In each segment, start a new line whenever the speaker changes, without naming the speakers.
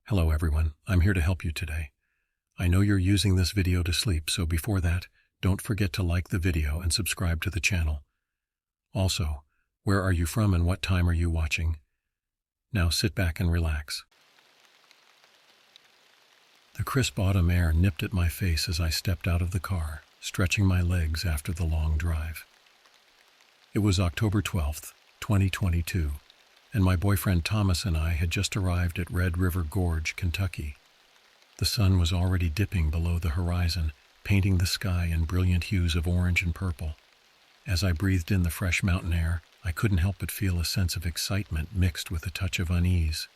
Hello everyone, I'm here to help you today. I know you're using this video to sleep, so before that, don't forget to like the video and subscribe to the channel. Also, where are you from and what time are you watching? Now sit back and relax. The crisp autumn air nipped at my face as I stepped out of the car, stretching my legs after the long drive. It was October 12th, 2022. And my boyfriend Thomas and I had just arrived at Red River Gorge, Kentucky. The sun was already dipping below the horizon, painting the sky in brilliant hues of orange and purple. As I breathed in the fresh mountain air, I couldn't help but feel a sense of excitement mixed with a touch of unease.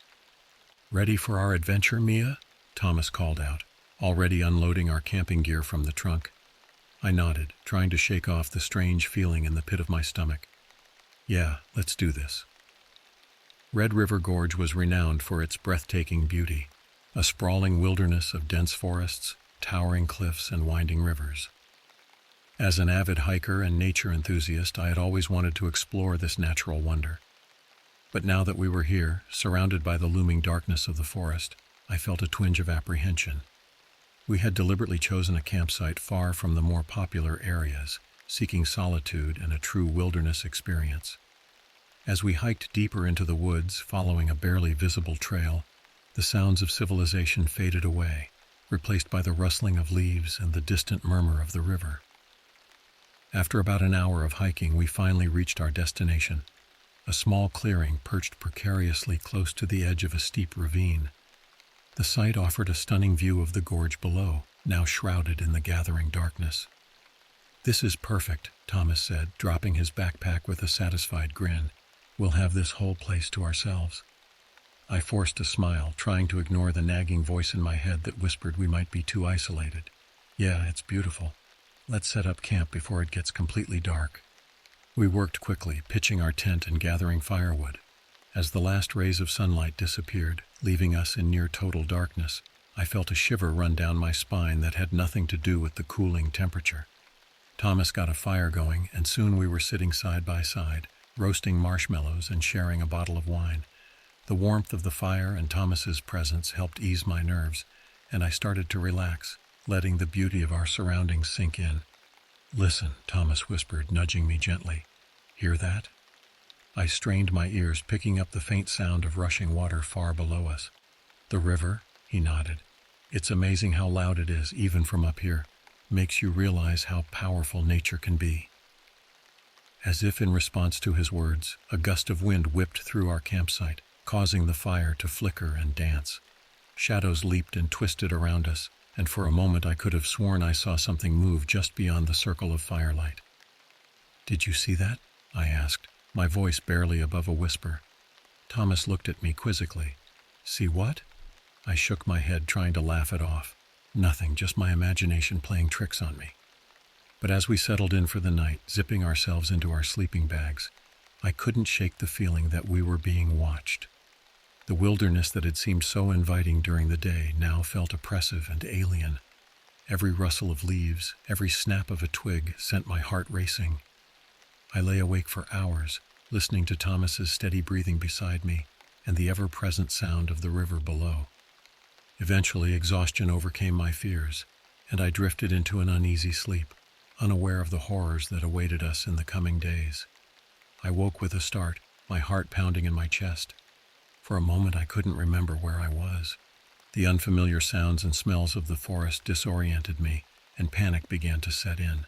"Ready for our adventure, Mia?" Thomas called out, already unloading our camping gear from the trunk. I nodded, trying to shake off the strange feeling in the pit of my stomach. "Yeah, let's do this." Red River Gorge was renowned for its breathtaking beauty, a sprawling wilderness of dense forests, towering cliffs, and winding rivers. As an avid hiker and nature enthusiast, I had always wanted to explore this natural wonder. But now that we were here, surrounded by the looming darkness of the forest, I felt a twinge of apprehension. We had deliberately chosen a campsite far from the more popular areas, seeking solitude and a true wilderness experience. As we hiked deeper into the woods, following a barely visible trail, the sounds of civilization faded away, replaced by the rustling of leaves and the distant murmur of the river. After about an hour of hiking, we finally reached our destination, a small clearing perched precariously close to the edge of a steep ravine. The site offered a stunning view of the gorge below, now shrouded in the gathering darkness. "This is perfect," Thomas said, dropping his backpack with a satisfied grin. "We'll have this whole place to ourselves." I forced a smile, trying to ignore the nagging voice in my head that whispered we might be too isolated. "Yeah, it's beautiful. Let's set up camp before it gets completely dark." We worked quickly, pitching our tent and gathering firewood. As the last rays of sunlight disappeared, leaving us in near total darkness, I felt a shiver run down my spine that had nothing to do with the cooling temperature. Thomas got a fire going, and soon we were sitting side by side, roasting marshmallows and sharing a bottle of wine. The warmth of the fire and Thomas's presence helped ease my nerves, and I started to relax, letting the beauty of our surroundings sink in. "Listen," Thomas whispered, nudging me gently. "Hear that?" I strained my ears, picking up the faint sound of rushing water far below us. "The river?" He nodded. "It's amazing how loud it is, even from up here. Makes you realize how powerful nature can be." As if in response to his words, a gust of wind whipped through our campsite, causing the fire to flicker and dance. Shadows leaped and twisted around us, and for a moment I could have sworn I saw something move just beyond the circle of firelight. "Did you see that?" I asked, my voice barely above a whisper. Thomas looked at me quizzically. "See what?" I shook my head, trying to laugh it off. "Nothing, just my imagination playing tricks on me." But as we settled in for the night, zipping ourselves into our sleeping bags, I couldn't shake the feeling that we were being watched. The wilderness that had seemed so inviting during the day now felt oppressive and alien. Every rustle of leaves, every snap of a twig sent my heart racing. I lay awake for hours, listening to Thomas's steady breathing beside me and the ever-present sound of the river below. Eventually, exhaustion overcame my fears, and I drifted into an uneasy sleep, unaware of the horrors that awaited us in the coming days. I woke with a start, my heart pounding in my chest. For a moment I couldn't remember where I was. The unfamiliar sounds and smells of the forest disoriented me, and panic began to set in.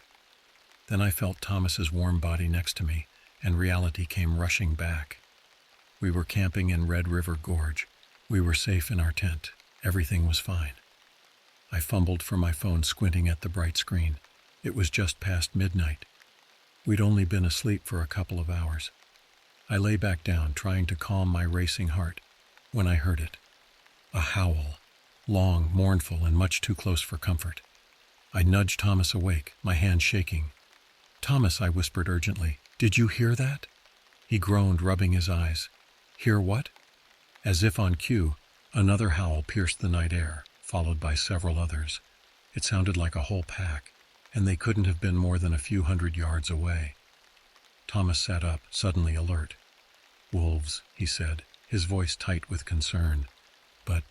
Then I felt Thomas's warm body next to me, and reality came rushing back. We were camping in Red River Gorge. We were safe in our tent. Everything was fine. I fumbled for my phone, squinting at the bright screen. It was just past midnight. We'd only been asleep for a couple of hours. I lay back down, trying to calm my racing heart, when I heard it. A howl, long, mournful, and much too close for comfort. I nudged Thomas awake, my hand shaking. "Thomas," I whispered urgently, "did you hear that?" He groaned, rubbing his eyes. "Hear what?" As if on cue, another howl pierced the night air, followed by several others. It sounded like a whole pack, and they couldn't have been more than a few hundred yards away. Thomas sat up, suddenly alert. "Wolves," he said, his voice tight with concern. "But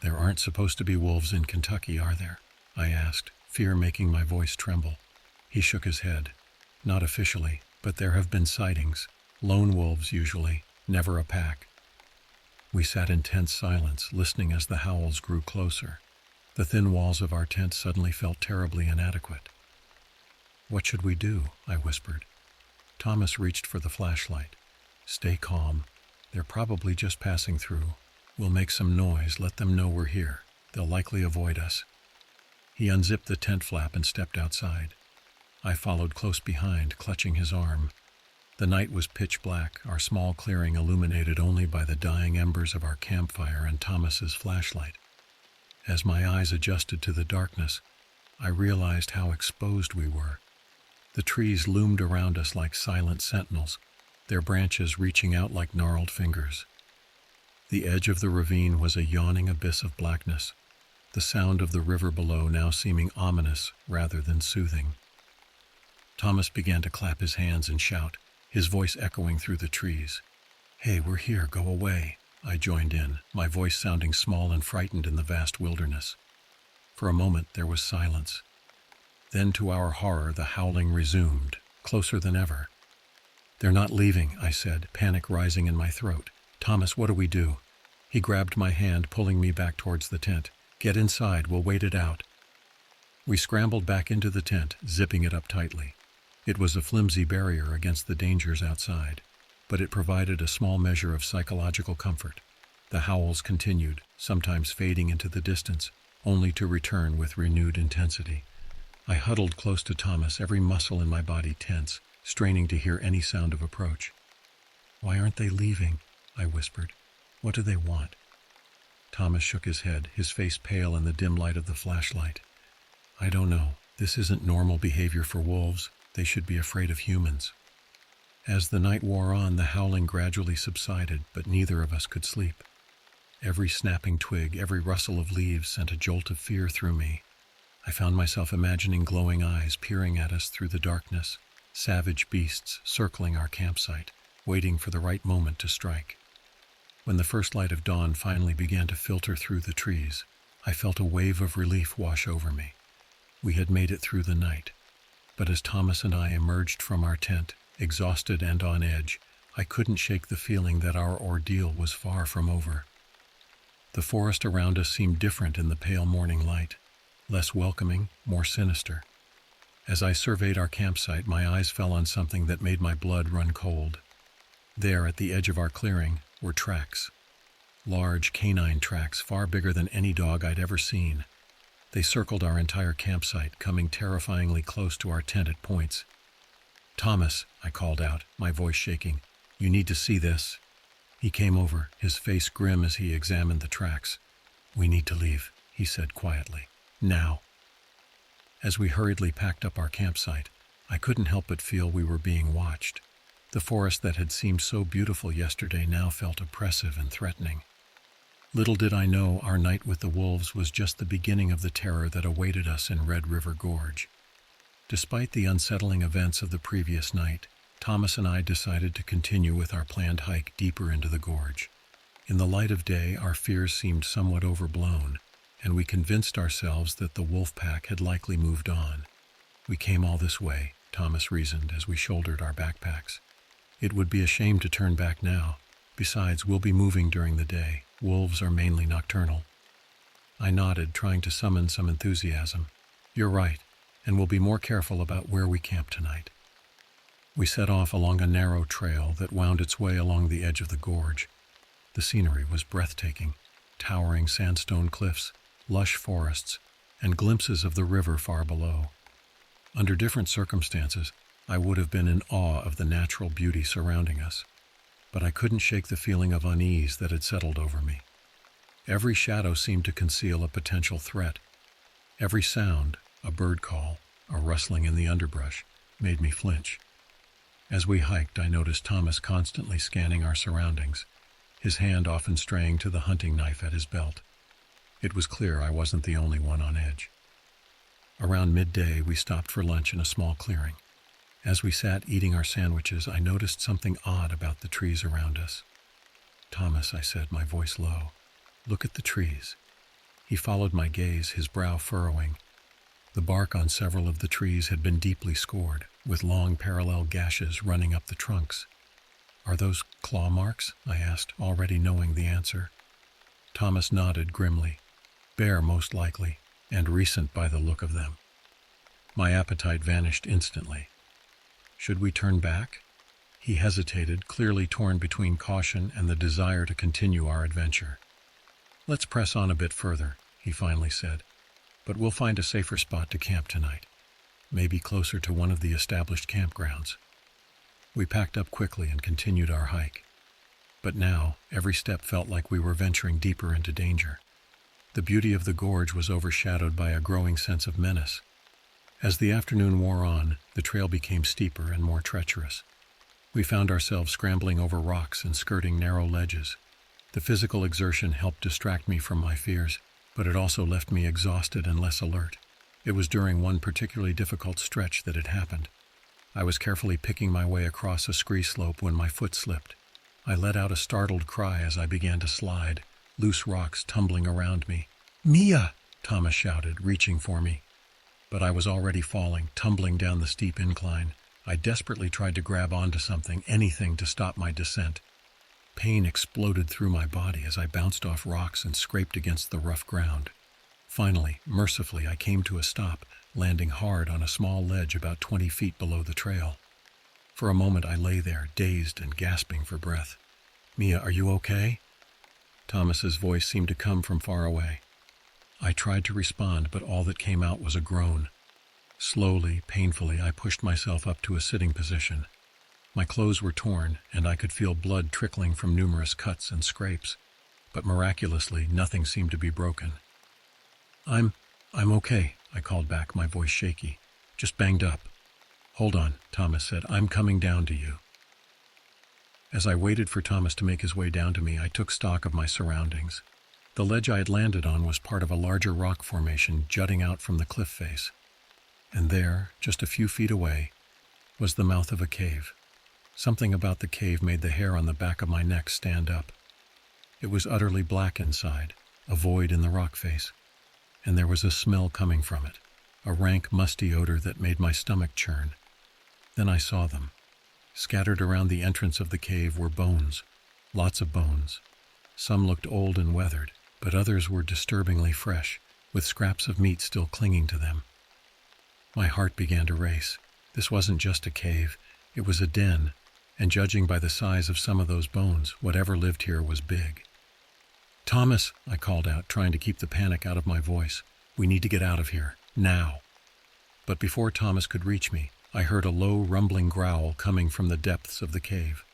There aren't supposed to be wolves in Kentucky, are there? I asked, fear making my voice tremble. He shook his head. Not officially, but there have been sightings. Lone wolves usually, never a pack. We sat in tense silence, listening as the howls grew closer. The thin walls of our tent suddenly felt terribly inadequate. "What should we do?" I whispered. Thomas reached for the flashlight. "Stay calm. They're probably just passing through. We'll make some noise, let them know we're here. They'll likely avoid us." He unzipped the tent flap and stepped outside. I followed close behind, clutching his arm. The night was pitch black, our small clearing illuminated only by the dying embers of our campfire and Thomas's flashlight. As my eyes adjusted to the darkness, I realized how exposed we were. The trees loomed around us like silent sentinels, their branches reaching out like gnarled fingers. The edge of the ravine was a yawning abyss of blackness, the sound of the river below now seeming ominous rather than soothing. Thomas began to clap his hands and shout, his voice echoing through the trees. "Hey, we're here, go away," I joined in, my voice sounding small and frightened in the vast wilderness. For a moment there was silence. Then, to our horror, the howling resumed, closer than ever. "They're not leaving," I said, panic rising in my throat. "Thomas, what do we do?" He grabbed my hand, pulling me back towards the tent. "Get inside, we'll wait it out." We scrambled back into the tent, zipping it up tightly. It was a flimsy barrier against the dangers outside, but it provided a small measure of psychological comfort. The howls continued, sometimes fading into the distance, only to return with renewed intensity. I huddled close to Thomas, every muscle in my body tense, straining to hear any sound of approach. "Why aren't they leaving?" I whispered. "What do they want?" Thomas shook his head, his face pale in the dim light of the flashlight. "I don't know. This isn't normal behavior for wolves. They should be afraid of humans." As the night wore on, the howling gradually subsided, but neither of us could sleep. Every snapping twig, every rustle of leaves sent a jolt of fear through me. I found myself imagining glowing eyes peering at us through the darkness, savage beasts circling our campsite, waiting for the right moment to strike. When the first light of dawn finally began to filter through the trees, I felt a wave of relief wash over me. We had made it through the night. But as Thomas and I emerged from our tent, exhausted and on edge, I couldn't shake the feeling that our ordeal was far from over. The forest around us seemed different in the pale morning light, less welcoming, more sinister. As I surveyed our campsite, my eyes fell on something that made my blood run cold. There, at the edge of our clearing, were tracks. Large canine tracks, far bigger than any dog I'd ever seen. They circled our entire campsite, coming terrifyingly close to our tent at points. "Thomas," I called out, my voice shaking, "you need to see this." He came over, his face grim as he examined the tracks. "We need to leave," he said quietly. "Now." As we hurriedly packed up our campsite, I couldn't help but feel we were being watched. The forest that had seemed so beautiful yesterday now felt oppressive and threatening. Little did I know our night with the wolves was just the beginning of the terror that awaited us in Red River Gorge. Despite the unsettling events of the previous night, Thomas and I decided to continue with our planned hike deeper into the gorge. In the light of day, our fears seemed somewhat overblown, and we convinced ourselves that the wolf pack had likely moved on. "We came all this way," Thomas reasoned as we shouldered our backpacks. "It would be a shame to turn back now. Besides, we'll be moving during the day. Wolves are mainly nocturnal." I nodded, trying to summon some enthusiasm. "You're right, and we'll be more careful about where we camp tonight." We set off along a narrow trail that wound its way along the edge of the gorge. The scenery was breathtaking, towering sandstone cliffs, lush forests, and glimpses of the river far below. Under different circumstances, I would have been in awe of the natural beauty surrounding us, but I couldn't shake the feeling of unease that had settled over me. Every shadow seemed to conceal a potential threat. Every sound, a bird call, a rustling in the underbrush, made me flinch. As we hiked, I noticed Thomas constantly scanning our surroundings, his hand often straying to the hunting knife at his belt. It was clear I wasn't the only one on edge. Around midday, we stopped for lunch in a small clearing. As we sat eating our sandwiches, I noticed something odd about the trees around us. "Thomas," I said, my voice low, "look at the trees. He followed my gaze, his brow furrowing. The bark on several of the trees had been deeply scored, with long parallel gashes running up the trunks. "Are those claw marks?" I asked, already knowing the answer. Thomas nodded grimly. "Bear, most likely, and recent by the look of them." My appetite vanished instantly. Should we turn back? He hesitated, clearly torn between caution and the desire to continue our adventure. "Let's press on a bit further," he finally said. "But we'll find a safer spot to camp tonight. Maybe closer to one of the established campgrounds." We packed up quickly and continued our hike. But now, every step felt like we were venturing deeper into danger. The beauty of the gorge was overshadowed by a growing sense of menace. As the afternoon wore on, the trail became steeper and more treacherous. We found ourselves scrambling over rocks and skirting narrow ledges. The physical exertion helped distract me from my fears, but it also left me exhausted and less alert. It was during one particularly difficult stretch that it happened. I was carefully picking my way across a scree slope when my foot slipped. I let out a startled cry as I began to slide, loose rocks tumbling around me. "Mia!" Thomas shouted, reaching for me. But I was already falling, tumbling down the steep incline. I desperately tried to grab onto something, anything to stop my descent. Pain exploded through my body as I bounced off rocks and scraped against the rough ground. Finally, mercifully, I came to a stop, landing hard on a small ledge about 20 feet below the trail. For a moment I lay there, dazed and gasping for breath. "Mia, are you okay?" Thomas's voice seemed to come from far away. I tried to respond, but all that came out was a groan. Slowly, painfully, I pushed myself up to a sitting position. My clothes were torn, and I could feel blood trickling from numerous cuts and scrapes. But miraculously, nothing seemed to be broken. I'm okay," I called back, my voice shaky. "Just banged up." "Hold on," Thomas said. "I'm coming down to you." As I waited for Thomas to make his way down to me, I took stock of my surroundings. The ledge I had landed on was part of a larger rock formation jutting out from the cliff face. And there, just a few feet away, was the mouth of a cave. Something about the cave made the hair on the back of my neck stand up. It was utterly black inside, a void in the rock face, and there was a smell coming from it, a rank, musty odor that made my stomach churn. Then I saw them. Scattered around the entrance of the cave were bones, lots of bones. Some looked old and weathered, but others were disturbingly fresh, with scraps of meat still clinging to them. My heart began to race. This wasn't just a cave, it was a den, and judging by the size of some of those bones, whatever lived here was big. "Thomas," I called out, trying to keep the panic out of my voice. "We need to get out of here, now." But before Thomas could reach me, I heard a low, rumbling growl coming from the depths of the cave.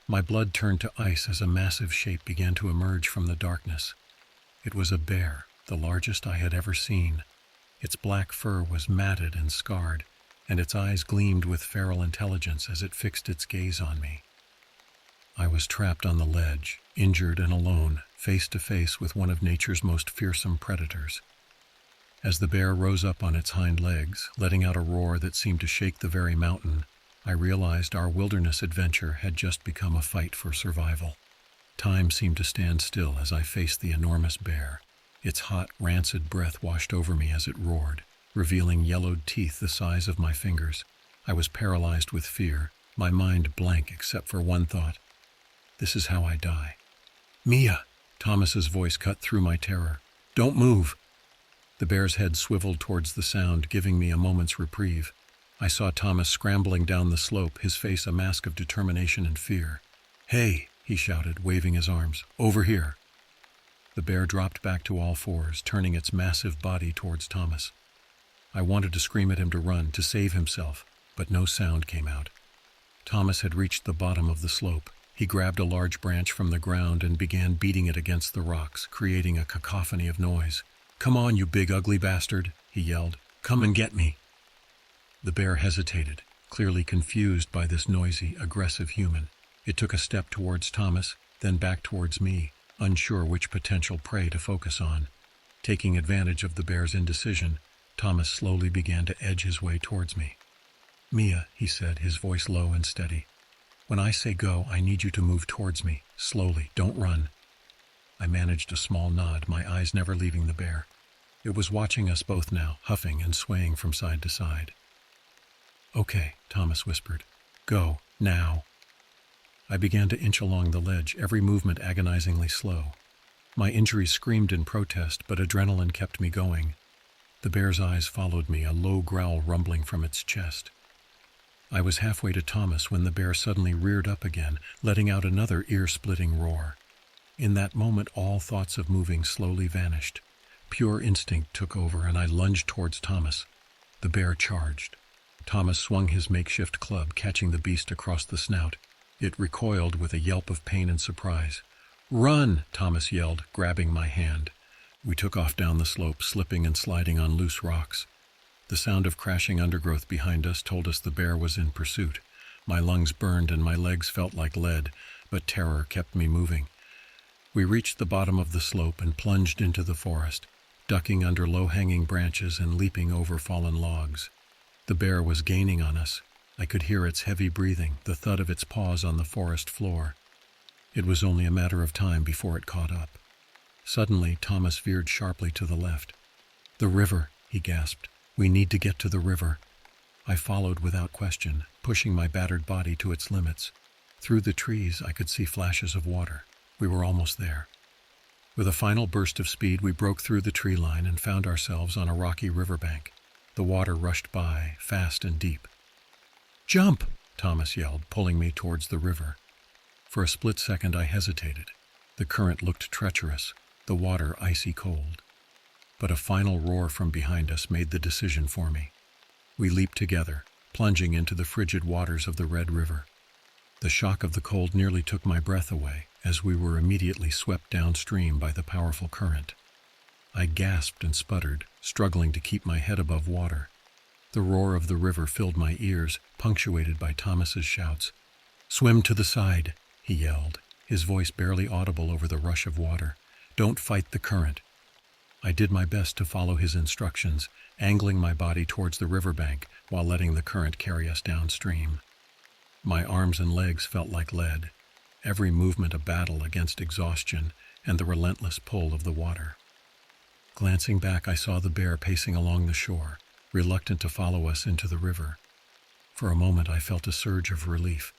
My blood turned to ice as a massive shape began to emerge from the darkness. It was a bear, the largest I had ever seen. Its black fur was matted and scarred, and its eyes gleamed with feral intelligence as it fixed its gaze on me. I was trapped on the ledge, injured and alone, face to face with one of nature's most fearsome predators. As the bear rose up on its hind legs, letting out a roar that seemed to shake the very mountain, I realized our wilderness adventure had just become a fight for survival. Time seemed to stand still as I faced the enormous bear. Its hot, rancid breath washed over me as it roared, revealing yellowed teeth the size of my fingers. I was paralyzed with fear, my mind blank except for one thought. This is how I die. "Mia!" Thomas's voice cut through my terror. "Don't move!" The bear's head swiveled towards the sound, giving me a moment's reprieve. I saw Thomas scrambling down the slope, his face a mask of determination and fear. "Hey!" he shouted, waving his arms. "Over here!" The bear dropped back to all fours, turning its massive body towards Thomas. I wanted to scream at him to run, to save himself, but no sound came out. Thomas had reached the bottom of the slope. He grabbed a large branch from the ground and began beating it against the rocks, creating a cacophony of noise. "Come on, you big ugly bastard," he yelled. "Come and get me." The bear hesitated, clearly confused by this noisy, aggressive human. It took a step towards Thomas, then back towards me, unsure which potential prey to focus on. Taking advantage of the bear's indecision, Thomas slowly began to edge his way towards me. "Mia," he said, his voice low and steady. "When I say go, I need you to move towards me, slowly, don't run." I managed a small nod, my eyes never leaving the bear. It was watching us both now, huffing and swaying from side to side. "Okay," Thomas whispered. "Go, now." I began to inch along the ledge, every movement agonizingly slow. My injuries screamed in protest, but adrenaline kept me going. The bear's eyes followed me, a low growl rumbling from its chest. I was halfway to Thomas when the bear suddenly reared up again, letting out another ear-splitting roar. In that moment, all thoughts of moving slowly vanished. Pure instinct took over, and I lunged towards Thomas. The bear charged. Thomas swung his makeshift club, catching the beast across the snout. It recoiled with a yelp of pain and surprise. "Run!" Thomas yelled, grabbing my hand. We took off down the slope, slipping and sliding on loose rocks. The sound of crashing undergrowth behind us told us the bear was in pursuit. My lungs burned and my legs felt like lead, but terror kept me moving. We reached the bottom of the slope and plunged into the forest, ducking under low-hanging branches and leaping over fallen logs. The bear was gaining on us. I could hear its heavy breathing, the thud of its paws on the forest floor. It was only a matter of time before it caught up. Suddenly, Thomas veered sharply to the left. "The river," he gasped. "We need to get to the river." I followed without question, pushing my battered body to its limits. Through the trees, I could see flashes of water. We were almost there. With a final burst of speed, we broke through the tree line and found ourselves on a rocky riverbank. The water rushed by, fast and deep. "Jump!" Thomas yelled, pulling me towards the river. For a split second, I hesitated. The current looked treacherous, the water icy cold. But a final roar from behind us made the decision for me. We leaped together, plunging into the frigid waters of the Red River. The shock of the cold nearly took my breath away, as we were immediately swept downstream by the powerful current. I gasped and sputtered, struggling to keep my head above water. The roar of the river filled my ears, punctuated by Thomas's shouts. "Swim to the side," he yelled, his voice barely audible over the rush of water. "Don't fight the current." I did my best to follow his instructions, angling my body towards the riverbank while letting the current carry us downstream. My arms and legs felt like lead, every movement a battle against exhaustion and the relentless pull of the water. Glancing back, I saw the bear pacing along the shore, reluctant to follow us into the river. For a moment, I felt a surge of relief.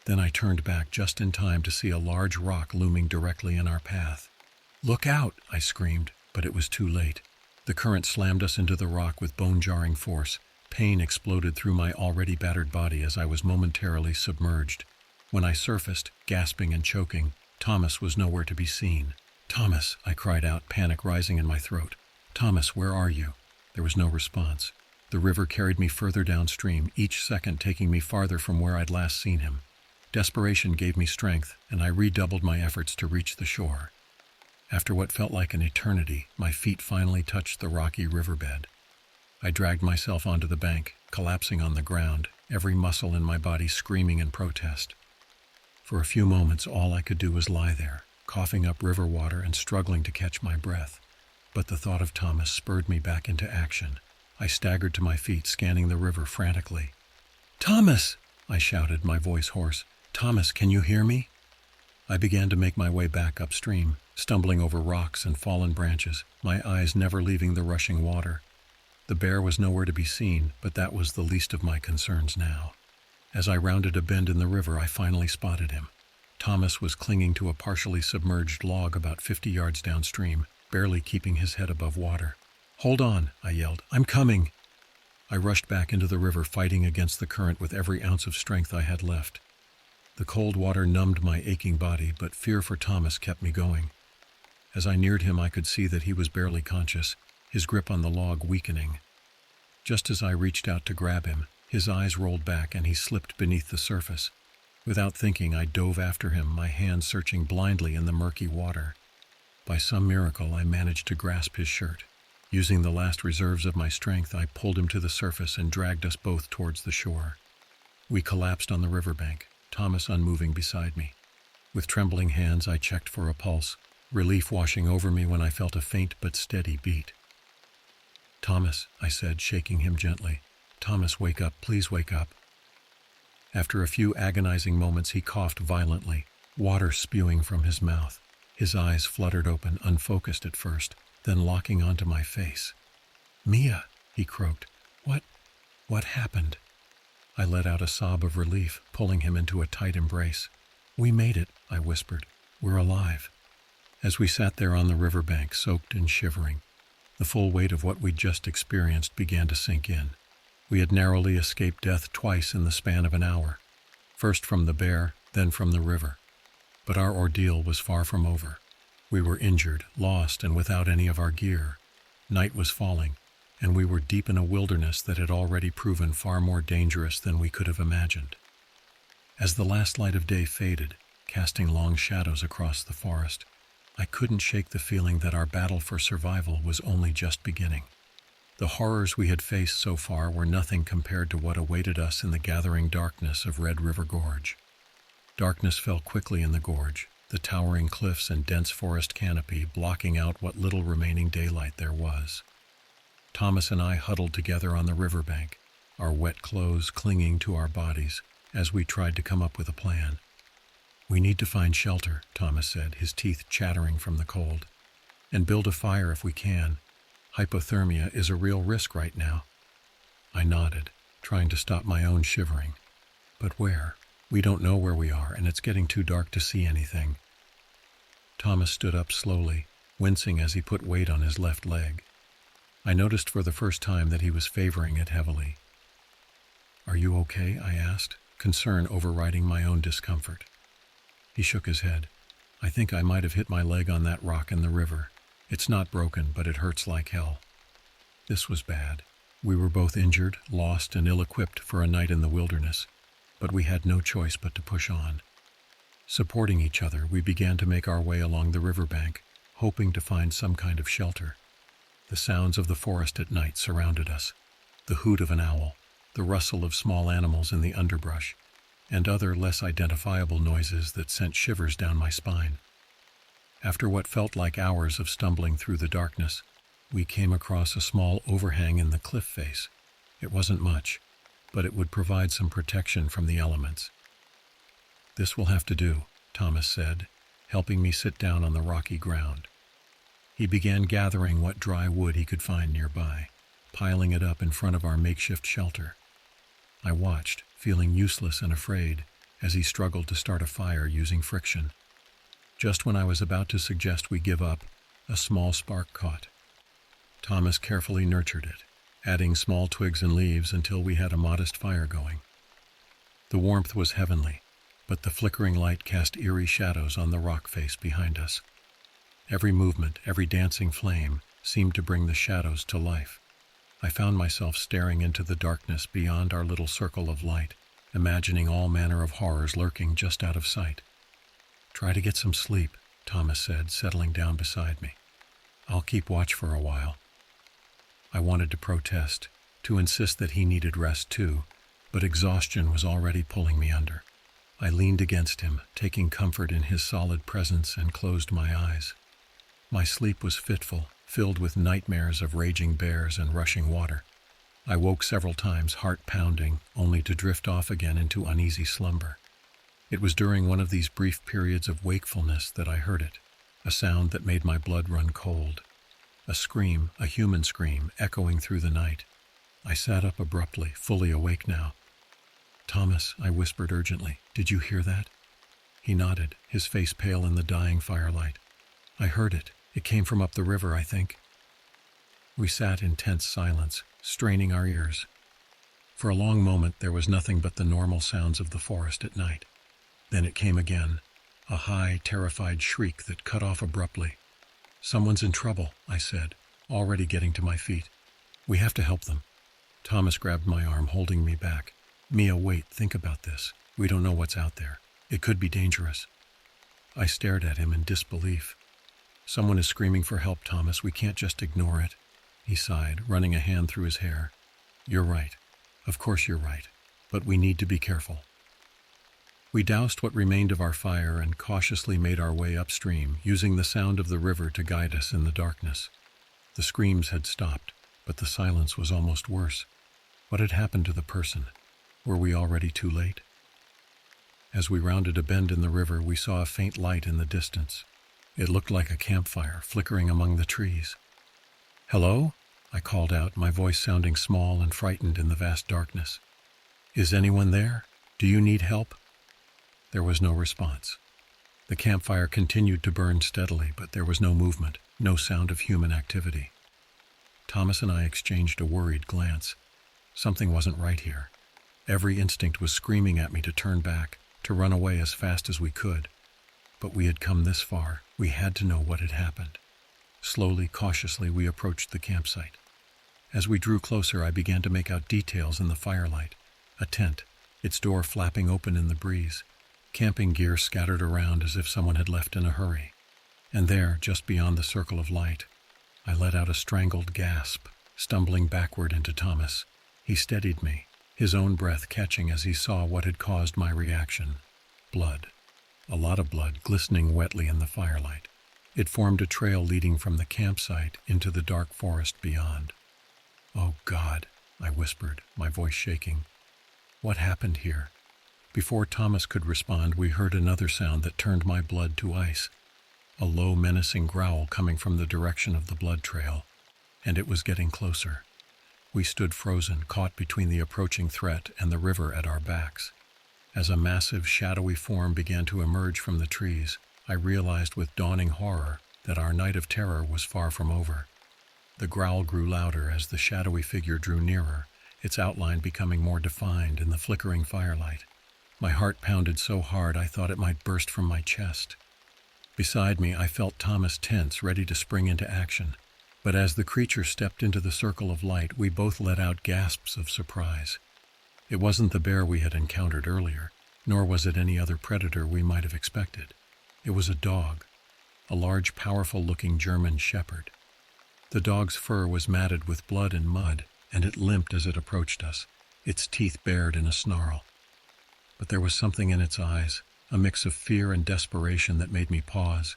Then I turned back just in time to see a large rock looming directly in our path. "Look out!" I screamed, but it was too late. The current slammed us into the rock with bone-jarring force. Pain exploded through my already battered body as I was momentarily submerged. When I surfaced, gasping and choking, Thomas was nowhere to be seen. "Thomas!" I cried out, panic rising in my throat. "Thomas, where are you?" There was no response. The river carried me further downstream, each second taking me farther from where I'd last seen him. Desperation gave me strength, and I redoubled my efforts to reach the shore. After what felt like an eternity, my feet finally touched the rocky riverbed. I dragged myself onto the bank, collapsing on the ground, every muscle in my body screaming in protest. For a few moments, all I could do was lie there, coughing up river water and struggling to catch my breath. But the thought of Thomas spurred me back into action. I staggered to my feet, scanning the river frantically. "Thomas!" I shouted, my voice hoarse. "Thomas, can you hear me?" I began to make my way back upstream, stumbling over rocks and fallen branches, my eyes never leaving the rushing water. The bear was nowhere to be seen, but that was the least of my concerns now. As I rounded a bend in the river, I finally spotted him. Thomas was clinging to a partially submerged log about 50 yards downstream, barely keeping his head above water. "Hold on," I yelled. "I'm coming." I rushed back into the river, fighting against the current with every ounce of strength I had left. The cold water numbed my aching body, but fear for Thomas kept me going. As I neared him, I could see that he was barely conscious, his grip on the log weakening. Just as I reached out to grab him, his eyes rolled back and he slipped beneath the surface. Without thinking, I dove after him, my hands searching blindly in the murky water. By some miracle, I managed to grasp his shirt. Using the last reserves of my strength, I pulled him to the surface and dragged us both towards the shore. We collapsed on the riverbank, Thomas unmoving beside me. With trembling hands, I checked for a pulse, relief washing over me when I felt a faint but steady beat. "Thomas," I said, shaking him gently. "Thomas, wake up, please wake up." After a few agonizing moments, he coughed violently, water spewing from his mouth. His eyes fluttered open, unfocused at first, then locking onto my face. "Mia," he croaked. What happened?" I let out a sob of relief, pulling him into a tight embrace. "We made it," I whispered. "We're alive." As we sat there on the riverbank, soaked and shivering, the full weight of what we'd just experienced began to sink in. We had narrowly escaped death twice in the span of an hour, first from the bear, then from the river. But our ordeal was far from over. We were injured, lost, and without any of our gear. Night was falling, and we were deep in a wilderness that had already proven far more dangerous than we could have imagined. As the last light of day faded, casting long shadows across the forest, I couldn't shake the feeling that our battle for survival was only just beginning. The horrors we had faced so far were nothing compared to what awaited us in the gathering darkness of Red River Gorge. Darkness fell quickly in the gorge, the towering cliffs and dense forest canopy blocking out what little remaining daylight there was. Thomas and I huddled together on the riverbank, our wet clothes clinging to our bodies as we tried to come up with a plan. "We need to find shelter," Thomas said, his teeth chattering from the cold, "and build a fire if we can. Hypothermia is a real risk right now." I nodded, trying to stop my own shivering. "But where? We don't know where we are, and it's getting too dark to see anything." Thomas stood up slowly, wincing as he put weight on his left leg. I noticed for the first time that he was favoring it heavily. "Are you okay?" I asked, concern overriding my own discomfort. He shook his head. "I think I might have hit my leg on that rock in the river. It's not broken, but it hurts like hell." This was bad. We were both injured, lost, and ill-equipped for a night in the wilderness, but we had no choice but to push on. Supporting each other, we began to make our way along the riverbank, hoping to find some kind of shelter. The sounds of the forest at night surrounded us. The hoot of an owl, the rustle of small animals in the underbrush, and other less identifiable noises that sent shivers down my spine. After what felt like hours of stumbling through the darkness, we came across a small overhang in the cliff face. It wasn't much, but it would provide some protection from the elements. "This will have to do," Thomas said, helping me sit down on the rocky ground. He began gathering what dry wood he could find nearby, piling it up in front of our makeshift shelter. I watched, feeling useless and afraid, as he struggled to start a fire using friction. Just when I was about to suggest we give up, a small spark caught. Thomas carefully nurtured it, adding small twigs and leaves until we had a modest fire going. The warmth was heavenly, but the flickering light cast eerie shadows on the rock face behind us. Every movement, every dancing flame, seemed to bring the shadows to life. I found myself staring into the darkness beyond our little circle of light, imagining all manner of horrors lurking just out of sight. "Try to get some sleep," Thomas said, settling down beside me. "I'll keep watch for a while." I wanted to protest, to insist that he needed rest too, but exhaustion was already pulling me under. I leaned against him, taking comfort in his solid presence, and closed my eyes. My sleep was fitful, filled with nightmares of raging bears and rushing water. I woke several times, heart pounding, only to drift off again into uneasy slumber. It was during one of these brief periods of wakefulness that I heard it, a sound that made my blood run cold. A scream, a human scream, echoing through the night. I sat up abruptly, fully awake now. "Thomas," I whispered urgently, "did you hear that?" He nodded, his face pale in the dying firelight. "I heard it. It came from up the river, I think." We sat in tense silence, straining our ears. For a long moment there was nothing but the normal sounds of the forest at night. Then it came again, a high, terrified shriek that cut off abruptly. "Someone's in trouble," I said, already getting to my feet. "We have to help them." Thomas grabbed my arm, holding me back. "Mia, wait, think about this. We don't know what's out there. It could be dangerous." I stared at him in disbelief. "Someone is screaming for help, Thomas. We can't just ignore it." He sighed, running a hand through his hair. "You're right. Of course you're right. But we need to be careful." We doused what remained of our fire and cautiously made our way upstream, using the sound of the river to guide us in the darkness. The screams had stopped, but the silence was almost worse. What had happened to the person? Were we already too late? As we rounded a bend in the river, we saw a faint light in the distance. It looked like a campfire flickering among the trees. "Hello?" I called out, my voice sounding small and frightened in the vast darkness. "Is anyone there? Do you need help?" There was no response. The campfire continued to burn steadily, but there was no movement, no sound of human activity. Thomas and I exchanged a worried glance. Something wasn't right here. Every instinct was screaming at me to turn back, to run away as fast as we could. But we had come this far. We had to know what had happened. Slowly, cautiously, we approached the campsite. As we drew closer, I began to make out details in the firelight. A tent, its door flapping open in the breeze. Camping gear scattered around as if someone had left in a hurry. And there, just beyond the circle of light, I let out a strangled gasp, stumbling backward into Thomas. He steadied me, his own breath catching as he saw what had caused my reaction. Blood. A lot of blood glistening wetly in the firelight. It formed a trail leading from the campsite into the dark forest beyond. "Oh God," I whispered, my voice shaking. "What happened here?" Before Thomas could respond, we heard another sound that turned my blood to ice. A low, menacing growl coming from the direction of the blood trail, and it was getting closer. We stood frozen, caught between the approaching threat and the river at our backs. As a massive, shadowy form began to emerge from the trees, I realized with dawning horror that our night of terror was far from over. The growl grew louder as the shadowy figure drew nearer, its outline becoming more defined in the flickering firelight. My heart pounded so hard I thought it might burst from my chest. Beside me, I felt Thomas tense, ready to spring into action. But as the creature stepped into the circle of light, we both let out gasps of surprise. It wasn't the bear we had encountered earlier, nor was it any other predator we might have expected. It was a dog, a large, powerful-looking German shepherd. The dog's fur was matted with blood and mud, and it limped as it approached us, its teeth bared in a snarl. But there was something in its eyes, a mix of fear and desperation that made me pause.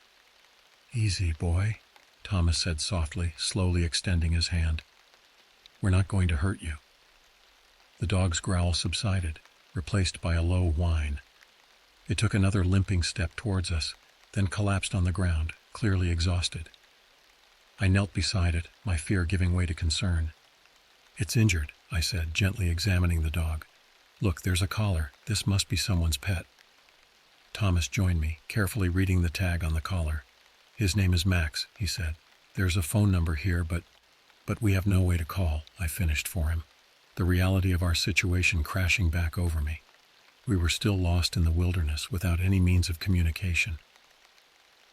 "Easy, boy," Thomas said softly, slowly extending his hand. "We're not going to hurt you." The dog's growl subsided, replaced by a low whine. It took another limping step towards us, then collapsed on the ground, clearly exhausted. I knelt beside it, my fear giving way to concern. "It's injured," I said, gently examining the dog. "Look, there's a collar. This must be someone's pet." Thomas joined me, carefully reading the tag on the collar. "His name is Max," he said. "There's a phone number here, but we have no way to call," I finished for him, the reality of our situation crashing back over me. We were still lost in the wilderness, without any means of communication.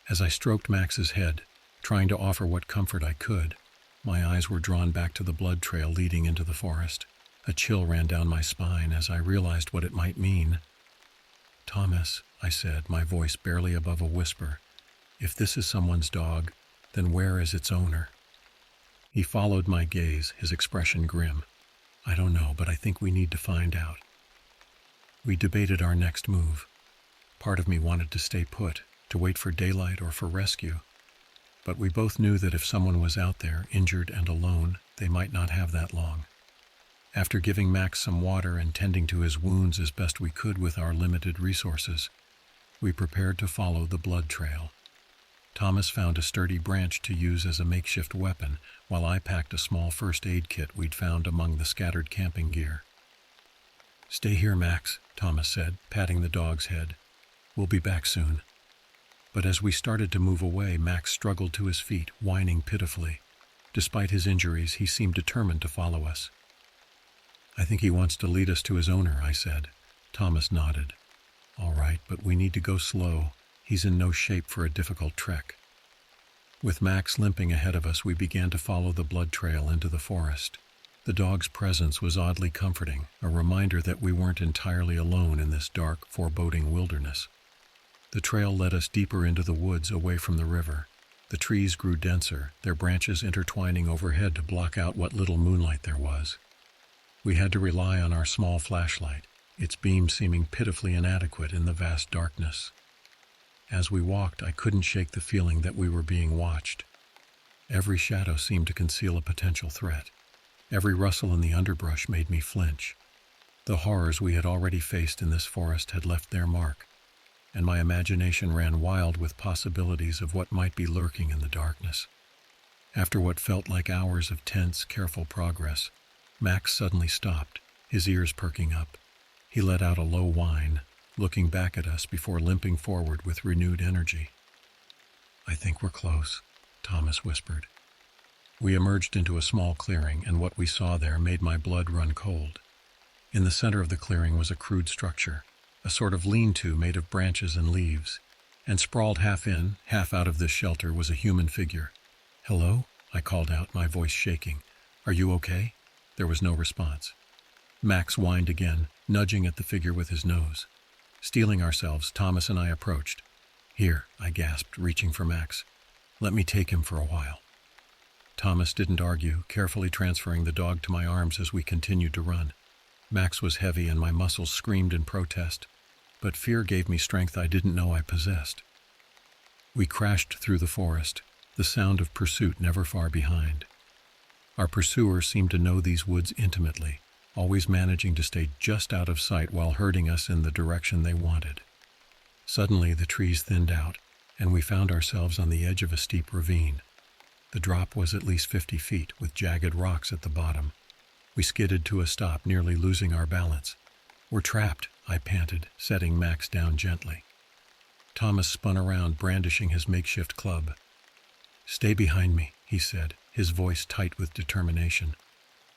As I stroked Max's head, trying to offer what comfort I could, my eyes were drawn back to the blood trail leading into the forest. A chill ran down my spine as I realized what it might mean. "Thomas," I said, my voice barely above a whisper, "if this is someone's dog, then where is its owner?" He followed my gaze, his expression grim. "I don't know, but I think we need to find out." We debated our next move. Part of me wanted to stay put, to wait for daylight or for rescue. But we both knew that if someone was out there, injured and alone, they might not have that long. After giving Max some water and tending to his wounds as best we could with our limited resources, we prepared to follow the blood trail. Thomas found a sturdy branch to use as a makeshift weapon, while I packed a small first aid kit we'd found among the scattered camping gear. "Stay here, Max," Thomas said, patting the dog's head. "We'll be back soon." But as we started to move away, Max struggled to his feet, whining pitifully. Despite his injuries, he seemed determined to follow us. "I think he wants to lead us to his owner," I said. Thomas nodded. "All right, but we need to go slow. He's in no shape for a difficult trek." With Max limping ahead of us, we began to follow the blood trail into the forest. The dog's presence was oddly comforting, a reminder that we weren't entirely alone in this dark, foreboding wilderness. The trail led us deeper into the woods away from the river. The trees grew denser, their branches intertwining overhead to block out what little moonlight there was. We had to rely on our small flashlight, its beam seeming pitifully inadequate in the vast darkness. As we walked, I couldn't shake the feeling that we were being watched. Every shadow seemed to conceal a potential threat. Every rustle in the underbrush made me flinch. The horrors we had already faced in this forest had left their mark, and my imagination ran wild with possibilities of what might be lurking in the darkness. After what felt like hours of tense, careful progress, Max suddenly stopped, his ears perking up. He let out a low whine, looking back at us before limping forward with renewed energy. "I think we're close," Thomas whispered. We emerged into a small clearing, and what we saw there made my blood run cold. In the center of the clearing was a crude structure, a sort of lean-to made of branches and leaves, and sprawled half in, half out of this shelter was a human figure. "Hello?" I called out, my voice shaking. "Are you okay?" There was no response. Max whined again, nudging at the figure with his nose. Steeling ourselves, Thomas and I approached. "Here," I gasped, reaching for Max. "Let me take him for a while." Thomas didn't argue, carefully transferring the dog to my arms as we continued to run. Max was heavy and my muscles screamed in protest, but fear gave me strength I didn't know I possessed. We crashed through the forest, the sound of pursuit never far behind. Our pursuer seemed to know these woods intimately, always managing to stay just out of sight while herding us in the direction they wanted. Suddenly, the trees thinned out, and we found ourselves on the edge of a steep ravine. The drop was at least 50 feet, with jagged rocks at the bottom. We skidded to a stop, nearly losing our balance. "We're trapped," I panted, setting Max down gently. Thomas spun around, brandishing his makeshift club. "Stay behind me," he said, his voice tight with determination.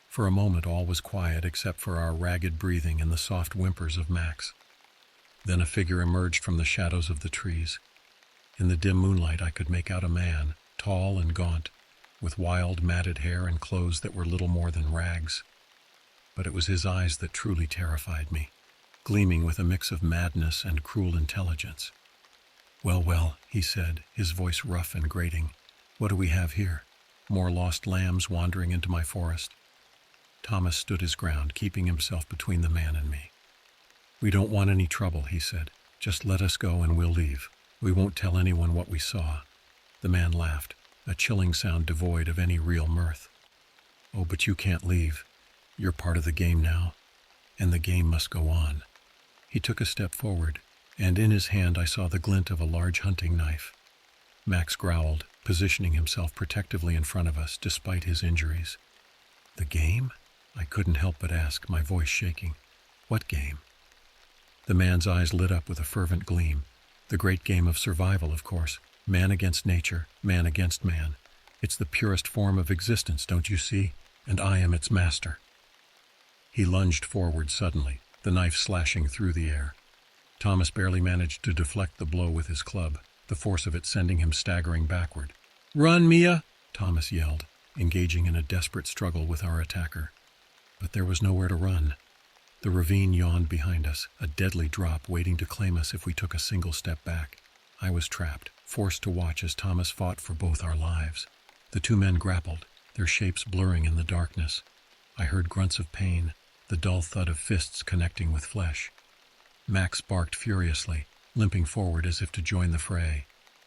For a moment all was quiet except for our ragged breathing and the soft whimpers of Max. Then a figure emerged from the shadows of the trees. In the dim moonlight I could make out a man, tall and gaunt, with wild, matted hair and clothes that were little more than rags. But it was his eyes that truly terrified me, gleaming with a mix of madness and cruel intelligence. "Well, well," he said, his voice rough and grating. "What do we have here? More lost lambs wandering into my forest?" Thomas stood his ground, keeping himself between the man and me. "We don't want any trouble," he said. "Just let us go and we'll leave. We won't tell anyone what we saw." The man laughed, a chilling sound devoid of any real mirth. "Oh, but you can't leave. You're part of the game now, and the game must go on." He took a step forward, and in his hand I saw the glint of a large hunting knife. Max growled, positioning himself protectively in front of us despite his injuries. "The game?" I couldn't help but ask, my voice shaking. "What game?" The man's eyes lit up with a fervent gleam. "The great game of survival, of course. Man against nature, man against man. It's the purest form of existence, don't you see? And I am its master." He lunged forward suddenly, the knife slashing through the air. Thomas barely managed to deflect the blow with his club, the force of it sending him staggering backward. "Run, Mia!" Thomas yelled, engaging in a desperate struggle with our attacker. But there was nowhere to run. The ravine yawned behind us, a deadly drop waiting to claim us if we took a single step back. I was trapped, forced to watch as Thomas fought for both our lives. The two men grappled, their shapes blurring in the darkness. I heard grunts of pain, the dull thud of fists connecting with flesh. Max barked furiously, limping forward as if to join the fray.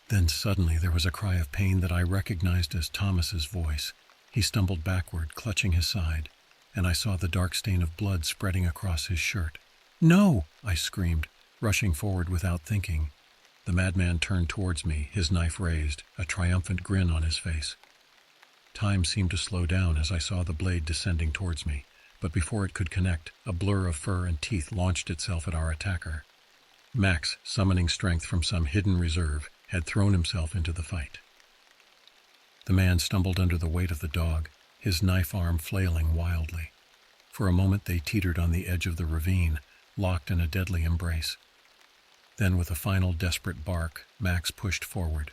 Then suddenly there was a cry of pain that I recognized as Thomas's voice. He stumbled backward, clutching his side, and I saw the dark stain of blood spreading across his shirt. "No!" I screamed, rushing forward without thinking. The madman turned towards me, his knife raised, a triumphant grin on his face. Time seemed to slow down as I saw the blade descending towards me, but before it could connect, a blur of fur and teeth launched itself at our attacker. Max, summoning strength from some hidden reserve, had thrown himself into the fight. The man stumbled under the weight of the dog, his knife arm flailing wildly. For a moment they teetered on the edge of the ravine, locked in a deadly embrace. Then with a final desperate bark, Max pushed forward.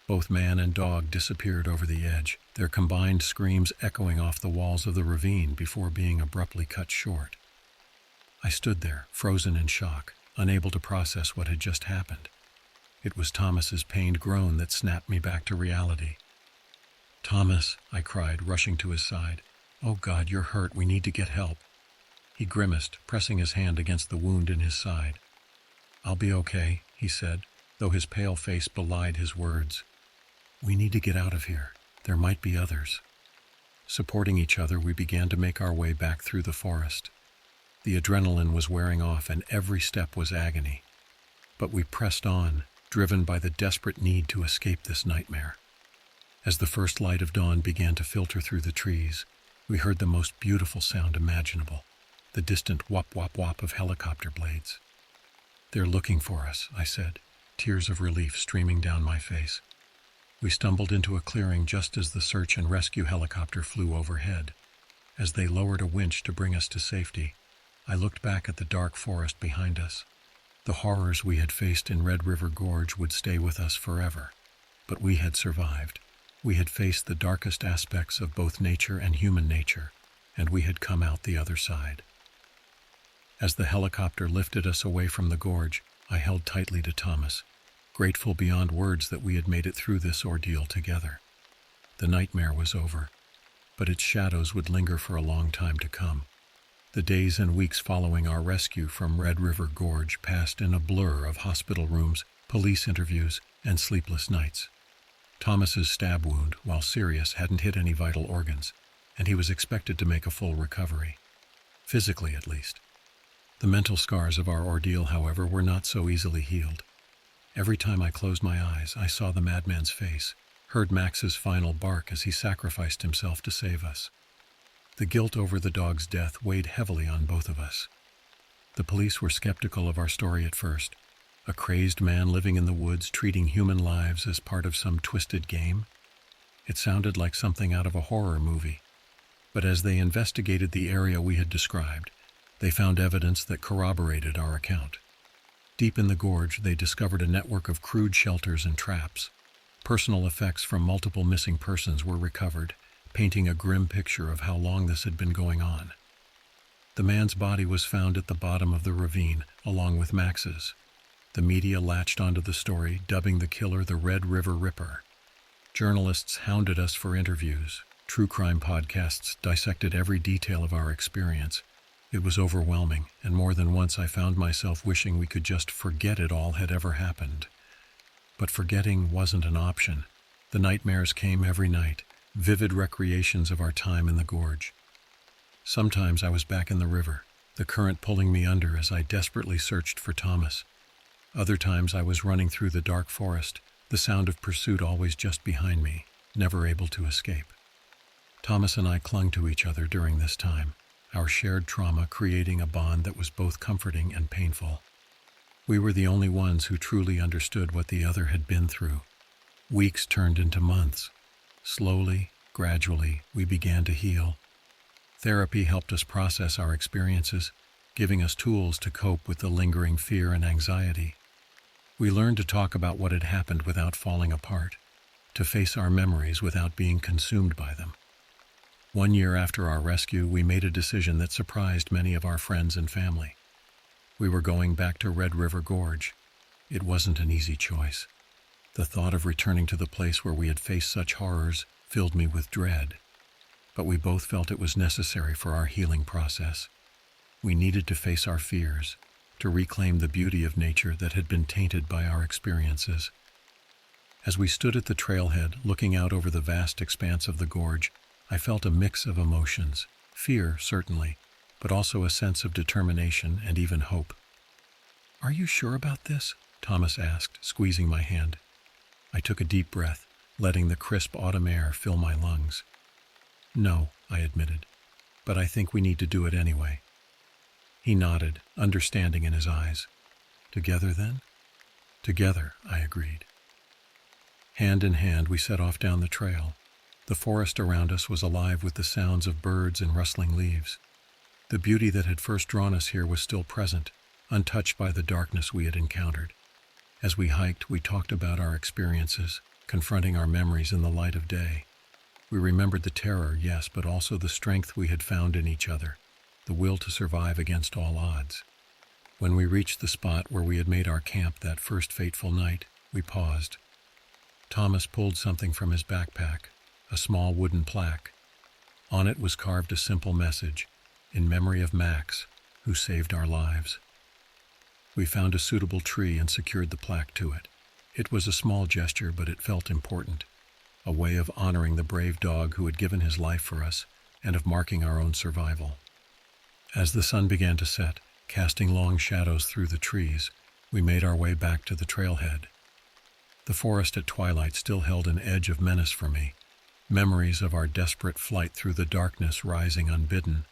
Both man and dog disappeared over the edge, their combined screams echoing off the walls of the ravine before being abruptly cut short. I stood there, frozen in shock, unable to process what had just happened. It was Thomas's pained groan that snapped me back to reality. "Thomas," I cried, rushing to his side. "Oh God, you're hurt. We need to get help." He grimaced, pressing his hand against the wound in his side. "I'll be okay," he said, though his pale face belied his words. "We need to get out of here. There might be others." Supporting each other, we began to make our way back through the forest. The adrenaline was wearing off and every step was agony. But we pressed on, driven by the desperate need to escape this nightmare. As the first light of dawn began to filter through the trees, we heard the most beautiful sound imaginable, the distant whop-whop-whop of helicopter blades. "They're looking for us," I said, tears of relief streaming down my face. We stumbled into a clearing just as the search and rescue helicopter flew overhead. As they lowered a winch to bring us to safety, I looked back at the dark forest behind us. The horrors we had faced in Red River Gorge would stay with us forever, but we had survived. We had faced the darkest aspects of both nature and human nature, and we had come out the other side. As the helicopter lifted us away from the gorge, I held tightly to Thomas, grateful beyond words that we had made it through this ordeal together. The nightmare was over, but its shadows would linger for a long time to come. The days and weeks following our rescue from Red River Gorge passed in a blur of hospital rooms, police interviews, and sleepless nights. Thomas's stab wound, while serious, hadn't hit any vital organs, and he was expected to make a full recovery. Physically, at least. The mental scars of our ordeal, however, were not so easily healed. Every time I closed my eyes, I saw the madman's face, heard Max's final bark as he sacrificed himself to save us. The guilt over the dog's death weighed heavily on both of us. The police were skeptical of our story at first. A crazed man living in the woods treating human lives as part of some twisted game? It sounded like something out of a horror movie. But as they investigated the area we had described, they found evidence that corroborated our account. Deep in the gorge, they discovered a network of crude shelters and traps. Personal effects from multiple missing persons were recovered, painting a grim picture of how long this had been going on. The man's body was found at the bottom of the ravine, along with Max's. The media latched onto the story, dubbing the killer the Red River Ripper. Journalists hounded us for interviews. True crime podcasts dissected every detail of our experience. It was overwhelming, and more than once I found myself wishing we could just forget it all had ever happened. But forgetting wasn't an option. The nightmares came every night, vivid recreations of our time in the gorge. Sometimes I was back in the river, the current pulling me under as I desperately searched for Thomas. Other times I was running through the dark forest, the sound of pursuit always just behind me, never able to escape. Thomas and I clung to each other during this time, our shared trauma creating a bond that was both comforting and painful. We were the only ones who truly understood what the other had been through. Weeks turned into months. Slowly, gradually, we began to heal. Therapy helped us process our experiences, giving us tools to cope with the lingering fear and anxiety. We learned to talk about what had happened without falling apart, to face our memories without being consumed by them. 1 year after our rescue, we made a decision that surprised many of our friends and family. We were going back to Red River Gorge. It wasn't an easy choice. The thought of returning to the place where we had faced such horrors filled me with dread. But we both felt it was necessary for our healing process. We needed to face our fears, to reclaim the beauty of nature that had been tainted by our experiences. As we stood at the trailhead, looking out over the vast expanse of the gorge, I felt a mix of emotions, fear, certainly, but also a sense of determination and even hope. "Are you sure about this?" Thomas asked, squeezing my hand. I took a deep breath, letting the crisp autumn air fill my lungs. "No," I admitted, "but I think we need to do it anyway." He nodded, understanding in his eyes. "Together, then?" "Together," I agreed. Hand in hand, we set off down the trail. The forest around us was alive with the sounds of birds and rustling leaves. The beauty that had first drawn us here was still present, untouched by the darkness we had encountered. As we hiked, we talked about our experiences, confronting our memories in the light of day. We remembered the terror, yes, but also the strength we had found in each other, the will to survive against all odds. When we reached the spot where we had made our camp that first fateful night, we paused. Thomas pulled something from his backpack, a small wooden plaque. On it was carved a simple message, in memory of Max, who saved our lives. We found a suitable tree and secured the plaque to it. It was a small gesture, but it felt important, a way of honoring the brave dog who had given his life for us and of marking our own survival. As the sun began to set, casting long shadows through the trees, we made our way back to the trailhead. The forest at twilight still held an edge of menace for me, memories of our desperate flight through the darkness rising unbidden.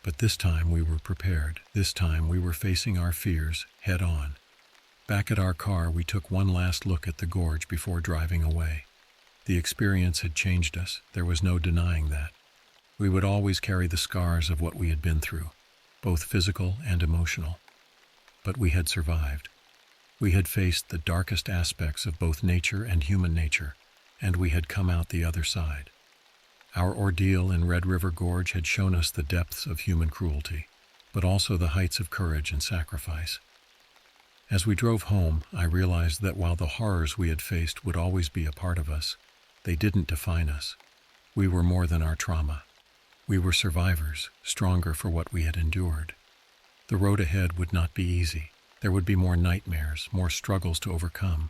But this time we were prepared. This time we were facing our fears head on. Back at our car, we took one last look at the gorge before driving away. The experience had changed us. There was no denying that. We would always carry the scars of what we had been through, both physical and emotional. But we had survived. We had faced the darkest aspects of both nature and human nature, and we had come out the other side. Our ordeal in Red River Gorge had shown us the depths of human cruelty, but also the heights of courage and sacrifice. As we drove home, I realized that while the horrors we had faced would always be a part of us, they didn't define us. We were more than our trauma. We were survivors, stronger for what we had endured. The road ahead would not be easy. There would be more nightmares, more struggles to overcome.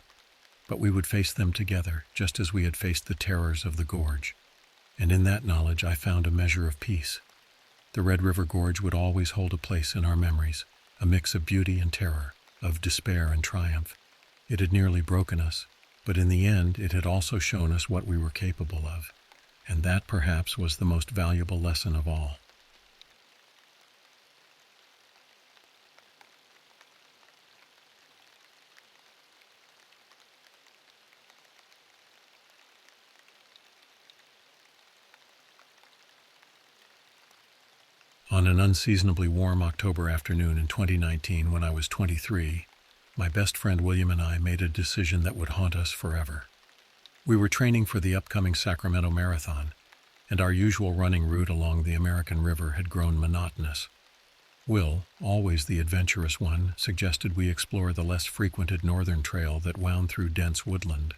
But we would face them together, just as we had faced the terrors of the gorge. And in that knowledge, I found a measure of peace. The Red River Gorge would always hold a place in our memories, a mix of beauty and terror, of despair and triumph. It had nearly broken us, but in the end, it had also shown us what we were capable of. And that perhaps was the most valuable lesson of all. On an unseasonably warm October afternoon in 2019, when I was 23, my best friend William and I made a decision that would haunt us forever. We were training for the upcoming Sacramento Marathon, and our usual running route along the American River had grown monotonous. Will, always the adventurous one, suggested we explore the less frequented northern trail that wound through dense woodland.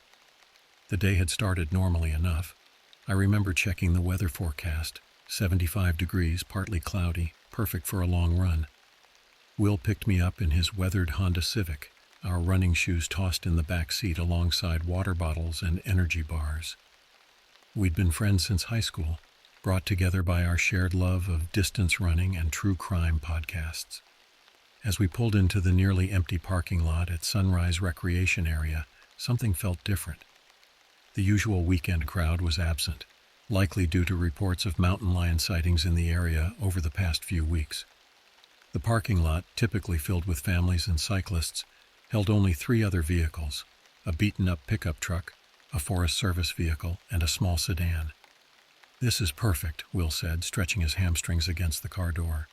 The day had started normally enough. I remember checking the weather forecast. 75 degrees, partly cloudy, perfect for a long run. Will picked me up in his weathered Honda Civic, our running shoes tossed in the back seat alongside water bottles and energy bars. We'd been friends since high school, brought together by our shared love of distance running and true crime podcasts. As we pulled into the nearly empty parking lot at Sunrise Recreation Area, something felt different. The usual weekend crowd was absent, likely due to reports of mountain lion sightings in the area over the past few weeks. The parking lot, typically filled with families and cyclists, held only 3 other vehicles: a beaten-up pickup truck, a Forest Service vehicle, and a small sedan. "This is perfect," Will said, stretching his hamstrings against the car door.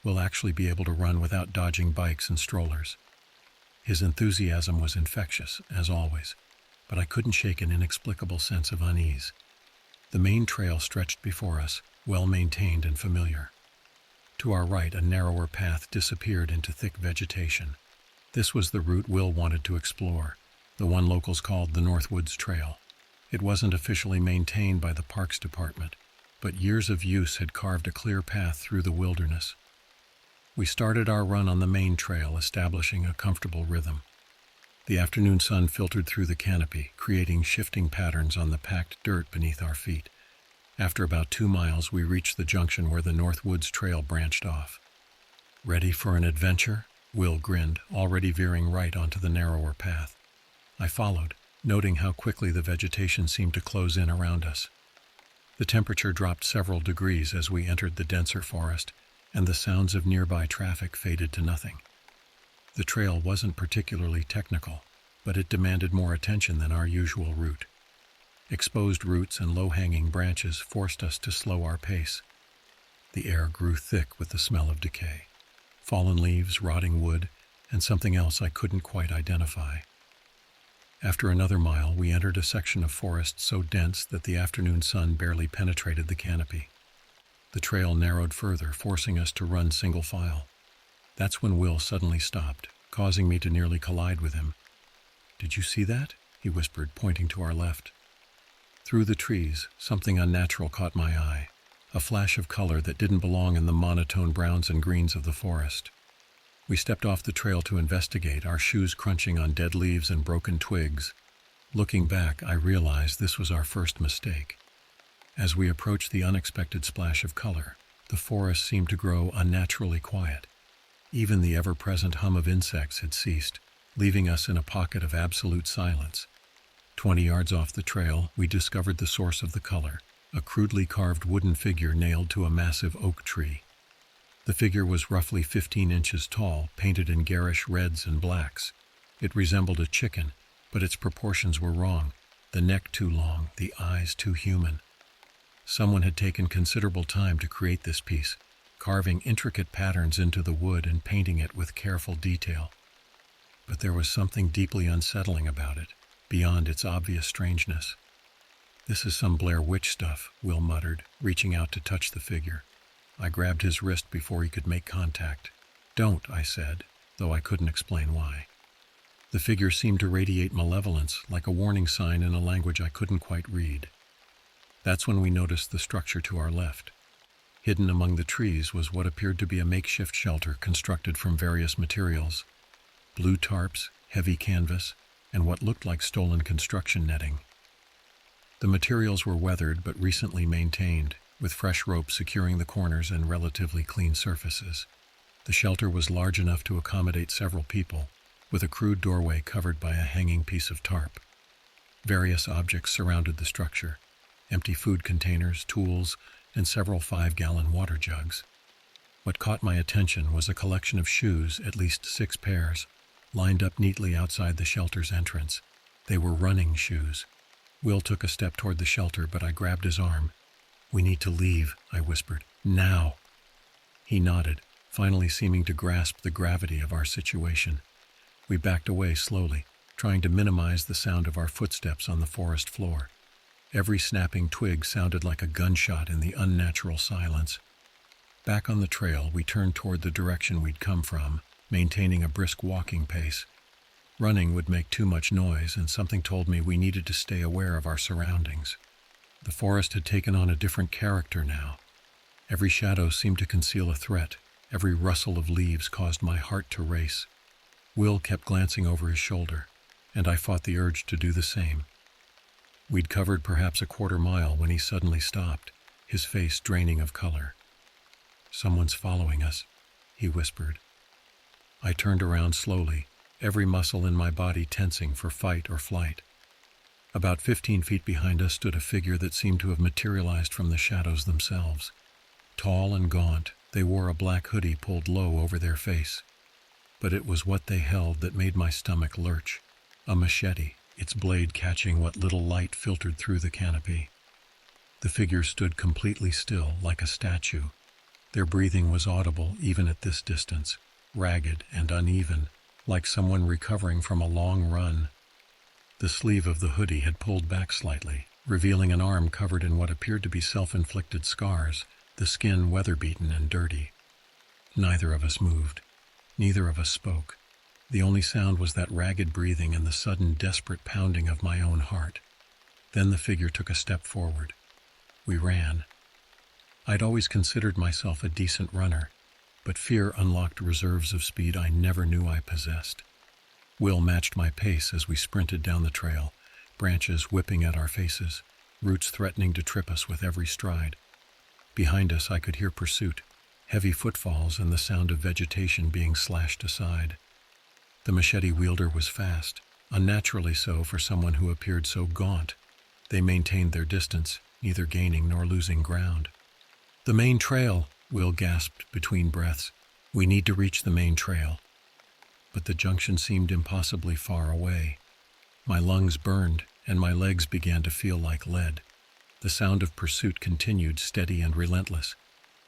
"We'll actually be able to run without dodging bikes and strollers." His enthusiasm was infectious, as always, but I couldn't shake an inexplicable sense of unease. The main trail stretched before us, well-maintained and familiar. To our right, a narrower path disappeared into thick vegetation. This was the route Will wanted to explore, the one locals called the Northwoods Trail. It wasn't officially maintained by the Parks Department, but years of use had carved a clear path through the wilderness. We started our run on the main trail, establishing a comfortable rhythm. The afternoon sun filtered through the canopy, creating shifting patterns on the packed dirt beneath our feet. After about 2 miles, we reached the junction where the Northwoods Trail branched off. "Ready for an adventure?" Will grinned, already veering right onto the narrower path. I followed, noting how quickly the vegetation seemed to close in around us. The temperature dropped several degrees as we entered the denser forest, and the sounds of nearby traffic faded to nothing. The trail wasn't particularly technical, but it demanded more attention than our usual route. Exposed roots and low-hanging branches forced us to slow our pace. The air grew thick with the smell of decay, fallen leaves, rotting wood, and something else I couldn't quite identify. After another mile, we entered a section of forest so dense that the afternoon sun barely penetrated the canopy. The trail narrowed further, forcing us to run single file. That's when Will suddenly stopped, causing me to nearly collide with him. "Did you see that?" he whispered, pointing to our left. Through the trees, something unnatural caught my eye, a flash of color that didn't belong in the monotone browns and greens of the forest. We stepped off the trail to investigate, our shoes crunching on dead leaves and broken twigs. Looking back, I realized this was our first mistake. As we approached the unexpected splash of color, the forest seemed to grow unnaturally quiet. Even the ever-present hum of insects had ceased, leaving us in a pocket of absolute silence. 20 yards off the trail, we discovered the source of the color, a crudely carved wooden figure nailed to a massive oak tree. The figure was roughly 15 inches tall, painted in garish reds and blacks. It resembled a chicken, but its proportions were wrong, the neck too long, the eyes too human. Someone had taken considerable time to create this piece, carving intricate patterns into the wood and painting it with careful detail. But there was something deeply unsettling about it, beyond its obvious strangeness. "This is some Blair Witch stuff," Will muttered, reaching out to touch the figure. I grabbed his wrist before he could make contact. "Don't," I said, though I couldn't explain why. The figure seemed to radiate malevolence, like a warning sign in a language I couldn't quite read. That's when we noticed the structure to our left. Hidden among the trees was what appeared to be a makeshift shelter constructed from various materials: blue tarps, heavy canvas, and what looked like stolen construction netting. The materials were weathered but recently maintained, with fresh ropes securing the corners and relatively clean surfaces. The shelter was large enough to accommodate several people, with a crude doorway covered by a hanging piece of tarp. Various objects surrounded the structure: empty food containers, tools, and several 5-gallon water jugs. What caught my attention was a collection of shoes, at least 6 pairs, lined up neatly outside the shelter's entrance. They were running shoes. Will took a step toward the shelter, but I grabbed his arm. "We need to leave," I whispered. "Now." He nodded, finally seeming to grasp the gravity of our situation. We backed away slowly, trying to minimize the sound of our footsteps on the forest floor. Every snapping twig sounded like a gunshot in the unnatural silence. Back on the trail, we turned toward the direction we'd come from, maintaining a brisk walking pace. Running would make too much noise, and something told me we needed to stay aware of our surroundings. The forest had taken on a different character now. Every shadow seemed to conceal a threat. Every rustle of leaves caused my heart to race. Will kept glancing over his shoulder, and I fought the urge to do the same. We'd covered perhaps a quarter mile when he suddenly stopped, his face draining of color. "Someone's following us," he whispered. I turned around slowly, every muscle in my body tensing for fight or flight. About 15 feet behind us stood a figure that seemed to have materialized from the shadows themselves. Tall and gaunt, they wore a black hoodie pulled low over their face. But it was what they held that made my stomach lurch: a machete, its blade catching what little light filtered through the canopy. The figure stood completely still, like a statue. Their breathing was audible even at this distance, ragged and uneven, like someone recovering from a long run. The sleeve of the hoodie had pulled back slightly, revealing an arm covered in what appeared to be self-inflicted scars, the skin weather-beaten and dirty. Neither of us moved. Neither of us spoke. The only sound was that ragged breathing and the sudden, desperate pounding of my own heart. Then the figure took a step forward. We ran. I'd always considered myself a decent runner, but fear unlocked reserves of speed I never knew I possessed. Will matched my pace as we sprinted down the trail, branches whipping at our faces, roots threatening to trip us with every stride. Behind us I could hear pursuit, heavy footfalls and the sound of vegetation being slashed aside. The machete wielder was fast, unnaturally so for someone who appeared so gaunt. They maintained their distance, neither gaining nor losing ground. "The main trail," Will gasped between breaths. "We need to reach the main trail." But the junction seemed impossibly far away. My lungs burned, and my legs began to feel like lead. The sound of pursuit continued, steady and relentless.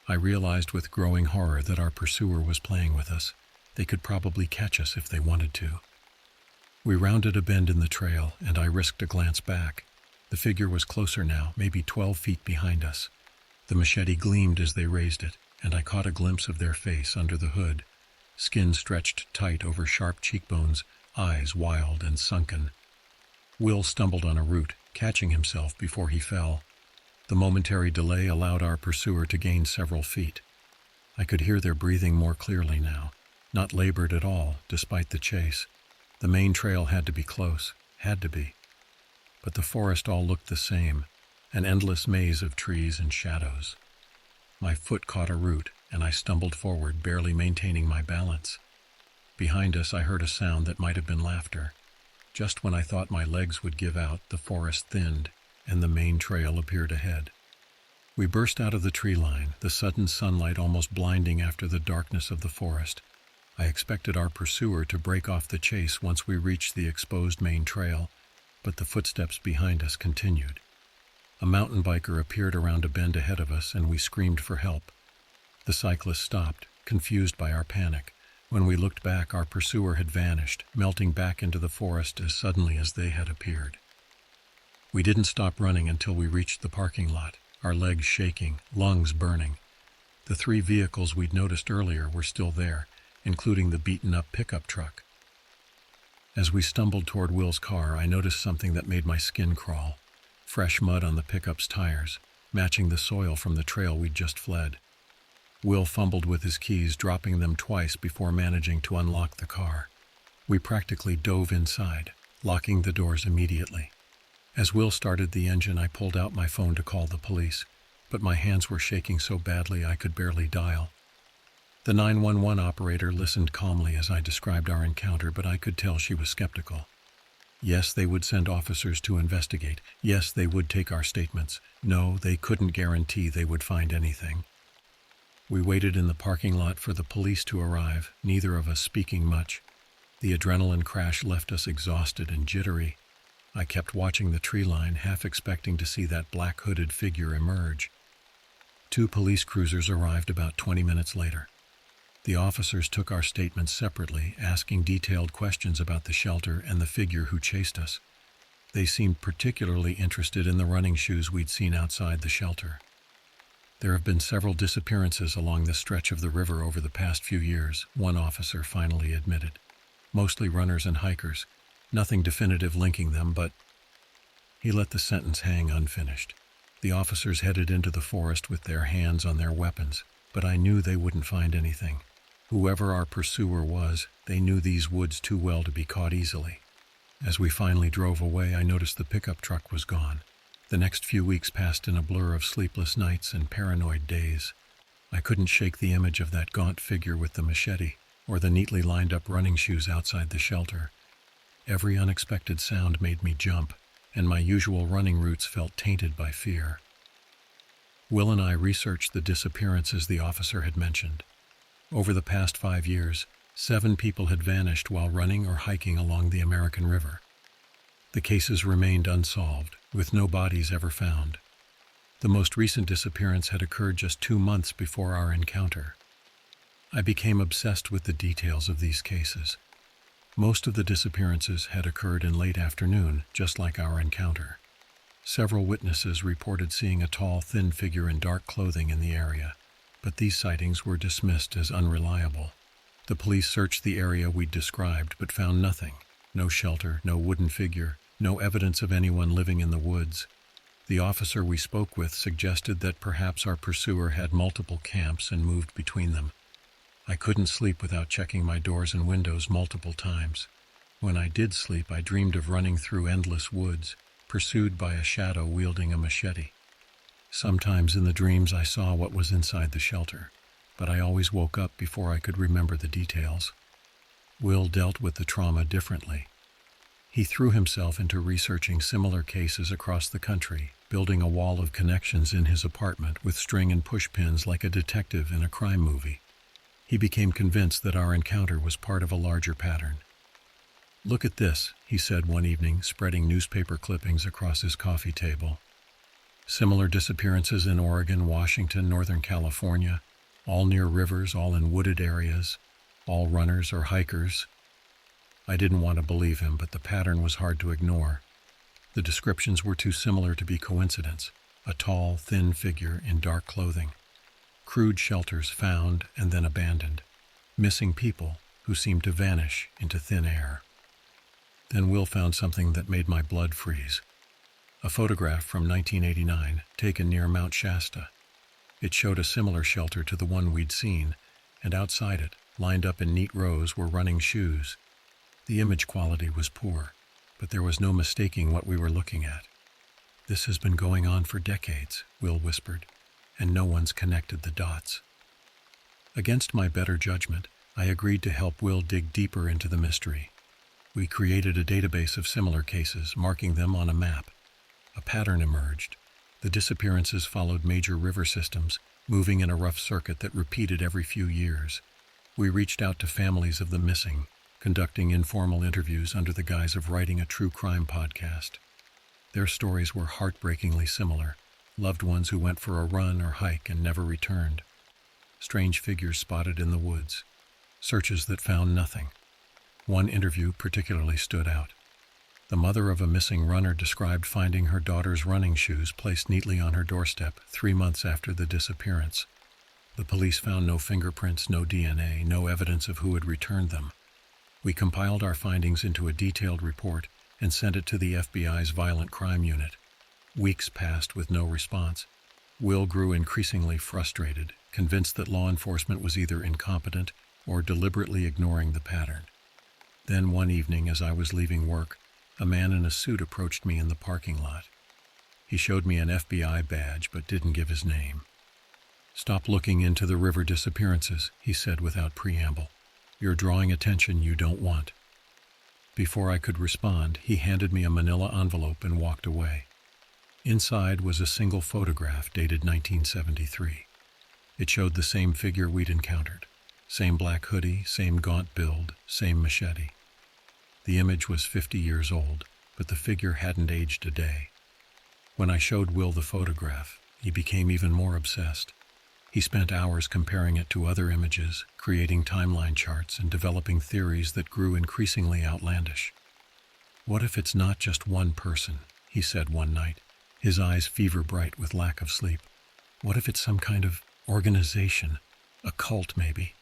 I realized with growing horror that our pursuer was playing with us. They could probably catch us if they wanted to. We rounded a bend in the trail, and I risked a glance back. The figure was closer now, maybe 12 feet behind us. The machete gleamed as they raised it, and I caught a glimpse of their face under the hood. Skin stretched tight over sharp cheekbones, eyes wild and sunken. Will stumbled on a root, catching himself before he fell. The momentary delay allowed our pursuer to gain several feet. I could hear their breathing more clearly now, not labored at all, despite the chase. The main trail had to be close, had to be. But the forest all looked the same, an endless maze of trees and shadows. My foot caught a root, and I stumbled forward, barely maintaining my balance. Behind us, I heard a sound that might have been laughter. Just when I thought my legs would give out, the forest thinned, and the main trail appeared ahead. We burst out of the tree line, the sudden sunlight almost blinding after the darkness of the forest. I expected our pursuer to break off the chase once we reached the exposed main trail, but the footsteps behind us continued. A mountain biker appeared around a bend ahead of us, and we screamed for help. The cyclist stopped, confused by our panic. When we looked back, our pursuer had vanished, melting back into the forest as suddenly as they had appeared. We didn't stop running until we reached the parking lot, our legs shaking, lungs burning. The 3 vehicles we'd noticed earlier were still there, including the beaten-up pickup truck. As we stumbled toward Will's car, I noticed something that made my skin crawl. Fresh mud on the pickup's tires, matching the soil from the trail we'd just fled. Will fumbled with his keys, dropping them twice before managing to unlock the car. We practically dove inside, locking the doors immediately. As Will started the engine, I pulled out my phone to call the police, but my hands were shaking so badly I could barely dial. The 911 operator listened calmly as I described our encounter, but I could tell she was skeptical. Yes, they would send officers to investigate. Yes, they would take our statements. No, they couldn't guarantee they would find anything. We waited in the parking lot for the police to arrive, neither of us speaking much. The adrenaline crash left us exhausted and jittery. I kept watching the tree line, half expecting to see that black hooded figure emerge. 2 police cruisers arrived about 20 minutes later. The officers took our statements separately, asking detailed questions about the shelter and the figure who chased us. They seemed particularly interested in the running shoes we'd seen outside the shelter. There have been several disappearances along this stretch of the river over the past few years, one officer finally admitted. Mostly runners and hikers. Nothing definitive linking them, but... He let the sentence hang unfinished. The officers headed into the forest with their hands on their weapons, but I knew they wouldn't find anything. Whoever our pursuer was, they knew these woods too well to be caught easily. As we finally drove away, I noticed the pickup truck was gone. The next few weeks passed in a blur of sleepless nights and paranoid days. I couldn't shake the image of that gaunt figure with the machete, or the neatly lined up running shoes outside the shelter. Every unexpected sound made me jump, and my usual running routes felt tainted by fear. Will and I researched the disappearances the officer had mentioned. Over the past 5 years, 7 people had vanished while running or hiking along the American River. The cases remained unsolved, with no bodies ever found. The most recent disappearance had occurred just 2 months before our encounter. I became obsessed with the details of these cases. Most of the disappearances had occurred in late afternoon, just like our encounter. Several witnesses reported seeing a tall, thin figure in dark clothing in the area, but these sightings were dismissed as unreliable. The police searched the area we'd described, but found nothing. No shelter, no wooden figure, no evidence of anyone living in the woods. The officer we spoke with suggested that perhaps our pursuer had multiple camps and moved between them. I couldn't sleep without checking my doors and windows multiple times. When I did sleep, I dreamed of running through endless woods, pursued by a shadow wielding a machete. Sometimes in the dreams I saw what was inside the shelter, but I always woke up before I could remember the details. Will dealt with the trauma differently. He threw himself into researching similar cases across the country, building a wall of connections in his apartment with string and pushpins like a detective in a crime movie. He became convinced that our encounter was part of a larger pattern. "Look at this," he said one evening, spreading newspaper clippings across his coffee table. Similar disappearances in Oregon, Washington, Northern California, all near rivers, all in wooded areas, all runners or hikers. I didn't want to believe him, but the pattern was hard to ignore. The descriptions were too similar to be coincidence. A tall, thin figure in dark clothing. Crude shelters found and then abandoned. Missing people who seemed to vanish into thin air. Then Will found something that made my blood freeze. A photograph from 1989, taken near Mount Shasta. It showed a similar shelter to the one we'd seen, and outside it, lined up in neat rows, were running shoes. The image quality was poor, but there was no mistaking what we were looking at. "This has been going on for decades," Will whispered. and no one's connected the dots. Against my better judgment, I agreed to help Will dig deeper into the mystery. We created a database of similar cases, marking them on a map. A pattern emerged. The disappearances followed major river systems, moving in a rough circuit that repeated every few years. We reached out to families of the missing, conducting informal interviews under the guise of writing a true crime podcast. Their stories were heartbreakingly similar: loved ones who went for a run or hike and never returned, strange figures spotted in the woods, searches that found nothing. One interview particularly stood out. The mother of a missing runner described finding her daughter's running shoes placed neatly on her doorstep 3 months after the disappearance. The police found no fingerprints, no DNA, no evidence of who had returned them. We compiled our findings into a detailed report and sent it to the FBI's Violent Crime Unit. Weeks passed with no response. Will grew increasingly frustrated, convinced that law enforcement was either incompetent or deliberately ignoring the pattern. Then one evening, as I was leaving work, a man in a suit approached me in the parking lot. He showed me an FBI badge but didn't give his name. "Stop looking into the river disappearances," he said without preamble. "You're drawing attention you don't want." Before I could respond, he handed me a manila envelope and walked away. Inside was a single photograph dated 1973. It showed the same figure we'd encountered. Same black hoodie, same gaunt build, same machete. The image was 50 years old, but the figure hadn't aged a day. When I showed Will the photograph, he became even more obsessed. He spent hours comparing it to other images, creating timeline charts and developing theories that grew increasingly outlandish. "What if it's not just one person?" he said one night, his eyes fever bright with lack of sleep. "What if it's some kind of organization, a cult maybe?"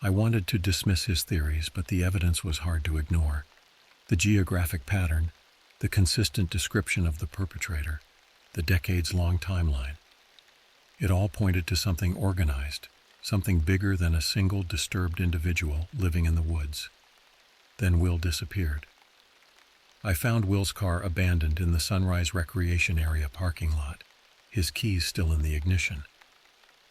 I wanted to dismiss his theories, but the evidence was hard to ignore. The geographic pattern, the consistent description of the perpetrator, the decades-long timeline. It all pointed to something organized, something bigger than a single disturbed individual living in the woods. Then Will disappeared. I found Will's car abandoned in the Sunrise Recreation Area parking lot, his keys still in the ignition.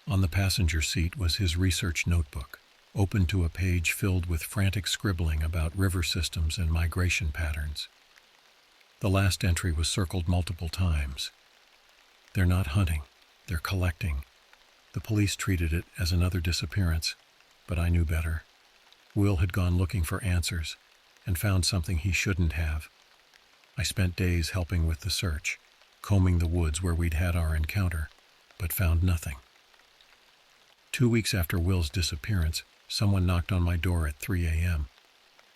On the passenger seat was his research notebook, open to a page filled with frantic scribbling about river systems and migration patterns. The last entry was circled multiple times. "They're not hunting, they're collecting." The police treated it as another disappearance, but I knew better. Will had gone looking for answers and found something he shouldn't have. I spent days helping with the search, combing the woods where we'd had our encounter, but found nothing. 2 weeks after Will's disappearance, someone knocked on my door at 3 a.m.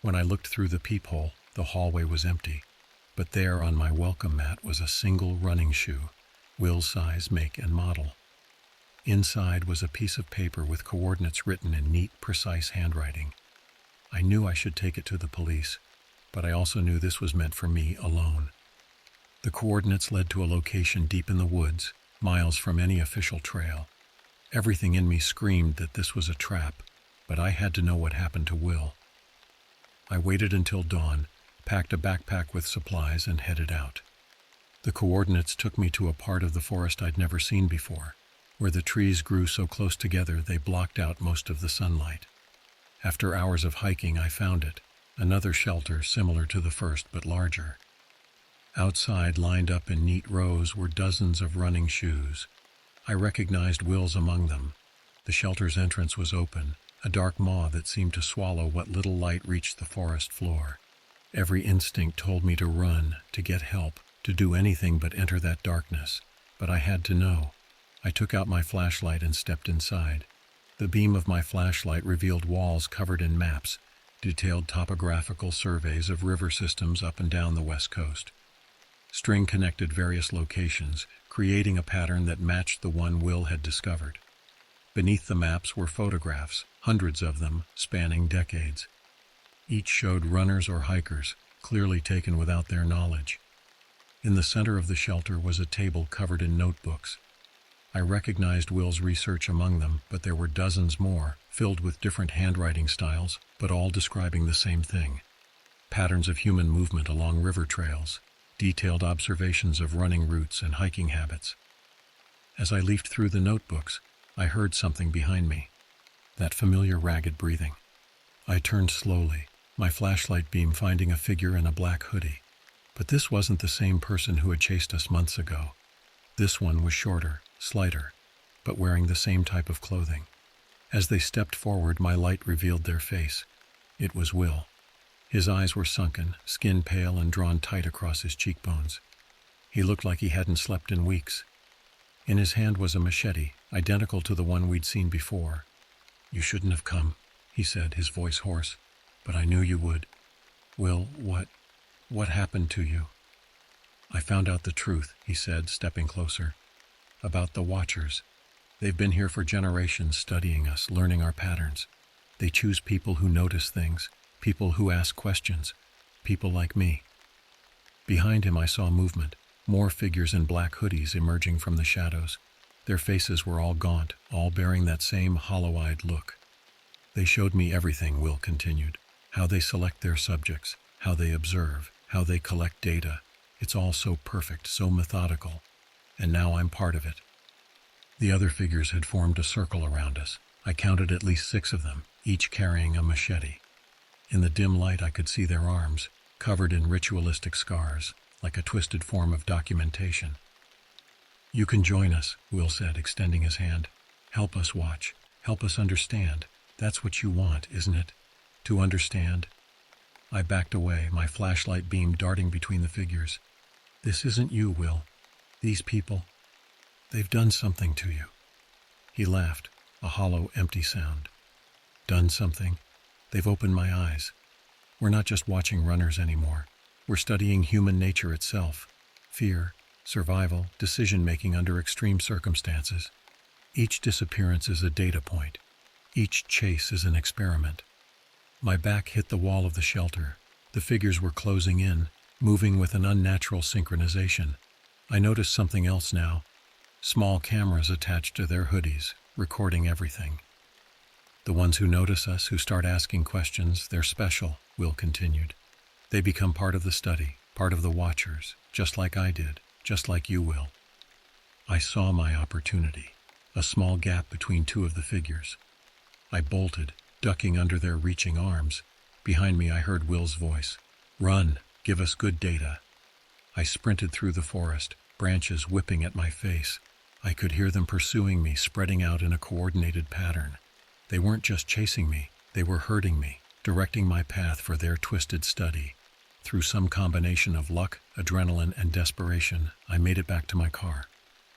When I looked through the peephole, the hallway was empty, but there on my welcome mat was a single running shoe, Will's size, make, and model. Inside was a piece of paper with coordinates written in neat, precise handwriting. I knew I should take it to the police, but I also knew this was meant for me alone. The coordinates led to a location deep in the woods, miles from any official trail. Everything in me screamed that this was a trap, but I had to know what happened to Will. I waited until dawn, packed a backpack with supplies, and headed out. The coordinates took me to a part of the forest I'd never seen before, where the trees grew so close together they blocked out most of the sunlight. After hours of hiking, I found it, another shelter similar to the first but larger. Outside, lined up in neat rows, were dozens of running shoes. I recognized Will's among them. The shelter's entrance was open, a dark maw that seemed to swallow what little light reached the forest floor. Every instinct told me to run, to get help, to do anything but enter that darkness, but I had to know. I took out my flashlight and stepped inside. The beam of my flashlight revealed walls covered in maps, detailed topographical surveys of river systems up and down the west coast. String connected various locations, creating a pattern that matched the one Will had discovered. Beneath the maps were photographs, hundreds of them, spanning decades. Each showed runners or hikers, clearly taken without their knowledge. In the center of the shelter was a table covered in notebooks. I recognized Will's research among them, but there were dozens more, filled with different handwriting styles, but all describing the same thing: patterns of human movement along river trails, detailed observations of running routes and hiking habits. As I leafed through the notebooks, I heard something behind me, that familiar ragged breathing. I turned slowly, my flashlight beam finding a figure in a black hoodie. But this wasn't the same person who had chased us months ago. This one was shorter, slighter, but wearing the same type of clothing. As they stepped forward, my light revealed their face. It was Will. His eyes were sunken, skin pale and drawn tight across his cheekbones. He looked like he hadn't slept in weeks. In his hand was a machete, identical to the one we'd seen before. "You shouldn't have come," he said, his voice hoarse, "but I knew you would." "Will, what happened to you?" "I found out the truth," he said, stepping closer. "About the Watchers. They've been here for generations, studying us, learning our patterns. They choose people who notice things, people who ask questions, people like me." Behind him I saw movement, more figures in black hoodies emerging from the shadows. Their faces were all gaunt, all bearing that same hollow-eyed look. "They showed me everything," Will continued. "How they select their subjects, how they observe, how they collect data. It's all so perfect, so methodical. And now I'm part of it." The other figures had formed a circle around us. I counted at least 6 of them, each carrying a machete. In the dim light I could see their arms, covered in ritualistic scars, like a twisted form of documentation. "You can join us," Will said, extending his hand. "Help us watch. Help us understand. That's what you want, isn't it? To understand?" I backed away, my flashlight beam darting between the figures. "This isn't you, Will. These people, they've done something to you." He laughed, a hollow, empty sound. "Done something? They've opened my eyes. We're not just watching runners anymore. We're studying human nature itself. Fear, survival, decision-making under extreme circumstances. Each disappearance is a data point. Each chase is an experiment." My back hit the wall of the shelter. The figures were closing in, moving with an unnatural synchronization. I noticed something else now. Small cameras attached to their hoodies, recording everything. "The ones who notice us, who start asking questions, they're special," Will continued. "They become part of the study, part of the Watchers, just like I did, just like you will." I saw my opportunity, a small gap between 2 of the figures. I bolted, ducking under their reaching arms. Behind me I heard Will's voice. "Run, give us good data." I sprinted through the forest, branches whipping at my face. I could hear them pursuing me, spreading out in a coordinated pattern. They weren't just chasing me, they were herding me, directing my path for their twisted study. Through some combination of luck, adrenaline, and desperation, I made it back to my car.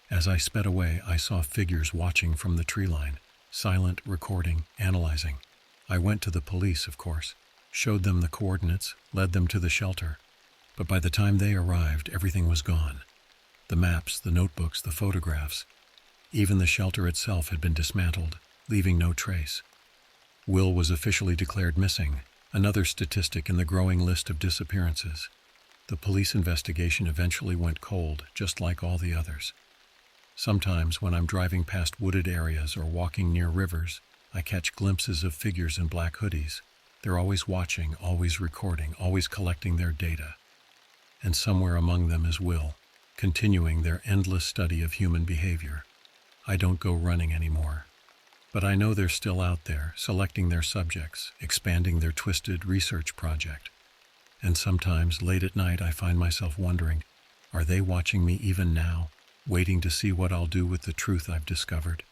As I sped away, I saw figures watching from the tree line, silent, recording, analyzing. I went to the police, of course, showed them the coordinates, led them to the shelter. But by the time they arrived, everything was gone. The maps, the notebooks, the photographs. Even the shelter itself had been dismantled, leaving no trace. Will was officially declared missing, another statistic in the growing list of disappearances. The police investigation eventually went cold, just like all the others. Sometimes, when I'm driving past wooded areas or walking near rivers, I catch glimpses of figures in black hoodies. They're always watching, always recording, always collecting their data. And somewhere among them is Will, continuing their endless study of human behavior. I don't go running anymore. But I know they're still out there, selecting their subjects, expanding their twisted research project. And sometimes, late at night, I find myself wondering, are they watching me even now, waiting to see what I'll do with the truth I've discovered?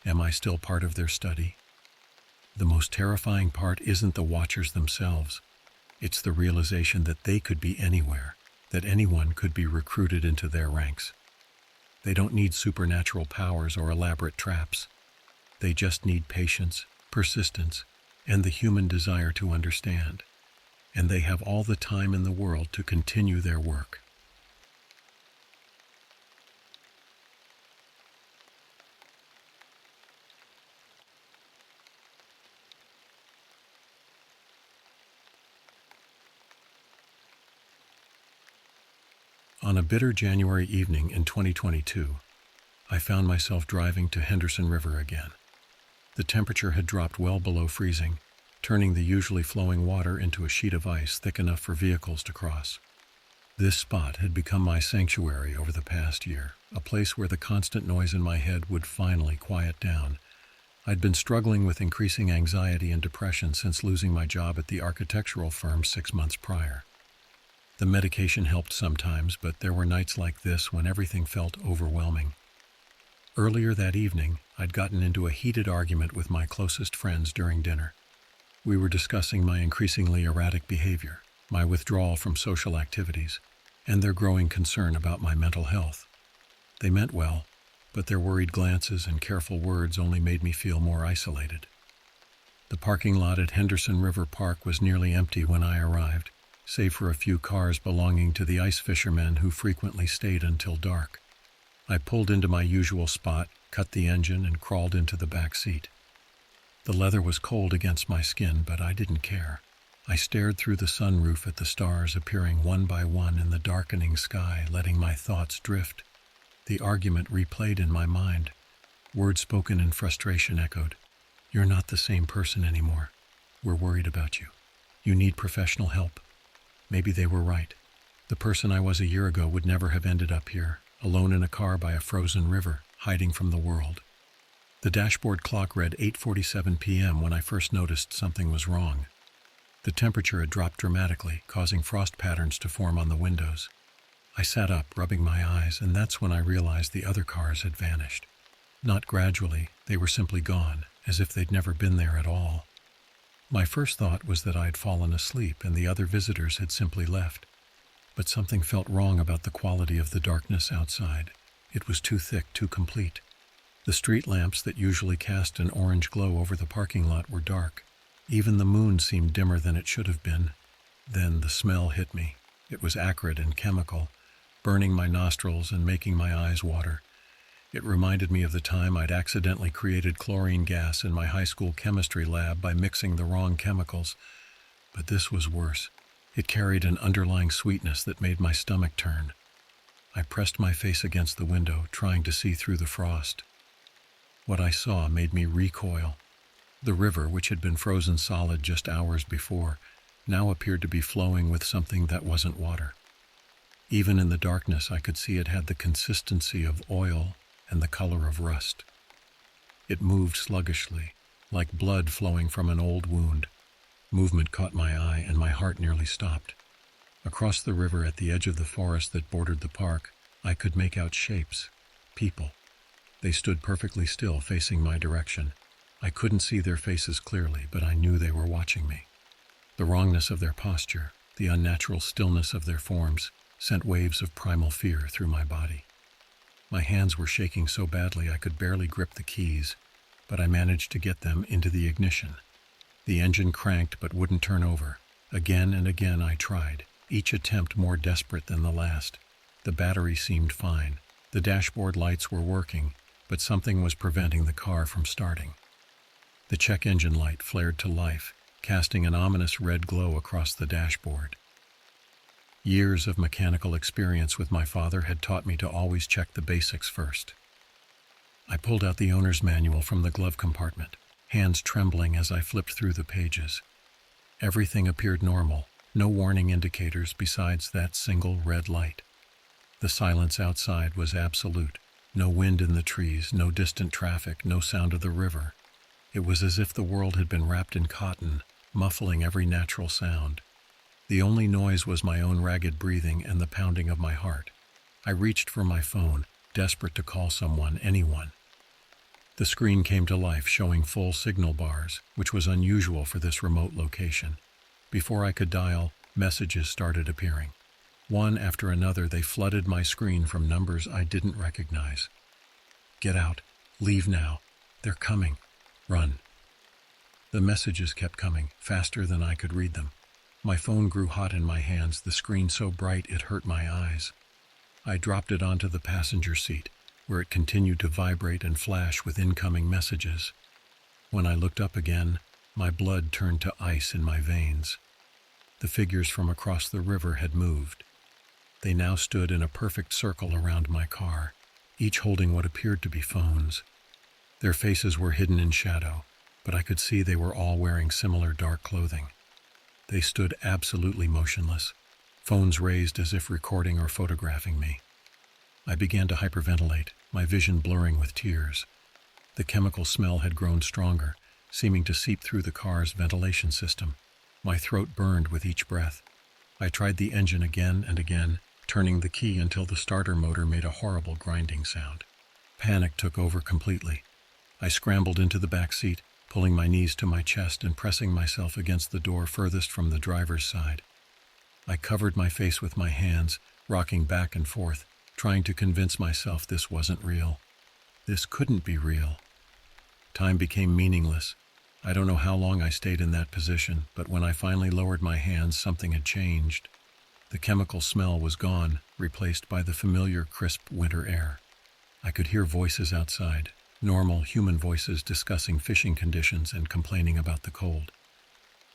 Am I still part of their study? The most terrifying part isn't the Watchers themselves. It's the realization that they could be anywhere, that anyone could be recruited into their ranks. They don't need supernatural powers or elaborate traps. They just need patience, persistence, and the human desire to understand. And they have all the time in the world to continue their work. On a bitter January evening in 2022, I found myself driving to Henderson River again. The temperature had dropped well below freezing, turning the usually flowing water into a sheet of ice thick enough for vehicles to cross. This spot had become my sanctuary over the past year, a place where the constant noise in my head would finally quiet down. I'd been struggling with increasing anxiety and depression since losing my job at the architectural firm 6 months prior. The medication helped sometimes, but there were nights like this when everything felt overwhelming. Earlier that evening, I'd gotten into a heated argument with my closest friends during dinner. We were discussing my increasingly erratic behavior, my withdrawal from social activities, and their growing concern about my mental health. They meant well, but their worried glances and careful words only made me feel more isolated. The parking lot at Henderson River Park was nearly empty when I arrived, save for a few cars belonging to the ice fishermen who frequently stayed until dark. I pulled into my usual spot, cut the engine, and crawled into the back seat. The leather was cold against my skin, but I didn't care. I stared through the sunroof at the stars appearing one by one in the darkening sky, letting my thoughts drift. The argument replayed in my mind. Words spoken in frustration echoed. "You're not the same person anymore. We're worried about you. You need professional help." Maybe they were right. The person I was a year ago would never have ended up here, alone in a car by a frozen river, hiding from the world. The dashboard clock read 8:47 p.m. when I first noticed something was wrong. The temperature had dropped dramatically, causing frost patterns to form on the windows. I sat up, rubbing my eyes, and that's when I realized the other cars had vanished. Not gradually, they were simply gone, as if they'd never been there at all. My first thought was that I'd fallen asleep and the other visitors had simply left. But something felt wrong about the quality of the darkness outside. It was too thick, too complete. The street lamps that usually cast an orange glow over the parking lot were dark. Even the moon seemed dimmer than it should have been. Then the smell hit me. It was acrid and chemical, burning my nostrils and making my eyes water. It reminded me of the time I'd accidentally created chlorine gas in my high school chemistry lab by mixing the wrong chemicals. But this was worse. It carried an underlying sweetness that made my stomach turn. I pressed my face against the window, trying to see through the frost. What I saw made me recoil. The river, which had been frozen solid just hours before, now appeared to be flowing with something that wasn't water. Even in the darkness, I could see it had the consistency of oil and the color of rust. It moved sluggishly, like blood flowing from an old wound. Movement caught my eye, and my heart nearly stopped. Across the river at the edge of the forest that bordered the park, I could make out shapes. People. They stood perfectly still, facing my direction. I couldn't see their faces clearly, but I knew they were watching me. The wrongness of their posture, the unnatural stillness of their forms, sent waves of primal fear through my body. My hands were shaking so badly I could barely grip the keys, but I managed to get them into the ignition. The engine cranked but wouldn't turn over. Again and again I tried, each attempt more desperate than the last. The battery seemed fine. The dashboard lights were working, but something was preventing the car from starting. The check engine light flared to life, casting an ominous red glow across the dashboard. Years of mechanical experience with my father had taught me to always check the basics first. I pulled out the owner's manual from the glove compartment, hands trembling as I flipped through the pages. Everything appeared normal, no warning indicators besides that single red light. The silence outside was absolute. No wind in the trees, no distant traffic, no sound of the river. It was as if the world had been wrapped in cotton, muffling every natural sound. The only noise was my own ragged breathing and the pounding of my heart. I reached for my phone, desperate to call someone, anyone. The screen came to life, showing full signal bars, which was unusual for this remote location. Before I could dial, messages started appearing. One after another, they flooded my screen from numbers I didn't recognize. "Get out. Leave now. They're coming. Run." The messages kept coming, faster than I could read them. My phone grew hot in my hands, the screen so bright it hurt my eyes. I dropped it onto the passenger seat, where it continued to vibrate and flash with incoming messages. When I looked up again, my blood turned to ice in my veins. The figures from across the river had moved. They now stood in a perfect circle around my car, each holding what appeared to be phones. Their faces were hidden in shadow, but I could see they were all wearing similar dark clothing. They stood absolutely motionless, phones raised as if recording or photographing me. I began to hyperventilate, my vision blurring with tears. The chemical smell had grown stronger, seeming to seep through the car's ventilation system. My throat burned with each breath. I tried the engine again and again, turning the key until the starter motor made a horrible grinding sound. Panic took over completely. I scrambled into the back seat, pulling my knees to my chest and pressing myself against the door furthest from the driver's side. I covered my face with my hands, rocking back and forth, trying to convince myself this wasn't real. This couldn't be real. Time became meaningless. I don't know how long I stayed in that position, but when I finally lowered my hands, something had changed. The chemical smell was gone, replaced by the familiar, crisp winter air. I could hear voices outside, normal human voices discussing fishing conditions and complaining about the cold.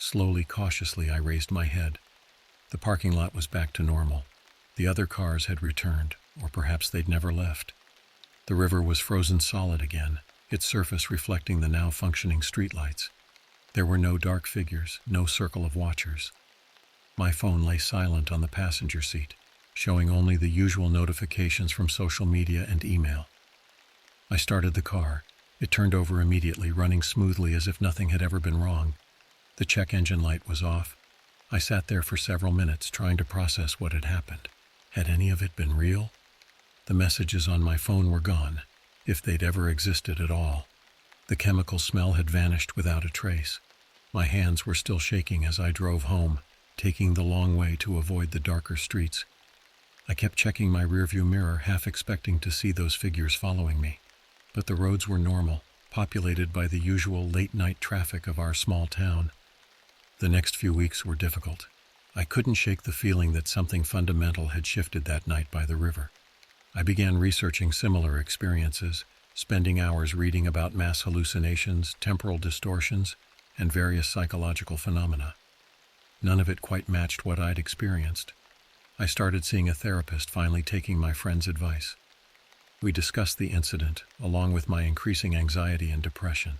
Slowly, cautiously, I raised my head. The parking lot was back to normal. The other cars had returned, or perhaps they'd never left. The river was frozen solid again, its surface reflecting the now functioning streetlights. There were no dark figures, no circle of watchers. My phone lay silent on the passenger seat, showing only the usual notifications from social media and email. I started the car. It turned over immediately, running smoothly as if nothing had ever been wrong. The check engine light was off. I sat there for several minutes, trying to process what had happened. Had any of it been real? The messages on my phone were gone, if they'd ever existed at all. The chemical smell had vanished without a trace. My hands were still shaking as I drove home, taking the long way to avoid the darker streets. I kept checking my rearview mirror, half expecting to see those figures following me. But the roads were normal, populated by the usual late-night traffic of our small town. The next few weeks were difficult. I couldn't shake the feeling that something fundamental had shifted that night by the river. I began researching similar experiences, spending hours reading about mass hallucinations, temporal distortions, and various psychological phenomena. None of it quite matched what I'd experienced. I started seeing a therapist, finally taking my friend's advice. We discussed the incident, along with my increasing anxiety and depression.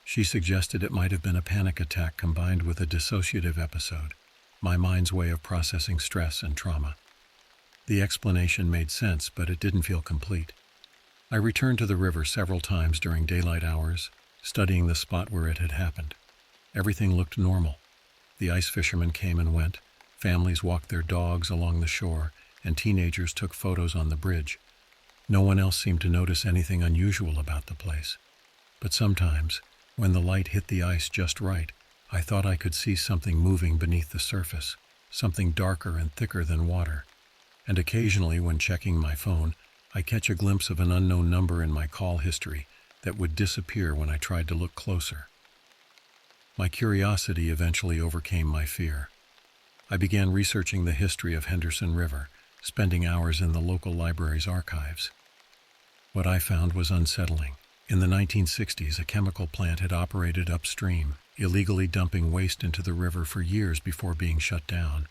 She suggested it might have been a panic attack combined with a dissociative episode, my mind's way of processing stress and trauma. The explanation made sense, but it didn't feel complete. I returned to the river several times during daylight hours, studying the spot where it had happened. Everything looked normal. The ice fishermen came and went, families walked their dogs along the shore, and teenagers took photos on the bridge. No one else seemed to notice anything unusual about the place. But sometimes, when the light hit the ice just right, I thought I could see something moving beneath the surface, something darker and thicker than water. And occasionally, when checking my phone, I catch a glimpse of an unknown number in my call history that would disappear when I tried to look closer. My curiosity eventually overcame my fear. I began researching the history of Henderson River, spending hours in the local library's archives. What I found was unsettling. In the 1960s, a chemical plant had operated upstream, illegally dumping waste into the river for years before being shut down.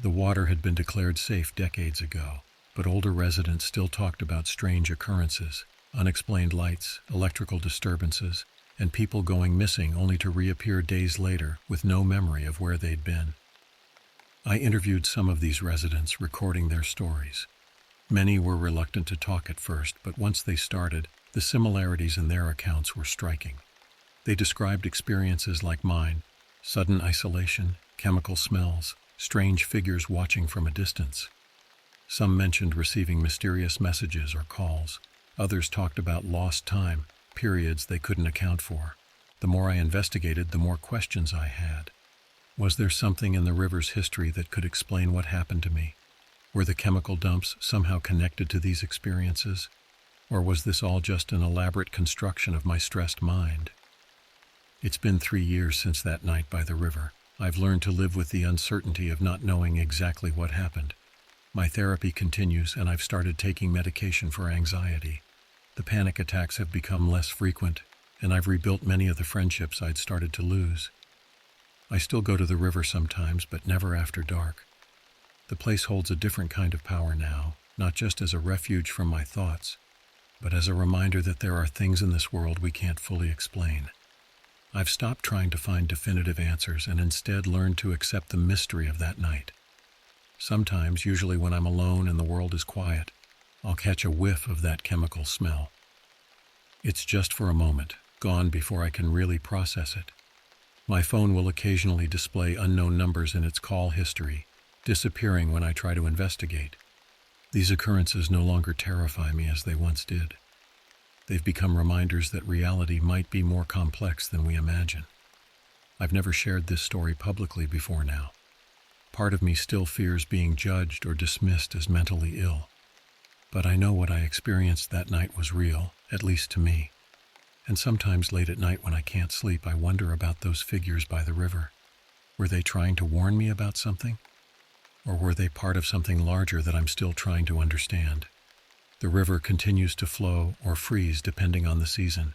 The water had been declared safe decades ago, but older residents still talked about strange occurrences, unexplained lights, electrical disturbances, and people going missing only to reappear days later with no memory of where they'd been. I interviewed some of these residents, recording their stories. Many were reluctant to talk at first, but once they started, the similarities in their accounts were striking. They described experiences like mine: sudden isolation, chemical smells, strange figures watching from a distance. Some mentioned receiving mysterious messages or calls. Others talked about lost time, periods they couldn't account for. The more I investigated, the more questions I had. Was there something in the river's history that could explain what happened to me? Were the chemical dumps somehow connected to these experiences? Or was this all just an elaborate construction of my stressed mind? It's been 3 years since that night by the river. I've learned to live with the uncertainty of not knowing exactly what happened. My therapy continues, and I've started taking medication for anxiety. The panic attacks have become less frequent, and I've rebuilt many of the friendships I'd started to lose. I still go to the river sometimes, but never after dark. The place holds a different kind of power now, not just as a refuge from my thoughts, but as a reminder that there are things in this world we can't fully explain. I've stopped trying to find definitive answers and instead learned to accept the mystery of that night. Sometimes, usually when I'm alone and the world is quiet, I'll catch a whiff of that chemical smell. It's just for a moment, gone before I can really process it. My phone will occasionally display unknown numbers in its call history, disappearing when I try to investigate. These occurrences no longer terrify me as they once did. They've become reminders that reality might be more complex than we imagine. I've never shared this story publicly before now. Part of me still fears being judged or dismissed as mentally ill. But I know what I experienced that night was real, at least to me. And sometimes late at night when I can't sleep, I wonder about those figures by the river. Were they trying to warn me about something? Or were they part of something larger that I'm still trying to understand? The river continues to flow or freeze depending on the season.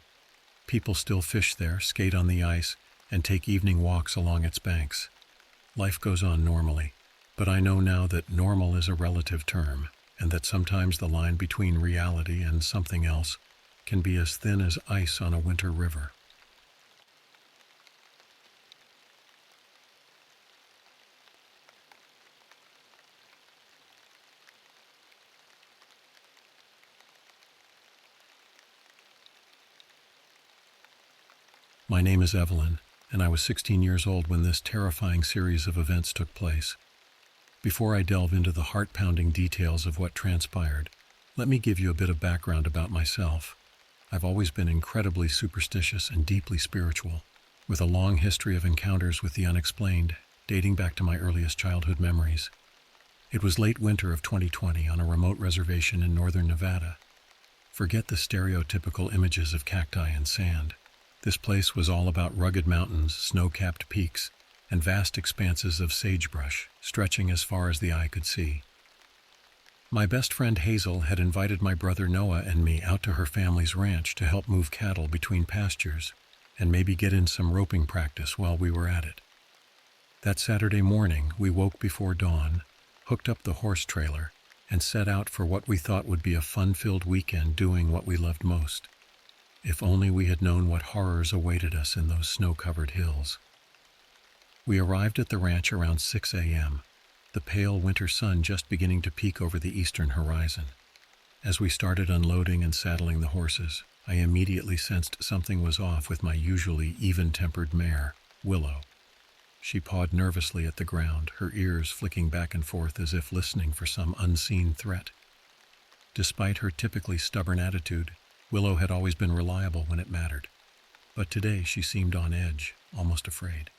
People still fish there, skate on the ice, and take evening walks along its banks. Life goes on normally, but I know now that normal is a relative term, and that sometimes the line between reality and something else can be as thin as ice on a winter river. My name is Evelyn, and I was 16 years old when this terrifying series of events took place. Before I delve into the heart-pounding details of what transpired, let me give you a bit of background about myself. I've always been incredibly superstitious and deeply spiritual, with a long history of encounters with the unexplained, dating back to my earliest childhood memories. It was late winter of 2020 on a remote reservation in northern Nevada. Forget the stereotypical images of cacti and sand. This place was all about rugged mountains, snow-capped peaks, and vast expanses of sagebrush stretching as far as the eye could see. My best friend Hazel had invited my brother Noah and me out to her family's ranch to help move cattle between pastures and maybe get in some roping practice while we were at it. That Saturday morning, we woke before dawn, hooked up the horse trailer, and set out for what we thought would be a fun-filled weekend doing what we loved most. If only we had known what horrors awaited us in those snow-covered hills. We arrived at the ranch around 6 a.m., the pale winter sun just beginning to peek over the eastern horizon. As we started unloading and saddling the horses, I immediately sensed something was off with my usually even-tempered mare, Willow. She pawed nervously at the ground, her ears flicking back and forth as if listening for some unseen threat. Despite her typically stubborn attitude, Willow had always been reliable when it mattered, but today she seemed on edge, almost afraid.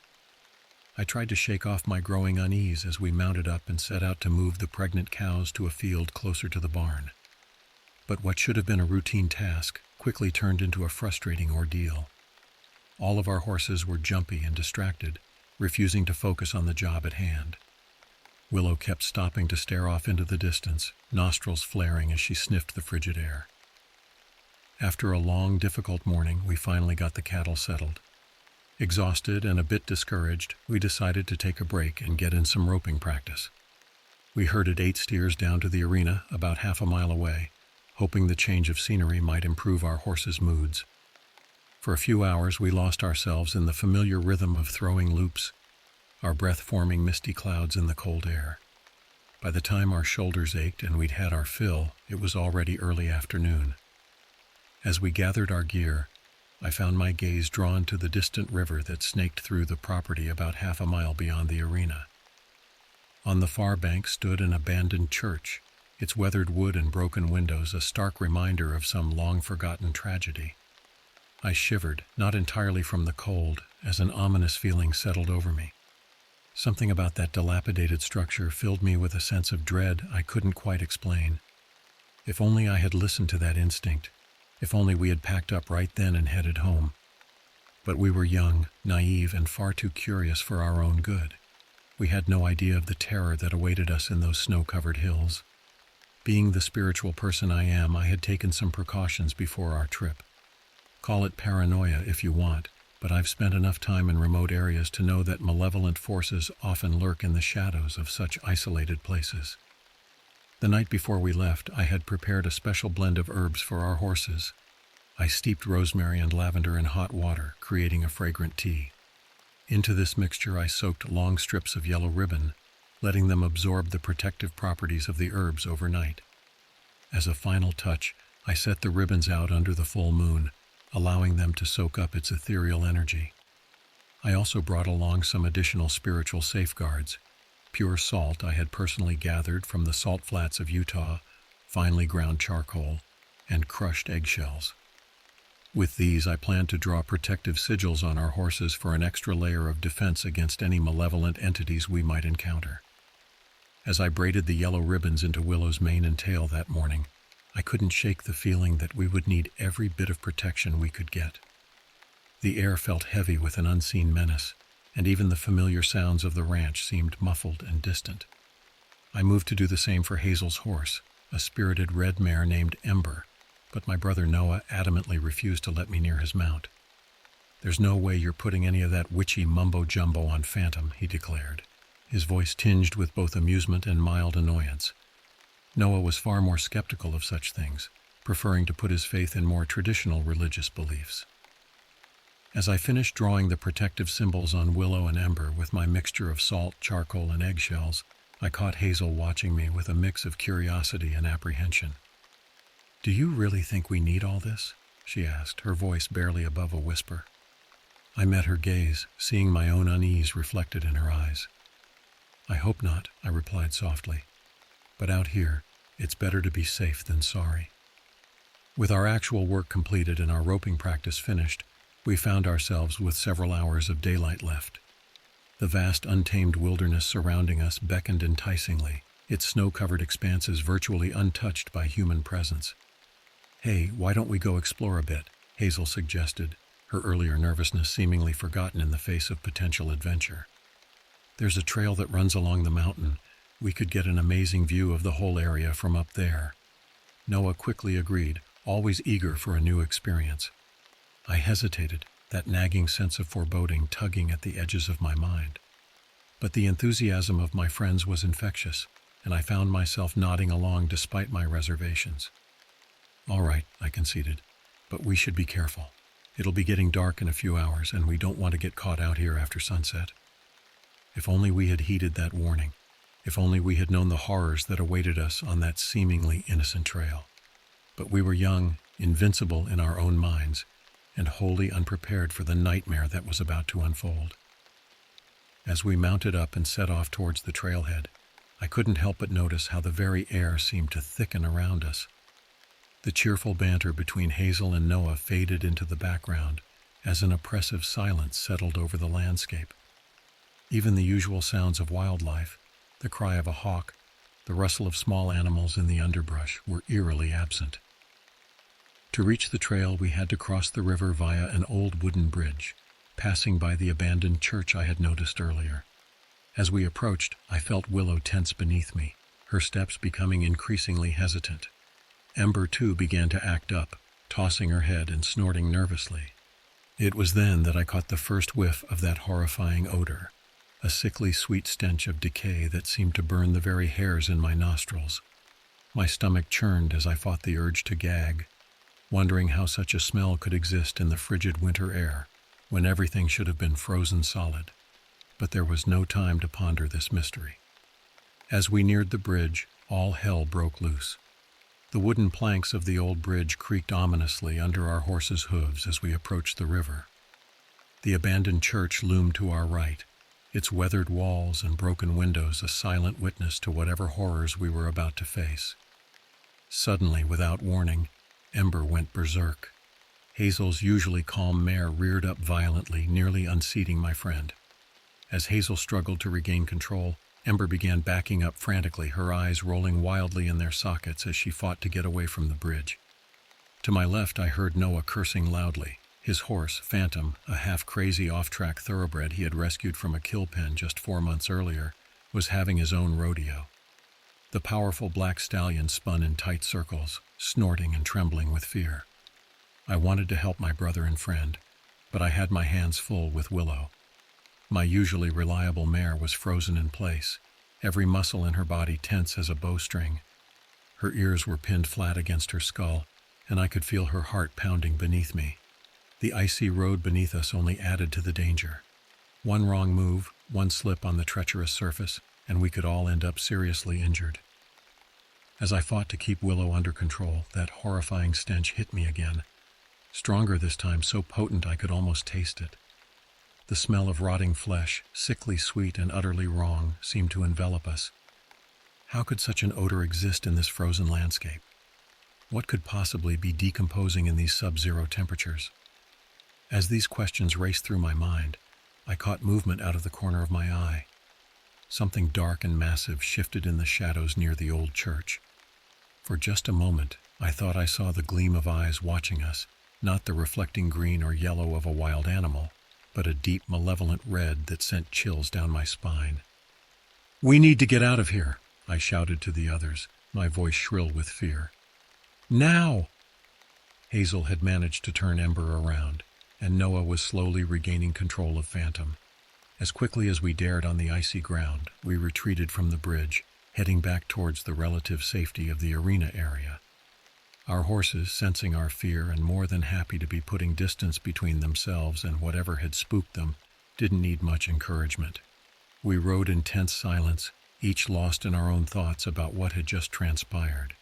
I tried to shake off my growing unease as we mounted up and set out to move the pregnant cows to a field closer to the barn. But what should have been a routine task quickly turned into a frustrating ordeal. All of our horses were jumpy and distracted, refusing to focus on the job at hand. Willow kept stopping to stare off into the distance, nostrils flaring as she sniffed the frigid air. After a long, difficult morning, we finally got the cattle settled. Exhausted and a bit discouraged, we decided to take a break and get in some roping practice. We herded 8 steers down to the arena about half a mile away, hoping the change of scenery might improve our horses' moods. For a few hours, we lost ourselves in the familiar rhythm of throwing loops, our breath forming misty clouds in the cold air. By the time our shoulders ached and we'd had our fill, it was already early afternoon. As we gathered our gear, I found my gaze drawn to the distant river that snaked through the property about half a mile beyond the arena. On the far bank stood an abandoned church, its weathered wood and broken windows a stark reminder of some long-forgotten tragedy. I shivered, not entirely from the cold, as an ominous feeling settled over me. Something about that dilapidated structure filled me with a sense of dread I couldn't quite explain. If only I had listened to that instinct. If only we had packed up right then and headed home. But we were young, naive, and far too curious for our own good. We had no idea of the terror that awaited us in those snow-covered hills. Being the spiritual person I am, I had taken some precautions before our trip. Call it paranoia if you want, but I've spent enough time in remote areas to know that malevolent forces often lurk in the shadows of such isolated places. The night before we left, I had prepared a special blend of herbs for our horses. I steeped rosemary and lavender in hot water, creating a fragrant tea. Into this mixture I soaked long strips of yellow ribbon, letting them absorb the protective properties of the herbs overnight. As a final touch, I set the ribbons out under the full moon, allowing them to soak up its ethereal energy. I also brought along some additional spiritual safeguards: pure salt I had personally gathered from the salt flats of Utah, finely ground charcoal, and crushed eggshells. With these, I planned to draw protective sigils on our horses for an extra layer of defense against any malevolent entities we might encounter. As I braided the yellow ribbons into Willow's mane and tail that morning, I couldn't shake the feeling that we would need every bit of protection we could get. The air felt heavy with an unseen menace, and even the familiar sounds of the ranch seemed muffled and distant. I moved to do the same for Hazel's horse, a spirited red mare named Ember, but my brother Noah adamantly refused to let me near his mount. "There's no way you're putting any of that witchy mumbo-jumbo on Phantom," he declared, his voice tinged with both amusement and mild annoyance. Noah was far more skeptical of such things, preferring to put his faith in more traditional religious beliefs. As I finished drawing the protective symbols on Willow and Ember with my mixture of salt, charcoal, and eggshells, I caught Hazel watching me with a mix of curiosity and apprehension. "Do you really think we need all this?" she asked, her voice barely above a whisper. I met her gaze, seeing my own unease reflected in her eyes. "I hope not," I replied softly. "But out here, it's better to be safe than sorry." With our actual work completed and our roping practice finished, we found ourselves with several hours of daylight left. The vast untamed wilderness surrounding us beckoned enticingly, its snow-covered expanses virtually untouched by human presence. "Hey, why don't we go explore a bit?" Hazel suggested, her earlier nervousness seemingly forgotten in the face of potential adventure. "There's a trail that runs along the mountain. We could get an amazing view of the whole area from up there." Noah quickly agreed, always eager for a new experience. I hesitated, that nagging sense of foreboding tugging at the edges of my mind. But the enthusiasm of my friends was infectious, and I found myself nodding along despite my reservations. "All right," I conceded, "but we should be careful. It'll be getting dark in a few hours, and we don't want to get caught out here after sunset." If only we had heeded that warning. If only we had known the horrors that awaited us on that seemingly innocent trail. But we were young, invincible in our own minds, and wholly unprepared for the nightmare that was about to unfold. As we mounted up and set off towards the trailhead, I couldn't help but notice how the very air seemed to thicken around us. The cheerful banter between Hazel and Noah faded into the background as an oppressive silence settled over the landscape. Even the usual sounds of wildlife, the cry of a hawk, the rustle of small animals in the underbrush, were eerily absent. To reach the trail, we had to cross the river via an old wooden bridge, passing by the abandoned church I had noticed earlier. As we approached, I felt Willow tense beneath me, her steps becoming increasingly hesitant. Ember, too, began to act up, tossing her head and snorting nervously. It was then that I caught the first whiff of that horrifying odor, a sickly sweet stench of decay that seemed to burn the very hairs in my nostrils. My stomach churned as I fought the urge to gag, wondering how such a smell could exist in the frigid winter air, when everything should have been frozen solid. But there was no time to ponder this mystery. As we neared the bridge, all hell broke loose. The wooden planks of the old bridge creaked ominously under our horses' hooves as we approached the river. The abandoned church loomed to our right, its weathered walls and broken windows a silent witness to whatever horrors we were about to face. Suddenly, without warning, Ember went berserk. Hazel's usually calm mare reared up violently, nearly unseating my friend. As Hazel struggled to regain control, Ember began backing up frantically, her eyes rolling wildly in their sockets as she fought to get away from the bridge. To my left, I heard Noah cursing loudly. His horse, Phantom, a half-crazy off-track thoroughbred he had rescued from a kill pen just 4 months earlier, was having his own rodeo. The powerful black stallion spun in tight circles, snorting and trembling with fear. I wanted to help my brother and friend, but I had my hands full with Willow. My usually reliable mare was frozen in place, every muscle in her body tense as a bowstring. Her ears were pinned flat against her skull, and I could feel her heart pounding beneath me. The icy road beneath us only added to the danger. One wrong move, one slip on the treacherous surface, and we could all end up seriously injured. As I fought to keep Willow under control, that horrifying stench hit me again, stronger this time, so potent I could almost taste it. The smell of rotting flesh, sickly sweet and utterly wrong, seemed to envelop us. How could such an odor exist in this frozen landscape? What could possibly be decomposing in these sub-zero temperatures? As these questions raced through my mind, I caught movement out of the corner of my eye. Something dark and massive shifted in the shadows near the old church. For just a moment, I thought I saw the gleam of eyes watching us, not the reflecting green or yellow of a wild animal, but a deep, malevolent red that sent chills down my spine. "We need to get out of here," I shouted to the others, my voice shrill with fear. "Now!" Hazel had managed to turn Ember around, and Noah was slowly regaining control of Phantom. As quickly as we dared on the icy ground, we retreated from the bridge, heading back towards the relative safety of the arena area. Our horses, sensing our fear and more than happy to be putting distance between themselves and whatever had spooked them, didn't need much encouragement. We rode in tense silence, each lost in our own thoughts about what had just transpired.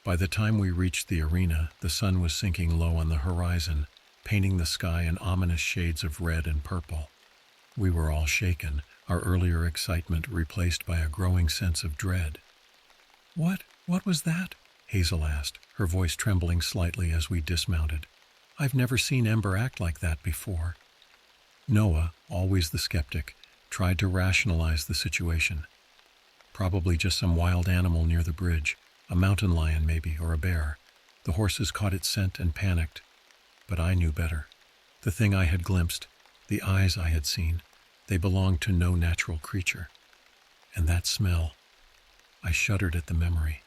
By the time we reached the arena, the sun was sinking low on the horizon, painting the sky in ominous shades of red and purple. We were all shaken, our earlier excitement replaced by a growing sense of dread. What was that?" Hazel asked, her voice trembling slightly as we dismounted. "I've never seen Ember act like that before." Noah, always the skeptic, tried to rationalize the situation. "Probably just some wild animal near the bridge, a mountain lion maybe, or a bear. The horses caught its scent and panicked." But I knew better. The thing I had glimpsed, the eyes I had seen, they belonged to no natural creature. And that smell, I shuddered at the memory.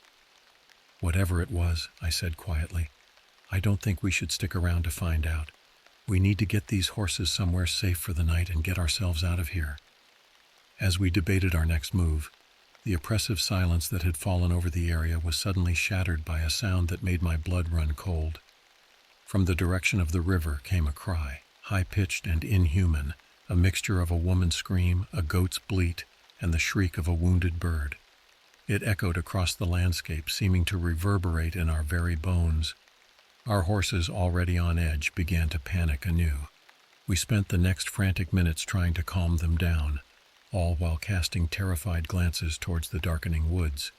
"Whatever it was," I said quietly, "I don't think we should stick around to find out. We need to get these horses somewhere safe for the night and get ourselves out of here." As we debated our next move, the oppressive silence that had fallen over the area was suddenly shattered by a sound that made my blood run cold. From the direction of the river came a cry, high-pitched and inhuman, a mixture of a woman's scream, a goat's bleat, and the shriek of a wounded bird. It echoed across the landscape, seeming to reverberate in our very bones. Our horses, already on edge, began to panic anew. We spent the next frantic minutes trying to calm them down, all while casting terrified glances towards the darkening woods.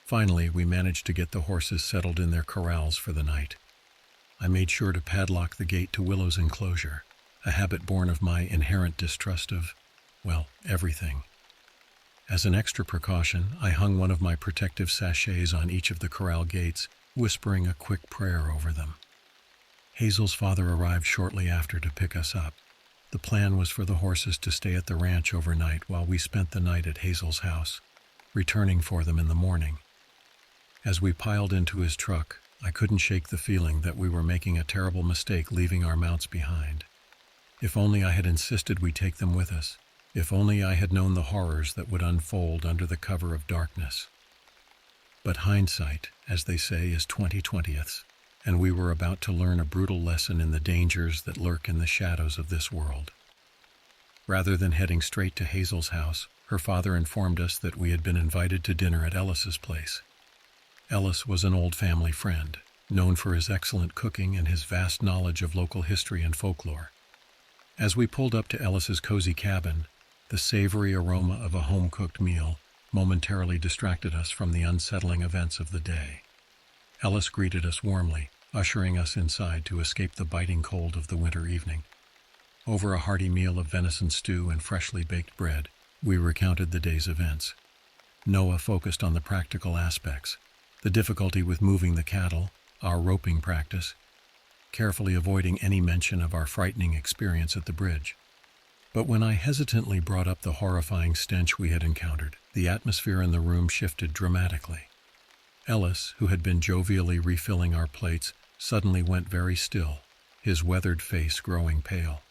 Finally, we managed to get the horses settled in their corrals for the night. I made sure to padlock the gate to Willow's enclosure, a habit born of my inherent distrust of, well, everything. As an extra precaution, I hung one of my protective sachets on each of the corral gates, whispering a quick prayer over them. Hazel's father arrived shortly after to pick us up. The plan was for the horses to stay at the ranch overnight while we spent the night at Hazel's house, returning for them in the morning. As we piled into his truck, I couldn't shake the feeling that we were making a terrible mistake leaving our mounts behind. If only I had insisted we take them with us. If only I had known the horrors that would unfold under the cover of darkness. But hindsight, as they say, is 20/20ths, and we were about to learn a brutal lesson in the dangers that lurk in the shadows of this world. Rather than heading straight to Hazel's house, her father informed us that we had been invited to dinner at Ellis's place. Ellis was an old family friend, known for his excellent cooking and his vast knowledge of local history and folklore. As we pulled up to Ellis's cozy cabin, the savory aroma of a home-cooked meal momentarily distracted us from the unsettling events of the day. Ellis greeted us warmly, ushering us inside to escape the biting cold of the winter evening. Over a hearty meal of venison stew and freshly baked bread, we recounted the day's events. Noah focused on the practical aspects, the difficulty with moving the cattle, our roping practice, carefully avoiding any mention of our frightening experience at the bridge. But when I hesitantly brought up the horrifying stench we had encountered, the atmosphere in the room shifted dramatically. Ellis, who had been jovially refilling our plates, suddenly went very still, his weathered face growing pale.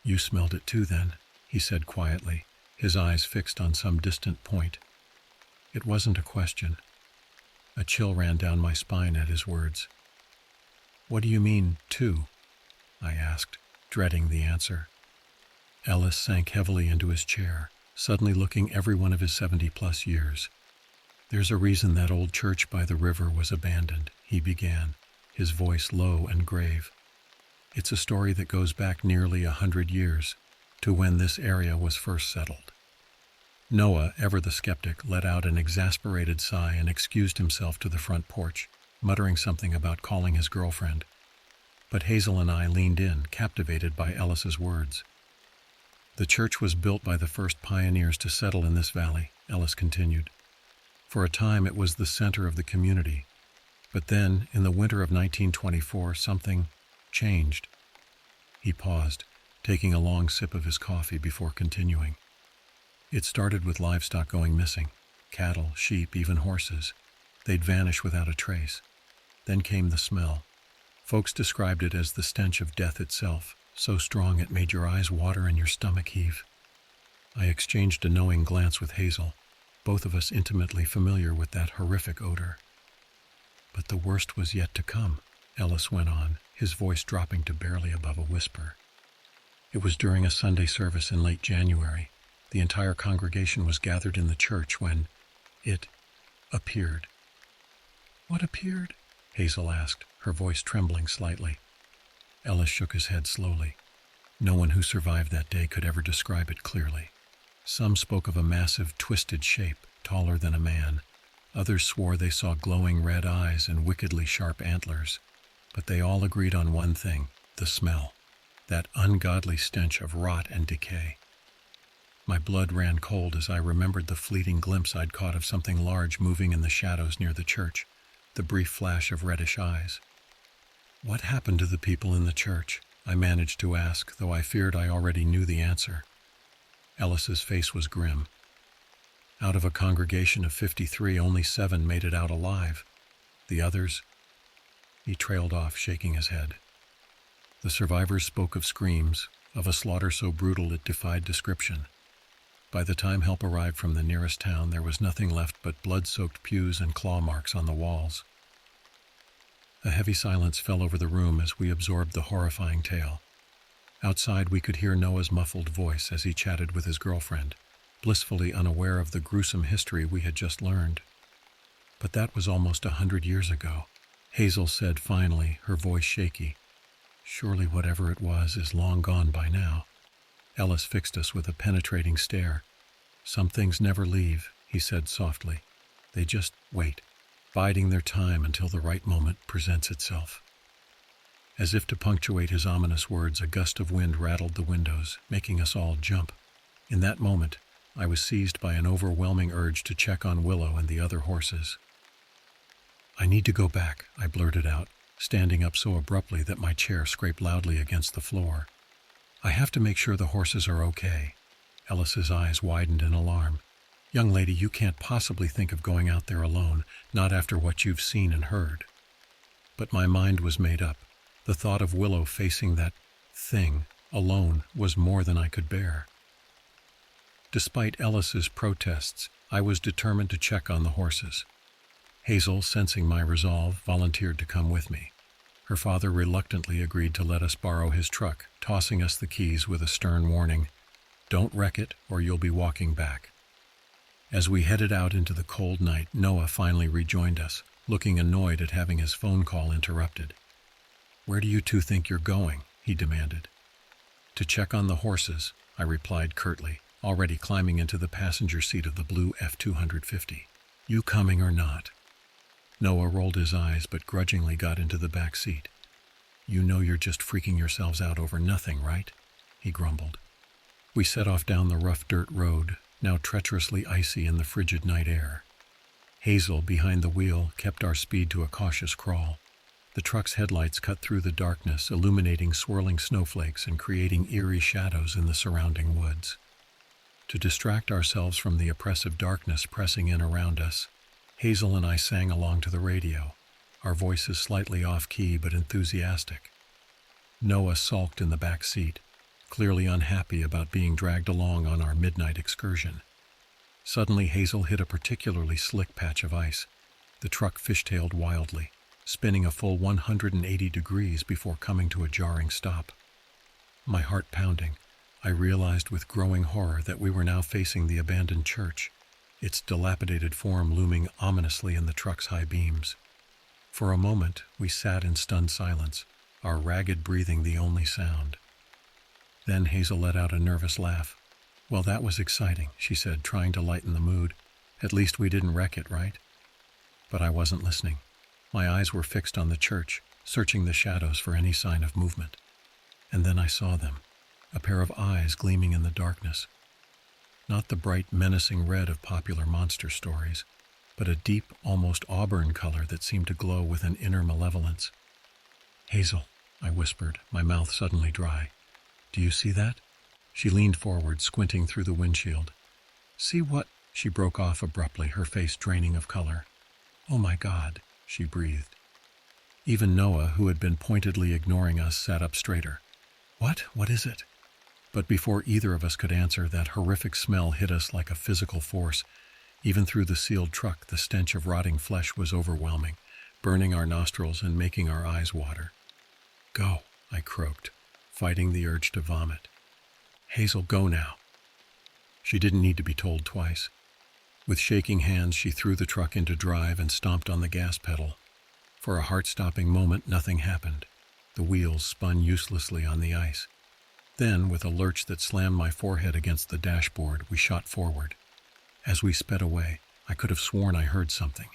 "You smelled it too, then," he said quietly, his eyes fixed on some distant point. It wasn't a question. A chill ran down my spine at his words. "What do you mean, too?" I asked, dreading the answer. Ellis sank heavily into his chair, suddenly looking every one of his 70-plus years. "There's a reason that old church by the river was abandoned," he began, his voice low and grave. "It's a story that goes back nearly 100 years, to when this area was first settled." Noah, ever the skeptic, let out an exasperated sigh and excused himself to the front porch, muttering something about calling his girlfriend. But Hazel and I leaned in, captivated by Ellis's words. "The church was built by the first pioneers to settle in this valley," Ellis continued. "For a time it was the center of the community. But then, in the winter of 1924, something changed." He paused, taking a long sip of his coffee before continuing. "It started with livestock going missing. Cattle, sheep, even horses. They'd vanish without a trace. Then came the smell. Folks described it as the stench of death itself, so strong it made your eyes water and your stomach heave." I exchanged a knowing glance with Hazel, both of us intimately familiar with that horrific odor. "But the worst was yet to come," Ellis went on, his voice dropping to barely above a whisper. "It was during a Sunday service in late January. The entire congregation was gathered in the church when it appeared." "What appeared?" Hazel asked, her voice trembling slightly. Ellis shook his head slowly. No one who survived that day could ever describe it clearly. Some spoke of a massive, twisted shape, taller than a man. Others swore they saw glowing red eyes and wickedly sharp antlers. But they all agreed on one thing: the smell. That ungodly stench of rot and decay. My blood ran cold as I remembered the fleeting glimpse I'd caught of something large moving in the shadows near the church, the brief flash of reddish eyes. "What happened to the people in the church?" I managed to ask, though I feared I already knew the answer. Ellis's face was grim. "Out of a congregation of 53, only 7 made it out alive. The others—" He trailed off, shaking his head. "The survivors spoke of screams, of a slaughter so brutal it defied description. By the time help arrived from the nearest town, there was nothing left but blood-soaked pews and claw marks on the walls." A heavy silence fell over the room as we absorbed the horrifying tale. Outside, we could hear Noah's muffled voice as he chatted with his girlfriend, blissfully unaware of the gruesome history we had just learned. "But that was almost 100 years ago," Hazel said finally, her voice shaky. "Surely whatever it was is long gone by now." Ellis fixed us with a penetrating stare. "Some things never leave," he said softly. "They just wait, biding their time until the right moment presents itself." As if to punctuate his ominous words, a gust of wind rattled the windows, making us all jump. In that moment, I was seized by an overwhelming urge to check on Willow and the other horses. "I need to go back," I blurted out, standing up so abruptly that my chair scraped loudly against the floor. "I have to make sure the horses are okay." Ellis's eyes widened in alarm. "Young lady, you can't possibly think of going out there alone, not after what you've seen and heard." But my mind was made up. The thought of Willow facing that thing alone was more than I could bear. Despite Ellis's protests, I was determined to check on the horses. Hazel, sensing my resolve, volunteered to come with me. Her father reluctantly agreed to let us borrow his truck, tossing us the keys with a stern warning: "Don't wreck it, or you'll be walking back." As we headed out into the cold night, Noah finally rejoined us, looking annoyed at having his phone call interrupted. "Where do you two think you're going?" he demanded. "To check on the horses," I replied curtly, already climbing into the passenger seat of the blue F-250. "You coming or not?" Noah rolled his eyes but grudgingly got into the back seat. "You know you're just freaking yourselves out over nothing, right?" he grumbled. We set off down the rough dirt road, now treacherously icy in the frigid night air. Hazel, behind the wheel, kept our speed to a cautious crawl. The truck's headlights cut through the darkness, illuminating swirling snowflakes and creating eerie shadows in the surrounding woods. To distract ourselves from the oppressive darkness pressing in around us, Hazel and I sang along to the radio, our voices slightly off-key but enthusiastic. Noah sulked in the back seat, clearly unhappy about being dragged along on our midnight excursion. Suddenly, Hazel hit a particularly slick patch of ice. The truck fishtailed wildly, spinning a full 180 degrees before coming to a jarring stop. My heart pounding, I realized with growing horror that we were now facing the abandoned church, its dilapidated form looming ominously in the truck's high beams. For a moment, we sat in stunned silence, our ragged breathing the only sound. Then Hazel let out a nervous laugh. "Well, that was exciting," she said, trying to lighten the mood. "At least we didn't wreck it, right?" But I wasn't listening. My eyes were fixed on the church, searching the shadows for any sign of movement. And then I saw them, a pair of eyes gleaming in the darkness. Not the bright, menacing red of popular monster stories, but a deep, almost auburn color that seemed to glow with an inner malevolence. "Hazel," I whispered, my mouth suddenly dry. "Do you see that?" She leaned forward, squinting through the windshield. "See what?" She broke off abruptly, her face draining of color. "Oh my God," she breathed. Even Noah, who had been pointedly ignoring us, sat up straighter. "What? What is it?" But before either of us could answer, that horrific smell hit us like a physical force. Even through the sealed truck, the stench of rotting flesh was overwhelming, burning our nostrils and making our eyes water. "Go," I croaked, fighting the urge to vomit. "Hazel, go now." She didn't need to be told twice. With shaking hands, she threw the truck into drive and stomped on the gas pedal. For a heart-stopping moment, nothing happened. The wheels spun uselessly on the ice. Then, with a lurch that slammed my forehead against the dashboard, we shot forward. As we sped away, I could have sworn I heard something.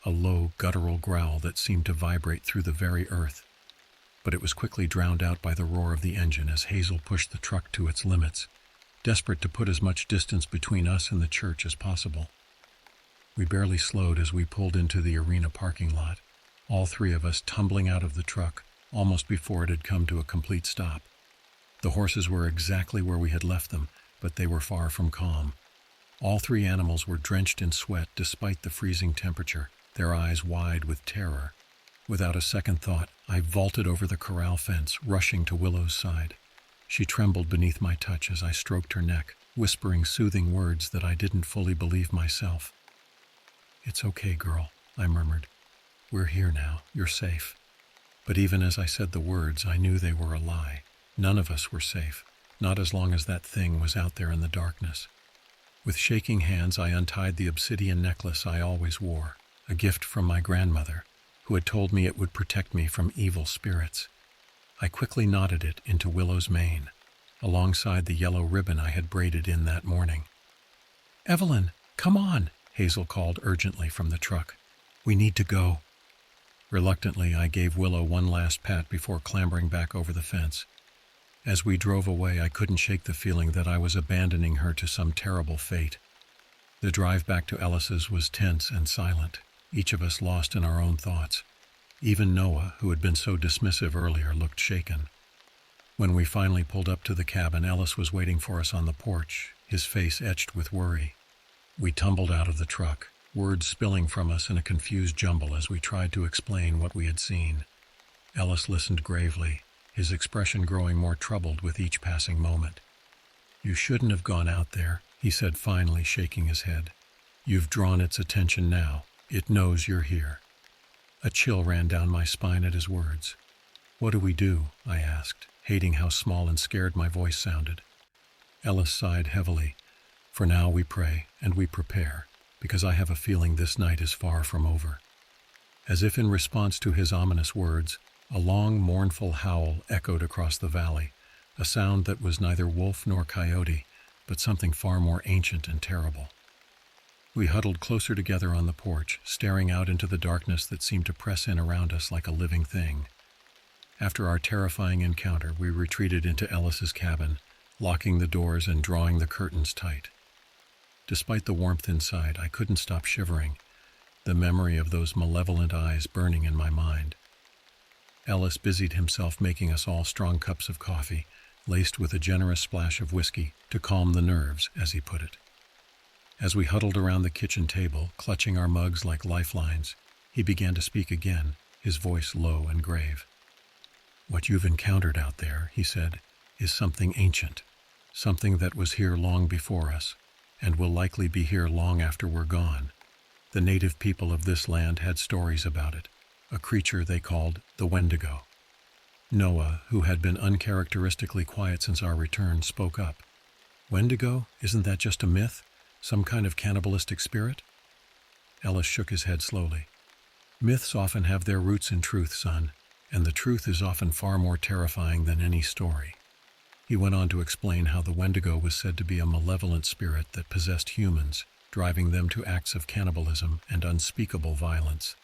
A low, guttural growl that seemed to vibrate through the very earth. But it was quickly drowned out by the roar of the engine as Hazel pushed the truck to its limits, desperate to put as much distance between us and the church as possible. We barely slowed as we pulled into the arena parking lot, all three of us tumbling out of the truck almost before it had come to a complete stop. The horses were exactly where we had left them, but they were far from calm. All three animals were drenched in sweat despite the freezing temperature, their eyes wide with terror. Without a second thought, I vaulted over the corral fence, rushing to Willow's side. She trembled beneath my touch as I stroked her neck, whispering soothing words that I didn't fully believe myself. "It's okay, girl," I murmured. "We're here now. You're safe." But even as I said the words, I knew they were a lie. None of us were safe, not as long as that thing was out there in the darkness. With shaking hands, I untied the obsidian necklace I always wore, a gift from my grandmother, who had told me it would protect me from evil spirits. I quickly knotted it into Willow's mane, alongside the yellow ribbon I had braided in that morning. "Evelyn, come on," Hazel called urgently from the truck. "We need to go." Reluctantly, I gave Willow one last pat before clambering back over the fence. As we drove away, I couldn't shake the feeling that I was abandoning her to some terrible fate. The drive back to Ellis's was tense and silent, each of us lost in our own thoughts. Even Noah, who had been so dismissive earlier, looked shaken. When we finally pulled up to the cabin, Ellis was waiting for us on the porch, his face etched with worry. We tumbled out of the truck, words spilling from us in a confused jumble as we tried to explain what we had seen. Ellis listened gravely, his expression growing more troubled with each passing moment. "You shouldn't have gone out there," he said finally, shaking his head. "You've drawn its attention now. It knows you're here." A chill ran down my spine at his words. "What do we do?" I asked, hating how small and scared my voice sounded. Ellis sighed heavily. "For now we pray and we prepare, because I have a feeling this night is far from over." As if in response to his ominous words, a long, mournful howl echoed across the valley, a sound that was neither wolf nor coyote, but something far more ancient and terrible. We huddled closer together on the porch, staring out into the darkness that seemed to press in around us like a living thing. After our terrifying encounter, we retreated into Ellis's cabin, locking the doors and drawing the curtains tight. Despite the warmth inside, I couldn't stop shivering, the memory of those malevolent eyes burning in my mind. Ellis busied himself making us all strong cups of coffee, laced with a generous splash of whiskey to calm the nerves, as he put it. As we huddled around the kitchen table, clutching our mugs like lifelines, he began to speak again, his voice low and grave. "What you've encountered out there," he said, "is something ancient, something that was here long before us, and will likely be here long after we're gone. The native people of this land had stories about it, a creature they called the Wendigo." Noah, who had been uncharacteristically quiet since our return, spoke up. Wendigo? Isn't that just a myth? Some kind of cannibalistic spirit? Ellis shook his head slowly. Myths often have their roots in truth, son, and the truth is often far more terrifying than any story. He went on to explain how the Wendigo was said to be a malevolent spirit that possessed humans, driving them to acts of cannibalism and unspeakable violence.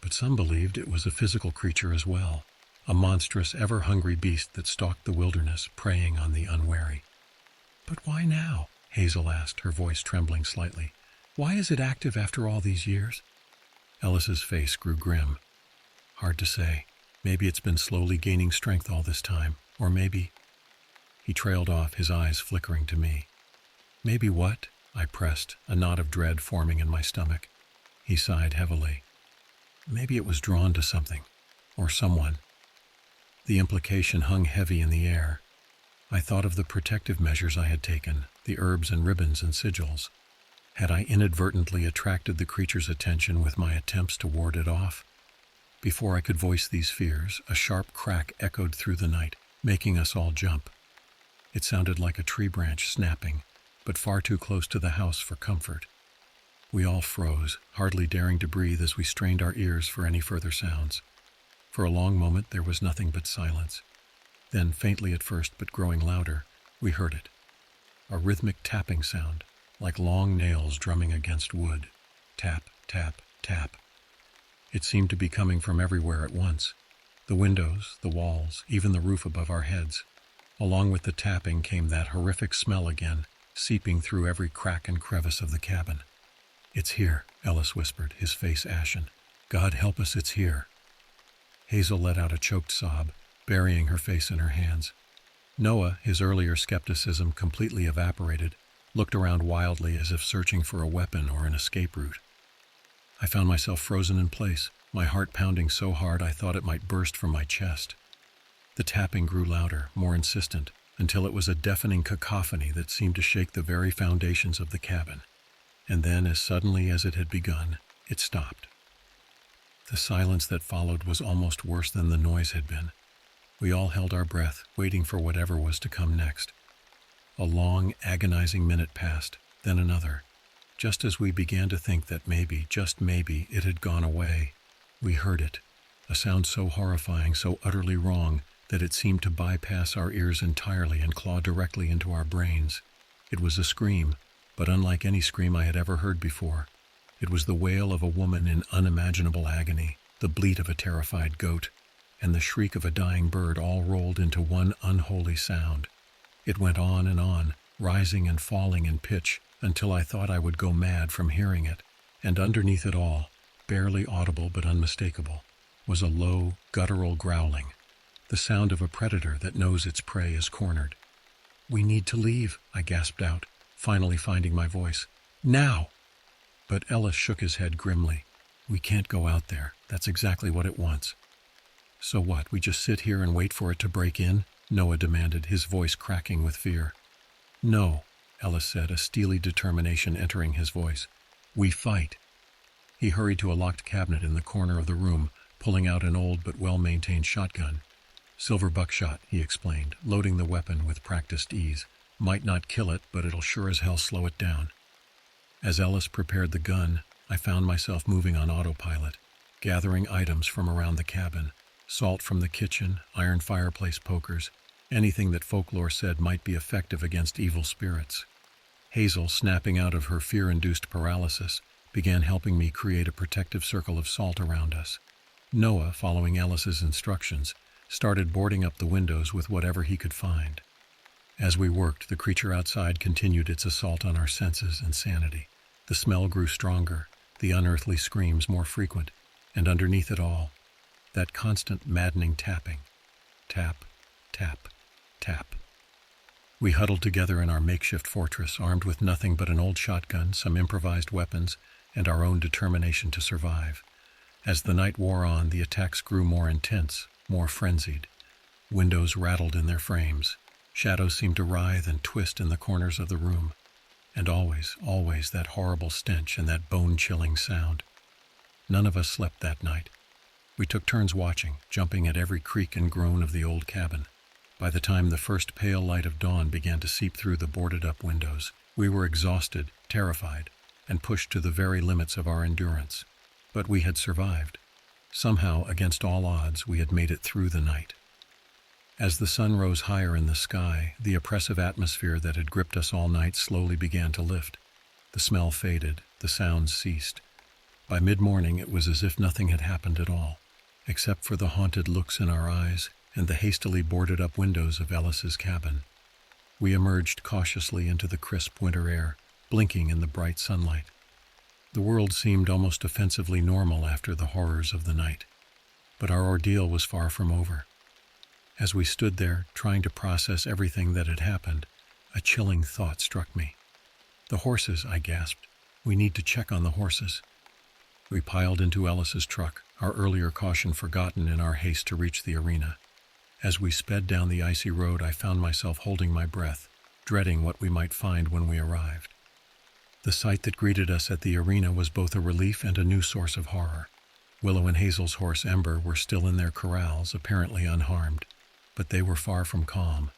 But some believed it was a physical creature as well, a monstrous, ever-hungry beast that stalked the wilderness, preying on the unwary. But why now? Hazel asked, her voice trembling slightly. Why is it active after all these years? Ellis's face grew grim. Hard to say. Maybe it's been slowly gaining strength all this time, or maybe... He trailed off, his eyes flickering to me. Maybe what? I pressed, a knot of dread forming in my stomach. He sighed heavily. Maybe it was drawn to something, or someone. The implication hung heavy in the air. I thought of the protective measures I had taken, the herbs and ribbons and sigils. Had I inadvertently attracted the creature's attention with my attempts to ward it off? Before I could voice these fears, a sharp crack echoed through the night, making us all jump. It sounded like a tree branch snapping, but far too close to the house for comfort. We all froze, hardly daring to breathe as we strained our ears for any further sounds. For a long moment there was nothing but silence. Then, faintly at first but growing louder, we heard it. A rhythmic tapping sound, like long nails drumming against wood. Tap, tap, tap. It seemed to be coming from everywhere at once. The windows, the walls, even the roof above our heads. Along with the tapping came that horrific smell again, seeping through every crack and crevice of the cabin. It's here, Ellis whispered, his face ashen. God help us, it's here. Hazel let out a choked sob, burying her face in her hands. Noah, his earlier skepticism completely evaporated, looked around wildly as if searching for a weapon or an escape route. I found myself frozen in place, my heart pounding so hard I thought it might burst from my chest. The tapping grew louder, more insistent, until it was a deafening cacophony that seemed to shake the very foundations of the cabin. And then, as suddenly as it had begun, it stopped. The silence that followed was almost worse than the noise had been. We all held our breath, waiting for whatever was to come next. A long, agonizing minute passed, then another. Just as we began to think that maybe, just maybe, it had gone away, we heard it. A sound so horrifying, so utterly wrong, that it seemed to bypass our ears entirely and claw directly into our brains. It was a scream, but unlike any scream I had ever heard before. It was the wail of a woman in unimaginable agony, the bleat of a terrified goat, and the shriek of a dying bird all rolled into one unholy sound. It went on, rising and falling in pitch, until I thought I would go mad from hearing it, and underneath it all, barely audible but unmistakable, was a low, guttural growling, the sound of a predator that knows its prey is cornered. "We need to leave," I gasped out, finally finding my voice. "Now!" But Ellis shook his head grimly. "We can't go out there. That's exactly what it wants." "So what, we just sit here and wait for it to break in?" Noah demanded, his voice cracking with fear. "No," Ellis said, a steely determination entering his voice. "We fight." He hurried to a locked cabinet in the corner of the room, pulling out an old but well-maintained shotgun. "Silver buckshot," he explained, loading the weapon with practiced ease. "Might not kill it, but it'll sure as hell slow it down." As Ellis prepared the gun, I found myself moving on autopilot, gathering items from around the cabin, salt from the kitchen, iron fireplace pokers, anything that folklore said might be effective against evil spirits. Hazel, snapping out of her fear-induced paralysis, began helping me create a protective circle of salt around us. Noah, following Ellis's instructions, started boarding up the windows with whatever he could find. As we worked, the creature outside continued its assault on our senses and sanity. The smell grew stronger, the unearthly screams more frequent, and underneath it all, that constant maddening tapping. Tap, tap, tap. We huddled together in our makeshift fortress, armed with nothing but an old shotgun, some improvised weapons, and our own determination to survive. As the night wore on, the attacks grew more intense, more frenzied. Windows rattled in their frames. Shadows seemed to writhe and twist in the corners of the room. And always that horrible stench and that bone-chilling sound. None of us slept that night. We took turns watching, jumping at every creak and groan of the old cabin. By the time the first pale light of dawn began to seep through the boarded-up windows, we were exhausted, terrified, and pushed to the very limits of our endurance. But we had survived. Somehow, against all odds, we had made it through the night. As the sun rose higher in the sky, the oppressive atmosphere that had gripped us all night slowly began to lift. The smell faded, the sounds ceased. By mid-morning, it was as if nothing had happened at all, except for the haunted looks in our eyes and the hastily boarded-up windows of Ellis's cabin. We emerged cautiously into the crisp winter air, blinking in the bright sunlight. The world seemed almost offensively normal after the horrors of the night, but our ordeal was far from over. As we stood there, trying to process everything that had happened, a chilling thought struck me. "The horses," I gasped. "We need to check on the horses." We piled into Ellis's truck, our earlier caution forgotten in our haste to reach the arena. As we sped down the icy road, I found myself holding my breath, dreading what we might find when we arrived. The sight that greeted us at the arena was both a relief and a new source of horror. Willow and Hazel's horse Ember were still in their corrals, apparently unharmed, but they were far from calm.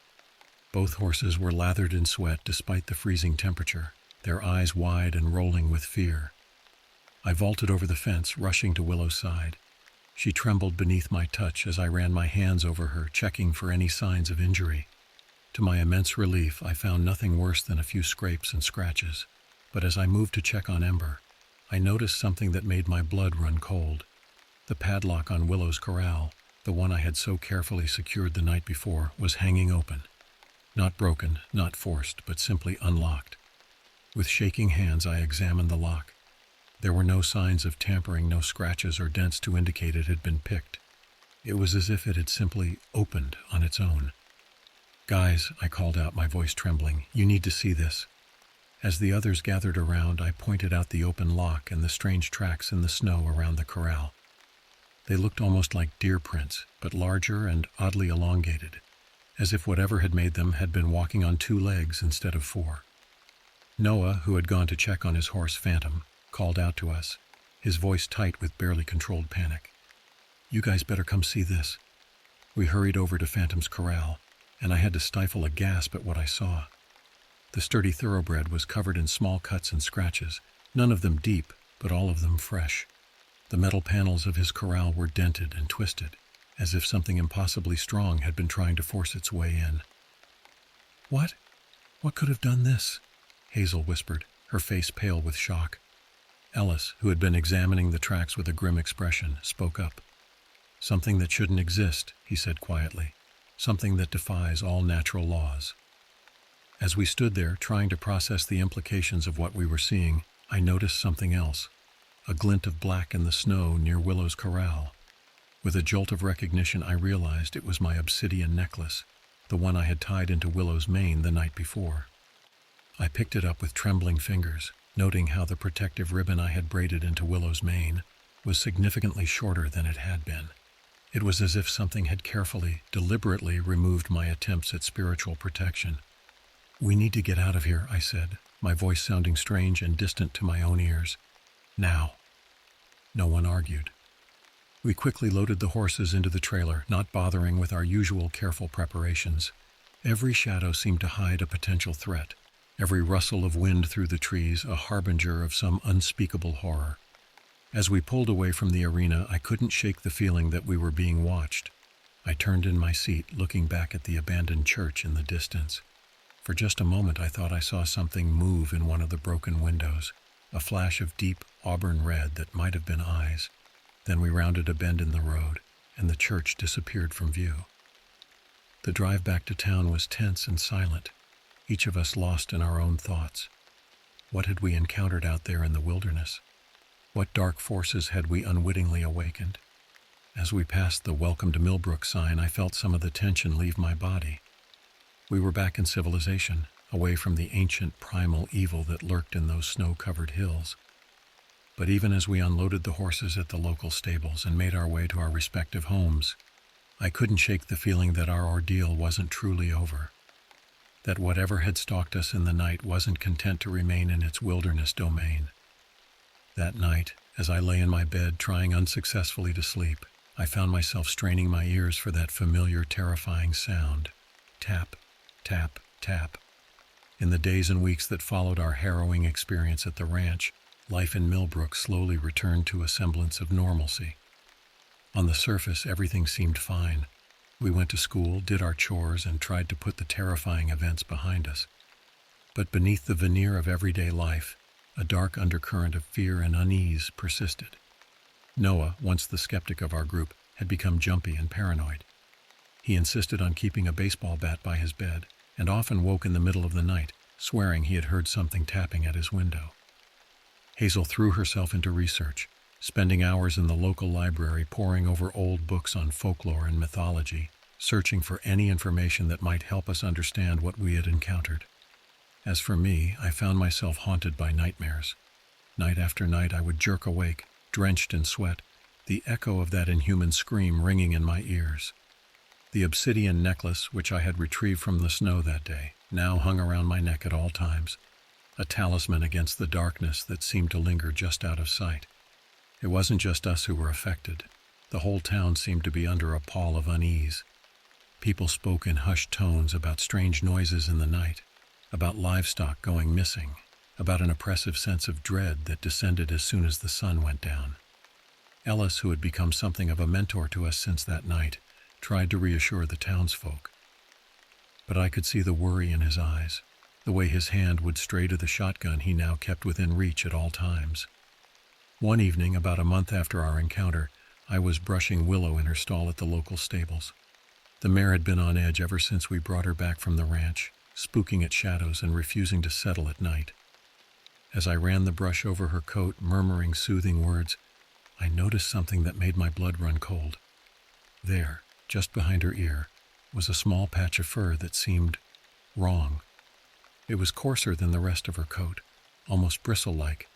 Both horses were lathered in sweat despite the freezing temperature, their eyes wide and rolling with fear. I vaulted over the fence, rushing to Willow's side. She trembled beneath my touch as I ran my hands over her, checking for any signs of injury. To my immense relief, I found nothing worse than a few scrapes and scratches. But as I moved to check on Ember, I noticed something that made my blood run cold. The padlock on Willow's corral, the one I had so carefully secured the night before, was hanging open. Not broken, not forced, but simply unlocked. With shaking hands, I examined the lock. There were no signs of tampering, no scratches or dents to indicate it had been picked. It was as if it had simply opened on its own. "Guys," I called out, my voice trembling, "you need to see this." As the others gathered around, I pointed out the open lock and the strange tracks in the snow around the corral. They looked almost like deer prints, but larger and oddly elongated, as if whatever had made them had been walking on 2 legs instead of 4. Noah, who had gone to check on his horse Phantom, called out to us, his voice tight with barely controlled panic. "You guys better come see this." We hurried over to Phantom's corral, and I had to stifle a gasp at what I saw. The sturdy thoroughbred was covered in small cuts and scratches, none of them deep, but all of them fresh. The metal panels of his corral were dented and twisted, as if something impossibly strong had been trying to force its way in. What could have done this?" Hazel whispered, her face pale with shock. Ellis, who had been examining the tracks with a grim expression, spoke up. "Something that shouldn't exist," he said quietly. "Something that defies all natural laws." As we stood there, trying to process the implications of what we were seeing, I noticed something else. A glint of black in the snow near Willow's corral. With a jolt of recognition, I realized it was my obsidian necklace, the one I had tied into Willow's mane the night before. I picked it up with trembling fingers, noting how the protective ribbon I had braided into Willow's mane was significantly shorter than it had been. It was as if something had carefully, deliberately removed my attempts at spiritual protection. "We need to get out of here," I said, my voice sounding strange and distant to my own ears. "Now." No one argued. We quickly loaded the horses into the trailer, not bothering with our usual careful preparations. Every shadow seemed to hide a potential threat, every rustle of wind through the trees a harbinger of some unspeakable horror. As we pulled away from the arena, I couldn't shake the feeling that we were being watched. I turned in my seat, looking back at the abandoned church in the distance. For just a moment, I thought I saw something move in one of the broken windows, a flash of deep auburn red that might have been eyes. Then we rounded a bend in the road, and the church disappeared from view. The drive back to town was tense and silent, each of us lost in our own thoughts. What had we encountered out there in the wilderness? What dark forces had we unwittingly awakened? As we passed the "Welcome to Millbrook" sign, I felt some of the tension leave my body. We were back in civilization, away from the ancient primal evil that lurked in those snow-covered hills. But even as we unloaded the horses at the local stables and made our way to our respective homes, I couldn't shake the feeling that our ordeal wasn't truly over. That whatever had stalked us in the night wasn't content to remain in its wilderness domain. That night, as I lay in my bed trying unsuccessfully to sleep, I found myself straining my ears for that familiar, terrifying sound. Tap, tap, tap. In the days and weeks that followed our harrowing experience at the ranch, life in Millbrook slowly returned to a semblance of normalcy. On the surface, everything seemed fine. We went to school, did our chores, and tried to put the terrifying events behind us. But beneath the veneer of everyday life, a dark undercurrent of fear and unease persisted. Noah, once the skeptic of our group, had become jumpy and paranoid. He insisted on keeping a baseball bat by his bed, and often woke in the middle of the night, swearing he had heard something tapping at his window. Hazel threw herself into research, spending hours in the local library poring over old books on folklore and mythology, searching for any information that might help us understand what we had encountered. As for me, I found myself haunted by nightmares. Night after night I would jerk awake, drenched in sweat, the echo of that inhuman scream ringing in my ears. The obsidian necklace, which I had retrieved from the snow that day, now hung around my neck at all times, a talisman against the darkness that seemed to linger just out of sight. It wasn't just us who were affected. The whole town seemed to be under a pall of unease. People spoke in hushed tones about strange noises in the night, about livestock going missing, about an oppressive sense of dread that descended as soon as the sun went down. Ellis, who had become something of a mentor to us since that night, tried to reassure the townsfolk. But I could see the worry in his eyes, the way his hand would stray to the shotgun he now kept within reach at all times. One evening, about a month after our encounter, I was brushing Willow in her stall at the local stables. The mare had been on edge ever since we brought her back from the ranch, spooking at shadows and refusing to settle at night. As I ran the brush over her coat, murmuring soothing words, I noticed something that made my blood run cold. There, just behind her ear, was a small patch of fur that seemed wrong. It was coarser than the rest of her coat, almost bristle-like,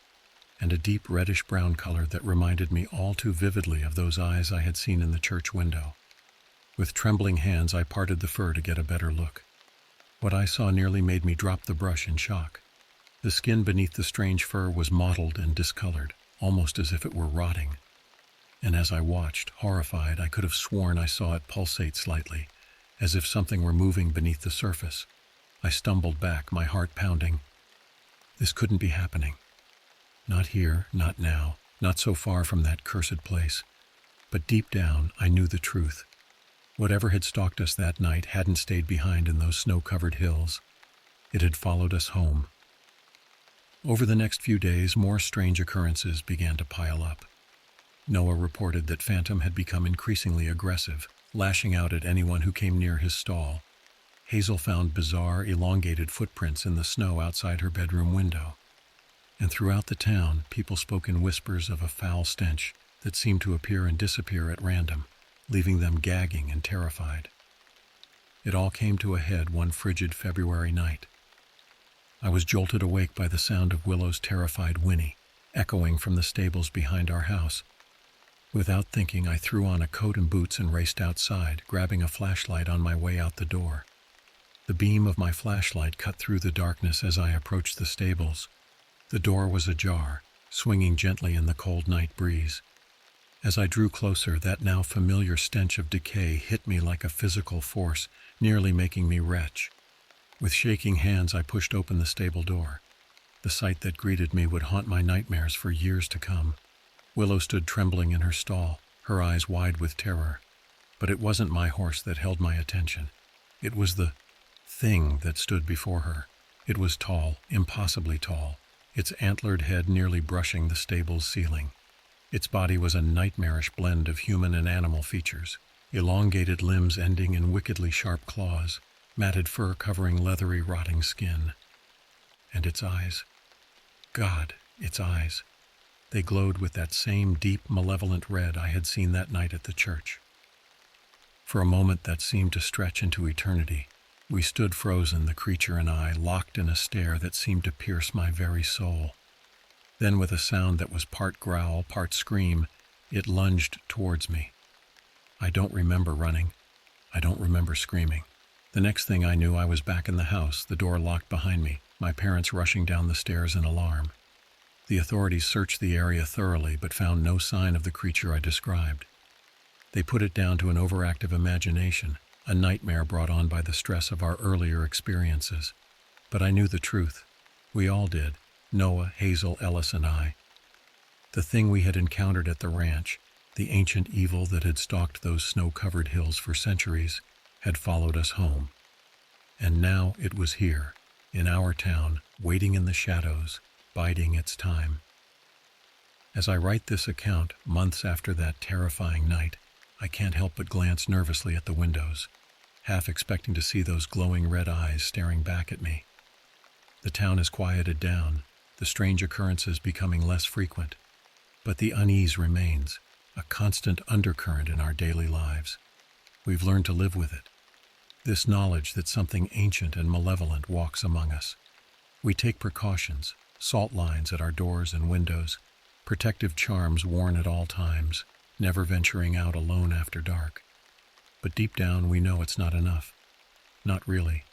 and a deep reddish-brown color that reminded me all too vividly of those eyes I had seen in the church window. With trembling hands, I parted the fur to get a better look. What I saw nearly made me drop the brush in shock. The skin beneath the strange fur was mottled and discolored, almost as if it were rotting. And as I watched, horrified, I could have sworn I saw it pulsate slightly, as if something were moving beneath the surface. I stumbled back, my heart pounding. This couldn't be happening. Not here, not now, not so far from that cursed place. But deep down, I knew the truth. Whatever had stalked us that night hadn't stayed behind in those snow-covered hills. It had followed us home. Over the next few days, more strange occurrences began to pile up. Noah reported that Phantom had become increasingly aggressive, lashing out at anyone who came near his stall. Hazel found bizarre, elongated footprints in the snow outside her bedroom window. And throughout the town, people spoke in whispers of a foul stench that seemed to appear and disappear at random, leaving them gagging and terrified. It all came to a head one frigid February night. I was jolted awake by the sound of Willow's terrified whinny, echoing from the stables behind our house. Without thinking, I threw on a coat and boots and raced outside, grabbing a flashlight on my way out the door. The beam of my flashlight cut through the darkness as I approached the stables. The door was ajar, swinging gently in the cold night breeze. As I drew closer, that now familiar stench of decay hit me like a physical force, nearly making me retch. With shaking hands, I pushed open the stable door. The sight that greeted me would haunt my nightmares for years to come. Willow stood trembling in her stall, her eyes wide with terror. But it wasn't my horse that held my attention. It was the thing that stood before her. It was tall, impossibly tall, its antlered head nearly brushing the stable's ceiling. Its body was a nightmarish blend of human and animal features, elongated limbs ending in wickedly sharp claws, matted fur covering leathery, rotting skin. And its eyes. God, its eyes. They glowed with that same deep, malevolent red I had seen that night at the church. For a moment that seemed to stretch into eternity, we stood frozen, the creature and I, locked in a stare that seemed to pierce my very soul. Then, with a sound that was part growl, part scream, it lunged towards me. I don't remember running. I don't remember screaming. The next thing I knew, I was back in the house, the door locked behind me, my parents rushing down the stairs in alarm. The authorities searched the area thoroughly but found no sign of the creature I described. They put it down to an overactive imagination, a nightmare brought on by the stress of our earlier experiences. But I knew the truth. We all did. Noah, Hazel, Ellis, and I. The thing we had encountered at the ranch, the ancient evil that had stalked those snow-covered hills for centuries, had followed us home. And now it was here, in our town, waiting in the shadows, biding its time. As I write this account, months after that terrifying night, I can't help but glance nervously at the windows, half expecting to see those glowing red eyes staring back at me. The town has quieted down, the strange occurrences becoming less frequent, but the unease remains, a constant undercurrent in our daily lives. We've learned to live with it. This knowledge that something ancient and malevolent walks among us. We take precautions, salt lines at our doors and windows, protective charms worn at all times, never venturing out alone after dark. But deep down we know it's not enough. Not really,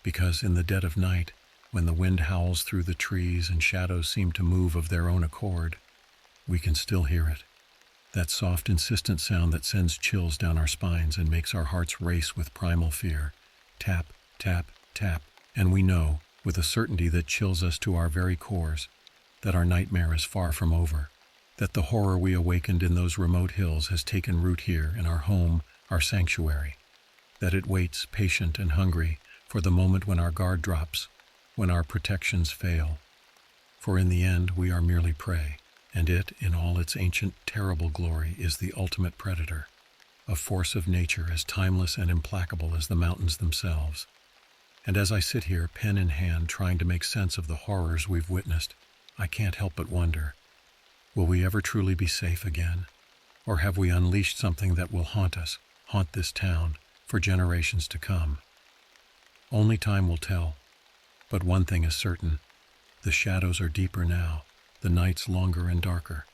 because in the dead of night, when the wind howls through the trees and shadows seem to move of their own accord, we can still hear it. That soft, insistent sound that sends chills down our spines and makes our hearts race with primal fear. Tap, tap, tap, and we know, with a certainty that chills us to our very cores, that our nightmare is far from over, that the horror we awakened in those remote hills has taken root here in our home, our sanctuary, that it waits, patient and hungry, for the moment when our guard drops, when our protections fail. For in the end, we are merely prey, and it, in all its ancient, terrible glory, is the ultimate predator, a force of nature as timeless and implacable as the mountains themselves. And as I sit here, pen in hand, trying to make sense of the horrors we've witnessed, I can't help but wonder, will we ever truly be safe again? Or have we unleashed something that will haunt us, haunt this town, for generations to come? Only time will tell. But one thing is certain, the shadows are deeper now, the nights longer and darker.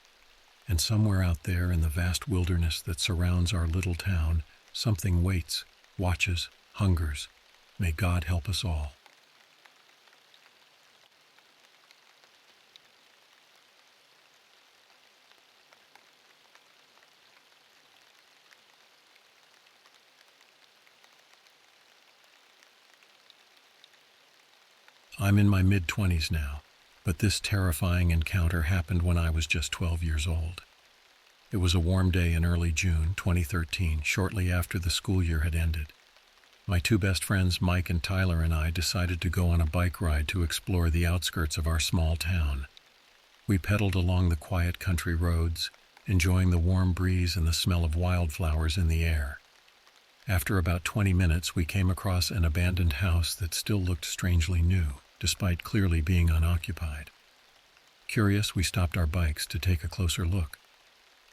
And somewhere out there in the vast wilderness that surrounds our little town, something waits, watches, hungers. May God help us all. I'm in my mid-20s now, but this terrifying encounter happened when I was just 12 years old. It was a warm day in early June 2013, shortly after the school year had ended. My two best friends, Mike and Tyler, and I decided to go on a bike ride to explore the outskirts of our small town. We pedaled along the quiet country roads, enjoying the warm breeze and the smell of wildflowers in the air. After about 20 minutes, we came across an abandoned house that still looked strangely new, despite clearly being unoccupied. Curious, we stopped our bikes to take a closer look.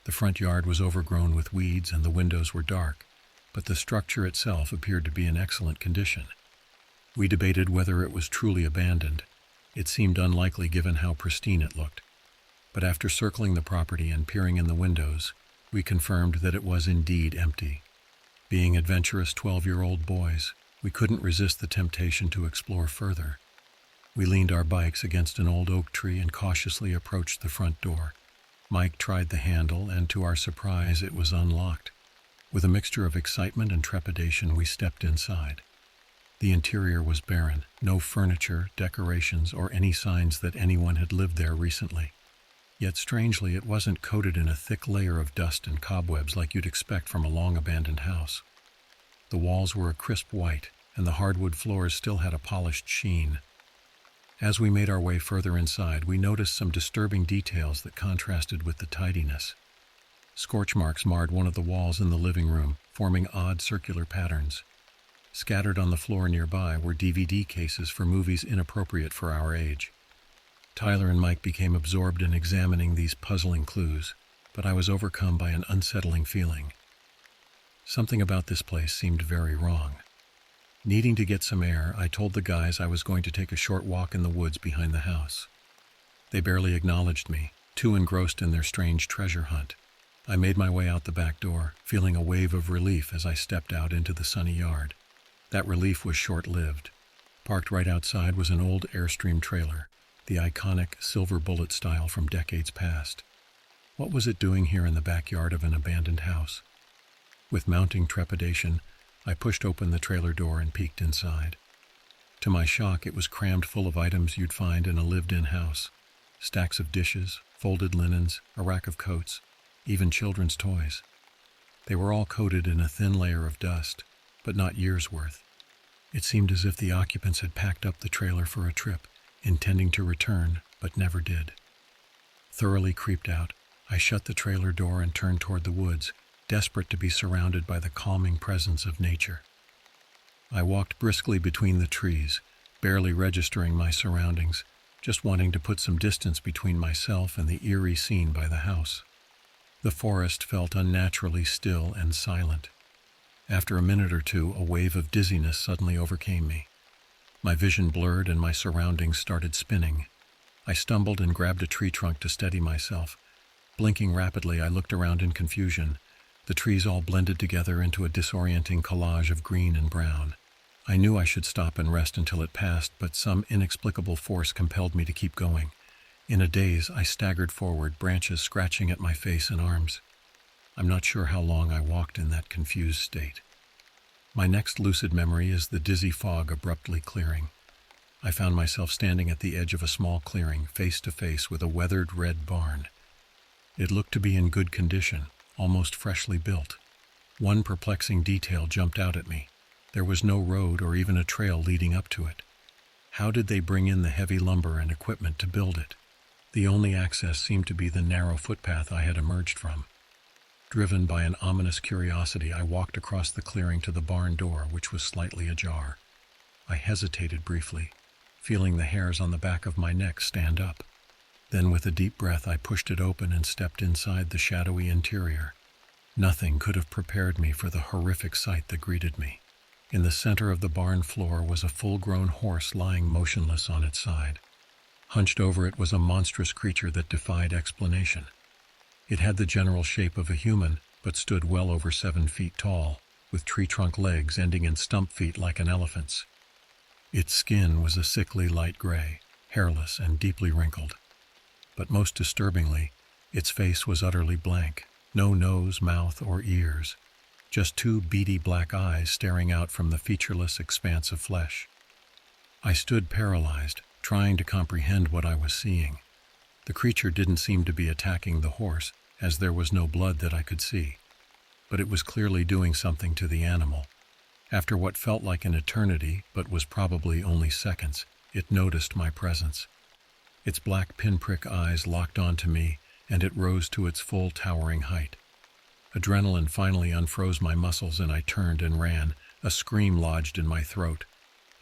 The front yard was overgrown with weeds and the windows were dark, but the structure itself appeared to be in excellent condition. We debated whether it was truly abandoned. It seemed unlikely given how pristine it looked. But after circling the property and peering in the windows, we confirmed that it was indeed empty. Being adventurous 12-year-old boys, we couldn't resist the temptation to explore further. We leaned our bikes against an old oak tree and cautiously approached the front door. Mike tried the handle, and to our surprise, it was unlocked. With a mixture of excitement and trepidation, we stepped inside. The interior was barren, no furniture, decorations, or any signs that anyone had lived there recently. Yet strangely, it wasn't coated in a thick layer of dust and cobwebs like you'd expect from a long-abandoned house. The walls were a crisp white, and the hardwood floors still had a polished sheen. As we made our way further inside, we noticed some disturbing details that contrasted with the tidiness. Scorch marks marred one of the walls in the living room, forming odd circular patterns. Scattered on the floor nearby were DVD cases for movies inappropriate for our age. Tyler and Mike became absorbed in examining these puzzling clues, but I was overcome by an unsettling feeling. Something about this place seemed very wrong. Needing to get some air, I told the guys I was going to take a short walk in the woods behind the house. They barely acknowledged me, too engrossed in their strange treasure hunt. I made my way out the back door, feeling a wave of relief as I stepped out into the sunny yard. That relief was short-lived. Parked right outside was an old Airstream trailer, the iconic silver bullet style from decades past. What was it doing here in the backyard of an abandoned house? With mounting trepidation, I pushed open the trailer door and peeked inside. To my shock, it was crammed full of items you'd find in a lived-in house. Stacks of dishes, folded linens, a rack of coats, even children's toys. They were all coated in a thin layer of dust, but not years' worth. It seemed as if the occupants had packed up the trailer for a trip, intending to return, but never did. Thoroughly creeped out, I shut the trailer door and turned toward the woods, desperate to be surrounded by the calming presence of nature. I walked briskly between the trees, barely registering my surroundings, just wanting to put some distance between myself and the eerie scene by the house. The forest felt unnaturally still and silent. After a minute or two, a wave of dizziness suddenly overcame me. My vision blurred and my surroundings started spinning. I stumbled and grabbed a tree trunk to steady myself. Blinking rapidly, I looked around in confusion. The trees all blended together into a disorienting collage of green and brown. I knew I should stop and rest until it passed, but some inexplicable force compelled me to keep going. In a daze, I staggered forward, branches scratching at my face and arms. I'm not sure how long I walked in that confused state. My next lucid memory is the dizzy fog abruptly clearing. I found myself standing at the edge of a small clearing, face to face with a weathered red barn. It looked to be in good condition, almost freshly built. One perplexing detail jumped out at me. There was no road or even a trail leading up to it. How did they bring in the heavy lumber and equipment to build it? The only access seemed to be the narrow footpath I had emerged from. Driven by an ominous curiosity, I walked across the clearing to the barn door, which was slightly ajar. I hesitated briefly, feeling the hairs on the back of my neck stand up. Then, with a deep breath, I pushed it open and stepped inside the shadowy interior. Nothing could have prepared me for the horrific sight that greeted me. In the center of the barn floor was a full-grown horse lying motionless on its side. Hunched over it was a monstrous creature that defied explanation. It had the general shape of a human, but stood well over 7 feet tall, with tree-trunk legs ending in stump feet like an elephant's. Its skin was a sickly light gray, hairless and deeply wrinkled. But most disturbingly, its face was utterly blank, no nose, mouth, or ears, just 2 beady black eyes staring out from the featureless expanse of flesh. I stood paralyzed, trying to comprehend what I was seeing. The creature didn't seem to be attacking the horse, as there was no blood that I could see. But it was clearly doing something to the animal. After what felt like an eternity, but was probably only seconds, it noticed my presence. Its black pinprick eyes locked onto me, and it rose to its full towering height. Adrenaline finally unfroze my muscles and I turned and ran, a scream lodged in my throat.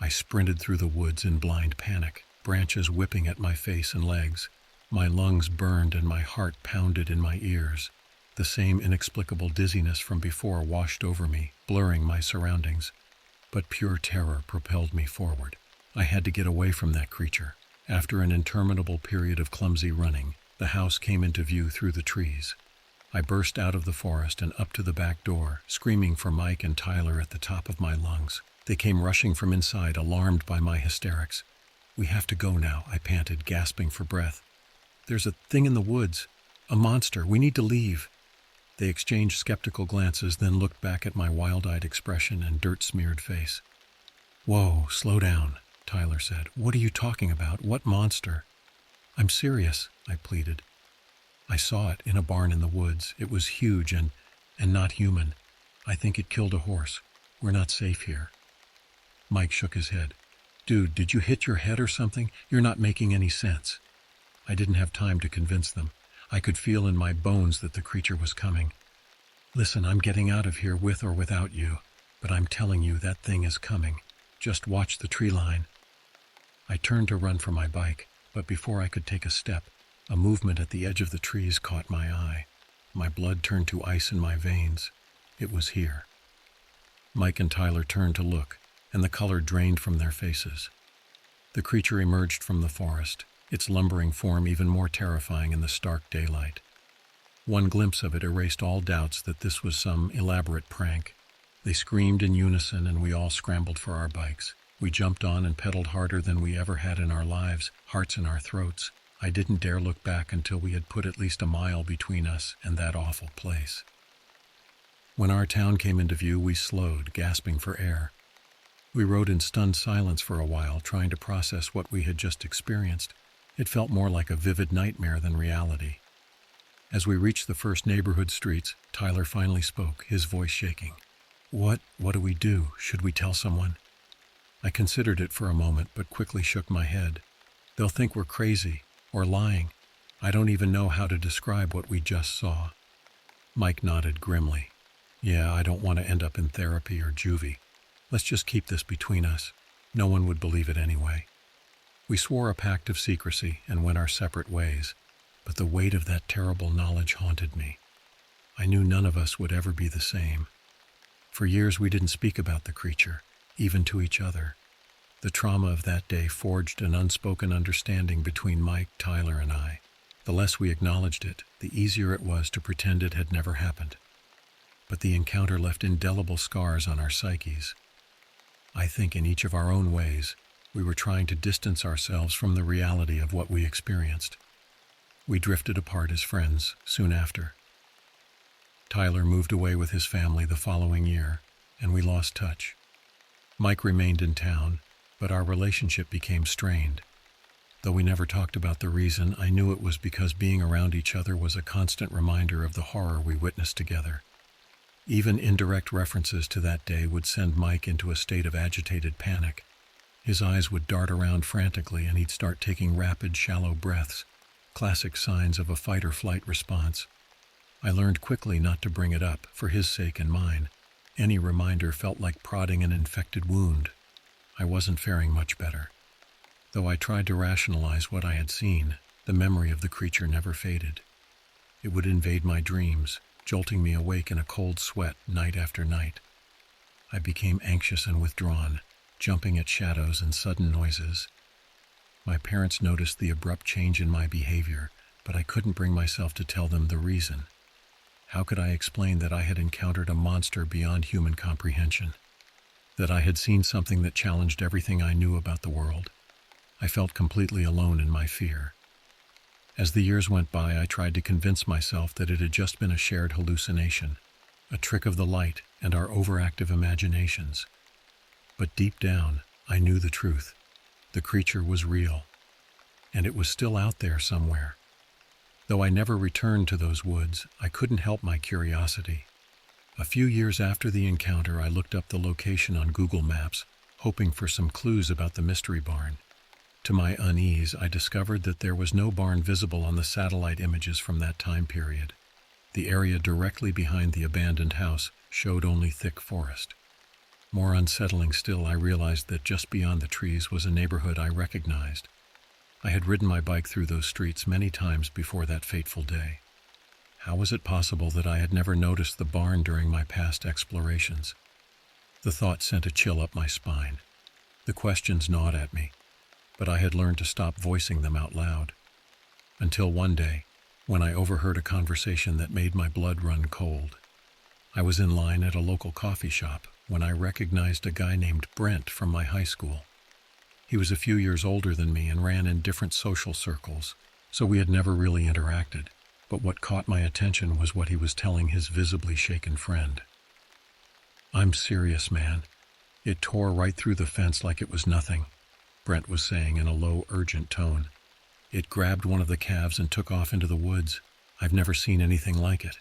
I sprinted through the woods in blind panic, branches whipping at my face and legs. My lungs burned and my heart pounded in my ears. The same inexplicable dizziness from before washed over me, blurring my surroundings. But pure terror propelled me forward. I had to get away from that creature. After an interminable period of clumsy running, the house came into view through the trees. I burst out of the forest and up to the back door, screaming for Mike and Tyler at the top of my lungs. They came rushing from inside, alarmed by my hysterics. "We have to go now," I panted, gasping for breath. "There's a thing in the woods. A monster. We need to leave." They exchanged skeptical glances, then looked back at my wild-eyed expression and dirt-smeared face. "Whoa, slow down," Tyler said. "What are you talking about? What monster?" "I'm serious," I pleaded. "I saw it in a barn in the woods. It was huge and not human. I think it killed a horse. We're not safe here." Mike shook his head. "Dude, did you hit your head or something? You're not making any sense." I didn't have time to convince them. I could feel in my bones that the creature was coming. "Listen, I'm getting out of here with or without you, but I'm telling you that thing is coming. Just watch the tree line." I turned to run for my bike, but before I could take a step, a movement at the edge of the trees caught my eye. My blood turned to ice in my veins. It was here. Mike and Tyler turned to look, and the color drained from their faces. The creature emerged from the forest, its lumbering form even more terrifying in the stark daylight. One glimpse of it erased all doubts that this was some elaborate prank. They screamed in unison and we all scrambled for our bikes. We jumped on and pedaled harder than we ever had in our lives, hearts in our throats. I didn't dare look back until we had put at least a mile between us and that awful place. When our town came into view, we slowed, gasping for air. We rode in stunned silence for a while, trying to process what we had just experienced. It felt more like a vivid nightmare than reality. As we reached the first neighborhood streets, Tyler finally spoke, his voice shaking. What do we do? Should we tell someone? I considered it for a moment, but quickly shook my head. They'll think we're crazy, or lying. I don't even know how to describe what we just saw. Mike nodded grimly. Yeah, I don't want to end up in therapy or juvie. Let's just keep this between us. No one would believe it anyway. We swore a pact of secrecy and went our separate ways, but the weight of that terrible knowledge haunted me. I knew none of us would ever be the same. For years we didn't speak about the creature, even to each other. The trauma of that day forged an unspoken understanding between Mike, Tyler, and I. The less we acknowledged it, the easier it was to pretend it had never happened. But the encounter left indelible scars on our psyches. I think in each of our own ways, we were trying to distance ourselves from the reality of what we experienced. We drifted apart as friends soon after. Tyler moved away with his family the following year, and we lost touch. Mike remained in town, but our relationship became strained. Though we never talked about the reason, I knew it was because being around each other was a constant reminder of the horror we witnessed together. Even indirect references to that day would send Mike into a state of agitated panic. His eyes would dart around frantically, and he'd start taking rapid, shallow breaths, classic signs of a fight-or-flight response. I learned quickly not to bring it up, for his sake and mine. Any reminder felt like prodding an infected wound. I wasn't faring much better. Though I tried to rationalize what I had seen, the memory of the creature never faded. It would invade my dreams, jolting me awake in a cold sweat night after night. I became anxious and withdrawn, jumping at shadows and sudden noises. My parents noticed the abrupt change in my behavior, but I couldn't bring myself to tell them the reason. How could I explain that I had encountered a monster beyond human comprehension? That I had seen something that challenged everything I knew about the world? I felt completely alone in my fear. As the years went by, I tried to convince myself that it had just been a shared hallucination, a trick of the light and our overactive imaginations. But deep down, I knew the truth. The creature was real, and it was still out there somewhere. Though I never returned to those woods, I couldn't help my curiosity. A few years after the encounter, I looked up the location on Google Maps, hoping for some clues about the mystery barn. To my unease, I discovered that there was no barn visible on the satellite images from that time period. The area directly behind the abandoned house showed only thick forest. More unsettling still, I realized that just beyond the trees was a neighborhood I recognized. I had ridden my bike through those streets many times before that fateful day. How was it possible that I had never noticed the barn during my past explorations? The thought sent a chill up my spine. The questions gnawed at me, but I had learned to stop voicing them out loud. Until one day, when I overheard a conversation that made my blood run cold. I was in line at a local coffee shop when I recognized a guy named Brent from my high school. He was a few years older than me and ran in different social circles, so we had never really interacted. But what caught my attention was what he was telling his visibly shaken friend. "I'm serious, man. It tore right through the fence like it was nothing," Brent was saying in a low, urgent tone. "It grabbed one of the calves and took off into the woods. I've never seen anything like it."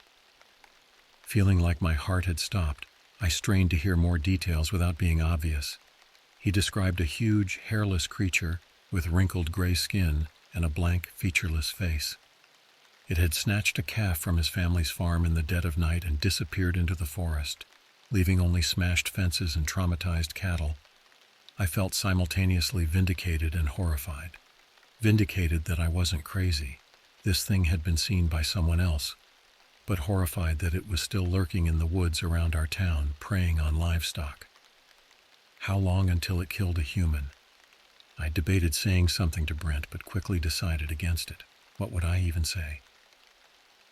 Feeling like my heart had stopped, I strained to hear more details without being obvious. He described a huge, hairless creature with wrinkled gray skin and a blank, featureless face. It had snatched a calf from his family's farm in the dead of night and disappeared into the forest, leaving only smashed fences and traumatized cattle. I felt simultaneously vindicated and horrified. Vindicated that I wasn't crazy. This thing had been seen by someone else, but horrified that it was still lurking in the woods around our town, preying on livestock. How long until it killed a human? I debated saying something to Brent, but quickly decided against it. What would I even say?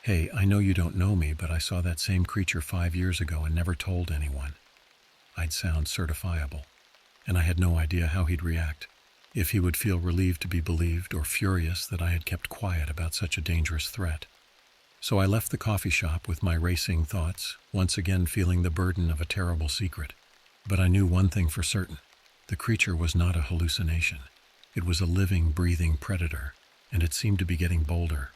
"Hey, I know you don't know me, but I saw that same creature 5 years ago and never told anyone." I'd sound certifiable, and I had no idea how he'd react. If he would feel relieved to be believed or furious that I had kept quiet about such a dangerous threat. So I left the coffee shop with my racing thoughts, once again feeling the burden of a terrible secret. But I knew one thing for certain. The creature was not a hallucination. It was a living, breathing predator, and it seemed to be getting bolder.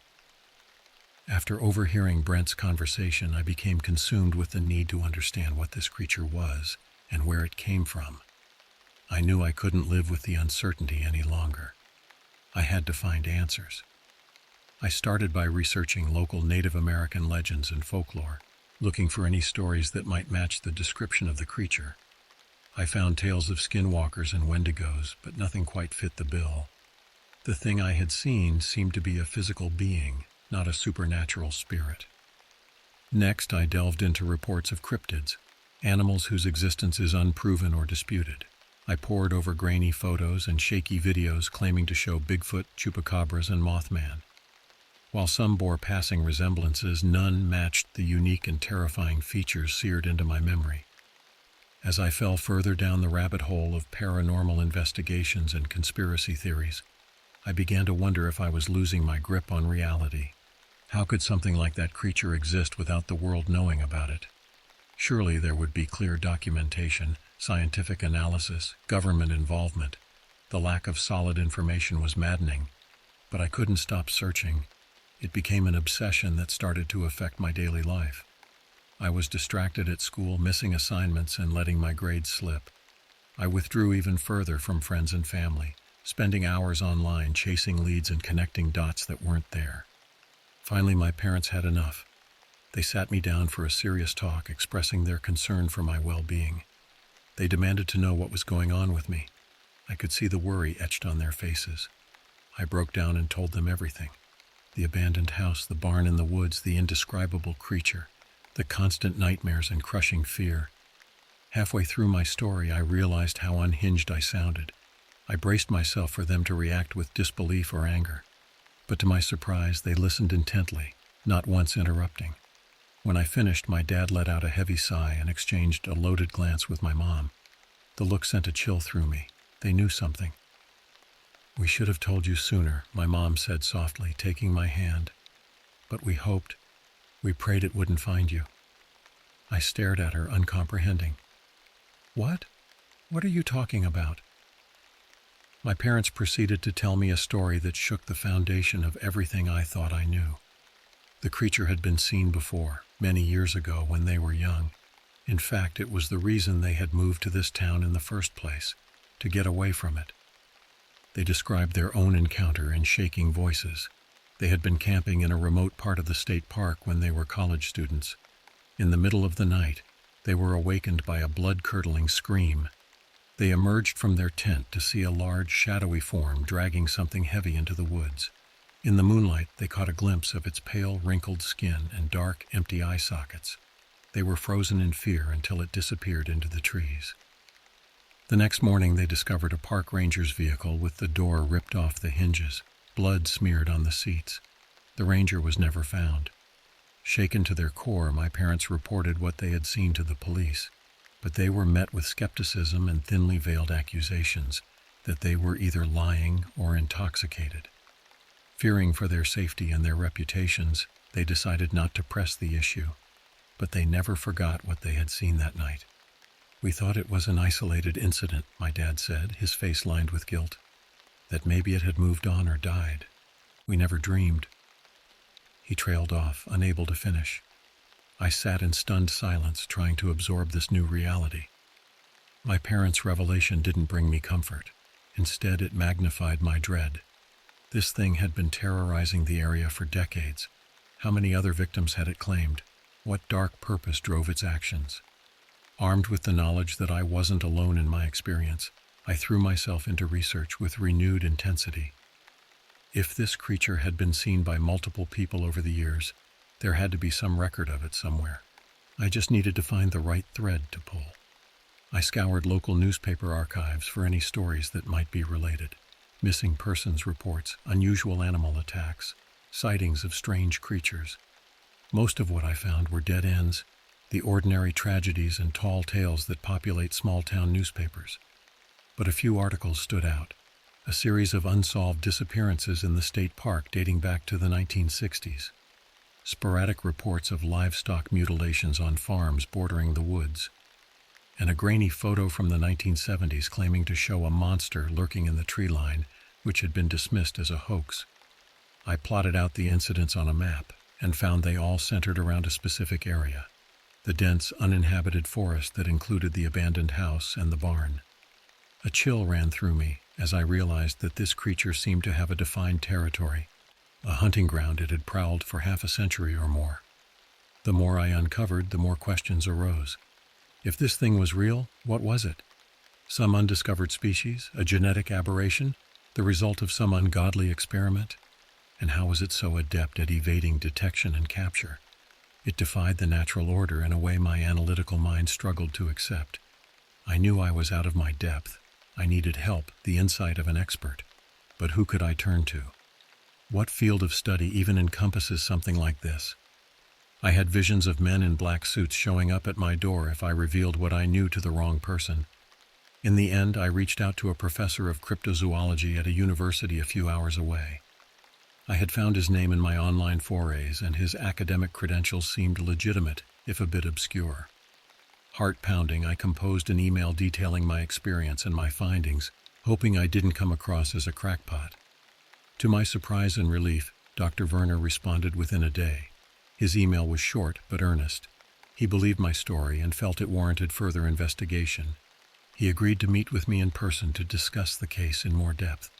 After overhearing Brent's conversation, I became consumed with the need to understand what this creature was and where it came from. I knew I couldn't live with the uncertainty any longer. I had to find answers. I started by researching local Native American legends and folklore, looking for any stories that might match the description of the creature. I found tales of skinwalkers and Wendigos, but nothing quite fit the bill. The thing I had seen seemed to be a physical being, not a supernatural spirit. Next, I delved into reports of cryptids, animals whose existence is unproven or disputed. I pored over grainy photos and shaky videos claiming to show Bigfoot, chupacabras, and Mothman. While some bore passing resemblances, none matched the unique and terrifying features seared into my memory. As I fell further down the rabbit hole of paranormal investigations and conspiracy theories, I began to wonder if I was losing my grip on reality. How could something like that creature exist without the world knowing about it? Surely there would be clear documentation, scientific analysis, government involvement. The lack of solid information was maddening, but I couldn't stop searching. It became an obsession that started to affect my daily life. I was distracted at school, missing assignments and letting my grades slip. I withdrew even further from friends and family, spending hours online chasing leads and connecting dots that weren't there. Finally, my parents had enough. They sat me down for a serious talk, expressing their concern for my well-being. They demanded to know what was going on with me. I could see the worry etched on their faces. I broke down and told them everything. The abandoned house, the barn in the woods, the indescribable creature, the constant nightmares and crushing fear. Halfway through my story, I realized how unhinged I sounded. I braced myself for them to react with disbelief or anger. But to my surprise, they listened intently, not once interrupting. When I finished, my dad let out a heavy sigh and exchanged a loaded glance with my mom. The look sent a chill through me. They knew something. "We should have told you sooner," my mom said softly, taking my hand. "But we hoped, we prayed it wouldn't find you." I stared at her, uncomprehending. "What? What are you talking about?" My parents proceeded to tell me a story that shook the foundation of everything I thought I knew. The creature had been seen before, many years ago when they were young. In fact, it was the reason they had moved to this town in the first place, to get away from it. They described their own encounter in shaking voices. They had been camping in a remote part of the state park when they were college students. In the middle of the night, they were awakened by a blood-curdling scream. They emerged from their tent to see a large, shadowy form dragging something heavy into the woods. In the moonlight, they caught a glimpse of its pale, wrinkled skin and dark, empty eye sockets. They were frozen in fear until it disappeared into the trees. The next morning, they discovered a park ranger's vehicle with the door ripped off the hinges, blood smeared on the seats. The ranger was never found. Shaken to their core, my parents reported what they had seen to the police, but they were met with skepticism and thinly veiled accusations that they were either lying or intoxicated. Fearing for their safety and their reputations, they decided not to press the issue, but they never forgot what they had seen that night. "We thought it was an isolated incident," my dad said, his face lined with guilt. "That maybe it had moved on or died. We never dreamed." He trailed off, unable to finish. I sat in stunned silence, trying to absorb this new reality. My parents' revelation didn't bring me comfort. Instead, it magnified my dread. This thing had been terrorizing the area for decades. How many other victims had it claimed? What dark purpose drove its actions? Armed with the knowledge that I wasn't alone in my experience, I threw myself into research with renewed intensity. If this creature had been seen by multiple people over the years, there had to be some record of it somewhere. I just needed to find the right thread to pull. I scoured local newspaper archives for any stories that might be related. Missing persons reports, unusual animal attacks, sightings of strange creatures. Most of what I found were dead ends, the ordinary tragedies and tall tales that populate small-town newspapers. But a few articles stood out. A series of unsolved disappearances in the state park dating back to the 1960s. sporadic reports of livestock mutilations on farms bordering the woods, and a grainy photo from the 1970s claiming to show a monster lurking in the tree line, which had been dismissed as a hoax. I plotted out the incidents on a map and found they all centered around a specific area, the dense, uninhabited forest that included the abandoned house and the barn. A chill ran through me as I realized that this creature seemed to have a defined territory, a hunting ground it had prowled for half a century or more. The more I uncovered, the more questions arose. If this thing was real, what was it? Some undiscovered species, a genetic aberration, the result of some ungodly experiment? And how was it so adept at evading detection and capture? It defied the natural order in a way my analytical mind struggled to accept. I knew I was out of my depth. I needed help, the insight of an expert. But who could I turn to? What field of study even encompasses something like this? I had visions of men in black suits showing up at my door if I revealed what I knew to the wrong person. In the end, I reached out to a professor of cryptozoology at a university a few hours away. I had found his name in my online forays, and his academic credentials seemed legitimate, if a bit obscure. Heart-pounding, I composed an email detailing my experience and my findings, hoping I didn't come across as a crackpot. To my surprise and relief, Dr. Werner responded within a day. His email was short but earnest. He believed my story and felt it warranted further investigation. He agreed to meet with me in person to discuss the case in more depth.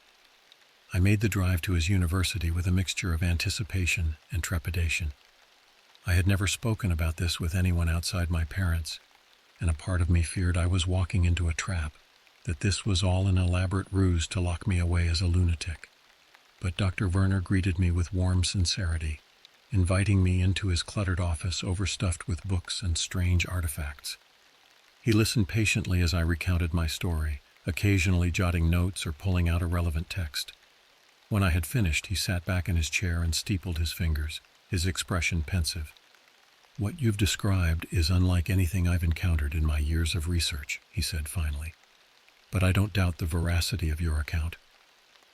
I made the drive to his university with a mixture of anticipation and trepidation. I had never spoken about this with anyone outside my parents, and a part of me feared I was walking into a trap, that this was all an elaborate ruse to lock me away as a lunatic. But Dr. Werner greeted me with warm sincerity, inviting me into his cluttered office overstuffed with books and strange artifacts. He listened patiently as I recounted my story, occasionally jotting notes or pulling out a relevant text. When I had finished, he sat back in his chair and steepled his fingers, his expression pensive. "What you've described is unlike anything I've encountered in my years of research," he said finally. "But I don't doubt the veracity of your account.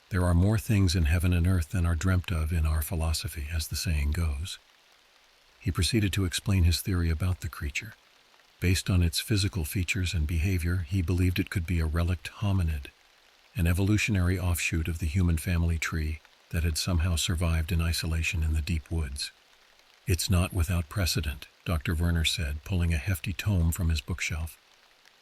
There are more things in heaven and earth than are dreamt of in our philosophy, as the saying goes." He proceeded to explain his theory about the creature. Based on its physical features and behavior, he believed it could be a relict hominid, an evolutionary offshoot of the human family tree that had somehow survived in isolation in the deep woods. "It's not without precedent," Dr. Werner said, pulling a hefty tome from his bookshelf.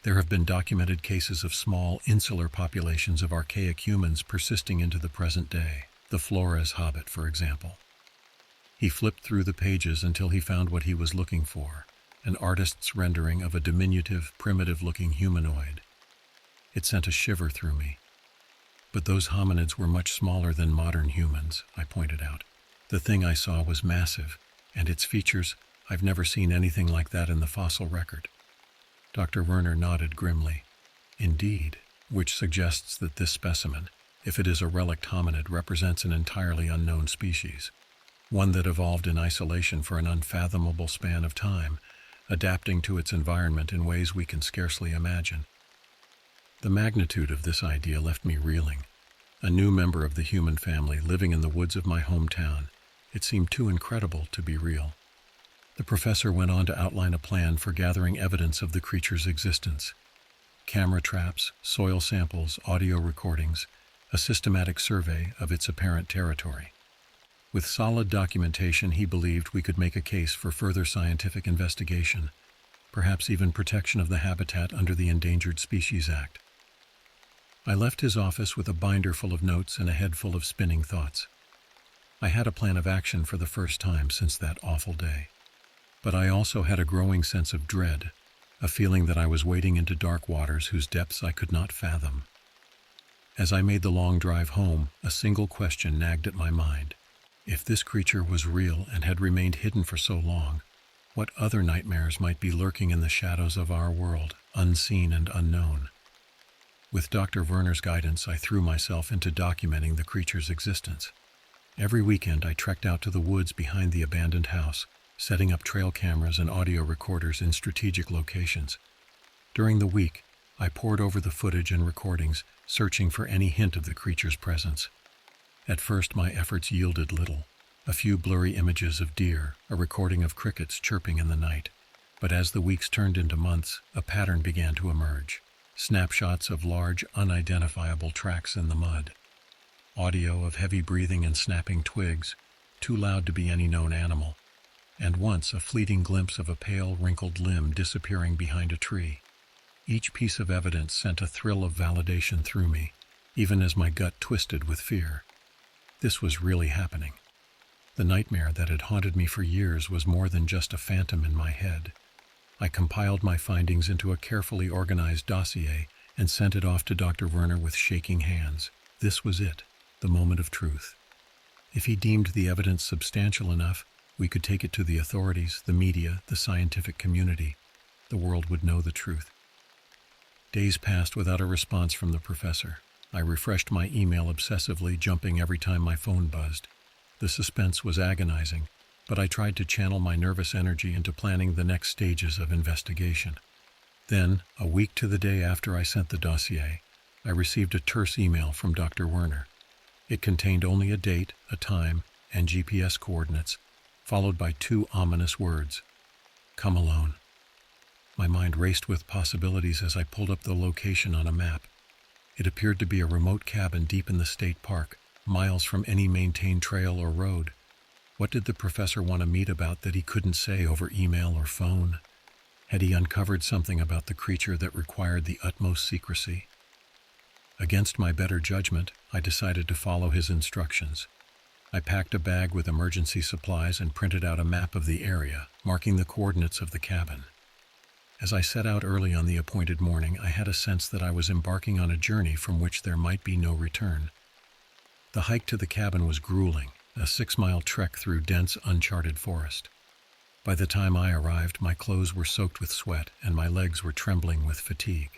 "There have been documented cases of small, insular populations of archaic humans persisting into the present day, the Flores hobbit, for example." He flipped through the pages until he found what he was looking for, an artist's rendering of a diminutive, primitive-looking humanoid. It sent a shiver through me. "But those hominids were much smaller than modern humans," I pointed out. "The thing I saw was massive, and its features, I've never seen anything like that in the fossil record." Dr. Werner nodded grimly. "Indeed, which suggests that this specimen, if it is a relict hominid, represents an entirely unknown species, one that evolved in isolation for an unfathomable span of time, adapting to its environment in ways we can scarcely imagine." The magnitude of this idea left me reeling. A new member of the human family living in the woods of my hometown. It seemed too incredible to be real. The professor went on to outline a plan for gathering evidence of the creature's existence. Camera traps, soil samples, audio recordings, a systematic survey of its apparent territory. With solid documentation, he believed we could make a case for further scientific investigation, perhaps even protection of the habitat under the Endangered Species Act. I left his office with a binder full of notes and a head full of spinning thoughts. I had a plan of action for the first time since that awful day. But I also had a growing sense of dread, a feeling that I was wading into dark waters whose depths I could not fathom. As I made the long drive home, a single question nagged at my mind. If this creature was real and had remained hidden for so long, what other nightmares might be lurking in the shadows of our world, unseen and unknown? With Dr. Werner's guidance, I threw myself into documenting the creature's existence. Every weekend, I trekked out to the woods behind the abandoned house, setting up trail cameras and audio recorders in strategic locations. During the week, I pored over the footage and recordings, searching for any hint of the creature's presence. At first, my efforts yielded little. A few blurry images of deer, a recording of crickets chirping in the night. But as the weeks turned into months, a pattern began to emerge. Snapshots of large, unidentifiable tracks in the mud. Audio of heavy breathing and snapping twigs, too loud to be any known animal. And once a fleeting glimpse of a pale, wrinkled limb disappearing behind a tree. Each piece of evidence sent a thrill of validation through me, even as my gut twisted with fear. This was really happening. The nightmare that had haunted me for years was more than just a phantom in my head. I compiled my findings into a carefully organized dossier and sent it off to Dr. Werner with shaking hands. This was it, the moment of truth. If he deemed the evidence substantial enough, we could take it to the authorities, the media, the scientific community. The world would know the truth. Days passed without a response from the professor. I refreshed my email obsessively, jumping every time my phone buzzed. The suspense was agonizing, but I tried to channel my nervous energy into planning the next stages of investigation. Then, a week to the day after I sent the dossier, I received a terse email from Dr. Werner. It contained only a date, a time, and GPS coordinates, followed by 2 ominous words: "Come alone." My mind raced with possibilities as I pulled up the location on a map. It appeared to be a remote cabin deep in the state park, miles from any maintained trail or road. What did the professor want to meet about that he couldn't say over email or phone? Had he uncovered something about the creature that required the utmost secrecy? Against my better judgment, I decided to follow his instructions. I packed a bag with emergency supplies and printed out a map of the area, marking the coordinates of the cabin. As I set out early on the appointed morning, I had a sense that I was embarking on a journey from which there might be no return. The hike to the cabin was grueling, a 6-mile trek through dense, uncharted forest. By the time I arrived, my clothes were soaked with sweat and my legs were trembling with fatigue.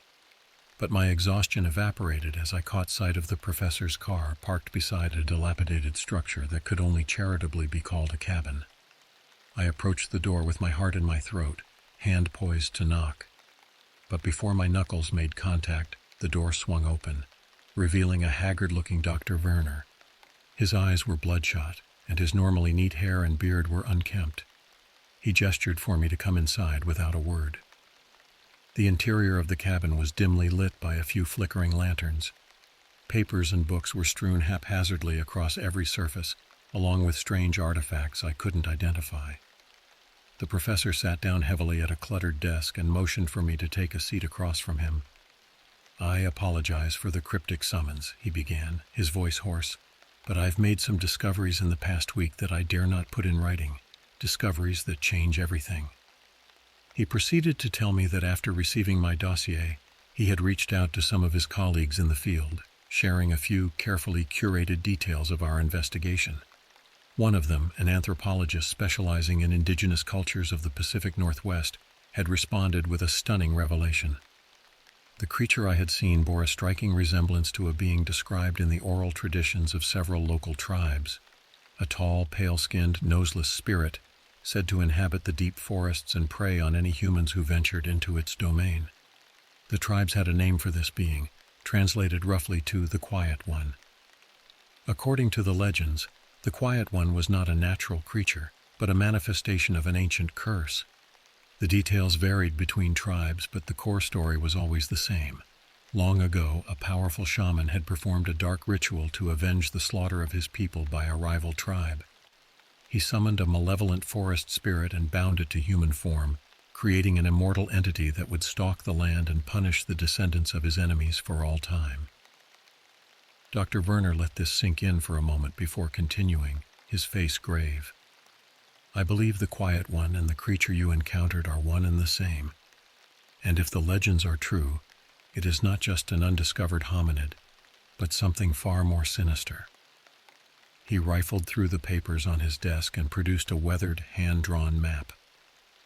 But my exhaustion evaporated as I caught sight of the professor's car parked beside a dilapidated structure that could only charitably be called a cabin. I approached the door with my heart in my throat, hand poised to knock. But before my knuckles made contact, the door swung open, revealing a haggard-looking Dr. Werner. His eyes were bloodshot, and his normally neat hair and beard were unkempt. He gestured for me to come inside without a word. The interior of the cabin was dimly lit by a few flickering lanterns. Papers and books were strewn haphazardly across every surface, along with strange artifacts I couldn't identify. The professor sat down heavily at a cluttered desk and motioned for me to take a seat across from him. "I apologize for the cryptic summons," he began, his voice hoarse, "but I've made some discoveries in the past week that I dare not put in writing, discoveries that change everything." He proceeded to tell me that after receiving my dossier, he had reached out to some of his colleagues in the field, sharing a few carefully curated details of our investigation. One of them, an anthropologist specializing in indigenous cultures of the Pacific Northwest, had responded with a stunning revelation. The creature I had seen bore a striking resemblance to a being described in the oral traditions of several local tribes. A tall, pale-skinned, noseless spirit, said to inhabit the deep forests and prey on any humans who ventured into its domain. The tribes had a name for this being, translated roughly to the Quiet One. According to the legends, the Quiet One was not a natural creature, but a manifestation of an ancient curse. The details varied between tribes, but the core story was always the same. Long ago, a powerful shaman had performed a dark ritual to avenge the slaughter of his people by a rival tribe. He summoned a malevolent forest spirit and bound it to human form, creating an immortal entity that would stalk the land and punish the descendants of his enemies for all time. Dr. Werner let this sink in for a moment before continuing, his face grave. "I believe the Quiet One and the creature you encountered are one and the same. And if the legends are true, it is not just an undiscovered hominid, but something far more sinister." He rifled through the papers on his desk and produced a weathered, hand-drawn map.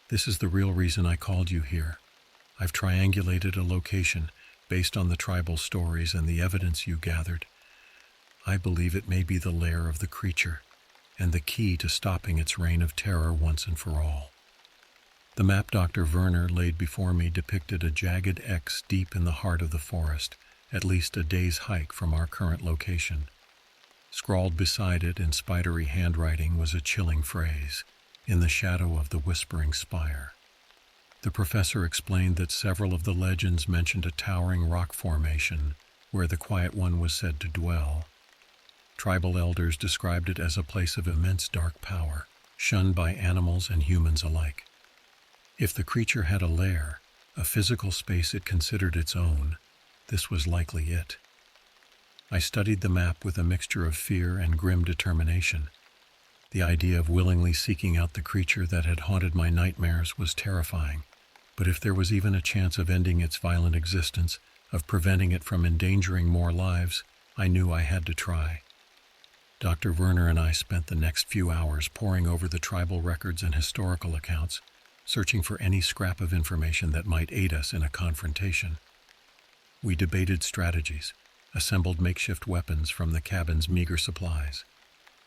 "This is the real reason I called you here. I've triangulated a location based on the tribal stories and the evidence you gathered. I believe it may be the lair of the creature, and the key to stopping its reign of terror once and for all." The map Dr. Werner laid before me depicted a jagged X deep in the heart of the forest, at least a day's hike from our current location. Scrawled beside it in spidery handwriting was a chilling phrase, "In the shadow of the whispering spire." The professor explained that several of the legends mentioned a towering rock formation where the Quiet One was said to dwell. Tribal elders described it as a place of immense dark power, shunned by animals and humans alike. If the creature had a lair, a physical space it considered its own, this was likely it. I studied the map with a mixture of fear and grim determination. The idea of willingly seeking out the creature that had haunted my nightmares was terrifying, but if there was even a chance of ending its violent existence, of preventing it from endangering more lives, I knew I had to try. Dr. Werner and I spent the next few hours poring over the tribal records and historical accounts, searching for any scrap of information that might aid us in a confrontation. We debated strategies, assembled makeshift weapons from the cabin's meager supplies.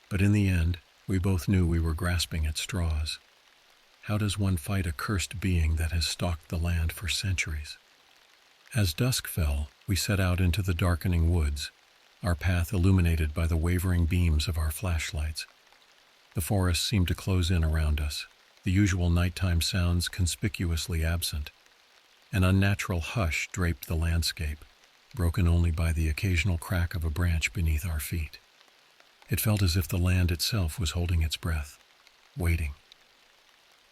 But in the end, we both knew we were grasping at straws. How does one fight a cursed being that has stalked the land for centuries? As dusk fell, we set out into the darkening woods, our path illuminated by the wavering beams of our flashlights. The forest seemed to close in around us, the usual nighttime sounds conspicuously absent. An unnatural hush draped the landscape, broken only by the occasional crack of a branch beneath our feet. It felt as if the land itself was holding its breath, waiting.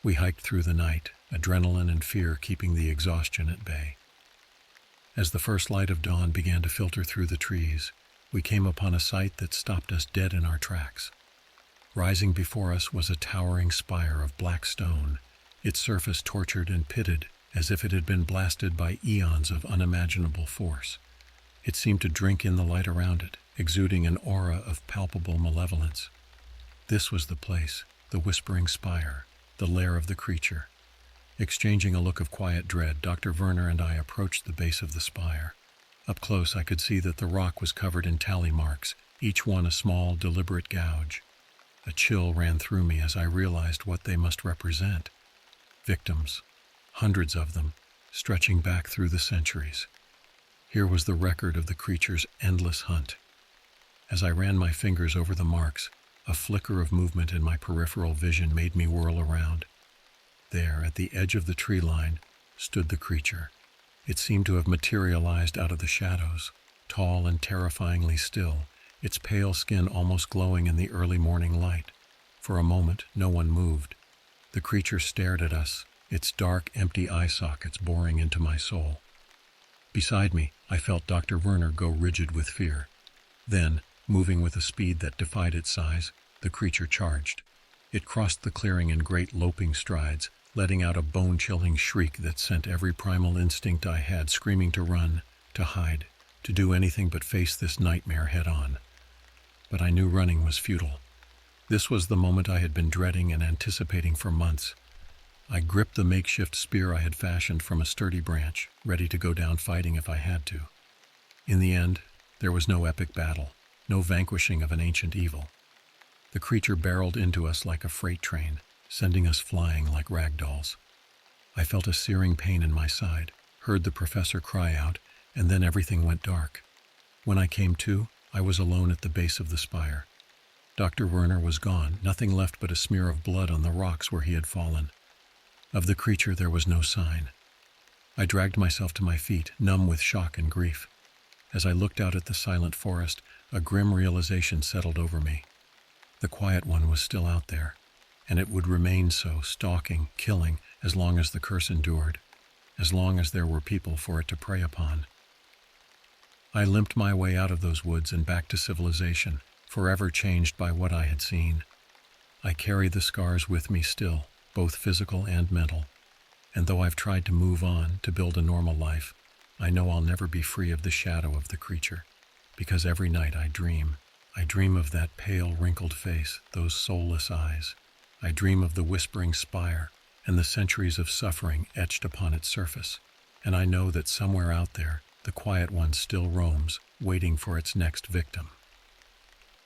We hiked through the night, adrenaline and fear keeping the exhaustion at bay. As the first light of dawn began to filter through the trees, we came upon a sight that stopped us dead in our tracks. Rising before us was a towering spire of black stone, its surface tortured and pitted as if it had been blasted by eons of unimaginable force. It seemed to drink in the light around it, exuding an aura of palpable malevolence. This was the place, the whispering spire, the lair of the creature. Exchanging a look of quiet dread, Dr. Werner and I approached the base of the spire. Up close, I could see that the rock was covered in tally marks, each one a small, deliberate gouge. A chill ran through me as I realized what they must represent. Victims, hundreds of them, stretching back through the centuries. Here was the record of the creature's endless hunt. As I ran my fingers over the marks, a flicker of movement in my peripheral vision made me whirl around. There, at the edge of the tree line, stood the creature. It seemed to have materialized out of the shadows, tall and terrifyingly still, its pale skin almost glowing in the early morning light. For a moment, no one moved. The creature stared at us, its dark, empty eye sockets boring into my soul. Beside me, I felt Dr. Werner go rigid with fear. Then, moving with a speed that defied its size, the creature charged. It crossed the clearing in great loping strides, letting out a bone-chilling shriek that sent every primal instinct I had screaming to run, to hide, to do anything but face this nightmare head-on. But I knew running was futile. This was the moment I had been dreading and anticipating for months. I gripped the makeshift spear I had fashioned from a sturdy branch, ready to go down fighting if I had to. In the end, there was no epic battle, no vanquishing of an ancient evil. The creature barreled into us like a freight train, sending us flying like rag dolls. I felt a searing pain in my side, heard the professor cry out, and then everything went dark. When I came to, I was alone at the base of the spire. Dr. Werner was gone, nothing left but a smear of blood on the rocks where he had fallen. Of the creature there was no sign. I dragged myself to my feet, numb with shock and grief. As I looked out at the silent forest, a grim realization settled over me. The Quiet One was still out there, and it would remain so, stalking, killing, as long as the curse endured, as long as there were people for it to prey upon. I limped my way out of those woods and back to civilization, forever changed by what I had seen. I carry the scars with me still, both physical and mental, and though I've tried to move on, to build a normal life, I know I'll never be free of the shadow of the creature, because every night I dream of that pale, wrinkled face, those soulless eyes. I dream of the whispering spire and the centuries of suffering etched upon its surface, and I know that somewhere out there, the Quiet One still roams, waiting for its next victim.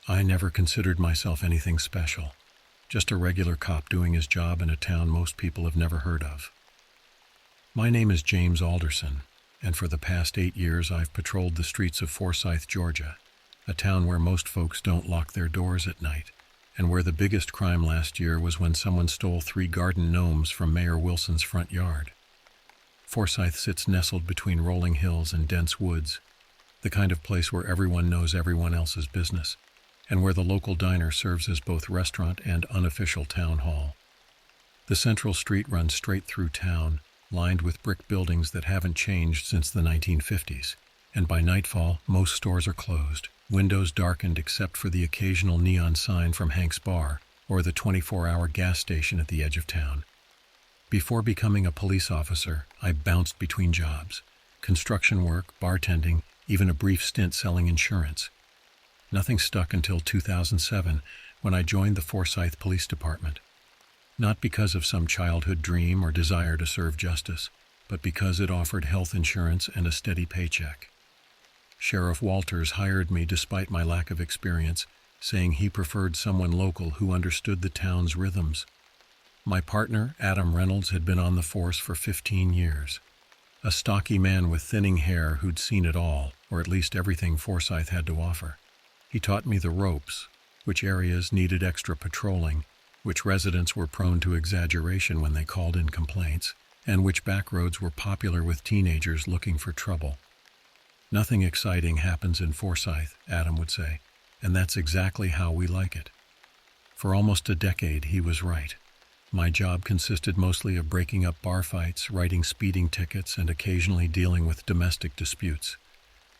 I never considered myself anything special, just a regular cop doing his job in a town most people have never heard of. My name is James Alderson, and for the past 8 years I've patrolled the streets of Forsyth, Georgia, a town where most folks don't lock their doors at night, and where the biggest crime last year was when someone stole 3 garden gnomes from Mayor Wilson's front yard. Forsyth sits nestled between rolling hills and dense woods, the kind of place where everyone knows everyone else's business, and where the local diner serves as both restaurant and unofficial town hall. The central street runs straight through town, lined with brick buildings that haven't changed since the 1950s, and by nightfall, most stores are closed, windows darkened except for the occasional neon sign from Hank's Bar or the 24-hour gas station at the edge of town. Before becoming a police officer, I bounced between jobs: construction work, bartending, even a brief stint selling insurance. Nothing stuck until 2007, when I joined the Forsyth Police Department. Not because of some childhood dream or desire to serve justice, but because it offered health insurance and a steady paycheck. Sheriff Walters hired me despite my lack of experience, saying he preferred someone local who understood the town's rhythms. My partner, Adam Reynolds, had been on the force for 15 years. A stocky man with thinning hair who'd seen it all, or at least everything Forsyth had to offer. He taught me the ropes, which areas needed extra patrolling, which residents were prone to exaggeration when they called in complaints, and which back roads were popular with teenagers looking for trouble. "Nothing exciting happens in Forsyth," Adam would say, "and that's exactly how we like it." For almost a decade, he was right. My job consisted mostly of breaking up bar fights, writing speeding tickets, and occasionally dealing with domestic disputes.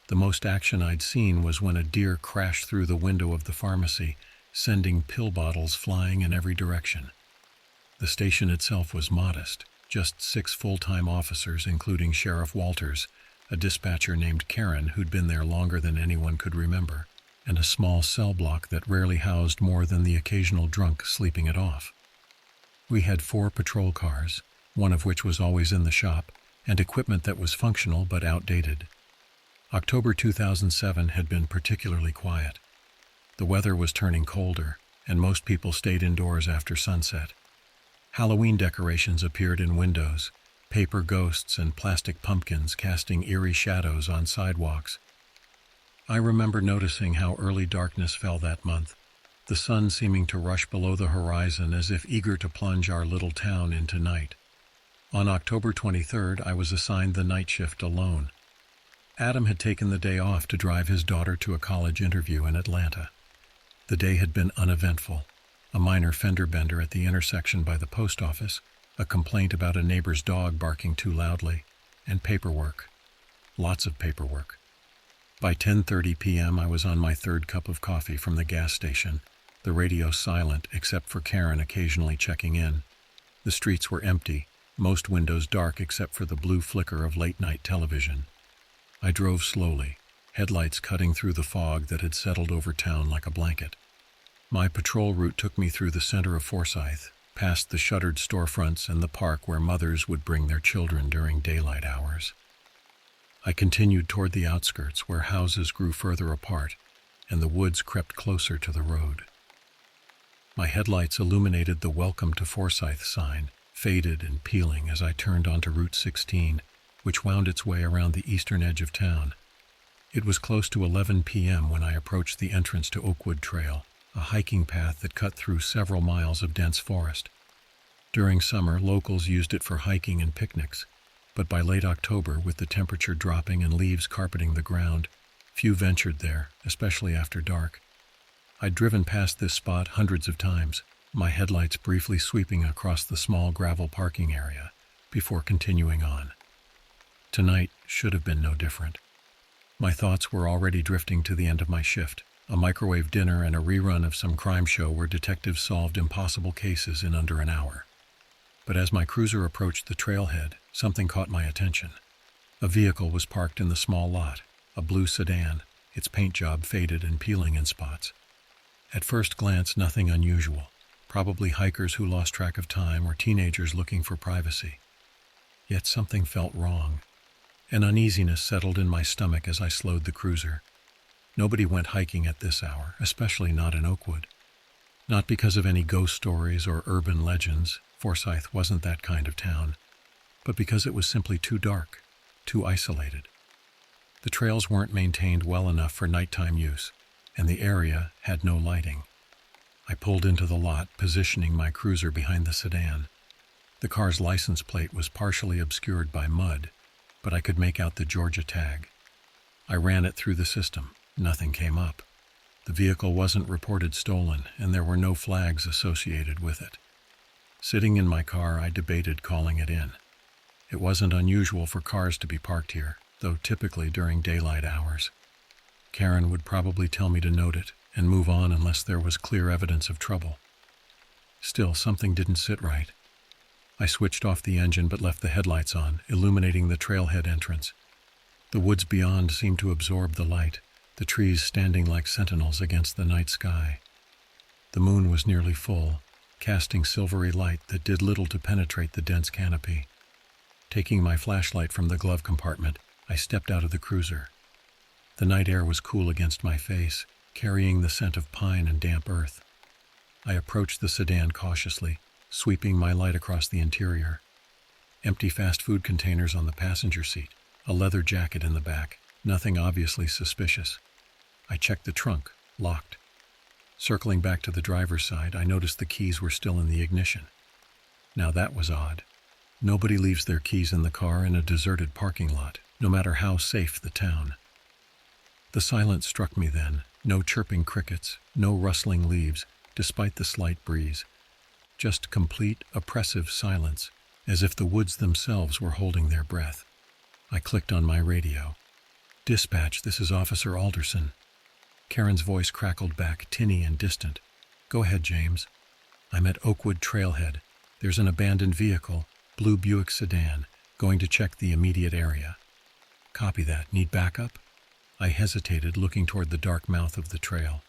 The most action I'd seen was when a deer crashed through the window of the pharmacy, sending pill bottles flying in every direction. The station itself was modest, just 6 full-time officers, including Sheriff Walters, a dispatcher named Karen who'd been there longer than anyone could remember, and a small cell block that rarely housed more than the occasional drunk sleeping it off. We had 4 patrol cars, one of which was always in the shop, and equipment that was functional but outdated. October 2007 had been particularly quiet. The weather was turning colder, and most people stayed indoors after sunset. Halloween decorations appeared in windows, paper ghosts and plastic pumpkins casting eerie shadows on sidewalks. I remember noticing how early darkness fell that month, the sun seeming to rush below the horizon as if eager to plunge our little town into night. On October 23rd, I was assigned the night shift alone. Adam had taken the day off to drive his daughter to a college interview in Atlanta. The day had been uneventful: a minor fender bender at the intersection by the post office, a complaint about a neighbor's dog barking too loudly, and paperwork. Lots of paperwork. By 10:30 p.m. I was on my 3rd cup of coffee from the gas station, the radio silent except for Karen occasionally checking in. The streets were empty, most windows dark except for the blue flicker of late-night television. I drove slowly, headlights cutting through the fog that had settled over town like a blanket. My patrol route took me through the center of Forsyth, past the shuttered storefronts and the park where mothers would bring their children during daylight hours. I continued toward the outskirts where houses grew further apart and the woods crept closer to the road. My headlights illuminated the "Welcome to Forsyth" sign, faded and peeling as I turned onto Route 16, which wound its way around the eastern edge of town. It was close to 11 p.m. when I approached the entrance to Oakwood Trail, a hiking path that cut through several miles of dense forest. During summer, locals used it for hiking and picnics, but by late October, with the temperature dropping and leaves carpeting the ground, few ventured there, especially after dark. I'd driven past this spot hundreds of times, my headlights briefly sweeping across the small gravel parking area, before continuing on. Tonight should have been no different. My thoughts were already drifting to the end of my shift, a microwave dinner and a rerun of some crime show where detectives solved impossible cases in under an hour. But as my cruiser approached the trailhead, something caught my attention. A vehicle was parked in the small lot, a blue sedan, its paint job faded and peeling in spots. At first glance, nothing unusual, probably hikers who lost track of time or teenagers looking for privacy. Yet something felt wrong. An uneasiness settled in my stomach as I slowed the cruiser. Nobody went hiking at this hour, especially not in Oakwood. Not because of any ghost stories or urban legends, Forsyth wasn't that kind of town, but because it was simply too dark, too isolated. The trails weren't maintained well enough for nighttime use, and the area had no lighting. I pulled into the lot, positioning my cruiser behind the sedan. The car's license plate was partially obscured by mud, but I could make out the Georgia tag. I ran it through the system. Nothing came up. The vehicle wasn't reported stolen, and there were no flags associated with it. Sitting in my car, I debated calling it in. It wasn't unusual for cars to be parked here, though typically during daylight hours. Karen would probably tell me to note it and move on unless there was clear evidence of trouble. Still, something didn't sit right. I switched off the engine but left the headlights on, illuminating the trailhead entrance. The woods beyond seemed to absorb the light, the trees standing like sentinels against the night sky. The moon was nearly full, casting silvery light that did little to penetrate the dense canopy. Taking my flashlight from the glove compartment, I stepped out of the cruiser. The night air was cool against my face, carrying the scent of pine and damp earth. I approached the sedan cautiously, sweeping my light across the interior. Empty fast food containers on the passenger seat, a leather jacket in the back, nothing obviously suspicious. I checked the trunk, locked. Circling back to the driver's side, I noticed the keys were still in the ignition. Now that was odd. Nobody leaves their keys in the car in a deserted parking lot, no matter how safe the town. The silence struck me then. No chirping crickets, no rustling leaves, despite the slight breeze. Just complete, oppressive silence, as if the woods themselves were holding their breath. I clicked on my radio. "Dispatch, this is Officer Alderson." Karen's voice crackled back, tinny and distant. "Go ahead, James. I'm at Oakwood Trailhead. There's an abandoned vehicle, blue Buick sedan, going to check the immediate area." "Copy that. Need backup?" I hesitated, looking toward the dark mouth of the trail.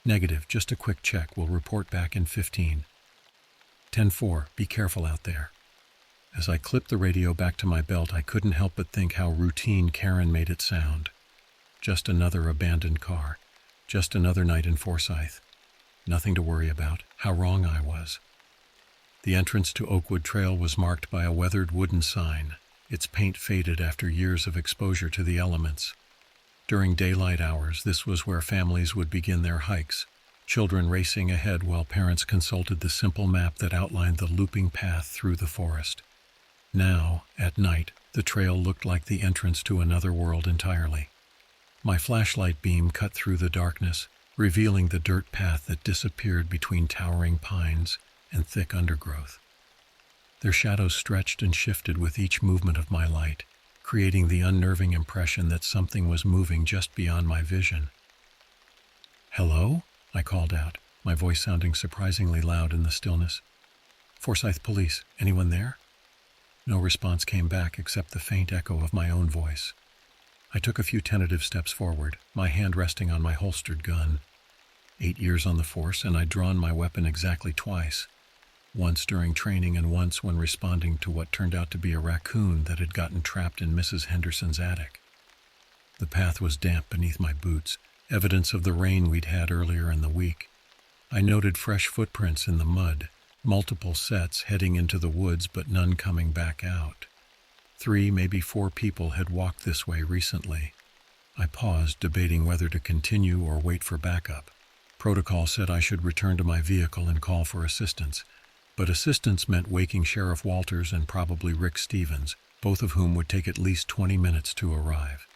"Negative, just a quick check. We'll report back in 15. 10-4, be careful out there." As I clipped the radio back to my belt, I couldn't help but think how routine Karen made it sound. Just another abandoned car. Just another night in Forsyth. Nothing to worry about. How wrong I was. The entrance to Oakwood Trail was marked by a weathered wooden sign, its paint faded after years of exposure to the elements. During daylight hours, this was where families would begin their hikes, children racing ahead while parents consulted the simple map that outlined the looping path through the forest. Now, at night, the trail looked like the entrance to another world entirely. My flashlight beam cut through the darkness, revealing the dirt path that disappeared between towering pines and thick undergrowth. Their shadows stretched and shifted with each movement of my light, creating the unnerving impression that something was moving just beyond my vision. "Hello?" I called out, my voice sounding surprisingly loud in the stillness. "Forsyth Police, anyone there?" No response came back except the faint echo of my own voice. I took a few tentative steps forward, my hand resting on my holstered gun. 8 years on the force, and I'd drawn my weapon exactly twice. Once during training and once when responding to what turned out to be a raccoon that had gotten trapped in Mrs. Henderson's attic. The path was damp beneath my boots, evidence of the rain we'd had earlier in the week. I noted fresh footprints in the mud, multiple sets heading into the woods but none coming back out. 3, maybe 4 people had walked this way recently. I paused, debating whether to continue or wait for backup. Protocol said I should return to my vehicle and call for assistance, but assistance meant waking Sheriff Walters and probably Rick Stevens, both of whom would take at least 20 minutes to arrive.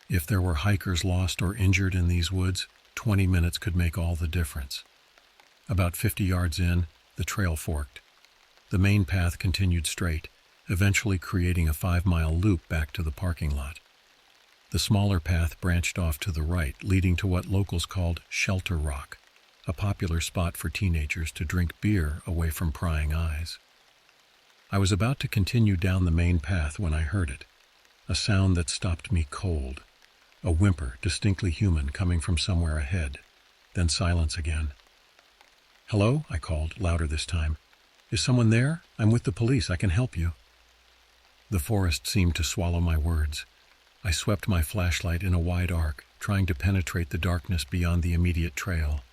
If there were hikers lost or injured in these woods, 20 minutes could make all the difference. About 50 yards in, the trail forked. The main path continued straight, eventually creating a 5-mile loop back to the parking lot. The smaller path branched off to the right, leading to what locals called Shelter Rock, a popular spot for teenagers to drink beer away from prying eyes. I was about to continue down the main path when I heard it, a sound that stopped me cold, a whimper distinctly human coming from somewhere ahead, then silence again. "Hello?" I called, louder this time. "Is someone there? I'm with the police. I can help you." The forest seemed to swallow my words. I swept my flashlight in a wide arc, trying to penetrate the darkness beyond the immediate trail.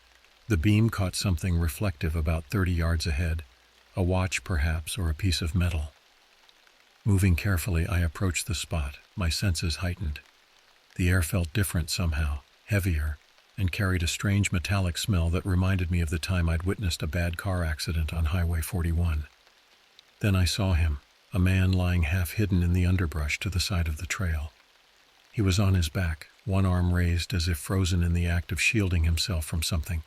The beam caught something reflective about 30 yards ahead, a watch perhaps, or a piece of metal. Moving carefully, I approached the spot, my senses heightened. The air felt different somehow, heavier, and carried a strange metallic smell that reminded me of the time I'd witnessed a bad car accident on Highway 41. Then I saw him, a man lying half hidden in the underbrush to the side of the trail. He was on his back, one arm raised as if frozen in the act of shielding himself from something.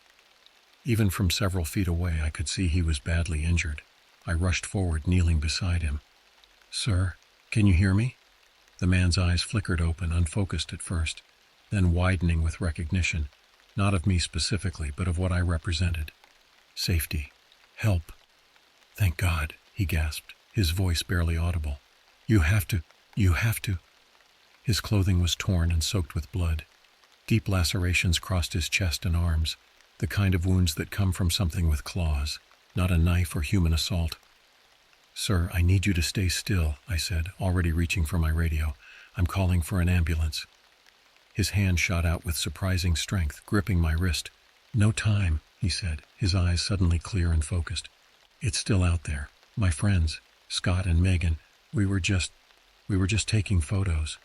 Even from several feet away, I could see he was badly injured. I rushed forward, kneeling beside him. "Sir, can you hear me?" The man's eyes flickered open, unfocused at first, then widening with recognition, not of me specifically, but of what I represented. Safety. Help. "Thank God," he gasped, his voice barely audible. You have to. His clothing was torn and soaked with blood. Deep lacerations crossed his chest and arms, the kind of wounds that come from something with claws, not a knife or human assault. "Sir, I need you to stay still," I said, already reaching for my radio. "I'm calling for an ambulance." His hand shot out with surprising strength, gripping my wrist. "No time," he said, his eyes suddenly clear and focused. "It's still out there. My friends, Scott and Megan, we were just taking photos."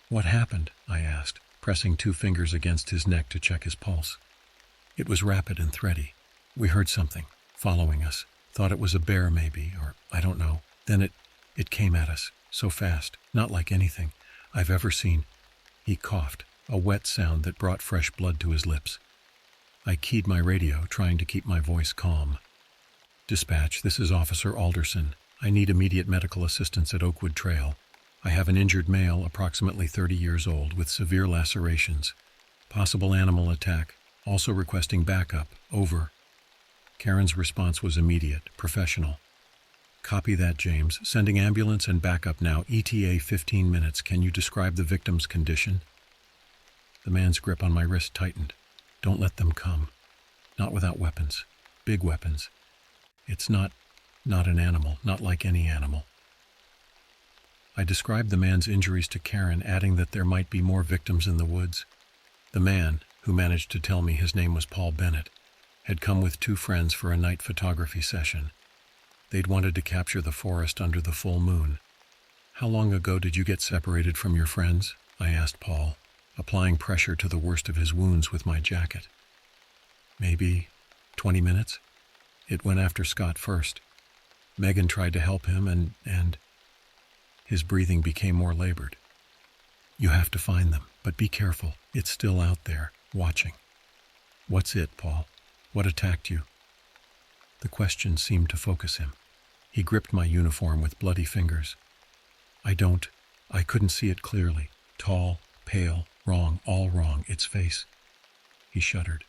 "What happened?" I asked, pressing 2 fingers against his neck to check his pulse. It was rapid and thready. "We heard something, following us. Thought it was a bear maybe, or I don't know. Then it came at us, so fast, not like anything I've ever seen." He coughed, a wet sound that brought fresh blood to his lips. I keyed my radio, trying to keep my voice calm. "Dispatch, this is Officer Alderson. I need immediate medical assistance at Oakwood Trail. I have an injured male, approximately 30 years old, with severe lacerations. Possible animal attack. Also requesting backup. Over." Karen's response was immediate, professional. "Copy that, James. Sending ambulance and backup now. ETA 15 minutes. Can you describe the victim's condition?" The man's grip on my wrist tightened. "Don't let them come. Not without weapons. Big weapons. It's not an animal, not like any animal." I described the man's injuries to Karen, adding that there might be more victims in the woods. The man, who managed to tell me his name was Paul Bennett, had come with 2 friends for a night photography session. They'd wanted to capture the forest under the full moon. "How long ago did you get separated from your friends?" I asked Paul, applying pressure to the worst of his wounds with my jacket. "Maybe 20 minutes. It went after Scott first. Megan tried to help him and his breathing became more labored. "You have to find them, but be careful. It's still out there, watching." "What's it, Paul? What attacked you?" The question seemed to focus him. He gripped my uniform with bloody fingers. I couldn't see it clearly. Tall, pale, wrong, all wrong. Its face." He shuddered.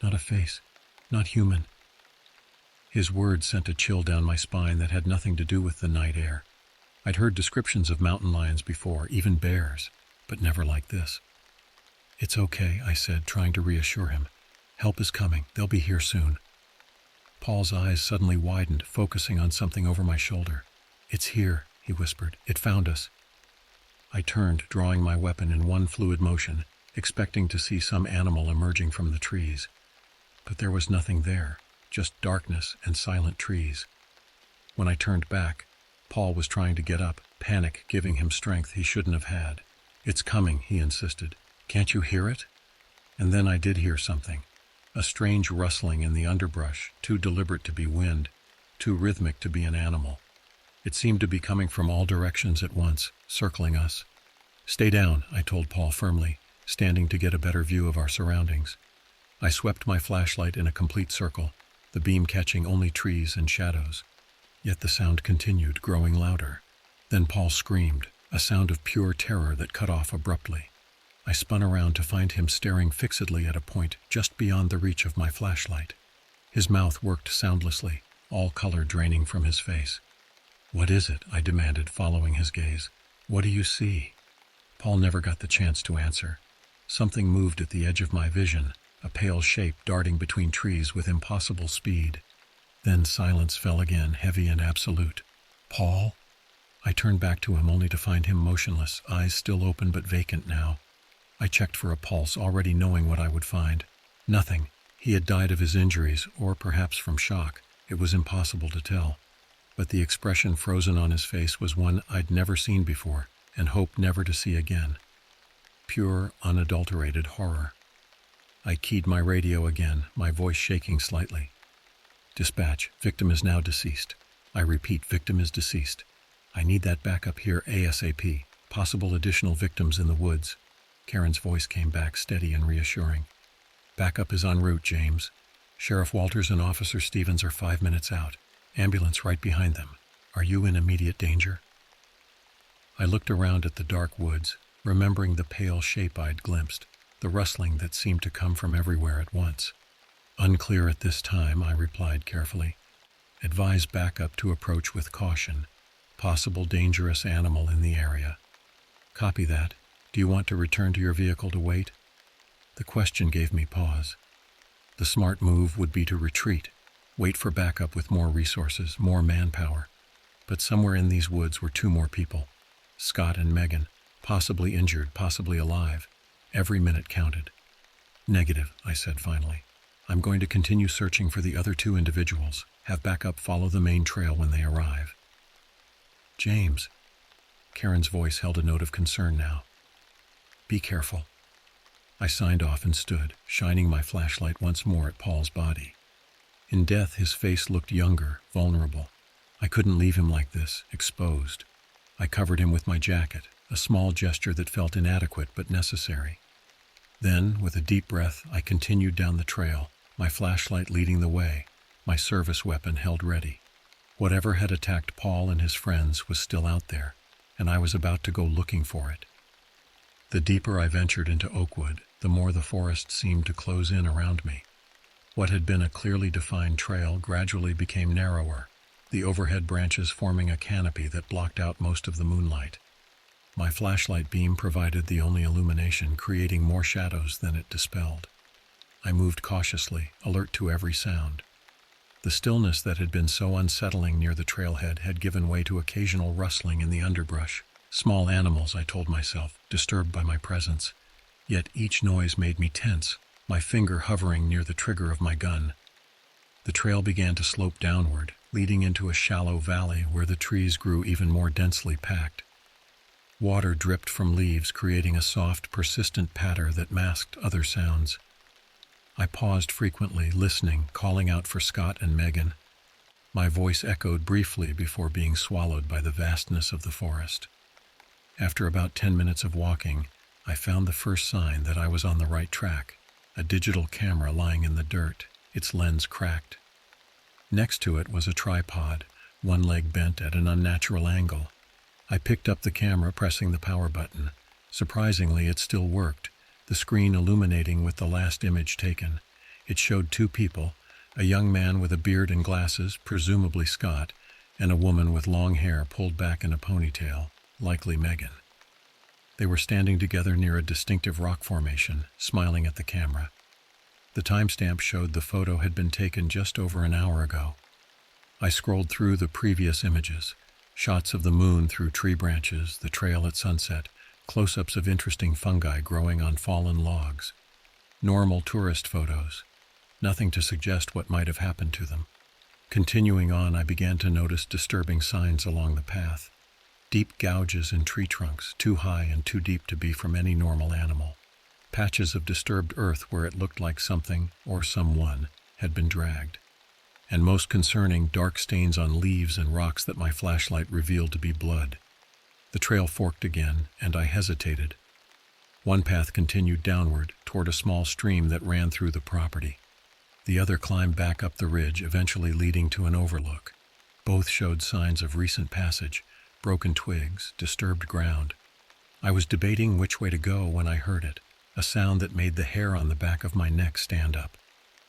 "Not a face. Not human." His words sent a chill down my spine that had nothing to do with the night air. I'd heard descriptions of mountain lions before, even bears, but never like this. "It's okay," I said, trying to reassure him. "Help is coming. They'll be here soon." Paul's eyes suddenly widened, focusing on something over my shoulder. "It's here," he whispered. "It found us." I turned, drawing my weapon in one fluid motion, expecting to see some animal emerging from the trees. But there was nothing there, just darkness and silent trees. When I turned back, Paul was trying to get up, panic giving him strength he shouldn't have had. "It's coming," he insisted. "Can't you hear it?" And then I did hear something. A strange rustling in the underbrush, too deliberate to be wind, too rhythmic to be an animal. It seemed to be coming from all directions at once, circling us. "Stay down," I told Paul firmly, standing to get a better view of our surroundings. I swept my flashlight in a complete circle, the beam catching only trees and shadows. Yet the sound continued, growing louder. Then Paul screamed, a sound of pure terror that cut off abruptly. I spun around to find him staring fixedly at a point just beyond the reach of my flashlight. His mouth worked soundlessly, all color draining from his face. "What is it?" I demanded, following his gaze. "What do you see?" Paul never got the chance to answer. Something moved at the edge of my vision, a pale shape darting between trees with impossible speed. Then silence fell again, heavy and absolute. "Paul?" I turned back to him only to find him motionless, eyes still open but vacant now. I checked for a pulse, already knowing what I would find. Nothing. He had died of his injuries, or perhaps from shock. It was impossible to tell. But the expression frozen on his face was one I'd never seen before, and hoped never to see again. Pure, unadulterated horror. I keyed my radio again, my voice shaking slightly. Dispatch, victim is now deceased. I repeat, victim is deceased. I need that backup here ASAP. Possible additional victims in the woods. Karen's voice came back steady and reassuring. Backup is en route, James. Sheriff Walters and Officer Stevens are 5 minutes out. Ambulance right behind them. Are you in immediate danger? I looked around at the dark woods, remembering the pale shape I'd glimpsed, the rustling that seemed to come from everywhere at once. Unclear at this time, I replied carefully. Advise backup to approach with caution. Possible dangerous animal in the area. Copy that. Do you want to return to your vehicle to wait? The question gave me pause. The smart move would be to retreat, wait for backup with more resources, more manpower. But somewhere in these woods were 2 more people. Scott and Megan, possibly injured, possibly alive. Every minute counted. Negative, I said finally. I'm going to continue searching for the other 2 individuals. Have backup follow the main trail when they arrive. James. Karen's voice held a note of concern now. Be careful. I signed off and stood, shining my flashlight once more at Paul's body. In death, his face looked younger, vulnerable. I couldn't leave him like this, exposed. I covered him with my jacket, a small gesture that felt inadequate but necessary. Then, with a deep breath, I continued down the trail, my flashlight leading the way, my service weapon held ready. Whatever had attacked Paul and his friends was still out there, and I was about to go looking for it. The deeper I ventured into Oakwood, the more the forest seemed to close in around me. What had been a clearly defined trail gradually became narrower, the overhead branches forming a canopy that blocked out most of the moonlight. My flashlight beam provided the only illumination, creating more shadows than it dispelled. I moved cautiously, alert to every sound. The stillness that had been so unsettling near the trailhead had given way to occasional rustling in the underbrush. Small animals, I told myself, disturbed by my presence. Yet each noise made me tense, my finger hovering near the trigger of my gun. The trail began to slope downward, leading into a shallow valley where the trees grew even more densely packed. Water dripped from leaves, creating a soft, persistent patter that masked other sounds. I paused frequently, listening, calling out for Scott and Megan. My voice echoed briefly before being swallowed by the vastness of the forest. After about 10 minutes of walking, I found the first sign that I was on the right track, a digital camera lying in the dirt, its lens cracked. Next to it was a tripod, one leg bent at an unnatural angle. I picked up the camera, pressing the power button. Surprisingly, it still worked, the screen illuminating with the last image taken. It showed 2 people, a young man with a beard and glasses, presumably Scott, and a woman with long hair pulled back in a ponytail, likely Megan. They were standing together near a distinctive rock formation, smiling at the camera. The timestamp showed the photo had been taken just over an hour ago. I scrolled through the previous images, shots of the moon through tree branches, the trail at sunset, close-ups of interesting fungi growing on fallen logs. Normal tourist photos, nothing to suggest what might have happened to them. Continuing on, I began to notice disturbing signs along the path. Deep gouges in tree trunks, too high and too deep to be from any normal animal. Patches of disturbed earth where it looked like something, or someone, had been dragged. And most concerning, dark stains on leaves and rocks that my flashlight revealed to be blood. The trail forked again, and I hesitated. One path continued downward, toward a small stream that ran through the property. The other climbed back up the ridge, eventually leading to an overlook. Both showed signs of recent passage, broken twigs, disturbed ground. I was debating which way to go when I heard it, a sound that made the hair on the back of my neck stand up.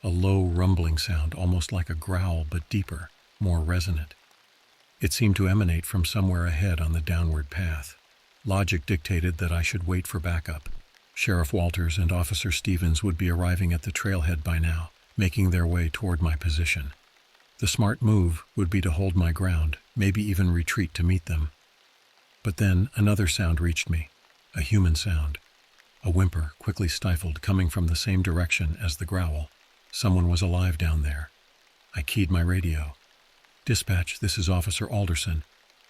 A low, rumbling sound, almost like a growl, but deeper, more resonant. It seemed to emanate from somewhere ahead on the downward path. Logic dictated that I should wait for backup. Sheriff Walters and Officer Stevens would be arriving at the trailhead by now, making their way toward my position. The smart move would be to hold my ground, maybe even retreat to meet them. But then another sound reached me, a human sound. A whimper, quickly stifled, coming from the same direction as the growl. Someone was alive down there. I keyed my radio. Dispatch, this is Officer Alderson.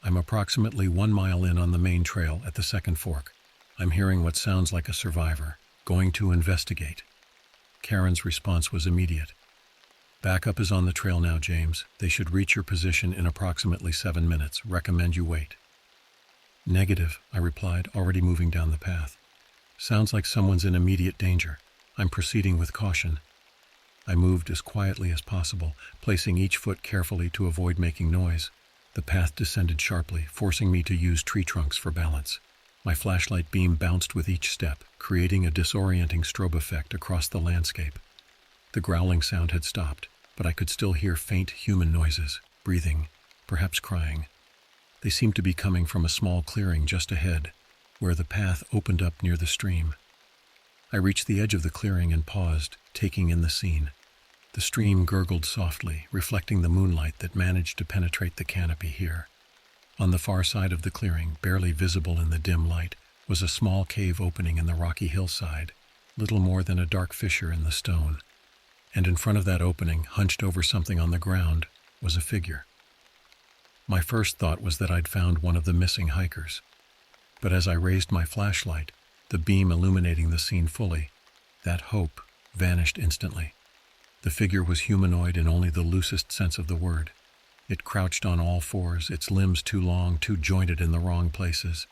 I'm approximately 1 mile in on the main trail at the second fork. I'm hearing what sounds like a survivor. Going to investigate. Karen's response was immediate. Backup is on the trail now, James. They should reach your position in approximately 7 minutes. Recommend you wait. Negative, I replied, already moving down the path. Sounds like someone's in immediate danger. I'm proceeding with caution. I moved as quietly as possible, placing each foot carefully to avoid making noise. The path descended sharply, forcing me to use tree trunks for balance. My flashlight beam bounced with each step, creating a disorienting strobe effect across the landscape. The growling sound had stopped, but I could still hear faint human noises, breathing, perhaps crying. They seemed to be coming from a small clearing just ahead, where the path opened up near the stream. I reached the edge of the clearing and paused, taking in the scene. The stream gurgled softly, reflecting the moonlight that managed to penetrate the canopy here. On the far side of the clearing, barely visible in the dim light, was a small cave opening in the rocky hillside, little more than a dark fissure in the stone. And in front of that opening, hunched over something on the ground, was a figure. My first thought was that I'd found one of the missing hikers. But as I raised my flashlight, the beam illuminating the scene fully, that hope vanished instantly. The figure was humanoid in only the loosest sense of the word. It crouched on all fours, its limbs too long, too jointed in the wrong places.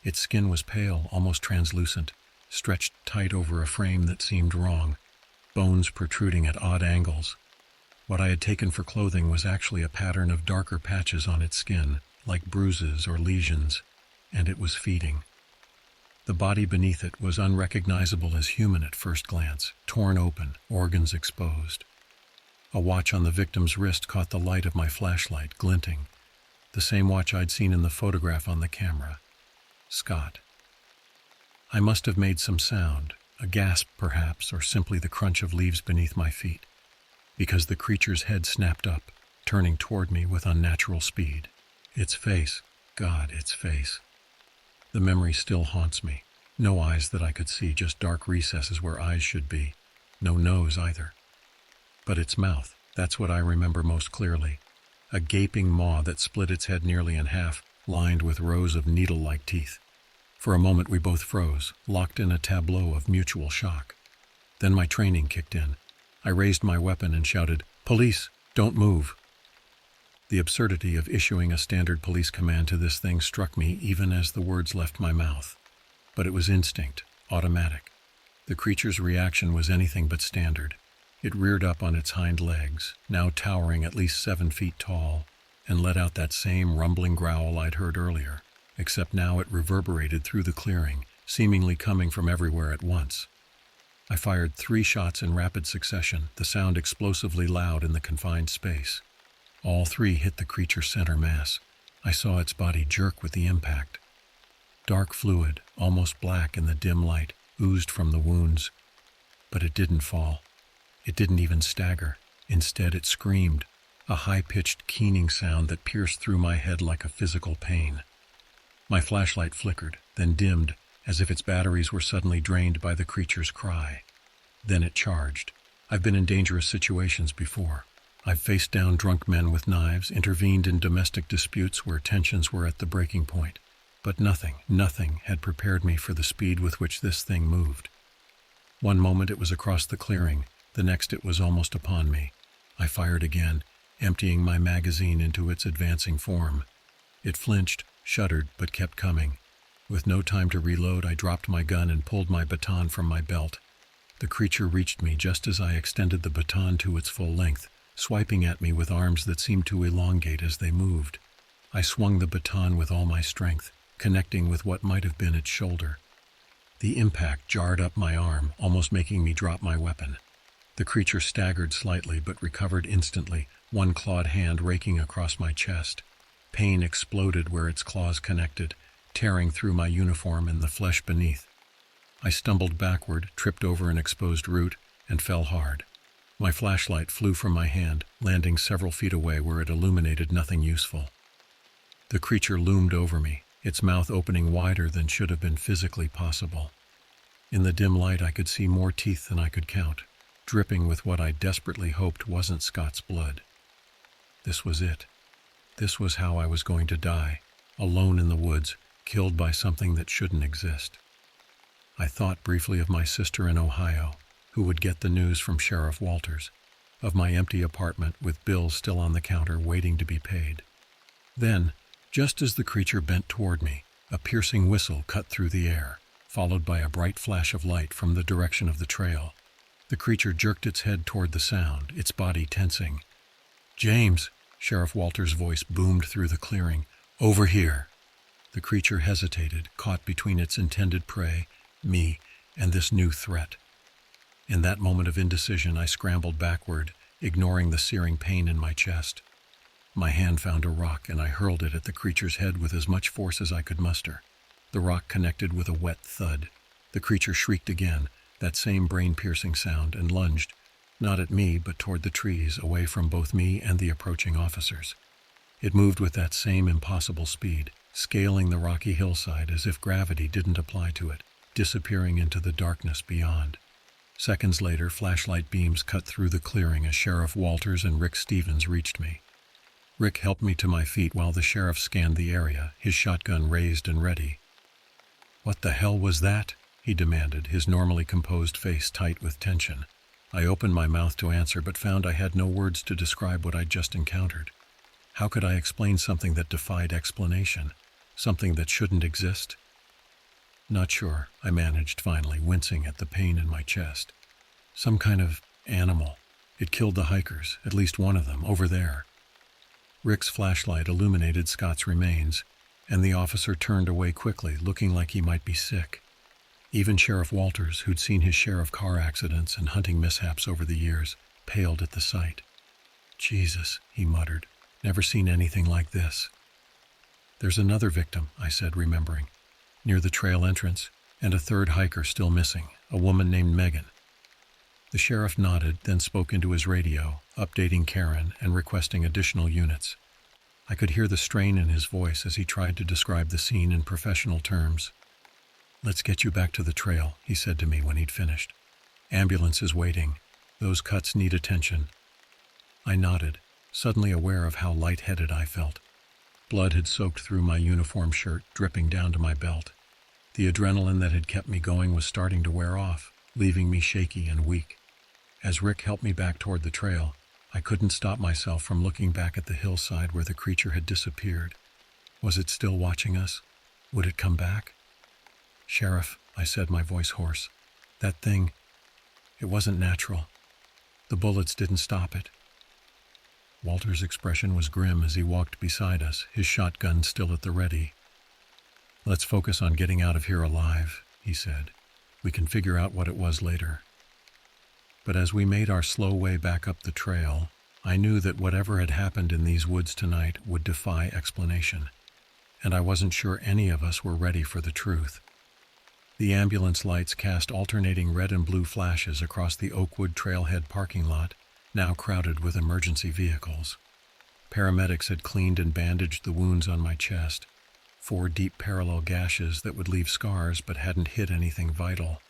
Its skin was pale, almost translucent, stretched tight over a frame that seemed wrong, bones protruding at odd angles. What I had taken for clothing was actually a pattern of darker patches on its skin, like bruises or lesions, and it was feeding. The body beneath it was unrecognizable as human at first glance, torn open, organs exposed. A watch on the victim's wrist caught the light of my flashlight, glinting. The same watch I'd seen in the photograph on the camera. Scott. I must have made some sound, a gasp perhaps, or simply the crunch of leaves beneath my feet, because the creature's head snapped up, turning toward me with unnatural speed. Its face, God, its face. The memory still haunts me. No eyes that I could see, just dark recesses where eyes should be. No nose either. But its mouth, that's what I remember most clearly. A gaping maw that split its head nearly in half, lined with rows of needle-like teeth. For a moment we both froze, locked in a tableau of mutual shock. Then my training kicked in. I raised my weapon and shouted, "Police, don't move!" The absurdity of issuing a standard police command to this thing struck me even as the words left my mouth. But it was instinct, automatic. The creature's reaction was anything but standard. It reared up on its hind legs, now towering at least 7 feet tall, and let out that same rumbling growl I'd heard earlier, except now it reverberated through the clearing, seemingly coming from everywhere at once. I fired 3 shots in rapid succession, the sound explosively loud in the confined space. All 3 hit the creature's center mass. I saw its body jerk with the impact. Dark fluid, almost black in the dim light, oozed from the wounds. But it didn't fall. It didn't even stagger. Instead, it screamed, a high-pitched, keening sound that pierced through my head like a physical pain. My flashlight flickered, then dimmed, as if its batteries were suddenly drained by the creature's cry. Then it charged. I've been in dangerous situations before. I've faced down drunk men with knives, intervened in domestic disputes where tensions were at the breaking point. But nothing had prepared me for the speed with which this thing moved. One moment it was across the clearing, the next it was almost upon me. I fired again, emptying my magazine into its advancing form. It flinched, shuddered, but kept coming. With no time to reload, I dropped my gun and pulled my baton from my belt. The creature reached me just as I extended the baton to its full length, swiping at me with arms that seemed to elongate as they moved. I swung the baton with all my strength, connecting with what might have been its shoulder. The impact jarred up my arm, almost making me drop my weapon. The creature staggered slightly but recovered instantly, one clawed hand raking across my chest. Pain exploded where its claws connected, tearing through my uniform and the flesh beneath. I stumbled backward, tripped over an exposed root, and fell hard. My flashlight flew from my hand, landing several feet away where it illuminated nothing useful. The creature loomed over me, its mouth opening wider than should have been physically possible. In the dim light I could see more teeth than I could count, dripping with what I desperately hoped wasn't Scott's blood. This was it. This was how I was going to die, alone in the woods, killed by something that shouldn't exist. I thought briefly of my sister in Ohio, Who would get the news from Sheriff Walters? Of my empty apartment with bills still on the counter waiting to be paid. Then, just as the creature bent toward me, a piercing whistle cut through the air, followed by a bright flash of light from the direction of the trail. The creature jerked its head toward the sound, its body tensing. "James," Sheriff Walters' voice boomed through the clearing. "Over here." The creature hesitated, caught between its intended prey, me, and this new threat. In that moment of indecision, I scrambled backward, ignoring the searing pain in my chest. My hand found a rock, and I hurled it at the creature's head with as much force as I could muster. The rock connected with a wet thud. The creature shrieked again, that same brain-piercing sound, and lunged, not at me, but toward the trees, away from both me and the approaching officers. It moved with that same impossible speed, scaling the rocky hillside as if gravity didn't apply to it, disappearing into the darkness beyond. Seconds later, flashlight beams cut through the clearing as Sheriff Walters and Rick Stevens reached me. Rick helped me to my feet while the sheriff scanned the area, his shotgun raised and ready. "What the hell was that?" he demanded, his normally composed face tight with tension. I opened my mouth to answer, but found I had no words to describe what I'd just encountered. How could I explain something that defied explanation? Something that shouldn't exist? "Not sure," I managed finally, wincing at the pain in my chest. "Some kind of animal. It killed the hikers, at least one of them, over there." Rick's flashlight illuminated Scott's remains, and the officer turned away quickly, looking like he might be sick. Even Sheriff Walters, who'd seen his share of car accidents and hunting mishaps over the years, paled at the sight. "Jesus," he muttered, "never seen anything like this." "There's another victim," I said, remembering, "near the trail entrance, and a third hiker still missing, a woman named Megan." The sheriff nodded, then spoke into his radio, updating Karen and requesting additional units. I could hear the strain in his voice as he tried to describe the scene in professional terms. "Let's get you back to the trail," he said to me when he'd finished. "Ambulance is waiting. Those cuts need attention." I nodded, suddenly aware of how lightheaded I felt. Blood had soaked through my uniform shirt, dripping down to my belt. The adrenaline that had kept me going was starting to wear off, leaving me shaky and weak. As Rick helped me back toward the trail, I couldn't stop myself from looking back at the hillside where the creature had disappeared. Was it still watching us? Would it come back? "Sheriff," I said, my voice hoarse, "that thing, it wasn't natural. The bullets didn't stop it." Walter's expression was grim as he walked beside us, his shotgun still at the ready. "Let's focus on getting out of here alive," he said. "We can figure out what it was later." But as we made our slow way back up the trail, I knew that whatever had happened in these woods tonight would defy explanation, and I wasn't sure any of us were ready for the truth. The ambulance lights cast alternating red and blue flashes across the Oakwood Trailhead parking lot, now crowded with emergency vehicles. Paramedics had cleaned and bandaged the wounds on my chest, 4 deep parallel gashes that would leave scars but hadn't hit anything vital.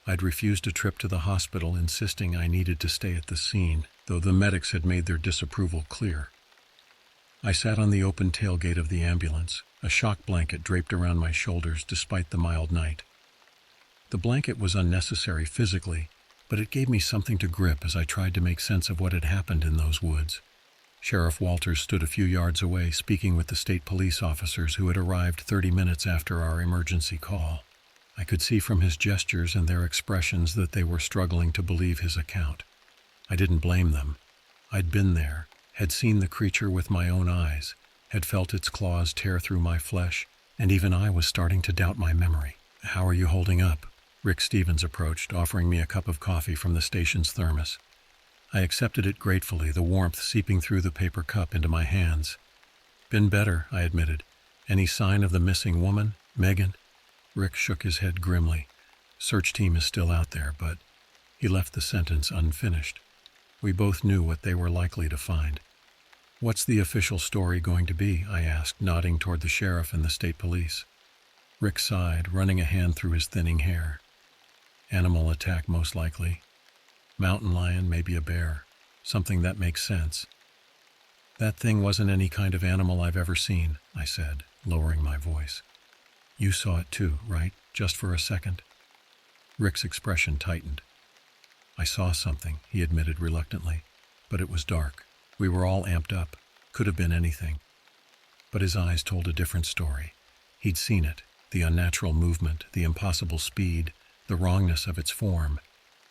I'd refused a trip to the hospital, insisting I needed to stay at the scene, though the medics had made their disapproval clear. I sat on the open tailgate of the ambulance, a shock blanket draped around my shoulders despite the mild night. The blanket was unnecessary physically, but it gave me something to grip as I tried to make sense of what had happened in those woods. Sheriff Walters stood a few yards away, speaking with the state police officers who had arrived 30 minutes after our emergency call. I could see from his gestures and their expressions that they were struggling to believe his account. I didn't blame them. I'd been there, had seen the creature with my own eyes, had felt its claws tear through my flesh, and even I was starting to doubt my memory. "How are you holding up?" Rick Stevens approached, offering me a cup of coffee from the station's thermos. I accepted it gratefully, the warmth seeping through the paper cup into my hands. "Been better," I admitted. "Any sign of the missing woman, Megan?" Rick shook his head grimly. "Search team is still out there, but..." He left the sentence unfinished. We both knew what they were likely to find. "What's the official story going to be?" I asked, nodding toward the sheriff and the state police. Rick sighed, running a hand through his thinning hair. "Animal attack, most likely. Mountain lion, maybe a bear. Something that makes sense." "That thing wasn't any kind of animal I've ever seen," I said, lowering my voice. "You saw it too, right? Just for a second?" Rick's expression tightened. I saw something, he admitted reluctantly, but it was dark. We were all amped up. Could have been anything. But his eyes told a different story. He'd seen it, the unnatural movement, the impossible speed, the wrongness of its form.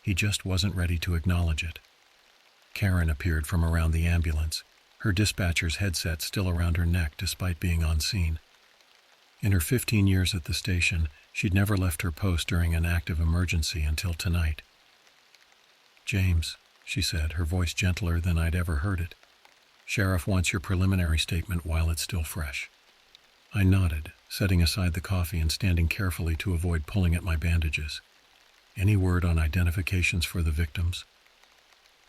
He just wasn't ready to acknowledge it. Karen appeared from around the ambulance, her dispatcher's headset still around her neck despite being on scene. In her 15 years at the station, she'd never left her post during an active emergency until tonight. "James," she said, her voice gentler than I'd ever heard it. "Sheriff wants your preliminary statement while it's still fresh." I nodded, setting aside the coffee and standing carefully to avoid pulling at my bandages. "Any word on identifications for the victims?"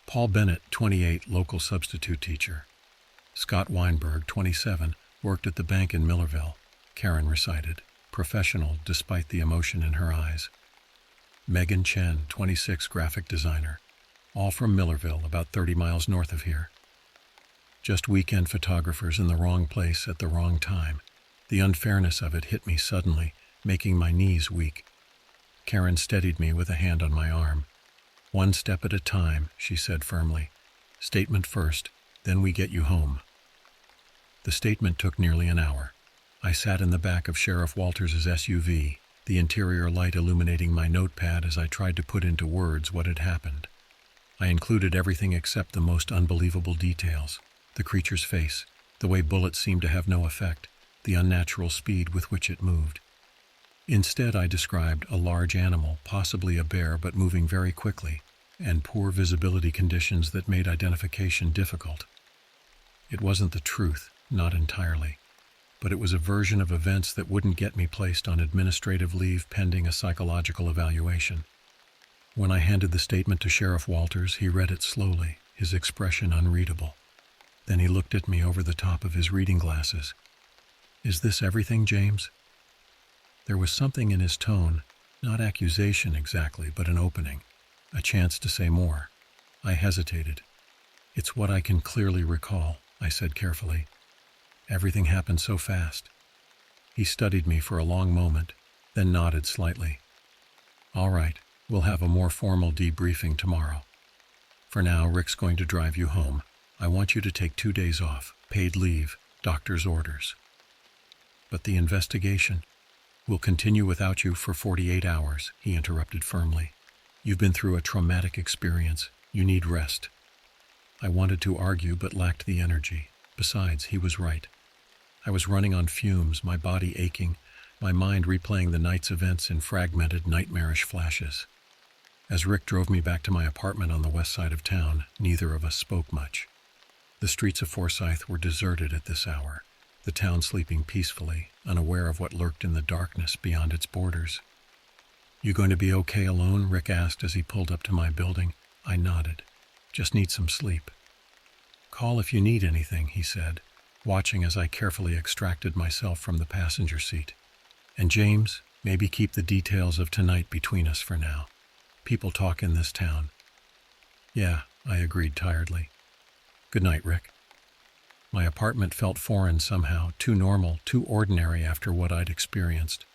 Paul Bennett, 28, local substitute teacher. Scott Weinberg, 27, worked at the bank in Millerville, Karen recited, professional despite the emotion in her eyes. Megan Chen, 26, graphic designer, all from Millerville, about 30 miles north of here. Just weekend photographers in the wrong place at the wrong time. The unfairness of it hit me suddenly, making my knees weak. Karen steadied me with a hand on my arm. "One step at a time," she said firmly. "Statement first, then we get you home." The statement took nearly an hour. I sat in the back of Sheriff Walters' SUV, the interior light illuminating my notepad as I tried to put into words what had happened. I included everything except the most unbelievable details. The creature's face, the way bullets seemed to have no effect, the unnatural speed with which it moved. Instead, I described a large animal, possibly a bear, but moving very quickly, and poor visibility conditions that made identification difficult. It wasn't the truth, not entirely, but it was a version of events that wouldn't get me placed on administrative leave pending a psychological evaluation. When I handed the statement to Sheriff Walters, he read it slowly, his expression unreadable. Then he looked at me over the top of his reading glasses. "Is this everything, James?" There was something in his tone, not accusation exactly, but an opening, a chance to say more. I hesitated. "It's what I can clearly recall," I said carefully. "Everything happened so fast." He studied me for a long moment, then nodded slightly. "All right, we'll have a more formal debriefing tomorrow. For now, Rick's going to drive you home. I want you to take 2 days off, paid leave, doctor's orders." "But the investigation?" "Will continue without you for 48 hours, he interrupted firmly. "You've been through a traumatic experience. You need rest." I wanted to argue but lacked the energy. Besides, he was right. I was running on fumes, my body aching, my mind replaying the night's events in fragmented, nightmarish flashes. As Rick drove me back to my apartment on the west side of town, neither of us spoke much. The streets of Forsyth were deserted at this hour, the town sleeping peacefully, unaware of what lurked in the darkness beyond its borders. "You going to be okay alone?" Rick asked as he pulled up to my building. I nodded. "Just need some sleep." "Call if you need anything," he said, watching as I carefully extracted myself from the passenger seat. "And James, maybe keep the details of tonight between us for now. People talk in this town." "Yeah," I agreed tiredly. "Good night, Rick." My apartment felt foreign somehow, too normal, too ordinary after what I'd experienced.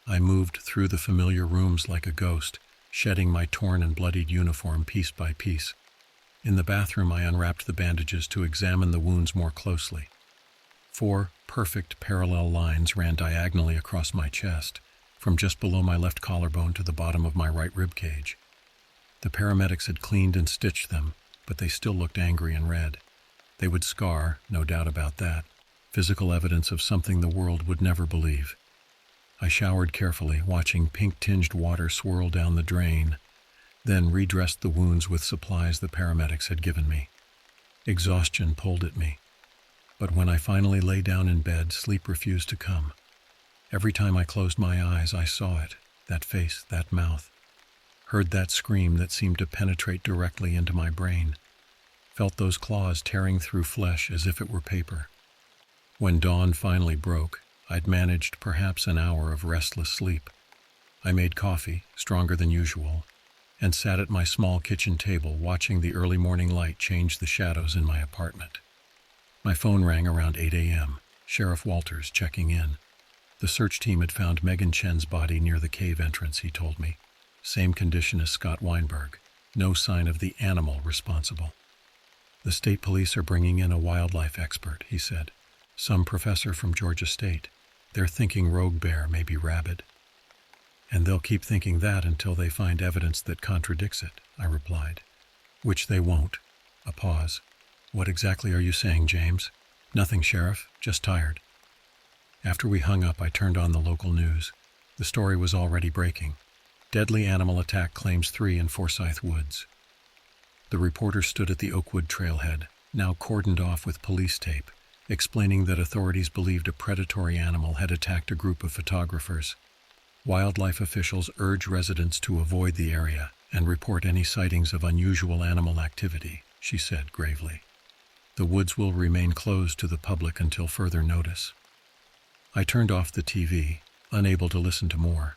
I moved through the familiar rooms like a ghost, shedding my torn and bloodied uniform piece by piece. In the bathroom, I unwrapped the bandages to examine the wounds more closely. 4 perfect parallel lines ran diagonally across my chest, from just below my left collarbone to the bottom of my right rib cage. The paramedics had cleaned and stitched them, but they still looked angry and red. They would scar, no doubt about that, physical evidence of something the world would never believe. I showered carefully, watching pink-tinged water swirl down the drain, then redressed the wounds with supplies the paramedics had given me. Exhaustion pulled at me. But when I finally lay down in bed, sleep refused to come. Every time I closed my eyes, I saw it, that face, that mouth. Heard that scream that seemed to penetrate directly into my brain. Felt those claws tearing through flesh as if it were paper. When dawn finally broke, I'd managed perhaps an hour of restless sleep. I made coffee, stronger than usual, and sat at my small kitchen table watching the early morning light change the shadows in my apartment. My phone rang around 8 a.m., Sheriff Walters checking in. The search team had found Megan Chen's body near the cave entrance, he told me. Same condition as Scott Weinberg. No sign of the animal responsible. The state police are bringing in a wildlife expert, he said. Some professor from Georgia State. They're thinking rogue bear may be rabid. And they'll keep thinking that until they find evidence that contradicts it, I replied. Which they won't. A pause. What exactly are you saying, James? Nothing, Sheriff. Just tired. After we hung up, I turned on the local news. The story was already breaking. Deadly animal attack claims 3 in Forsyth Woods. The reporter stood at the Oakwood trailhead, now cordoned off with police tape, explaining that authorities believed a predatory animal had attacked a group of photographers. Wildlife officials urge residents to avoid the area and report any sightings of unusual animal activity, she said gravely. The woods will remain closed to the public until further notice. I turned off the TV, unable to listen to more.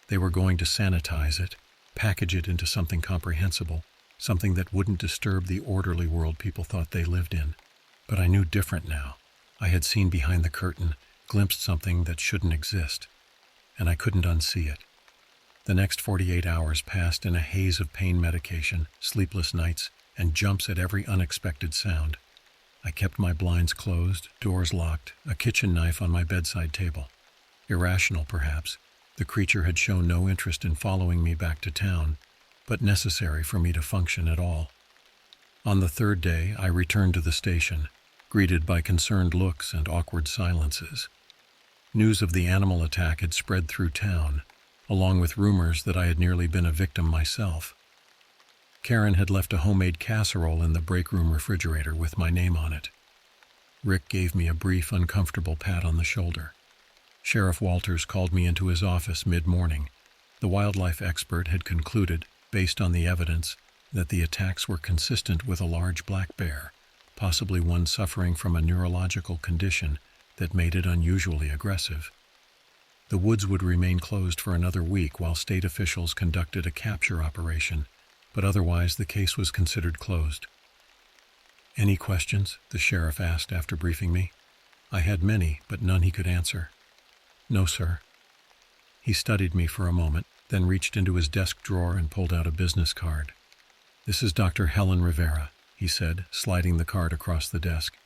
They were going to sanitize it, package it into something comprehensible, something that wouldn't disturb the orderly world people thought they lived in. But I knew different now. I had seen behind the curtain, glimpsed something that shouldn't exist, and I couldn't unsee it. The next 48 hours passed in a haze of pain medication, sleepless nights, and jumps at every unexpected sound. I kept my blinds closed, doors locked, a kitchen knife on my bedside table. Irrational, perhaps. The creature had shown no interest in following me back to town, but necessary for me to function at all. On the third day, I returned to the station, greeted by concerned looks and awkward silences. News of the animal attack had spread through town, along with rumors that I had nearly been a victim myself. Karen had left a homemade casserole in the break room refrigerator with my name on it. Rick gave me a brief, uncomfortable pat on the shoulder. Sheriff Walters called me into his office mid-morning. The wildlife expert had concluded, based on the evidence, that the attacks were consistent with a large black bear, possibly one suffering from a neurological condition that made it unusually aggressive. The woods would remain closed for another week while state officials conducted a capture operation, but otherwise the case was considered closed. "Any questions?" the sheriff asked after briefing me. I had many, but none he could answer. "No, sir." He studied me for a moment, then reached into his desk drawer and pulled out a business card. "This is Dr. Helen Rivera," he said, sliding the card across the desk.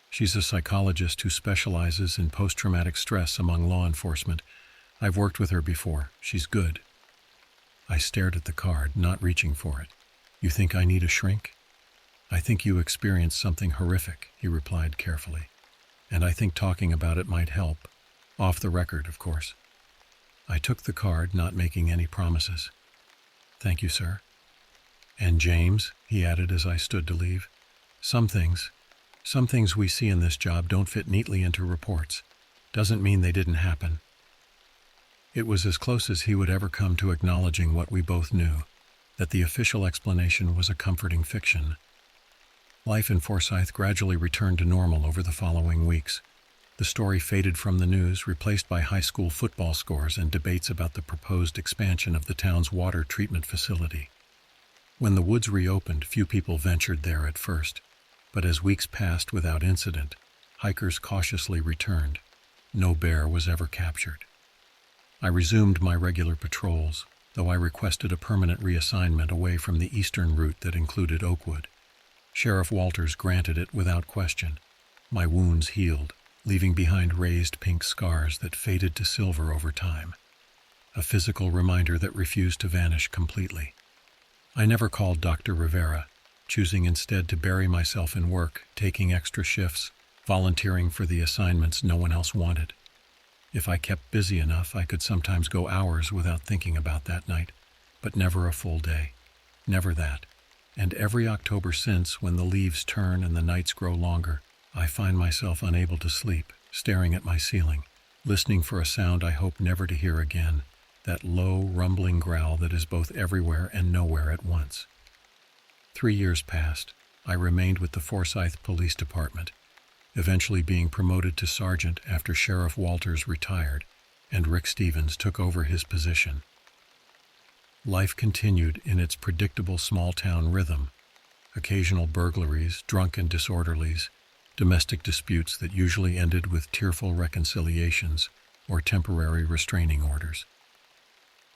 "She's a psychologist who specializes in post-traumatic stress among law enforcement. I've worked with her before. She's good." I stared at the card, not reaching for it. "You think I need a shrink?" "I think you experienced something horrific," he replied carefully. "And I think talking about it might help. Off the record, of course." I took the card, not making any promises. "Thank you, sir." "And James," he added as I stood to leave, Some things we see in this job don't fit neatly into reports. Doesn't mean they didn't happen." It was as close as he would ever come to acknowledging what we both knew, that the official explanation was a comforting fiction. Life in Forsyth gradually returned to normal over the following weeks. The story faded from the news, replaced by high school football scores and debates about the proposed expansion of the town's water treatment facility. When the woods reopened, few people ventured there at first, but as weeks passed without incident, hikers cautiously returned. No bear was ever captured. I resumed my regular patrols, though I requested a permanent reassignment away from the eastern route that included Oakwood. Sheriff Walters granted it without question. My wounds healed, leaving behind raised pink scars that faded to silver over time. A physical reminder that refused to vanish completely. I never called Dr. Rivera, choosing instead to bury myself in work, taking extra shifts, volunteering for the assignments no one else wanted. If I kept busy enough, I could sometimes go hours without thinking about that night, but never a full day. Never that. And every October since, when the leaves turn and the nights grow longer, I find myself unable to sleep, staring at my ceiling, listening for a sound I hope never to hear again, that low, rumbling growl that is both everywhere and nowhere at once. 3 years passed. I remained with the Forsyth Police Department, eventually being promoted to sergeant after Sheriff Walters retired and Rick Stevens took over his position. Life continued in its predictable small-town rhythm. Occasional burglaries, drunken disorderlies, domestic disputes that usually ended with tearful reconciliations or temporary restraining orders.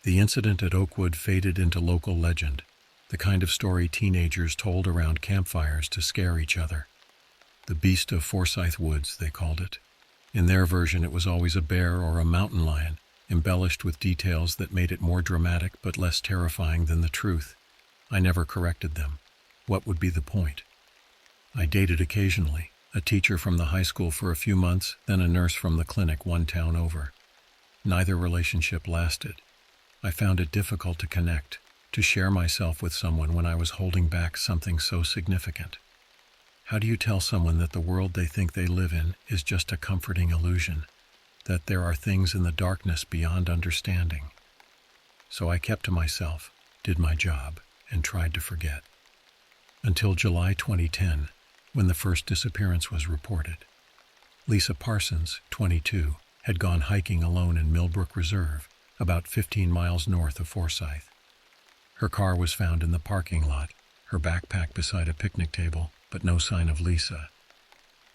The incident at Oakwood faded into local legend, the kind of story teenagers told around campfires to scare each other. The Beast of Forsyth Woods, they called it. In their version, it was always a bear or a mountain lion, embellished with details that made it more dramatic but less terrifying than the truth. I never corrected them. What would be the point? I dated occasionally, a teacher from the high school for a few months, then a nurse from the clinic one town over. Neither relationship lasted. I found it difficult to connect, to share myself with someone when I was holding back something so significant. How do you tell someone that the world they think they live in is just a comforting illusion, that there are things in the darkness beyond understanding? So I kept to myself, did my job, and tried to forget. Until July 2010, when the first disappearance was reported. Lisa Parsons, 22, had gone hiking alone in Millbrook Reserve, about 15 miles north of Forsyth. Her car was found in the parking lot, her backpack beside a picnic table, but no sign of Lisa.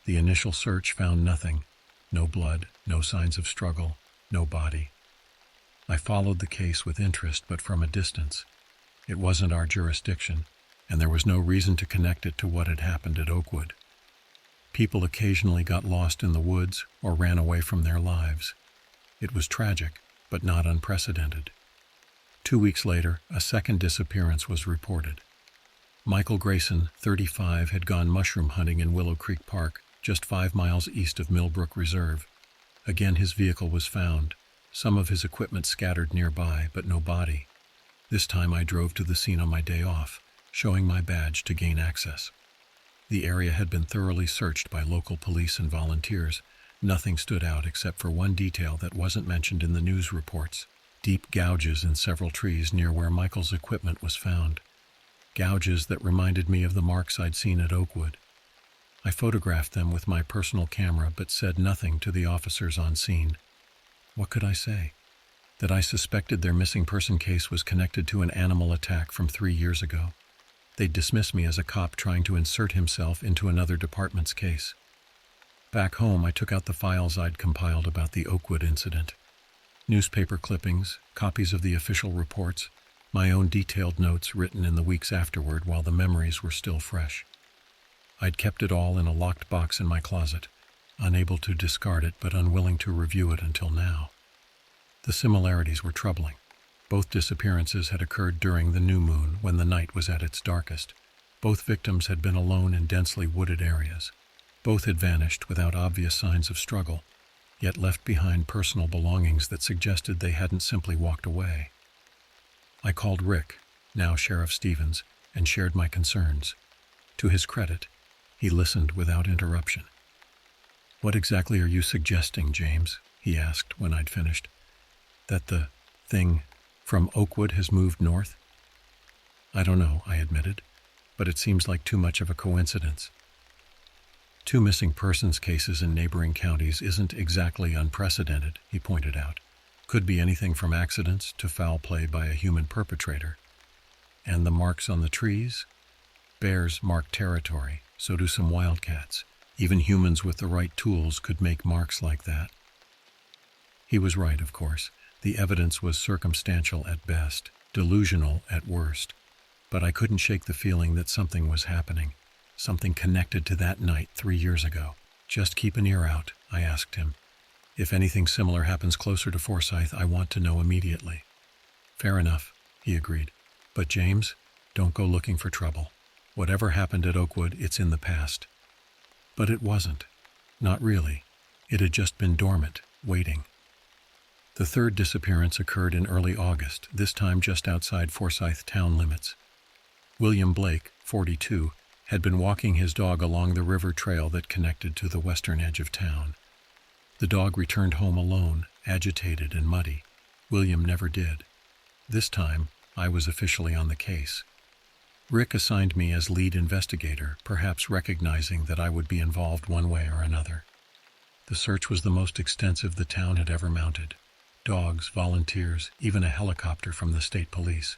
The initial search found nothing. No blood, no signs of struggle, no body. I followed the case with interest, but from a distance. It wasn't our jurisdiction, and there was no reason to connect it to what had happened at Oakwood. People occasionally got lost in the woods or ran away from their lives. It was tragic, but not unprecedented. 2 weeks later, a second disappearance was reported. Michael Grayson, 35, had gone mushroom hunting in Willow Creek Park, just 5 miles east of Millbrook Reserve. Again, his vehicle was found, some of his equipment scattered nearby, but no body. This time I drove to the scene on my day off, showing my badge to gain access. The area had been thoroughly searched by local police and volunteers. Nothing stood out except for one detail that wasn't mentioned in the news reports: deep gouges in several trees near where Michael's equipment was found. Gouges that reminded me of the marks I'd seen at Oakwood. I photographed them with my personal camera, but said nothing to the officers on scene. What could I say? That I suspected their missing person case was connected to an animal attack from 3 years ago. They'd dismiss me as a cop trying to insert himself into another department's case. Back home, I took out the files I'd compiled about the Oakwood incident. Newspaper clippings, copies of the official reports, my own detailed notes written in the weeks afterward while the memories were still fresh. I'd kept it all in a locked box in my closet, unable to discard it but unwilling to review it until now. The similarities were troubling. Both disappearances had occurred during the new moon when the night was at its darkest. Both victims had been alone in densely wooded areas. Both had vanished without obvious signs of struggle, yet left behind personal belongings that suggested they hadn't simply walked away. I called Rick, now Sheriff Stevens, and shared my concerns. To his credit, he listened without interruption. "What exactly are you suggesting, James?" he asked when I'd finished. "That the thing from Oakwood has moved north?" "I don't know," I admitted, "but it seems like too much of a coincidence. 2 missing persons cases in neighboring counties isn't exactly unprecedented," he pointed out. "Could be anything from accidents to foul play by a human perpetrator. And the marks on the trees? Bears mark territory, so do some wildcats. Even humans with the right tools could make marks like that." He was right, of course. The evidence was circumstantial at best, delusional at worst. But I couldn't shake the feeling that something was happening, something connected to that night 3 years ago. "Just keep an ear out," I asked him. "If anything similar happens closer to Forsyth, I want to know immediately." "Fair enough," he agreed. "But James, don't go looking for trouble. Whatever happened at Oakwood, it's in the past." But it wasn't. Not really. It had just been dormant, waiting. The third disappearance occurred in early August, this time just outside Forsyth town limits. William Blake, 42, had been walking his dog along the river trail that connected to the western edge of town. The dog returned home alone, agitated and muddy. William never did. This time, I was officially on the case. Rick assigned me as lead investigator, perhaps recognizing that I would be involved one way or another. The search was the most extensive the town had ever mounted. Dogs, volunteers, even a helicopter from the state police.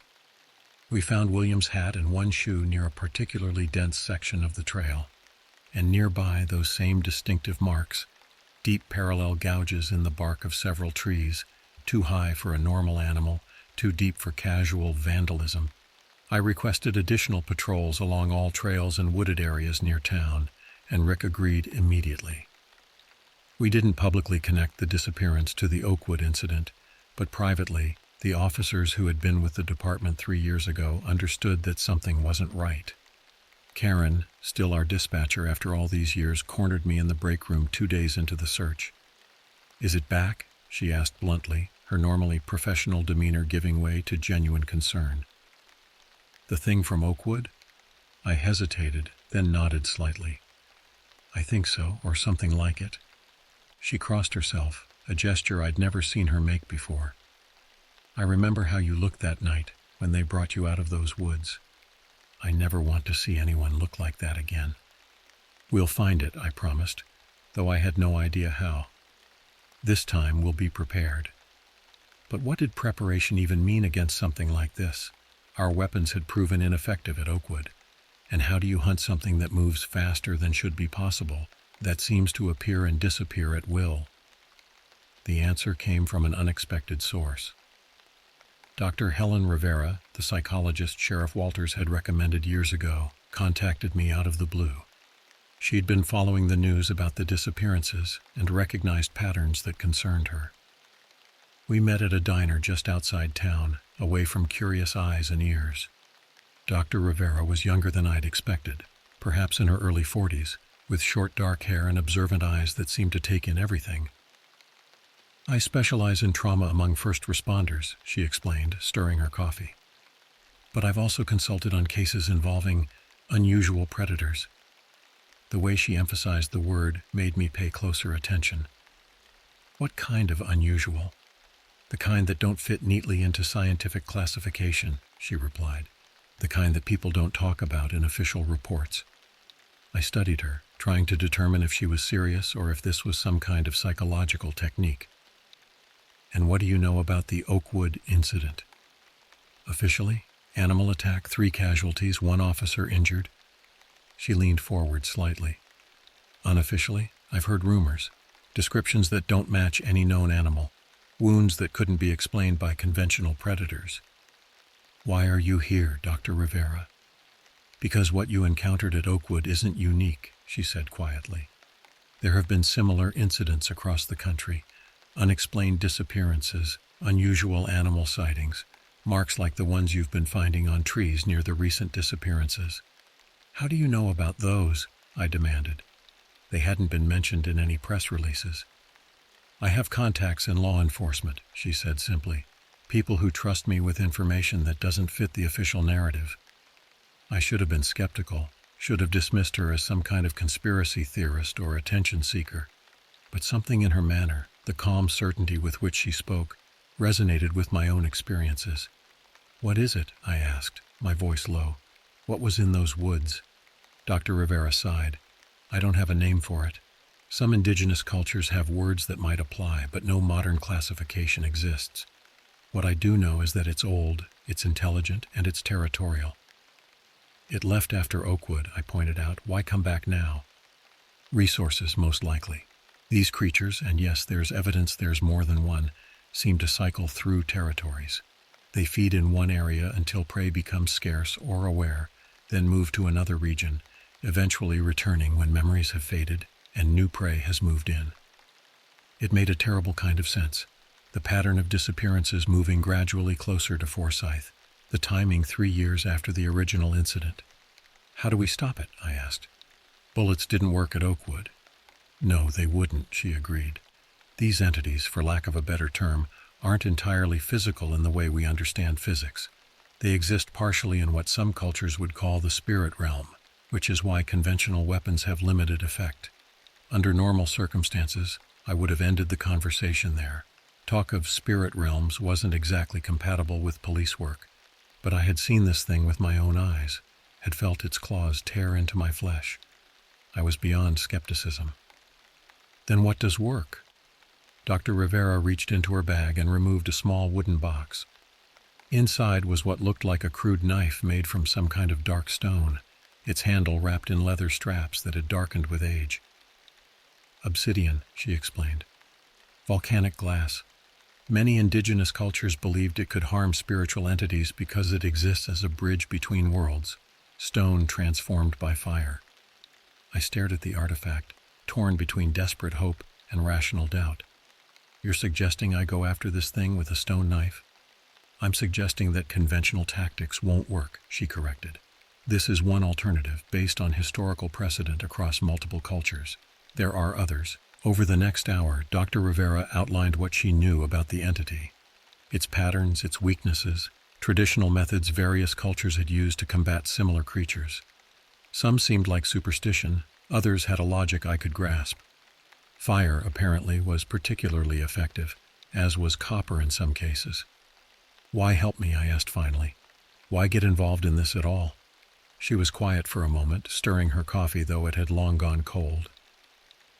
We found William's hat and one shoe near a particularly dense section of the trail. And nearby, those same distinctive marks, deep parallel gouges in the bark of several trees, too high for a normal animal, too deep for casual vandalism. I requested additional patrols along all trails and wooded areas near town, and Rick agreed immediately. We didn't publicly connect the disappearance to the Oakwood incident, but privately, the officers who had been with the department 3 years ago understood that something wasn't right. Karen, still our dispatcher after all these years, cornered me in the break room 2 days into the search. "Is it back?" she asked bluntly, her normally professional demeanor giving way to genuine concern. "The thing from Oakwood?" I hesitated, then nodded slightly. "I think so, or something like it." She crossed herself, a gesture I'd never seen her make before. "I remember how you looked that night when they brought you out of those woods. I never want to see anyone look like that again." "We'll find it," I promised, though I had no idea how. "This time we'll be prepared." But what did preparation even mean against something like this? Our weapons had proven ineffective at Oakwood. And how do you hunt something that moves faster than should be possible, that seems to appear and disappear at will? The answer came from an unexpected source. Dr. Helen Rivera, the psychologist Sheriff Walters had recommended years ago, contacted me out of the blue. She'd been following the news about the disappearances and recognized patterns that concerned her. We met at a diner just outside town, away from curious eyes and ears. Dr. Rivera was younger than I'd expected, perhaps in her early 40s, with short dark hair and observant eyes that seemed to take in everything. "I specialize in trauma among first responders," she explained, stirring her coffee. "But I've also consulted on cases involving unusual predators." The way she emphasized the word made me pay closer attention. "What kind of unusual?" "The kind that don't fit neatly into scientific classification," she replied. "The kind that people don't talk about in official reports." I studied her, trying to determine if she was serious or if this was some kind of psychological technique. "And what do you know about the Oakwood incident?" "Officially, animal attack, 3 casualties, 1 officer injured." She leaned forward slightly. "Unofficially, I've heard rumors, descriptions that don't match any known animal, wounds that couldn't be explained by conventional predators." "Why are you here, Dr. Rivera?" "Because what you encountered at Oakwood isn't unique," she said quietly. "There have been similar incidents across the country, unexplained disappearances, unusual animal sightings, marks like the ones you've been finding on trees near the recent disappearances." "How do you know about those?" I demanded. They hadn't been mentioned in any press releases. "I have contacts in law enforcement," she said simply. "People who trust me with information that doesn't fit the official narrative." I should have been skeptical, should have dismissed her as some kind of conspiracy theorist or attention seeker. But something in her manner, the calm certainty with which she spoke, resonated with my own experiences. "What is it?" I asked, my voice low. "What was in those woods?" Dr. Rivera sighed. "I don't have a name for it. Some indigenous cultures have words that might apply, but no modern classification exists. What I do know is that it's old, it's intelligent, and it's territorial." "It left after Oakwood," I pointed out. "Why come back now?" "Resources, most likely. These creatures, and yes, there's evidence there's more than one, seem to cycle through territories. They feed in one area until prey becomes scarce or aware, then move to another region, eventually returning when memories have faded and new prey has moved in." It made a terrible kind of sense. The pattern of disappearances moving gradually closer to Forsyth, the timing 3 years after the original incident. "How do we stop it?" I asked. "Bullets didn't work at Oakwood." "No, they wouldn't," she agreed. "These entities, for lack of a better term, aren't entirely physical in the way we understand physics. They exist partially in what some cultures would call the spirit realm, which is why conventional weapons have limited effect. Under normal circumstances, I would have ended the conversation there. Talk of spirit realms wasn't exactly compatible with police work, but I had seen this thing with my own eyes, had felt its claws tear into my flesh. I was beyond skepticism. "Then what does work?" Dr. Rivera reached into her bag and removed a small wooden box. Inside was what looked like a crude knife made from some kind of dark stone, its handle wrapped in leather straps that had darkened with age. "Obsidian," she explained. "Volcanic glass. Many indigenous cultures believed it could harm spiritual entities because it exists as a bridge between worlds, stone transformed by fire. I stared at the artifact, torn between desperate hope and rational doubt. You're suggesting I go after this thing with a stone knife? I'm suggesting that conventional tactics won't work, she corrected. This is one alternative based on historical precedent across multiple cultures. There are others. Over the next hour, Dr. Rivera outlined what she knew about the entity. Its patterns, its weaknesses, traditional methods various cultures had used to combat similar creatures. Some seemed like superstition, others had a logic I could grasp. Fire, apparently, was particularly effective, as was copper in some cases. Why help me, I asked finally. Why get involved in this at all? She was quiet for a moment, stirring her coffee, though it had long gone cold.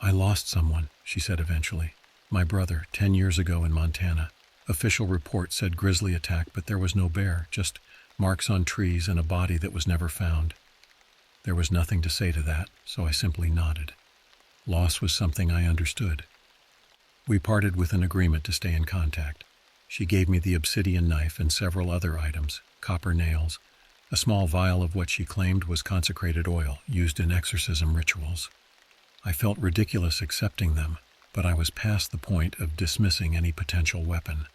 I lost someone, she said eventually. My brother, 10 years ago in Montana. Official report said grizzly attack, but there was no bear, just marks on trees and a body that was never found. There was nothing to say to that, so I simply nodded. Loss was something I understood. We parted with an agreement to stay in contact. She gave me the obsidian knife and several other items, copper nails, a small vial of what she claimed was consecrated oil used in exorcism rituals. I felt ridiculous accepting them, but I was past the point of dismissing any potential weapon.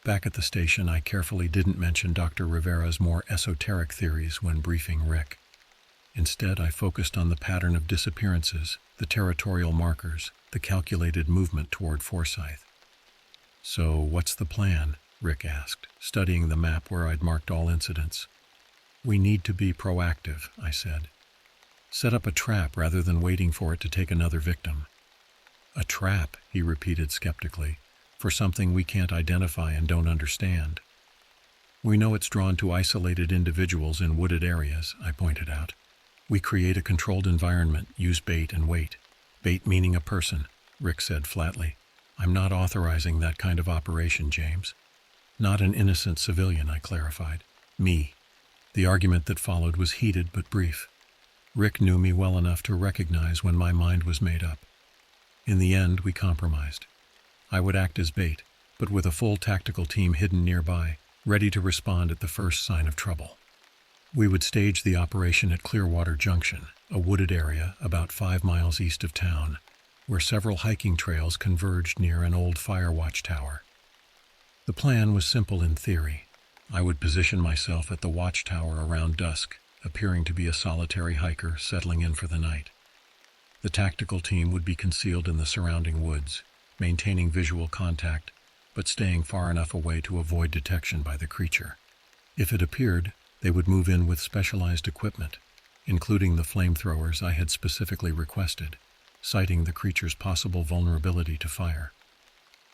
Back at the station, I carefully didn't mention Dr. Rivera's more esoteric theories when briefing Rick. Instead, I focused on the pattern of disappearances, the territorial markers, the calculated movement toward Forsyth. So, what's the plan? Rick asked, studying the map where I'd marked all incidents. We need to be proactive, I said. Set up a trap rather than waiting for it to take another victim. A trap, he repeated skeptically, for something we can't identify and don't understand. We know it's drawn to isolated individuals in wooded areas, I pointed out. We create a controlled environment, use bait and wait. Bait meaning a person, Rick said flatly. I'm not authorizing that kind of operation, James. Not an innocent civilian, I clarified. Me. The argument that followed was heated but brief. Rick knew me well enough to recognize when my mind was made up. In the end, we compromised. I would act as bait, but with a full tactical team hidden nearby, ready to respond at the first sign of trouble. We would stage the operation at Clearwater Junction, a wooded area about 5 miles east of town, where several hiking trails converged near an old fire watchtower. The plan was simple in theory. I would position myself at the watchtower around dusk, appearing to be a solitary hiker settling in for the night. The tactical team would be concealed in the surrounding woods, maintaining visual contact, but staying far enough away to avoid detection by the creature. If it appeared, they would move in with specialized equipment, including the flamethrowers I had specifically requested, citing the creature's possible vulnerability to fire.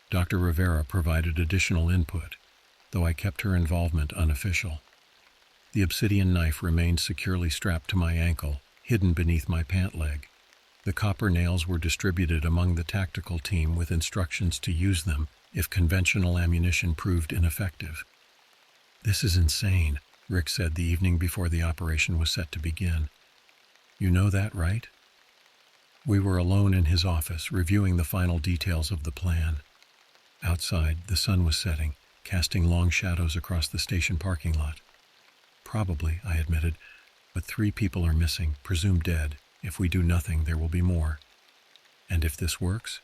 Dr. Rivera provided additional input, though I kept her involvement unofficial. The obsidian knife remained securely strapped to my ankle, hidden beneath my pant leg. The copper nails were distributed among the tactical team with instructions to use them if conventional ammunition proved ineffective. This is insane, Rick said the evening before the operation was set to begin. You know that, right? We were alone in his office, reviewing the final details of the plan. Outside, the sun was setting, casting long shadows across the station parking lot. Probably, I admitted, but 3 people are missing, presumed dead. If we do nothing, there will be more. And if this works?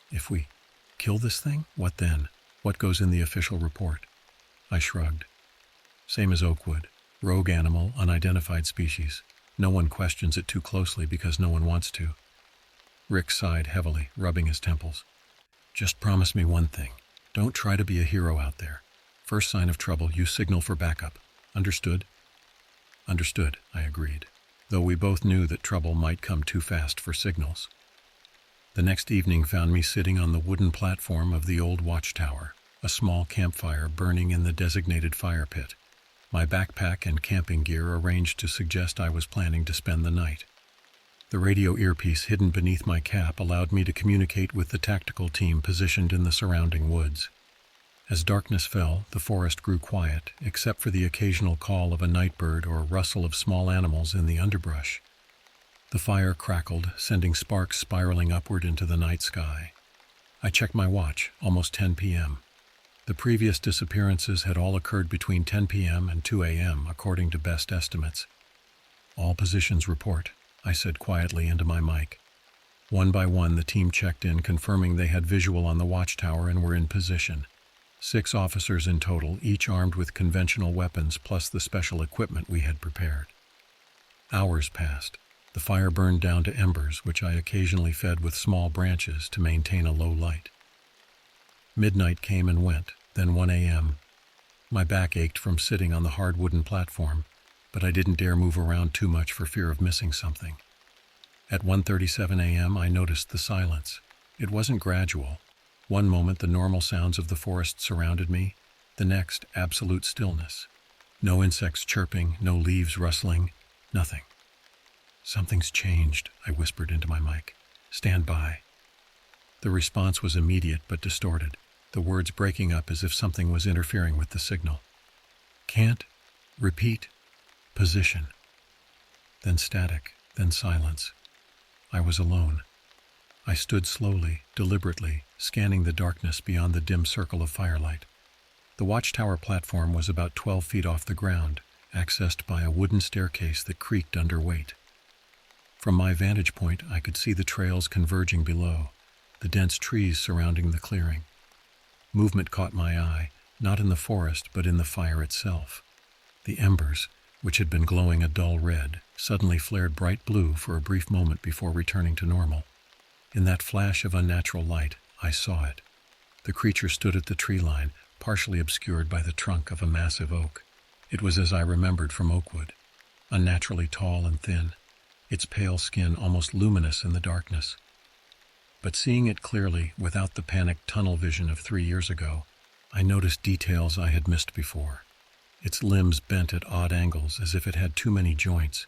If we kill this thing, what then? What goes in the official report? I shrugged. Same as Oakwood. Rogue animal, unidentified species. No one questions it too closely because no one wants to. Rick sighed heavily, rubbing his temples. Just promise me one thing. Don't try to be a hero out there. First sign of trouble, you signal for backup. Understood? Understood, I agreed, though we both knew that trouble might come too fast for signals. The next evening found me sitting on the wooden platform of the old watchtower, a small campfire burning in the designated fire pit. My backpack and camping gear arranged to suggest I was planning to spend the night. The radio earpiece hidden beneath my cap allowed me to communicate with the tactical team positioned in the surrounding woods. As darkness fell, the forest grew quiet, except for the occasional call of a nightbird or rustle of small animals in the underbrush. The fire crackled, sending sparks spiraling upward into the night sky. I checked my watch, almost 10 p.m. The previous disappearances had all occurred between 10 p.m. and 2 a.m., according to best estimates. "All positions report," I said quietly into my mic. One by one, the team checked in, confirming they had visual on the watchtower and were in position. 6 officers in total, each armed with conventional weapons plus the special equipment we had prepared. Hours passed. The fire burned down to embers, which I occasionally fed with small branches to maintain a low light. Midnight came and went, then 1 a.m. My back ached from sitting on the hard wooden platform, but I didn't dare move around too much for fear of missing something. At 1:37 a.m. I noticed the silence. It wasn't gradual. One moment the normal sounds of the forest surrounded me, the next absolute stillness. No insects chirping, no leaves rustling, nothing. "Something's changed," I whispered into my mic. "Stand by." The response was immediate but distorted, the words breaking up as if something was interfering with the signal. "Can't. Repeat. Position." Then static, then silence. I was alone. I stood slowly, deliberately, scanning the darkness beyond the dim circle of firelight. The watchtower platform was about 12 feet off the ground, accessed by a wooden staircase that creaked under weight. From my vantage point, I could see the trails converging below, the dense trees surrounding the clearing. Movement caught my eye, not in the forest but in the fire itself. The embers, which had been glowing a dull red, suddenly flared bright blue for a brief moment before returning to normal. In that flash of unnatural light, I saw it. The creature stood at the tree line, partially obscured by the trunk of a massive oak. It was as I remembered from Oakwood, unnaturally tall and thin, its pale skin almost luminous in the darkness. But seeing it clearly, without the panicked tunnel vision of 3 years ago, I noticed details I had missed before. Its limbs bent at odd angles as if it had too many joints.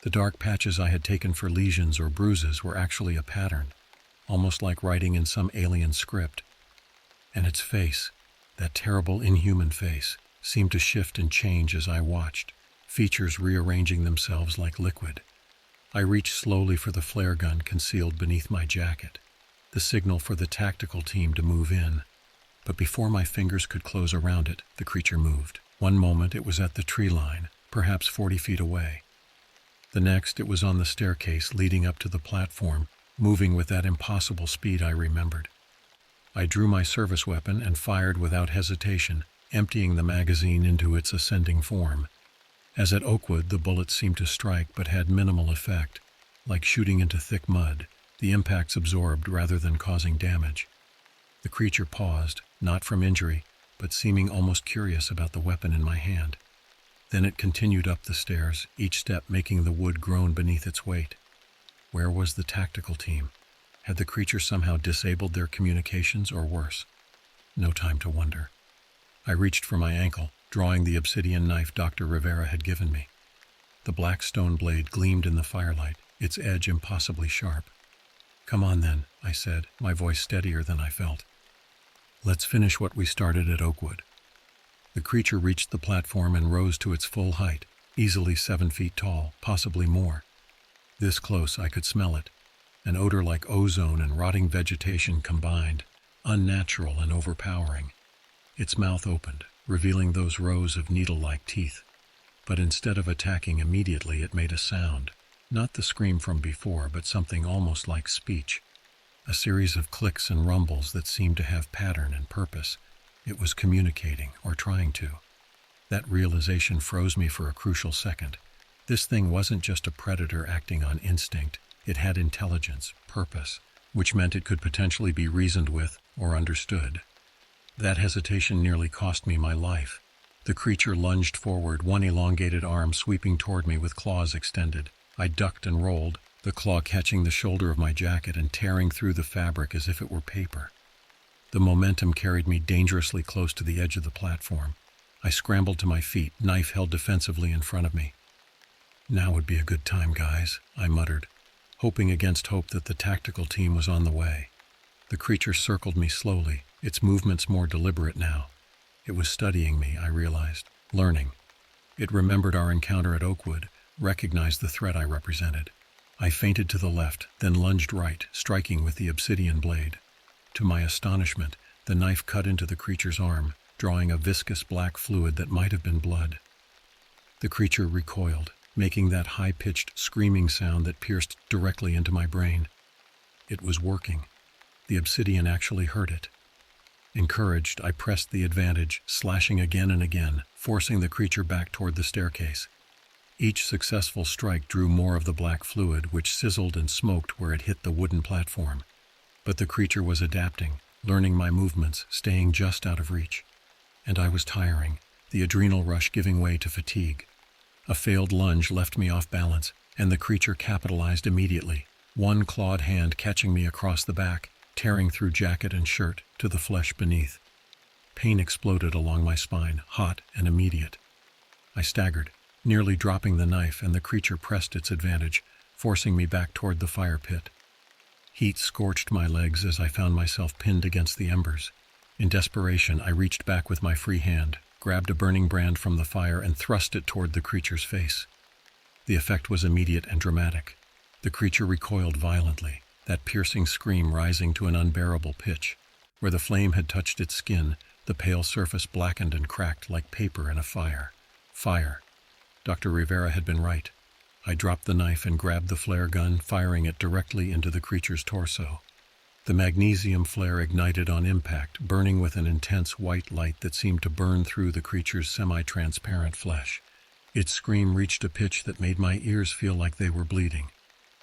The dark patches I had taken for lesions or bruises were actually a pattern, almost like writing in some alien script. And its face, that terrible inhuman face, seemed to shift and change as I watched, features rearranging themselves like liquid. I reached slowly for the flare gun concealed beneath my jacket, the signal for the tactical team to move in. But before my fingers could close around it, the creature moved. One moment it was at the tree line, perhaps 40 feet away. The next it was on the staircase leading up to the platform, moving with that impossible speed I remembered. I drew my service weapon and fired without hesitation, emptying the magazine into its ascending form. As at Oakwood, the bullets seemed to strike but had minimal effect. Like shooting into thick mud, the impacts absorbed rather than causing damage. The creature paused, not from injury, but seeming almost curious about the weapon in my hand. Then it continued up the stairs, each step making the wood groan beneath its weight. Where was the tactical team? Had the creature somehow disabled their communications or worse? No time to wonder. I reached for my ankle, drawing the obsidian knife Dr. Rivera had given me. The black stone blade gleamed in the firelight, its edge impossibly sharp. "Come on then," I said, my voice steadier than I felt. "Let's finish what we started at Oakwood." The creature reached the platform and rose to its full height, easily 7 feet tall, possibly more. This close I could smell it, an odor like ozone and rotting vegetation combined, unnatural and overpowering. Its mouth opened, revealing those rows of needle-like teeth. But instead of attacking immediately, it made a sound, not the scream from before, but something almost like speech. A series of clicks and rumbles that seemed to have pattern and purpose. It was communicating, or trying to. That realization froze me for a crucial second. This thing wasn't just a predator acting on instinct. It had intelligence, purpose, which meant it could potentially be reasoned with or understood. That hesitation nearly cost me my life. The creature lunged forward, one elongated arm sweeping toward me with claws extended. I ducked and rolled, the claw catching the shoulder of my jacket and tearing through the fabric as if it were paper. The momentum carried me dangerously close to the edge of the platform. I scrambled to my feet, knife held defensively in front of me. "Now would be a good time, guys," I muttered, hoping against hope that the tactical team was on the way. The creature circled me slowly, its movements more deliberate now. It was studying me, I realized, learning. It remembered our encounter at Oakwood, recognized the threat I represented. I feinted to the left, then lunged right, striking with the obsidian blade. To my astonishment, The knife cut into the creature's arm, drawing a viscous black fluid that might have been blood. The creature recoiled, making that high-pitched screaming sound that pierced directly into my brain. It was working. The obsidian actually heard it. Encouraged, I pressed the advantage, slashing again and again, forcing the creature back toward the staircase. Each successful strike drew more of the black fluid, which sizzled and smoked where it hit the wooden platform. But the creature was adapting, learning my movements, staying just out of reach. And I was tiring, the adrenal rush giving way to fatigue. A failed lunge left me off balance, and the creature capitalized immediately, one clawed hand catching me across the back, tearing through jacket and shirt to the flesh beneath. Pain exploded along my spine, hot and immediate. I staggered, nearly dropping the knife, and the creature pressed its advantage, forcing me back toward the fire pit. Heat scorched my legs as I found myself pinned against the embers. In desperation, I reached back with my free hand, grabbed a burning brand from the fire, and thrust it toward the creature's face. The effect was immediate and dramatic. The creature recoiled violently, that piercing scream rising to an unbearable pitch. Where the flame had touched its skin, the pale surface blackened and cracked like paper in a fire. Fire. Dr. Rivera had been right. I dropped the knife and grabbed the flare gun, firing it directly into the creature's torso. The magnesium flare ignited on impact, burning with an intense white light that seemed to burn through the creature's semi-transparent flesh. Its scream reached a pitch that made my ears feel like they were bleeding.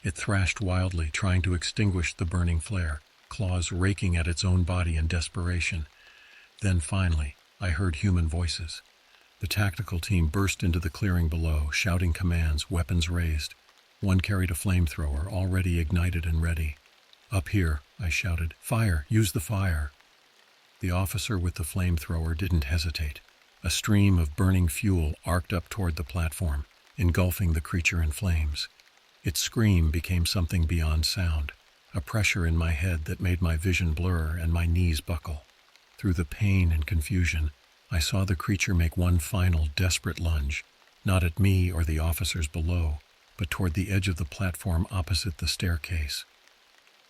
It thrashed wildly, trying to extinguish the burning flare, claws raking at its own body in desperation. Then finally, I heard human voices. The tactical team burst into the clearing below, shouting commands, weapons raised. One carried a flamethrower, already ignited and ready. "Up here," I shouted. "Fire! Use the fire!" The officer with the flamethrower didn't hesitate. A stream of burning fuel arced up toward the platform, engulfing the creature in flames. Its scream became something beyond sound, a pressure in my head that made my vision blur and my knees buckle. Through the pain and confusion, I saw the creature make one final, desperate lunge, not at me or the officers below, but toward the edge of the platform opposite the staircase.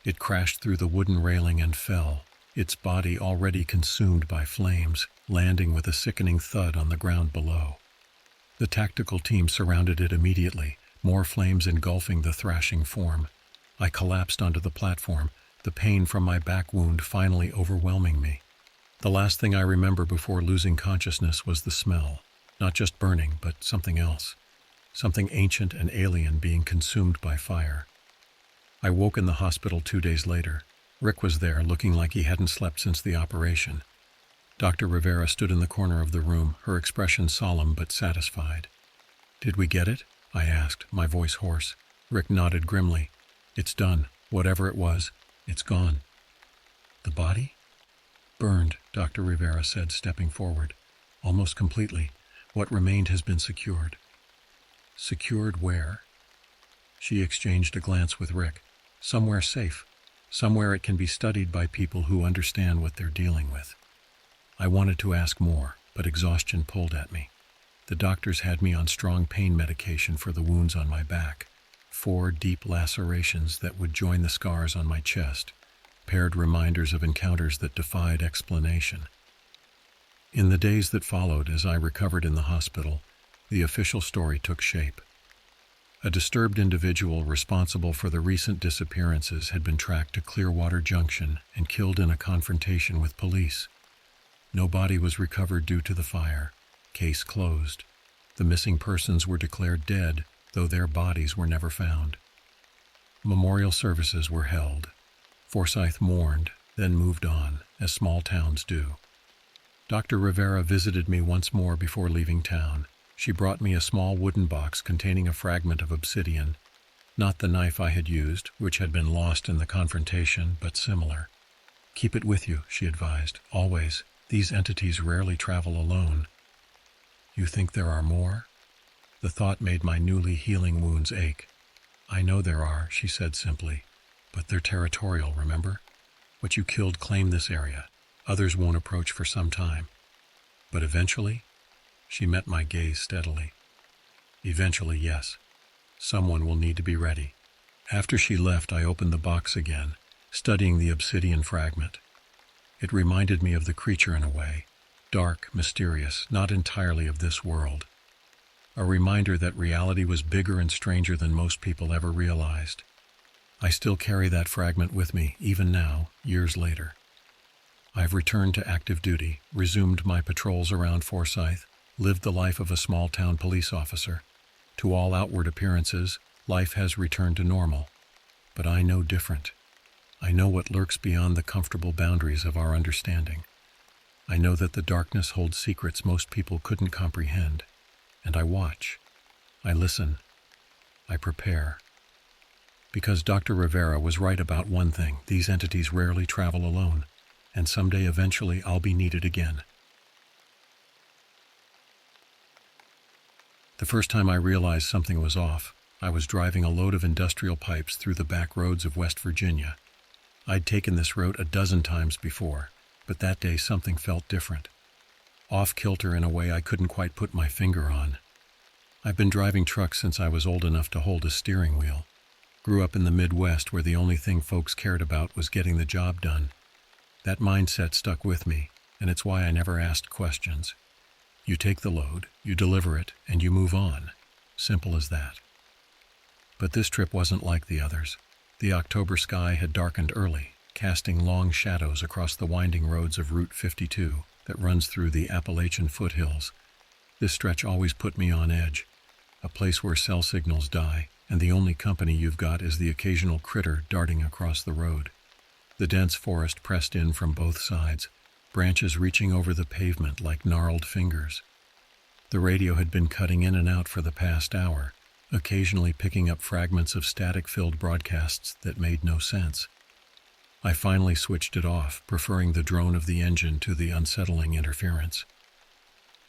It crashed through the wooden railing and fell, its body already consumed by flames, landing with a sickening thud on the ground below. The tactical team surrounded it immediately, more flames engulfing the thrashing form. I collapsed onto the platform, the pain from my back wound finally overwhelming me. The last thing I remember before losing consciousness was the smell, not just burning, but something else. Something ancient and alien being consumed by fire. I woke in the hospital 2 days later. Rick was there, looking like he hadn't slept since the operation. Dr. Rivera stood in the corner of the room, her expression solemn but satisfied. "Did we get it?" I asked, my voice hoarse. Rick nodded grimly. "It's done. Whatever it was, it's gone." "The body?" "Burned," Dr. Rivera said, stepping forward. "Almost completely. What remained has been secured." "Secured where?" She exchanged a glance with Rick. "Somewhere safe. Somewhere it can be studied by people who understand what they're dealing with." I wanted to ask more, but exhaustion pulled at me. The doctors had me on strong pain medication for the wounds on my back, 4 deep lacerations that would join the scars on my chest, paired reminders of encounters that defied explanation. In the days that followed, as I recovered in the hospital, the official story took shape. A disturbed individual responsible for the recent disappearances had been tracked to Clearwater Junction and killed in a confrontation with police. No body was recovered due to the fire. Case closed. The missing persons were declared dead, though their bodies were never found. Memorial services were held. Forsyth mourned, then moved on, as small towns do. Dr. Rivera visited me once more before leaving town. She brought me a small wooden box containing a fragment of obsidian, not the knife I had used, which had been lost in the confrontation, but similar. "Keep it with you," she advised, "always. These entities rarely travel alone." "You think there are more?" The thought made my newly healing wounds ache. "I know there are," she said simply. "But they're territorial, remember? What you killed claimed this area. Others won't approach for some time. But eventually?" She met my gaze steadily. "Eventually, yes. Someone will need to be ready." After she left, I opened the box again, studying the obsidian fragment. It reminded me of the creature in a way. Dark, mysterious, not entirely of this world. A reminder that reality was bigger and stranger than most people ever realized. I still carry that fragment with me, even now, years later. I've returned to active duty, resumed my patrols around Forsyth, lived the life of a small-town police officer. To all outward appearances, life has returned to normal. But I know different. I know what lurks beyond the comfortable boundaries of our understanding. I know that the darkness holds secrets most people couldn't comprehend. And I watch. I listen. I prepare. Because Dr. Rivera was right about one thing: these entities rarely travel alone, and someday eventually I'll be needed again. The first time I realized something was off, I was driving a load of industrial pipes through the back roads of West Virginia. I'd taken this route a dozen times before, but that day something felt different. Off-kilter in a way I couldn't quite put my finger on. I've been driving trucks since I was old enough to hold a steering wheel. Grew up in the Midwest where the only thing folks cared about was getting the job done. That mindset stuck with me, and it's why I never asked questions. You take the load, you deliver it, and you move on. Simple as that. But this trip wasn't like the others. The October sky had darkened early, casting long shadows across the winding roads of Route 52 that runs through the Appalachian foothills. This stretch always put me on edge, a place where cell signals die, and the only company you've got is the occasional critter darting across the road. The dense forest pressed in from both sides, branches reaching over the pavement like gnarled fingers. The radio had been cutting in and out for the past hour, occasionally picking up fragments of static-filled broadcasts that made no sense. I finally switched it off, preferring the drone of the engine to the unsettling interference.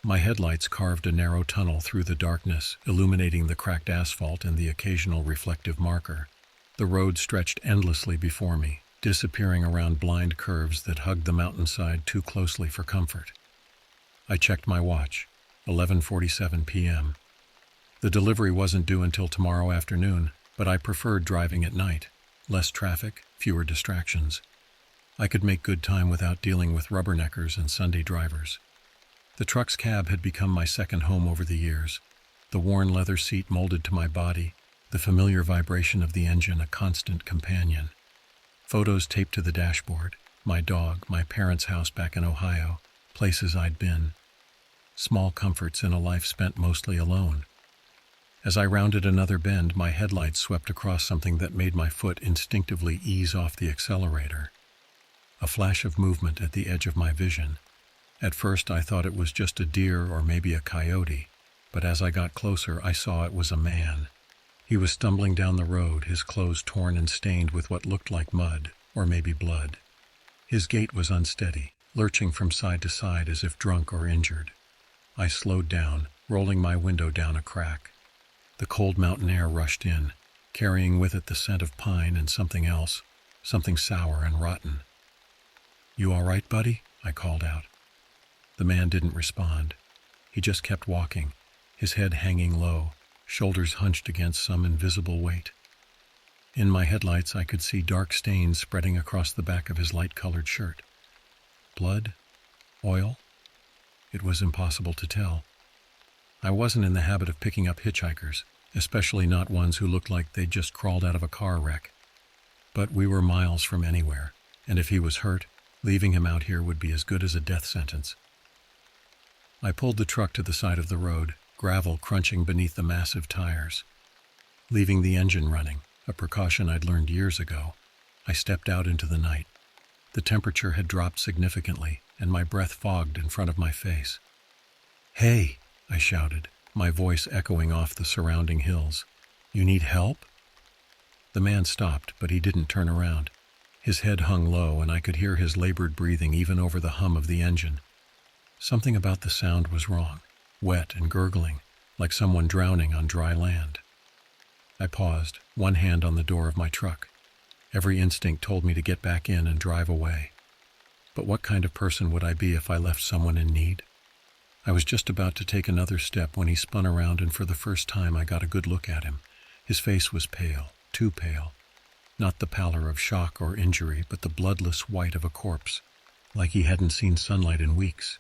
My headlights carved a narrow tunnel through the darkness, illuminating the cracked asphalt and the occasional reflective marker. The road stretched endlessly before me, disappearing around blind curves that hugged the mountainside too closely for comfort. I checked my watch, 11:47 p.m. The delivery wasn't due until tomorrow afternoon, but I preferred driving at night. Less traffic, fewer distractions. I could make good time without dealing with rubberneckers and Sunday drivers. The truck's cab had become my second home over the years. The worn leather seat molded to my body, the familiar vibration of the engine a constant companion. Photos taped to the dashboard, my dog, my parents' house back in Ohio, places I'd been. Small comforts in a life spent mostly alone. As I rounded another bend, my headlights swept across something that made my foot instinctively ease off the accelerator. A flash of movement at the edge of my vision. At first I thought it was just a deer or maybe a coyote, but as I got closer I saw it was a man. He was stumbling down the road, his clothes torn and stained with what looked like mud, or maybe blood. His gait was unsteady, lurching from side to side as if drunk or injured. I slowed down, rolling my window down a crack. The cold mountain air rushed in, carrying with it the scent of pine and something else, something sour and rotten. "You all right, buddy?" I called out. The man didn't respond. He just kept walking, his head hanging low, shoulders hunched against some invisible weight. In my headlights I could see dark stains spreading across the back of his light-colored shirt. Blood? Oil? It was impossible to tell. I wasn't in the habit of picking up hitchhikers, especially not ones who looked like they'd just crawled out of a car wreck. But we were miles from anywhere, and if he was hurt, leaving him out here would be as good as a death sentence. I pulled the truck to the side of the road, gravel crunching beneath the massive tires. Leaving the engine running, a precaution I'd learned years ago, I stepped out into the night. The temperature had dropped significantly, and my breath fogged in front of my face. "Hey!" I shouted, my voice echoing off the surrounding hills. "You need help?" The man stopped, but he didn't turn around. His head hung low, and I could hear his labored breathing even over the hum of the engine. Something about the sound was wrong, wet and gurgling, like someone drowning on dry land. I paused, one hand on the door of my truck. Every instinct told me to get back in and drive away. But what kind of person would I be if I left someone in need? I was just about to take another step when he spun around, and for the first time I got a good look at him. His face was pale, too pale. Not the pallor of shock or injury, but the bloodless white of a corpse. like he hadn't seen sunlight in weeks.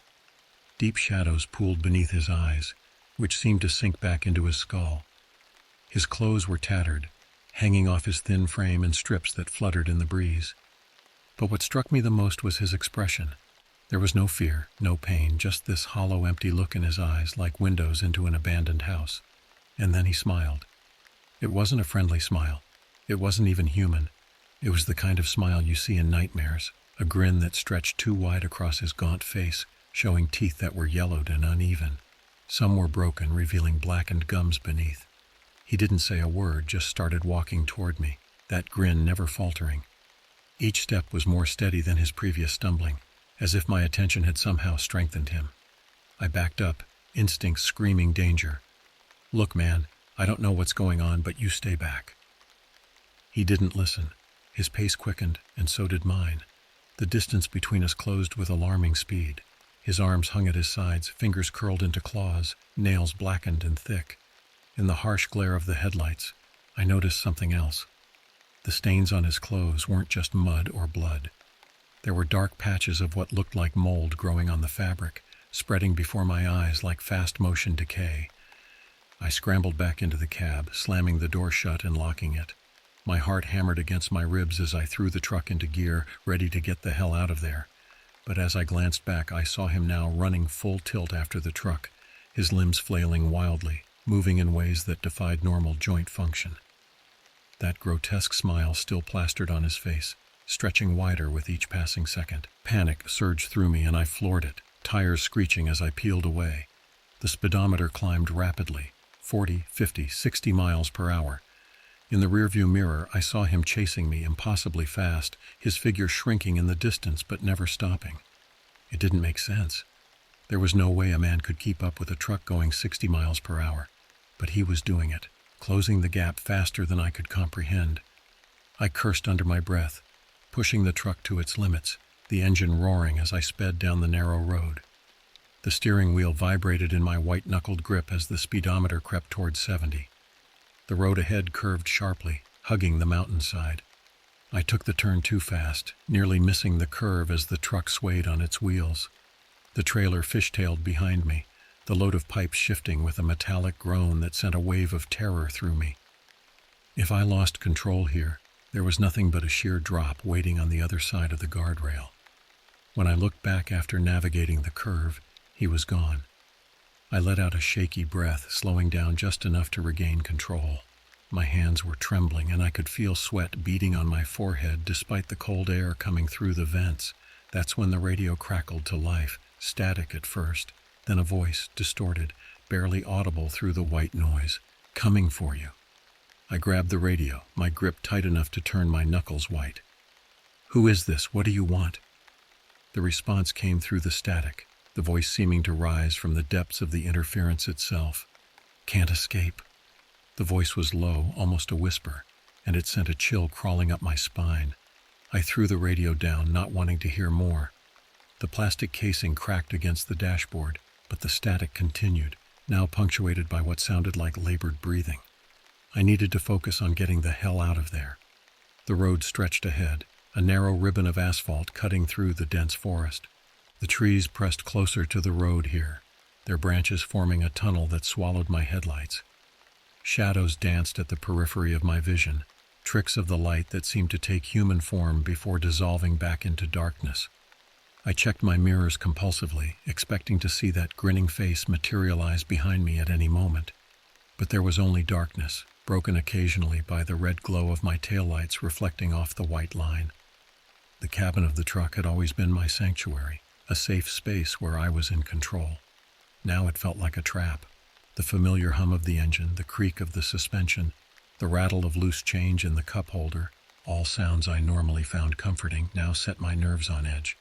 Deep shadows pooled beneath his eyes, which seemed to sink back into his skull. His clothes were tattered, hanging off his thin frame in strips that fluttered in the breeze. But what struck me the most was his expression. There was no fear, no pain, just this hollow, empty look in his eyes like windows into an abandoned house. And then he smiled. It wasn't a friendly smile. It wasn't even human. It was the kind of smile you see in nightmares, a grin that stretched too wide across his gaunt face, showing teeth that were yellowed and uneven. Some were broken, revealing blackened gums beneath. He didn't say a word, just started walking toward me, that grin never faltering. Each step was more steady than his previous stumbling, as if my attention had somehow strengthened him. I backed up, instincts screaming danger. "Look, man, I don't know what's going on, but you stay back." He didn't listen. His pace quickened, and so did mine. The distance between us closed with alarming speed. His arms hung at his sides, fingers curled into claws, nails blackened and thick. In the harsh glare of the headlights, I noticed something else. The stains on his clothes weren't just mud or blood. There were dark patches of what looked like mold growing on the fabric, spreading before my eyes like fast-motion decay. I scrambled back into the cab, slamming the door shut and locking it. My heart hammered against my ribs as I threw the truck into gear, ready to get the hell out of there. But as I glanced back, I saw him now running full tilt after the truck, his limbs flailing wildly, moving in ways that defied normal joint function. That grotesque smile still plastered on his face, stretching wider with each passing second. Panic surged through me and I floored it, tires screeching as I peeled away. The speedometer climbed rapidly, 40, 50, 60 miles per hour. In the rearview mirror, I saw him chasing me impossibly fast, his figure shrinking in the distance but never stopping. It didn't make sense. There was no way a man could keep up with a truck going 60 miles per hour. But he was doing it, closing the gap faster than I could comprehend. I cursed under my breath, pushing the truck to its limits, the engine roaring as I sped down the narrow road. The steering wheel vibrated in my white-knuckled grip as the speedometer crept toward 70. The road ahead curved sharply, hugging the mountainside. I took the turn too fast, nearly missing the curve as the truck swayed on its wheels. The trailer fishtailed behind me, the load of pipes shifting with a metallic groan that sent a wave of terror through me. If I lost control here, there was nothing but a sheer drop waiting on the other side of the guardrail. When I looked back after navigating the curve, he was gone. I let out a shaky breath, slowing down just enough to regain control. My hands were trembling and I could feel sweat beading on my forehead despite the cold air coming through the vents. That's when the radio crackled to life, static at first, then a voice, distorted, barely audible through the white noise. "Coming for you." I grabbed the radio, my grip tight enough to turn my knuckles white. "Who is this? What do you want?" The response came through the static, the voice seeming to rise from the depths of the interference itself. "Can't escape." The voice was low, almost a whisper, and it sent a chill crawling up my spine. I threw the radio down, not wanting to hear more. The plastic casing cracked against the dashboard, but the static continued, now punctuated by what sounded like labored breathing. I needed to focus on getting the hell out of there. The road stretched ahead, a narrow ribbon of asphalt cutting through the dense forest. The trees pressed closer to the road here, their branches forming a tunnel that swallowed my headlights. Shadows danced at the periphery of my vision, tricks of the light that seemed to take human form before dissolving back into darkness. I checked my mirrors compulsively, expecting to see that grinning face materialize behind me at any moment. But there was only darkness, broken occasionally by the red glow of my taillights reflecting off the white line. The cabin of the truck had always been my sanctuary, a safe space where I was in control. Now it felt like a trap. The familiar hum of the engine, the creak of the suspension, the rattle of loose change in the cup holder, all sounds I normally found comforting, now set my nerves on edge.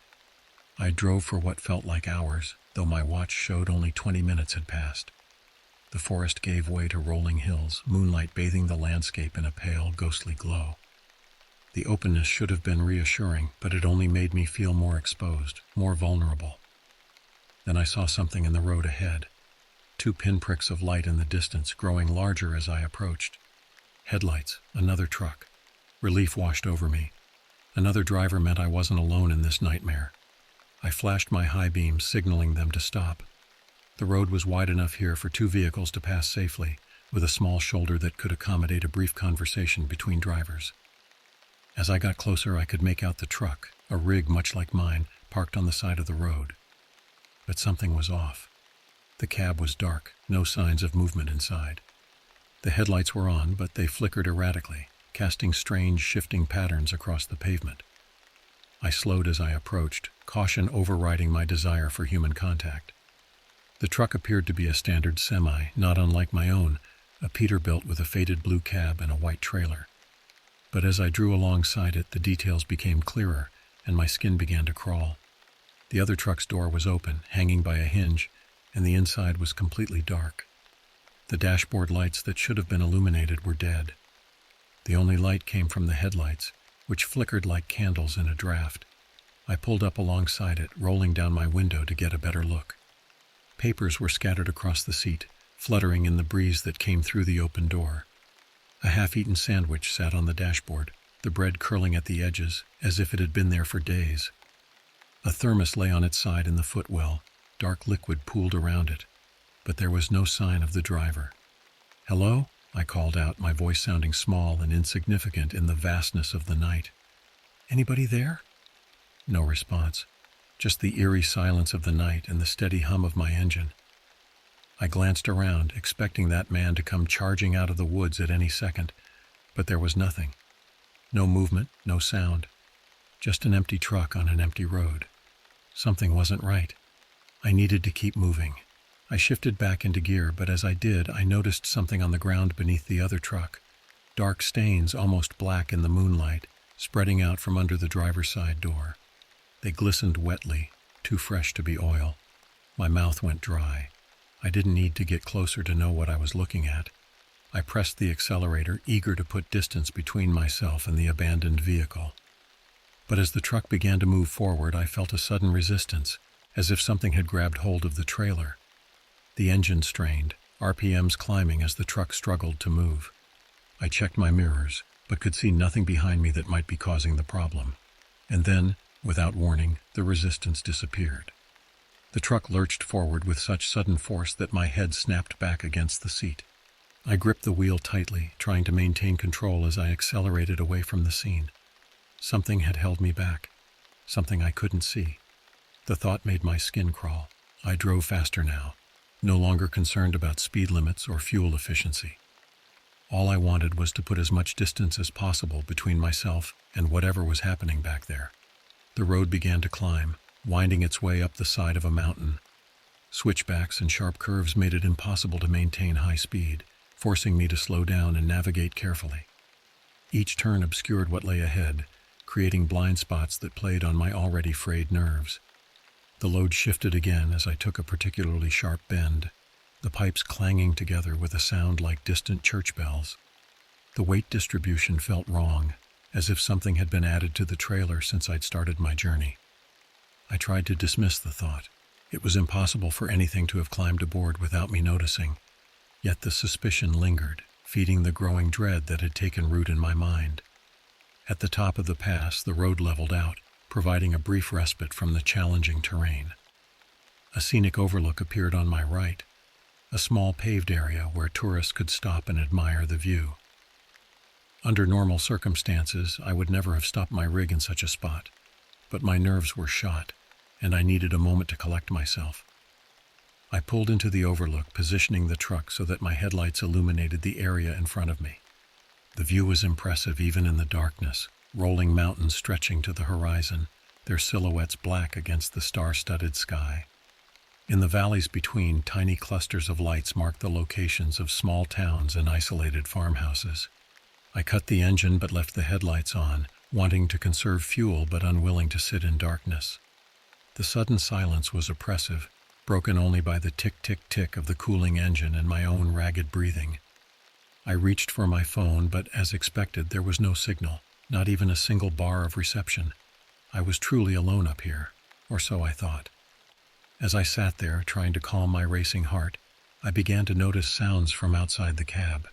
I drove for what felt like hours, though my watch showed only 20 minutes had passed. The forest gave way to rolling hills, moonlight bathing the landscape in a pale, ghostly glow. The openness should have been reassuring, but it only made me feel more exposed, more vulnerable. Then I saw something in the road ahead. 2 pinpricks of light in the distance, growing larger as I approached. Headlights, another truck. Relief washed over me. Another driver meant I wasn't alone in this nightmare. I flashed my high beams, signaling them to stop. The road was wide enough here for 2 vehicles to pass safely, with a small shoulder that could accommodate a brief conversation between drivers. As I got closer, I could make out the truck, a rig much like mine, parked on the side of the road. But something was off. The cab was dark, no signs of movement inside. The headlights were on, but they flickered erratically, casting strange, shifting patterns across the pavement. I slowed as I approached, caution overriding my desire for human contact. The truck appeared to be a standard semi, not unlike my own, a Peterbilt with a faded blue cab and a white trailer. But as I drew alongside it, the details became clearer, and my skin began to crawl. The other truck's door was open, hanging by a hinge, and the inside was completely dark. The dashboard lights that should have been illuminated were dead. The only light came from the headlights, which flickered like candles in a draft. I pulled up alongside it, rolling down my window to get a better look. Papers were scattered across the seat, fluttering in the breeze that came through the open door. A half-eaten sandwich sat on the dashboard, the bread curling at the edges, as if it had been there for days. A thermos lay on its side in the footwell, dark liquid pooled around it, but there was no sign of the driver. "Hello?" I called out, my voice sounding small and insignificant in the vastness of the night. "Anybody there?" No response, just the eerie silence of the night and the steady hum of my engine. I glanced around, expecting that man to come charging out of the woods at any second, but there was nothing. No movement, no sound. Just an empty truck on an empty road. Something wasn't right. I needed to keep moving. I shifted back into gear, but as I did, I noticed something on the ground beneath the other truck. Dark stains, almost black in the moonlight, spreading out from under the driver's side door. They glistened wetly, too fresh to be oil. My mouth went dry. I didn't need to get closer to know what I was looking at. I pressed the accelerator, eager to put distance between myself and the abandoned vehicle. But as the truck began to move forward, I felt a sudden resistance, as if something had grabbed hold of the trailer. The engine strained, RPMs climbing as the truck struggled to move. I checked my mirrors, but could see nothing behind me that might be causing the problem. And then, without warning, the resistance disappeared. The truck lurched forward with such sudden force that my head snapped back against the seat. I gripped the wheel tightly, trying to maintain control as I accelerated away from the scene. Something had held me back, something I couldn't see. The thought made my skin crawl. I drove faster now, no longer concerned about speed limits or fuel efficiency. All I wanted was to put as much distance as possible between myself and whatever was happening back there. The road began to climb, winding its way up the side of a mountain. Switchbacks and sharp curves made it impossible to maintain high speed, forcing me to slow down and navigate carefully. Each turn obscured what lay ahead, creating blind spots that played on my already frayed nerves. The load shifted again as I took a particularly sharp bend, the pipes clanging together with a sound like distant church bells. The weight distribution felt wrong, as if something had been added to the trailer since I'd started my journey. I tried to dismiss the thought. It was impossible for anything to have climbed aboard without me noticing. Yet the suspicion lingered, feeding the growing dread that had taken root in my mind. At the top of the pass, the road leveled out, providing a brief respite from the challenging terrain. A scenic overlook appeared on my right, a small paved area where tourists could stop and admire the view. Under normal circumstances, I would never have stopped my rig in such a spot, but my nerves were shot, and I needed a moment to collect myself. I pulled into the overlook, positioning the truck so that my headlights illuminated the area in front of me. The view was impressive even in the darkness, rolling mountains stretching to the horizon, their silhouettes black against the star-studded sky. In the valleys between, tiny clusters of lights marked the locations of small towns and isolated farmhouses. I cut the engine but left the headlights on, wanting to conserve fuel but unwilling to sit in darkness. The sudden silence was oppressive, broken only by the tick-tick-tick of the cooling engine and my own ragged breathing. I reached for my phone, but as expected, there was no signal, not even a single bar of reception. I was truly alone up here, or so I thought. As I sat there, trying to calm my racing heart, I began to notice sounds from outside the cab.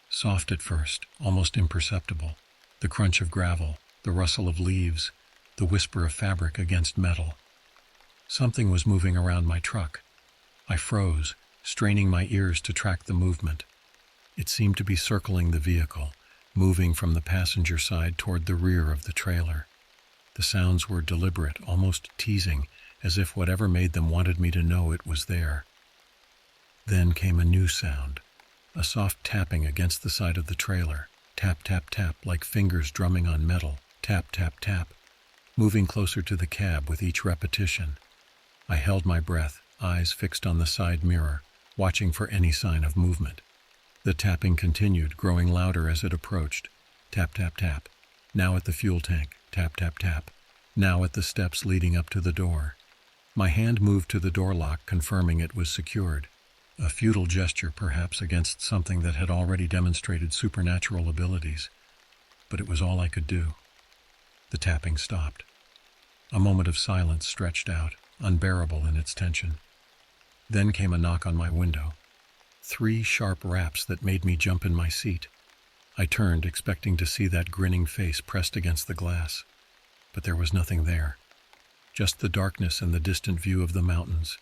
Soft at first, almost imperceptible. The crunch of gravel, the rustle of leaves, the whisper of fabric against metal. Something was moving around my truck. I froze, straining my ears to track the movement. It seemed to be circling the vehicle, moving from the passenger side toward the rear of the trailer. The sounds were deliberate, almost teasing, as if whatever made them wanted me to know it was there. Then came a new sound, a soft tapping against the side of the trailer. Tap, tap, tap, like fingers drumming on metal. Tap, tap, tap, moving closer to the cab with each repetition. I held my breath, eyes fixed on the side mirror, watching for any sign of movement. The tapping continued, growing louder as it approached. Tap, tap, tap. Now at the fuel tank. Tap, tap, tap. Now at the steps leading up to the door. My hand moved to the door lock, confirming it was secured. A futile gesture, perhaps, against something that had already demonstrated supernatural abilities. But it was all I could do. The tapping stopped. A moment of silence stretched out, unbearable in its tension. Then came a knock on my window. 3 sharp raps that made me jump in my seat. I turned, expecting to see that grinning face pressed against the glass. But there was nothing there. Just the darkness and the distant view of the mountains.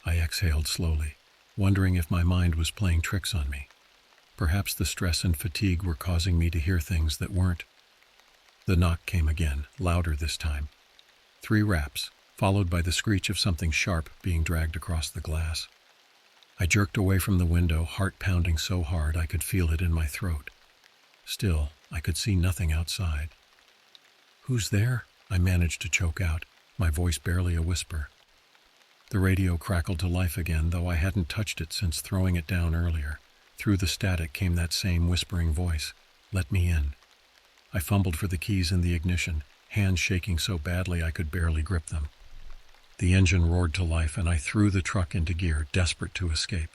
I exhaled slowly, wondering if my mind was playing tricks on me. Perhaps the stress and fatigue were causing me to hear things that weren't. The knock came again, louder this time. 3 raps, followed by the screech of something sharp being dragged across the glass. I jerked away from the window, heart pounding so hard I could feel it in my throat. Still, I could see nothing outside. "Who's there?" I managed to choke out, my voice barely a whisper. The radio crackled to life again, though I hadn't touched it since throwing it down earlier. Through the static came that same whispering voice. "Let me in." I fumbled for the keys in the ignition, hands shaking so badly I could barely grip them. The engine roared to life, and I threw the truck into gear, desperate to escape.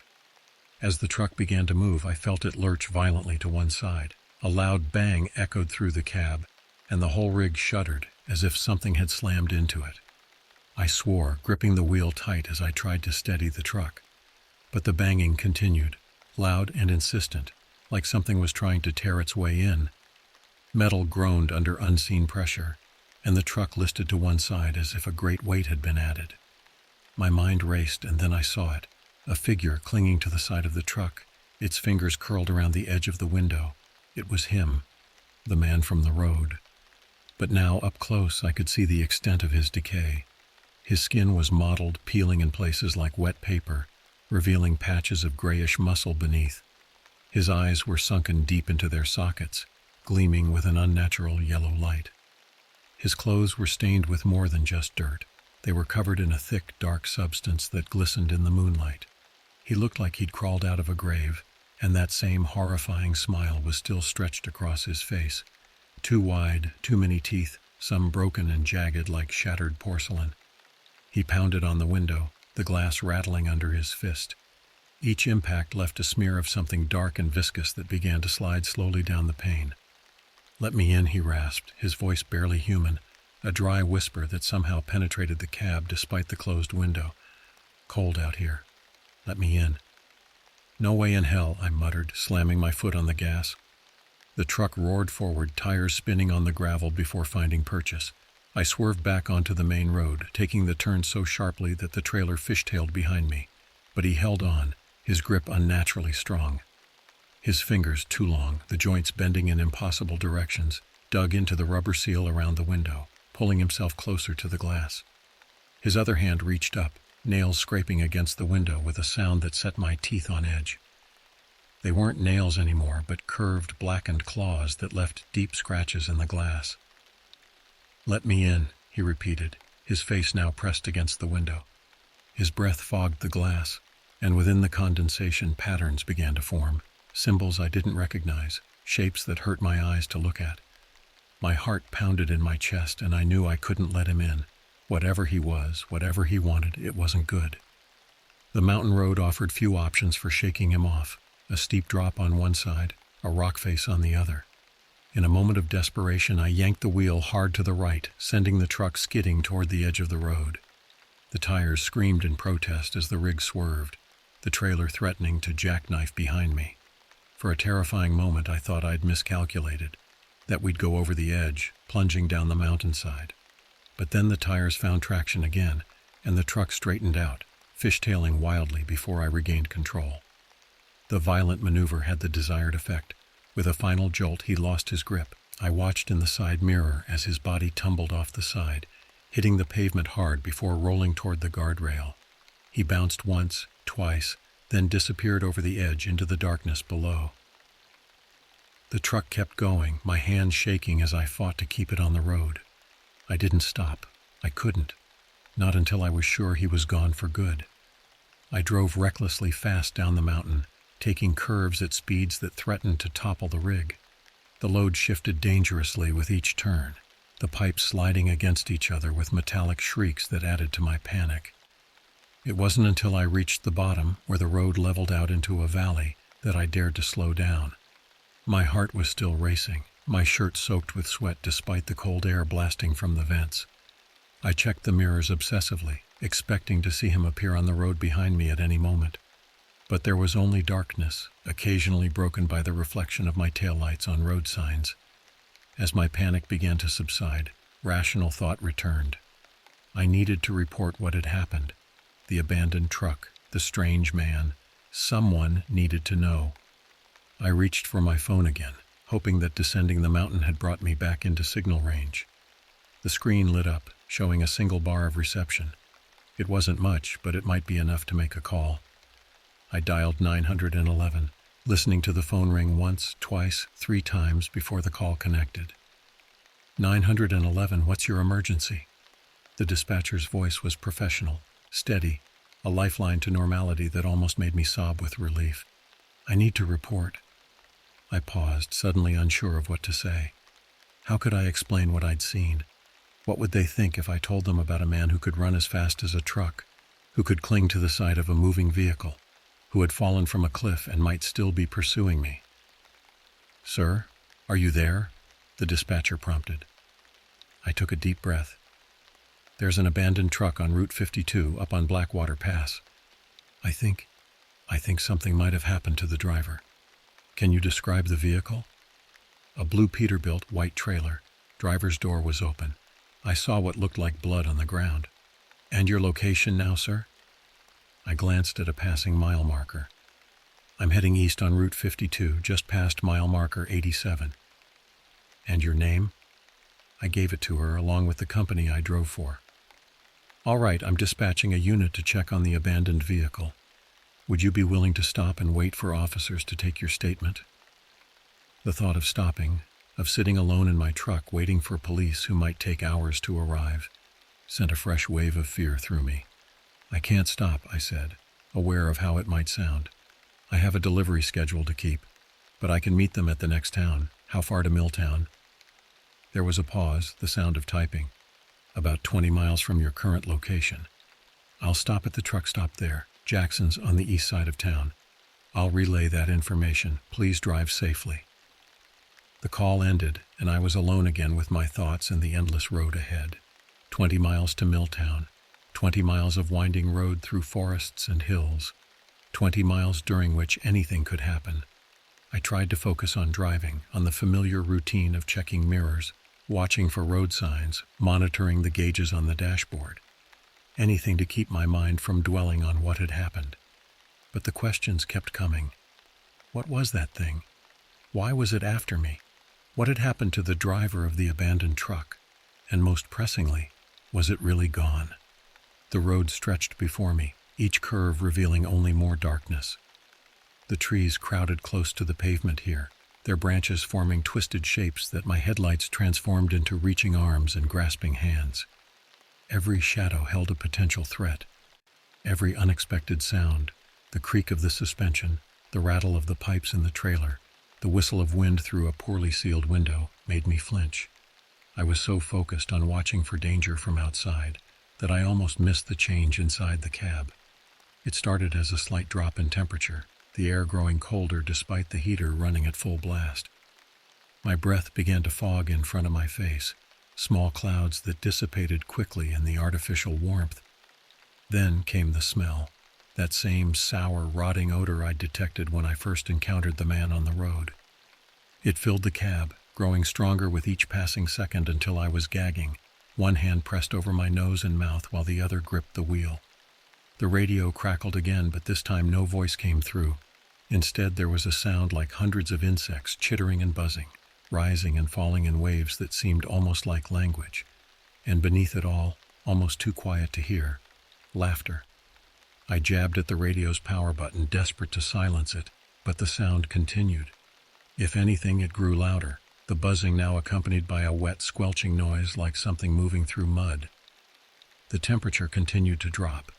As the truck began to move, I felt it lurch violently to one side. A loud bang echoed through the cab, and the whole rig shuddered, as if something had slammed into it. I swore, gripping the wheel tight as I tried to steady the truck. But the banging continued, loud and insistent, like something was trying to tear its way in. Metal groaned under unseen pressure, and the truck listed to one side as if a great weight had been added. My mind raced, and then I saw it, a figure clinging to the side of the truck, its fingers curled around the edge of the window. It was him, the man from the road. But now, up close, I could see the extent of his decay. His skin was mottled, peeling in places like wet paper, revealing patches of grayish muscle beneath. His eyes were sunken deep into their sockets, gleaming with an unnatural yellow light. His clothes were stained with more than just dirt. They were covered in a thick, dark substance that glistened in the moonlight. He looked like he'd crawled out of a grave, and that same horrifying smile was still stretched across his face. Too wide, too many teeth, some broken and jagged like shattered porcelain. He pounded on the window, the glass rattling under his fist. Each impact left a smear of something dark and viscous that began to slide slowly down the pane. "Let me in," he rasped, his voice barely human, a dry whisper that somehow penetrated the cab despite the closed window. "Cold out here. Let me in." "No way in hell," I muttered, slamming my foot on the gas. The truck roared forward, tires spinning on the gravel before finding purchase. I swerved back onto the main road, taking the turn so sharply that the trailer fishtailed behind me. But he held on, his grip unnaturally strong. His fingers, too long, the joints bending in impossible directions, dug into the rubber seal around the window, pulling himself closer to the glass. His other hand reached up, nails scraping against the window with a sound that set my teeth on edge. They weren't nails anymore, but curved, blackened claws that left deep scratches in the glass. "Let me in," he repeated, his face now pressed against the window. His breath fogged the glass, and within the condensation patterns began to form, symbols I didn't recognize, shapes that hurt my eyes to look at. My heart pounded in my chest, and I knew I couldn't let him in. Whatever he was, whatever he wanted, it wasn't good. The mountain road offered few options for shaking him off, a steep drop on one side, a rock face on the other. In a moment of desperation, I yanked the wheel hard to the right, sending the truck skidding toward the edge of the road. The tires screamed in protest as the rig swerved, the trailer threatening to jackknife behind me. For a terrifying moment, I thought I'd miscalculated, that we'd go over the edge, plunging down the mountainside. But then the tires found traction again, and the truck straightened out, fishtailing wildly before I regained control. The violent maneuver had the desired effect. With a final jolt, he lost his grip. I watched in the side mirror as his body tumbled off the side, hitting the pavement hard before rolling toward the guardrail. He bounced once, twice, then disappeared over the edge into the darkness below. The truck kept going, my hands shaking as I fought to keep it on the road. I didn't stop. I couldn't. Not until I was sure he was gone for good. I drove recklessly fast down the mountain, taking curves at speeds that threatened to topple the rig. The load shifted dangerously with each turn, the pipes sliding against each other with metallic shrieks that added to my panic. It wasn't until I reached the bottom, where the road leveled out into a valley, that I dared to slow down. My heart was still racing, my shirt soaked with sweat despite the cold air blasting from the vents. I checked the mirrors obsessively, expecting to see him appear on the road behind me at any moment. But there was only darkness, occasionally broken by the reflection of my taillights on road signs. As my panic began to subside, rational thought returned. I needed to report what had happened. The abandoned truck, the strange man. Someone needed to know. I reached for my phone again, hoping that descending the mountain had brought me back into signal range. The screen lit up, showing a single bar of reception. It wasn't much, but it might be enough to make a call. I dialed 911, listening to the phone ring once, twice, 3 times before the call connected. 911, what's your emergency? The dispatcher's voice was professional, steady, a lifeline to normality that almost made me sob with relief. I need to report. I paused, suddenly unsure of what to say. How could I explain what I'd seen? What would they think if I told them about a man who could run as fast as a truck, who could cling to the side of a moving vehicle, who had fallen from a cliff and might still be pursuing me? "Sir, are you there?" the dispatcher prompted. I took a deep breath. "There's an abandoned truck on Route 52 up on Blackwater Pass. I think something might have happened to the driver. Can you describe the vehicle?" A blue Peterbilt white trailer. Driver's door was open. I saw what looked like blood on the ground. "And your location now, sir?" I glanced at a passing mile marker. "I'm heading east on Route 52, just past mile marker 87. "And your name?" I gave it to her, along with the company I drove for. "All right, I'm dispatching a unit to check on the abandoned vehicle. Would you be willing to stop and wait for officers to take your statement?" The thought of stopping, of sitting alone in my truck waiting for police who might take hours to arrive, sent a fresh wave of fear through me. "I can't stop," I said, aware of how it might sound. "I have a delivery schedule to keep, but I can meet them at the next town. How far to Milltown?" There was a pause, the sound of typing. "About 20 miles from your current location. I'll stop at the truck stop there. Jackson's on the east side of town. I'll relay that information. Please drive safely." The call ended, and I was alone again with my thoughts and the endless road ahead. 20 miles to Milltown. 20 miles of winding road through forests and hills. 20 miles during which anything could happen. I tried to focus on driving, on the familiar routine of checking mirrors, watching for road signs, monitoring the gauges on the dashboard. Anything to keep my mind from dwelling on what had happened. But the questions kept coming. What was that thing? Why was it after me? What had happened to the driver of the abandoned truck? And most pressingly, was it really gone? The road stretched before me, each curve revealing only more darkness. The trees crowded close to the pavement here, their branches forming twisted shapes that my headlights transformed into reaching arms and grasping hands. Every shadow held a potential threat. Every unexpected sound, the creak of the suspension, the rattle of the pipes in the trailer, the whistle of wind through a poorly sealed window, made me flinch. I was so focused on watching for danger from outside that I almost missed the change inside the cab. It started as a slight drop in temperature, the air growing colder despite the heater running at full blast. My breath began to fog in front of my face, small clouds that dissipated quickly in the artificial warmth. Then came the smell, that same sour, rotting odor I detected when I first encountered the man on the road. It filled the cab, growing stronger with each passing second until I was gagging, one hand pressed over my nose and mouth while the other gripped the wheel. The radio crackled again, but this time no voice came through. Instead, there was a sound like hundreds of insects chittering and buzzing, rising and falling in waves that seemed almost like language. And beneath it all, almost too quiet to hear, laughter. I jabbed at the radio's power button, desperate to silence it, but the sound continued. If anything, it grew louder, the buzzing now accompanied by a wet, squelching noise like something moving through mud. The temperature continued to drop.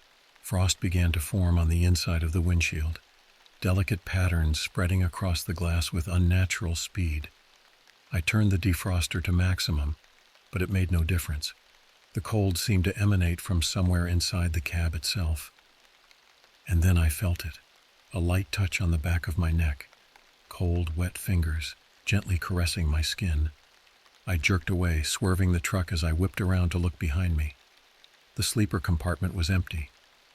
Frost began to form on the inside of the windshield, delicate patterns spreading across the glass with unnatural speed. I turned the defroster to maximum, but it made no difference. The cold seemed to emanate from somewhere inside the cab itself. And then I felt it, a light touch on the back of my neck, cold, wet fingers gently caressing my skin. I jerked away, swerving the truck as I whipped around to look behind me. The sleeper compartment was empty,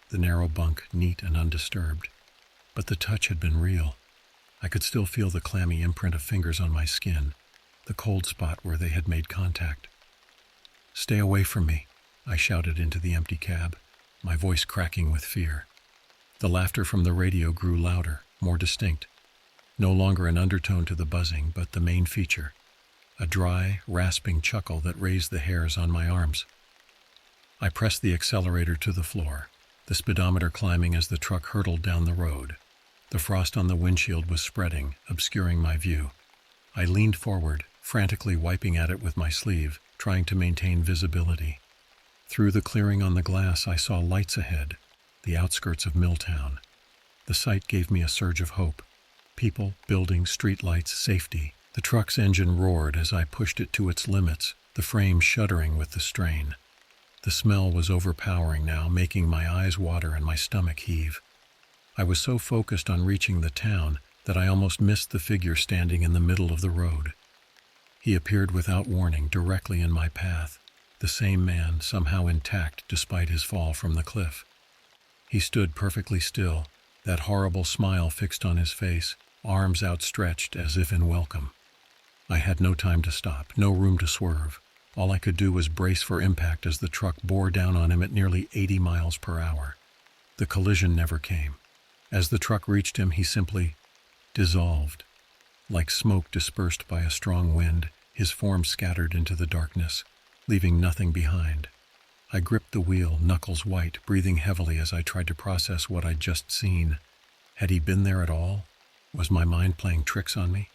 the narrow bunk neat and undisturbed. But the touch had been real. I could still feel the clammy imprint of fingers on my skin, the cold spot where they had made contact. "Stay away from me," I shouted into the empty cab, my voice cracking with fear. The laughter from the radio grew louder, more distinct. No longer an undertone to the buzzing, but the main feature, a dry, rasping chuckle that raised the hairs on my arms. I pressed the accelerator to the floor, the speedometer climbing as the truck hurtled down the road. The frost on the windshield was spreading, obscuring my view. I leaned forward, frantically wiping at it with my sleeve, trying to maintain visibility. Through the clearing on the glass, I saw lights ahead, the outskirts of Milltown. The sight gave me a surge of hope. People, buildings, streetlights, safety. The truck's engine roared as I pushed it to its limits, the frame shuddering with the strain. The smell was overpowering now, making my eyes water and my stomach heave. I was so focused on reaching the town that I almost missed the figure standing in the middle of the road. He appeared without warning, directly in my path, the same man, somehow intact despite his fall from the cliff. He stood perfectly still, that horrible smile fixed on his face, arms outstretched as if in welcome. I had no time to stop, no room to swerve. All I could do was brace for impact as the truck bore down on him at nearly 80 miles per hour. The collision never came. As the truck reached him, he simply dissolved. Like smoke dispersed by a strong wind, his form scattered into the darkness, leaving nothing behind. I gripped the wheel, knuckles white, breathing heavily as I tried to process what I'd just seen. Had he been there at all? Was my mind playing tricks on me?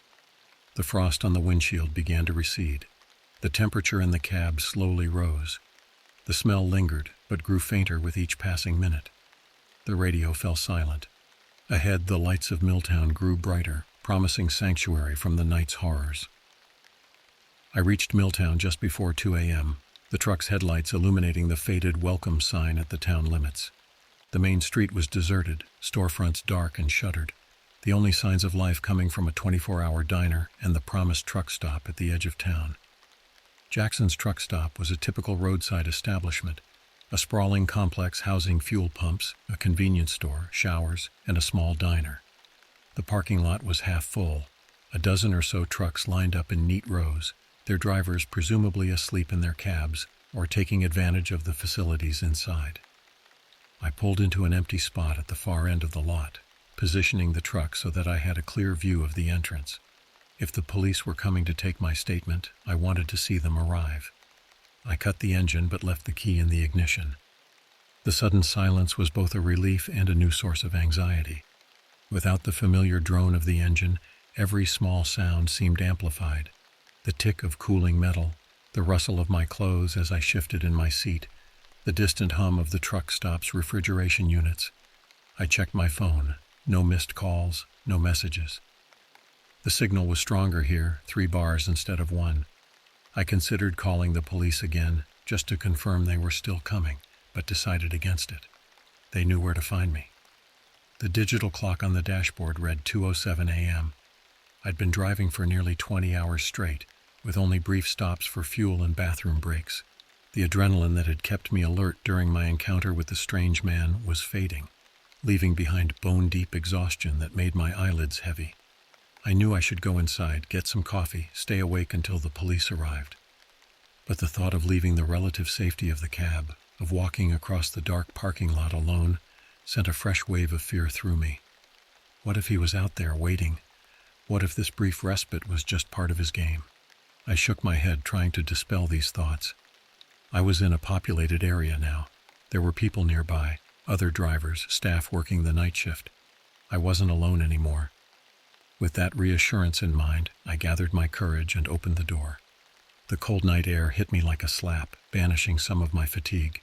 The frost on the windshield began to recede. The temperature in the cab slowly rose. The smell lingered, but grew fainter with each passing minute. The radio fell silent. Ahead, the lights of Milltown grew brighter, promising sanctuary from the night's horrors. I reached Milltown just before 2 a.m., the truck's headlights illuminating the faded welcome sign at the town limits. The main street was deserted, storefronts dark and shuttered, the only signs of life coming from a 24-hour diner and the promised truck stop at the edge of town. Jackson's truck stop was a typical roadside establishment, a sprawling complex housing fuel pumps, a convenience store, showers, and a small diner. The parking lot was half full, a dozen or so trucks lined up in neat rows, their drivers presumably asleep in their cabs or taking advantage of the facilities inside. I pulled into an empty spot at the far end of the lot, positioning the truck so that I had a clear view of the entrance. If the police were coming to take my statement, I wanted to see them arrive. I cut the engine but left the key in the ignition. The sudden silence was both a relief and a new source of anxiety. Without the familiar drone of the engine, every small sound seemed amplified. The tick of cooling metal, the rustle of my clothes as I shifted in my seat, the distant hum of the truck stop's refrigeration units. I checked my phone. No missed calls, no messages. The signal was stronger here, 3 bars instead of 1. I considered calling the police again, just to confirm they were still coming, but decided against it. They knew where to find me. The digital clock on the dashboard read 2:07 a.m. I'd been driving for nearly 20 hours straight, with only brief stops for fuel and bathroom breaks. The adrenaline that had kept me alert during my encounter with the strange man was fading, leaving behind bone-deep exhaustion that made my eyelids heavy. I knew I should go inside, get some coffee, stay awake until the police arrived. But the thought of leaving the relative safety of the cab, of walking across the dark parking lot alone, sent a fresh wave of fear through me. What if he was out there waiting? What if this brief respite was just part of his game? I shook my head, trying to dispel these thoughts. I was in a populated area now. There were people nearby, other drivers, staff working the night shift. I wasn't alone anymore. With that reassurance in mind, I gathered my courage and opened the door. The cold night air hit me like a slap, banishing some of my fatigue.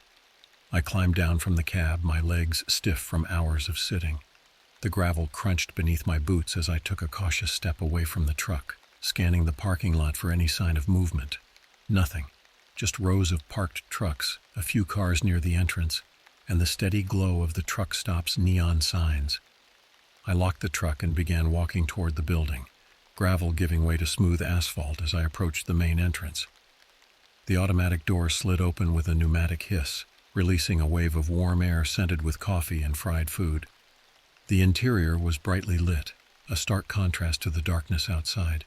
I climbed down from the cab, my legs stiff from hours of sitting. The gravel crunched beneath my boots as I took a cautious step away from the truck, scanning the parking lot for any sign of movement. Nothing. Just rows of parked trucks, a few cars near the entrance, and the steady glow of the truck stop's neon signs. I locked the truck and began walking toward the building, gravel giving way to smooth asphalt as I approached the main entrance. The automatic door slid open with a pneumatic hiss, releasing a wave of warm air scented with coffee and fried food. The interior was brightly lit, a stark contrast to the darkness outside.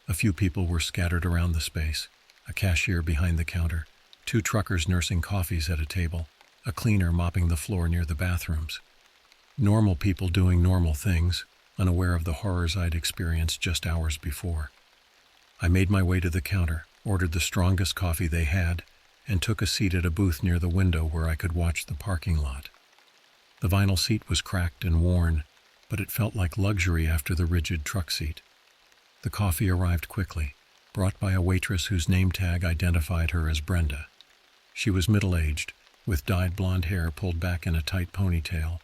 A few people were scattered around the space, a cashier behind the counter, 2 truckers nursing coffees at a table, a cleaner mopping the floor near the bathrooms. Normal people doing normal things, unaware of the horrors I'd experienced just hours before. I made my way to the counter, ordered the strongest coffee they had, and took a seat at a booth near the window where I could watch the parking lot. The vinyl seat was cracked and worn, but it felt like luxury after the rigid truck seat. The coffee arrived quickly, brought by a waitress whose name tag identified her as Brenda. She was middle-aged, with dyed blonde hair pulled back in a tight ponytail,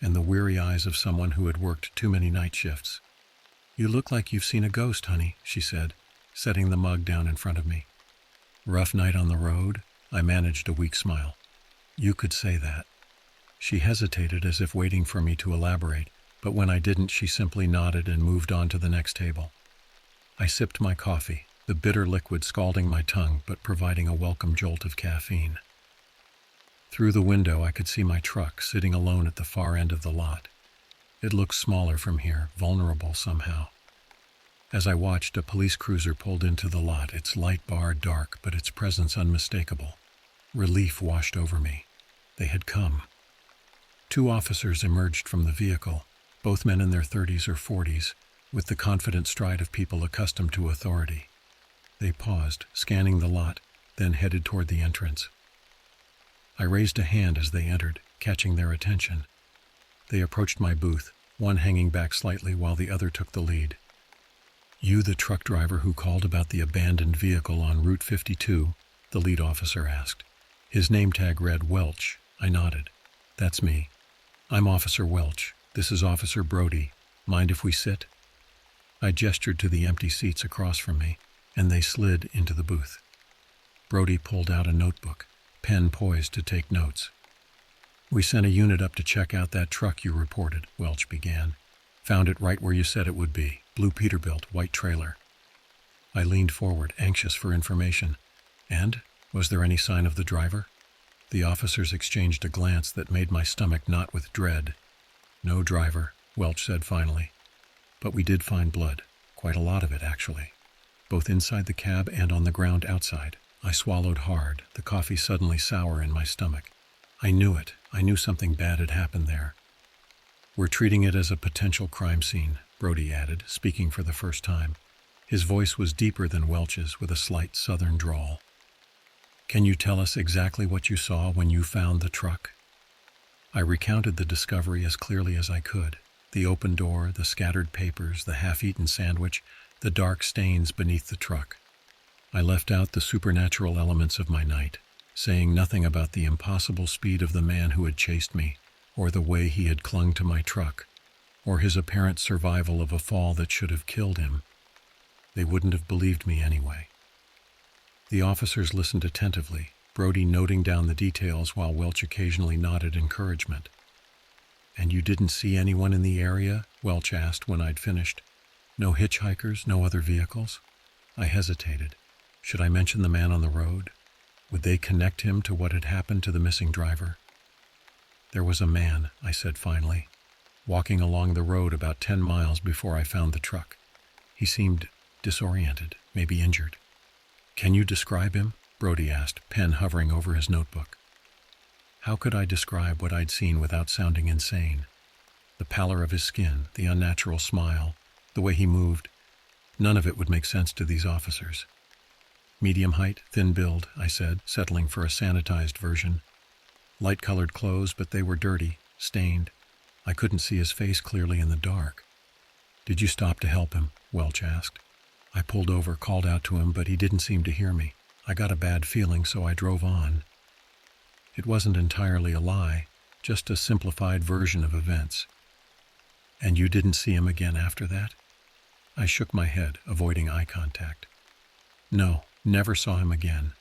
and the weary eyes of someone who had worked too many night shifts. "You look like you've seen a ghost, honey," she said, setting the mug down in front of me. "Rough night on the road?" I managed a weak smile. "You could say that." She hesitated as if waiting for me to elaborate, but when I didn't, she simply nodded and moved on to the next table. I sipped my coffee, the bitter liquid scalding my tongue but providing a welcome jolt of caffeine. Through the window, I could see my truck sitting alone at the far end of the lot. It looked smaller from here, vulnerable somehow. As I watched, a police cruiser pulled into the lot, its light bar dark but its presence unmistakable. Relief washed over me. They had come. 2 officers emerged from the vehicle, both men in their 30s or 40s, with the confident stride of people accustomed to authority. They paused, scanning the lot, then headed toward the entrance. I raised a hand as they entered, catching their attention. They approached my booth, one hanging back slightly while the other took the lead. "You the truck driver who called about the abandoned vehicle on Route 52?" the lead officer asked. His name tag read Welch. I nodded. "That's me. I'm Officer Welch. This is Officer Brody. Mind if we sit?" I gestured to the empty seats across from me, and they slid into the booth. Brody pulled out a notebook, pen poised to take notes. "We sent a unit up to check out that truck you reported," Welch began. "Found it right where you said it would be. Blue Peterbilt, white trailer." I leaned forward, anxious for information. "And? Was there any sign of the driver?" The officers exchanged a glance that made my stomach knot with dread. "No driver," Welch said finally. "But we did find blood. Quite a lot of it, actually. Both inside the cab and on the ground outside." I swallowed hard, the coffee suddenly sour in my stomach. I knew it. I knew something bad had happened there. "We're treating it as a potential crime scene," Brody added, speaking for the first time. His voice was deeper than Welch's, with a slight southern drawl. "Can you tell us exactly what you saw when you found the truck?" I recounted the discovery as clearly as I could. The open door, the scattered papers, the half-eaten sandwich, the dark stains beneath the truck. I left out the supernatural elements of my night, saying nothing about the impossible speed of the man who had chased me, or the way he had clung to my truck, or his apparent survival of a fall that should have killed him. They wouldn't have believed me anyway. The officers listened attentively, Brody noting down the details while Welch occasionally nodded encouragement. "And you didn't see anyone in the area?" Welch asked when I'd finished. "No hitchhikers, no other vehicles?" I hesitated. Should I mention the man on the road? Would they connect him to what had happened to the missing driver? "There was a man," I said finally, "walking along the road about 10 miles before I found the truck. He seemed disoriented, maybe injured." "Can you describe him?" Brody asked, pen hovering over his notebook. How could I describe what I'd seen without sounding insane? The pallor of his skin, the unnatural smile, the way he moved, none of it would make sense to these officers. Medium height, thin build, I said, settling for a sanitized version. Light-colored clothes, but they were dirty, stained. I couldn't see his face clearly in the dark. Did you stop to help him? Welch asked. I pulled over, called out to him, but he didn't seem to hear me. I got a bad feeling, so I drove on. It wasn't entirely a lie, just a simplified version of events. And you didn't see him again after that? I shook my head, avoiding eye contact. No, never saw him again.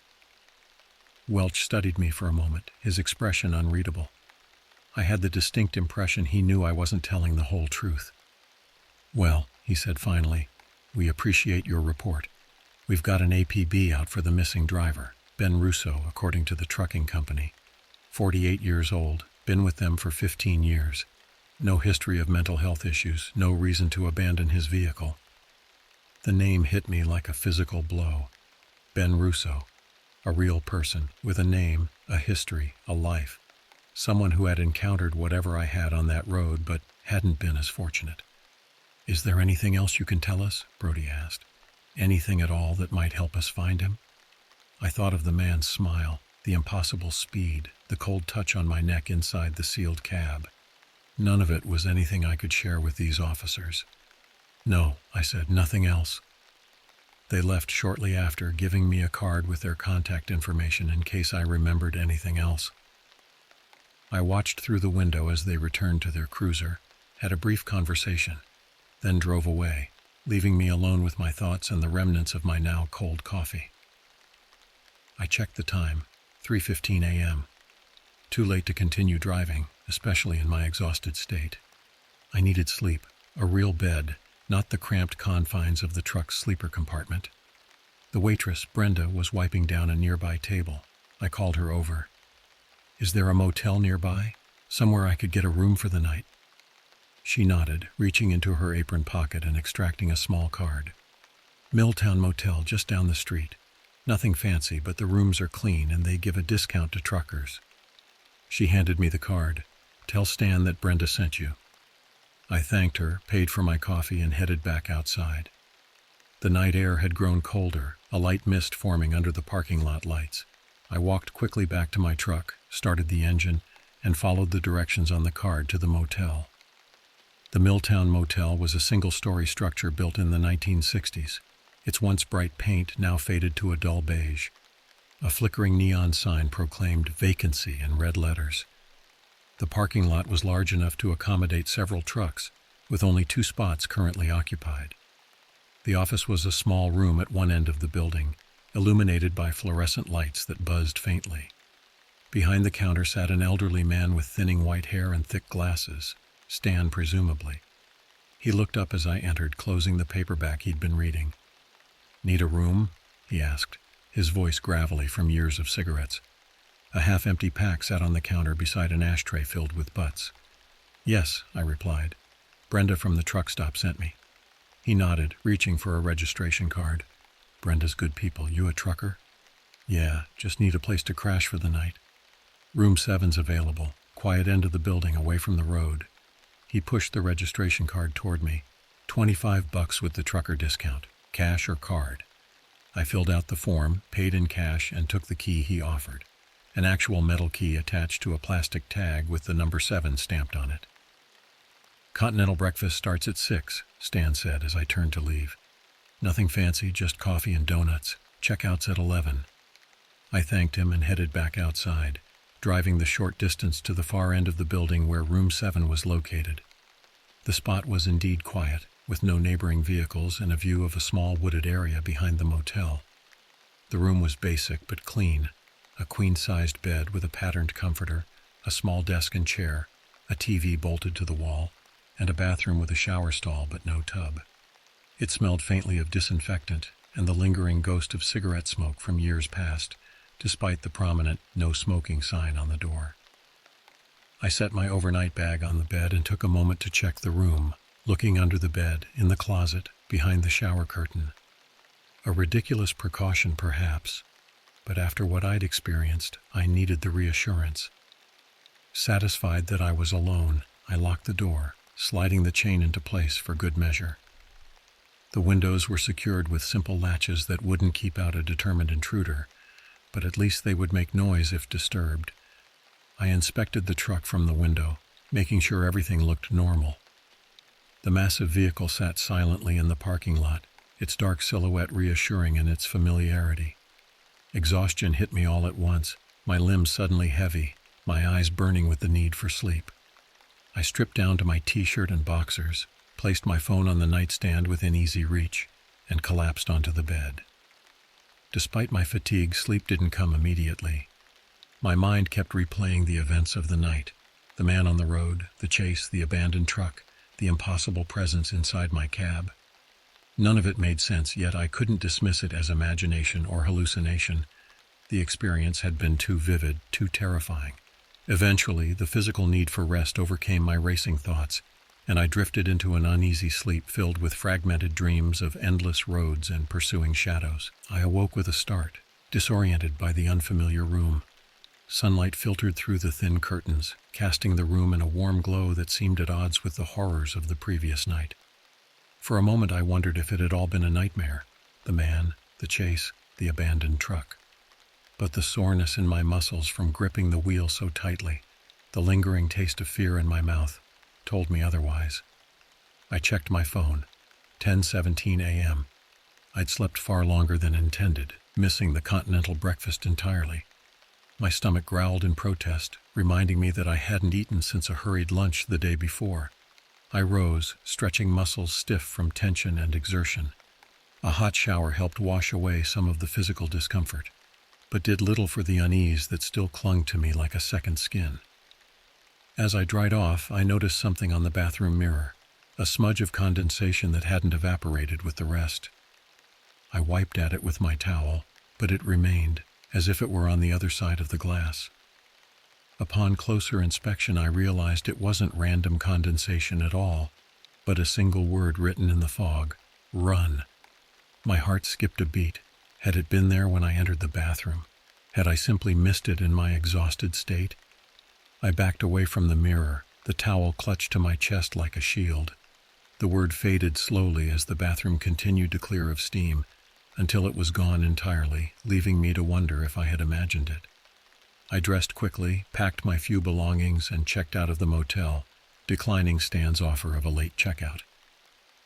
Welch studied me for a moment, his expression unreadable. I had the distinct impression he knew I wasn't telling the whole truth. Well, he said finally, we appreciate your report. We've got an APB out for the missing driver, Ben Russo, according to the trucking company. 48 years old, been with them for 15 years. No history of mental health issues, no reason to abandon his vehicle. The name hit me like a physical blow. Ben Russo, a real person, with a name, a history, a life. Someone who had encountered whatever I had on that road, but hadn't been as fortunate. Is there anything else you can tell us? Brody asked. Anything at all that might help us find him? I thought of the man's smile, the impossible speed, the cold touch on my neck inside the sealed cab. None of it was anything I could share with these officers. No, I said, nothing else. They left shortly after, giving me a card with their contact information in case I remembered anything else. I watched through the window as they returned to their cruiser, had a brief conversation, then drove away, leaving me alone with my thoughts and the remnants of my now cold coffee. I checked the time, 3:15 a.m. Too late to continue driving, especially in my exhausted state. I needed sleep, a real bed, not the cramped confines of the truck's sleeper compartment. The waitress, Brenda, was wiping down a nearby table. I called her over. Is there a motel nearby? Somewhere I could get a room for the night? She nodded, reaching into her apron pocket and extracting a small card. Milltown Motel, just down the street. Nothing fancy, but the rooms are clean and they give a discount to truckers. She handed me the card. Tell Stan that Brenda sent you. I thanked her, paid for my coffee, and headed back outside. The night air had grown colder, a light mist forming under the parking lot lights. I walked quickly back to my truck, started the engine, and followed the directions on the card to the motel. The Milltown Motel was a single-story structure built in the 1960s. Its once bright paint now faded to a dull beige. A flickering neon sign proclaimed vacancy in red letters. The parking lot was large enough to accommodate several trucks, with only 2 spots currently occupied. The office was a small room at one end of the building, illuminated by fluorescent lights that buzzed faintly. Behind the counter sat an elderly man with thinning white hair and thick glasses, Stan presumably. He looked up as I entered, closing the paperback he'd been reading. Need a room? He asked, his voice gravelly from years of cigarettes. A half-empty pack sat on the counter beside an ashtray filled with butts. Yes, I replied. Brenda from the truck stop sent me. He nodded, reaching for a registration card. Brenda's good people. You a trucker? Yeah, just need a place to crash for the night. Room 7's available, quiet end of the building away from the road. He pushed the registration card toward me. $25 with the trucker discount, cash or card. I filled out the form, paid in cash, and took the key he offered. An actual metal key attached to a plastic tag with the number 7 stamped on it. Continental breakfast starts at 6, Stan said as I turned to leave. Nothing fancy, just coffee and donuts. Checkout's at 11. I thanked him and headed back outside, driving the short distance to the far end of the building where room 7 was located. The spot was indeed quiet, with no neighboring vehicles and a view of a small wooded area behind the motel. The room was basic but clean. A queen-sized bed with a patterned comforter, a small desk and chair, a TV bolted to the wall, and a bathroom with a shower stall but no tub. It smelled faintly of disinfectant and the lingering ghost of cigarette smoke from years past, despite the prominent no smoking sign on the door. I set my overnight bag on the bed and took a moment to check the room, looking under the bed, in the closet, behind the shower curtain. A ridiculous precaution, perhaps. but after what I'd experienced, I needed the reassurance. Satisfied that I was alone, I locked the door, sliding the chain into place for good measure. The windows were secured with simple latches that wouldn't keep out a determined intruder, but at least they would make noise if disturbed. I inspected the truck from the window, making sure everything looked normal. The massive vehicle sat silently in the parking lot, its dark silhouette reassuring in its familiarity. Exhaustion hit me all at once, my limbs suddenly heavy, my eyes burning with the need for sleep. I stripped down to my t-shirt and boxers, placed my phone on the nightstand within easy reach, and collapsed onto the bed. Despite my fatigue, sleep didn't come immediately. My mind kept replaying the events of the night, the man on the road, the chase, the abandoned truck, the impossible presence inside my cab. None of it made sense, yet I couldn't dismiss it as imagination or hallucination. The experience had been too vivid, too terrifying. Eventually, the physical need for rest overcame my racing thoughts, and I drifted into an uneasy sleep filled with fragmented dreams of endless roads and pursuing shadows. I awoke with a start, disoriented by the unfamiliar room. Sunlight filtered through the thin curtains, casting the room in a warm glow that seemed at odds with the horrors of the previous night. For a moment I wondered if it had all been a nightmare, the man, the chase, the abandoned truck. But the soreness in my muscles from gripping the wheel so tightly, the lingering taste of fear in my mouth, told me otherwise. I checked my phone. 10:17 a.m. I'd slept far longer than intended, missing the continental breakfast entirely. My stomach growled in protest, reminding me that I hadn't eaten since a hurried lunch the day before. I rose, stretching muscles stiff from tension and exertion. A hot shower helped wash away some of the physical discomfort, but did little for the unease that still clung to me like a second skin. As I dried off, I noticed something on the bathroom mirror, a smudge of condensation that hadn't evaporated with the rest. I wiped at it with my towel, but it remained, as if it were on the other side of the glass. Upon closer inspection, I realized it wasn't random condensation at all, but a single word written in the fog: run. My heart skipped a beat. Had it been there when I entered the bathroom? Had I simply missed it in my exhausted state? I backed away from the mirror, the towel clutched to my chest like a shield. The word faded slowly as the bathroom continued to clear of steam, until it was gone entirely, leaving me to wonder if I had imagined it. I dressed quickly, packed my few belongings, and checked out of the motel, declining Stan's offer of a late checkout.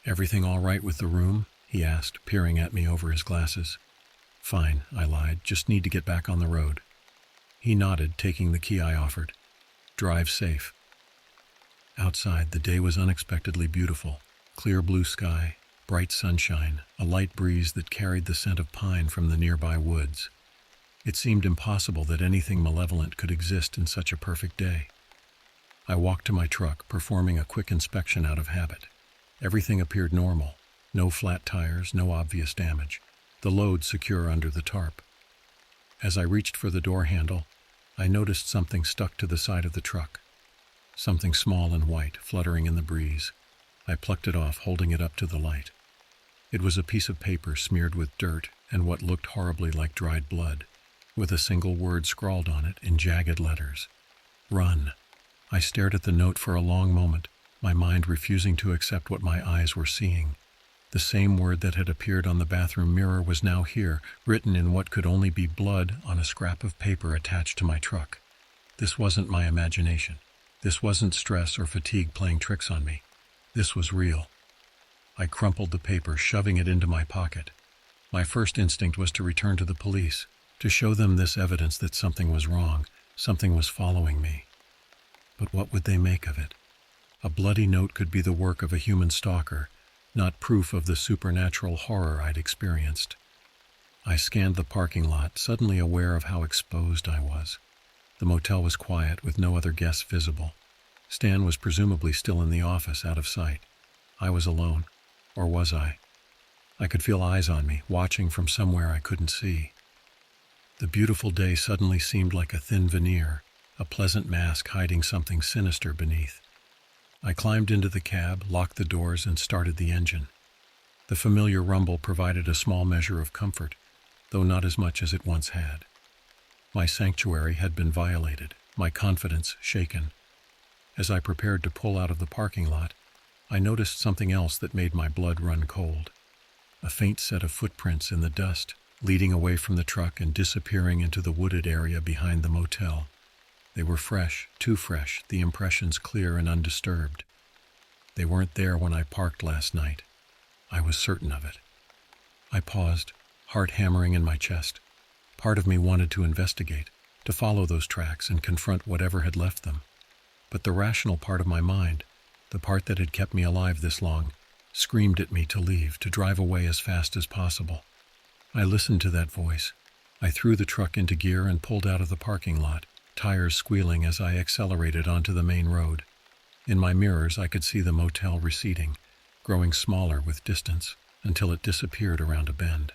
"Everything all right with the room?" he asked, peering at me over his glasses. "Fine," I lied, "just need to get back on the road." He nodded, taking the key I offered. "Drive safe." Outside, the day was unexpectedly beautiful. Clear blue sky, bright sunshine, a light breeze that carried the scent of pine from the nearby woods. It seemed impossible that anything malevolent could exist in such a perfect day. I walked to my truck, performing a quick inspection out of habit. Everything appeared normal. No flat tires, no obvious damage. The load secure under the tarp. As I reached for the door handle, I noticed something stuck to the side of the truck. Something small and white, fluttering in the breeze. I plucked it off, holding it up to the light. It was a piece of paper smeared with dirt and what looked horribly like dried blood, with a single word scrawled on it in jagged letters: "Run." I stared at the note for a long moment, my mind refusing to accept what my eyes were seeing. The same word that had appeared on the bathroom mirror was now here, written in what could only be blood on a scrap of paper attached to my truck. This wasn't my imagination. This wasn't stress or fatigue playing tricks on me. This was real. I crumpled the paper, shoving it into my pocket. My first instinct was to return to the police, to show them this evidence that something was wrong, something was following me. But what would they make of it? A bloody note could be the work of a human stalker, not proof of the supernatural horror I'd experienced. I scanned the parking lot, suddenly aware of how exposed I was. The motel was quiet, with no other guests visible. Stan was presumably still in the office, out of sight. I was alone. Or was I? I could feel eyes on me, watching from somewhere I couldn't see. The beautiful day suddenly seemed like a thin veneer, a pleasant mask hiding something sinister beneath. I climbed into the cab, locked the doors, and started the engine. The familiar rumble provided a small measure of comfort, though not as much as it once had. My sanctuary had been violated, my confidence shaken. As I prepared to pull out of the parking lot, I noticed something else that made my blood run cold. A faint set of footprints in the dust, leading away from the truck and disappearing into the wooded area behind the motel. They were fresh, too fresh, the impressions clear and undisturbed. They weren't there when I parked last night. I was certain of it. I paused, heart hammering in my chest. Part of me wanted to investigate, to follow those tracks and confront whatever had left them. But the rational part of my mind, the part that had kept me alive this long, screamed at me to leave, to drive away as fast as possible. I listened to that voice. I threw the truck into gear and pulled out of the parking lot, tires squealing as I accelerated onto the main road. In my mirrors, I could see the motel receding, growing smaller with distance, until it disappeared around a bend.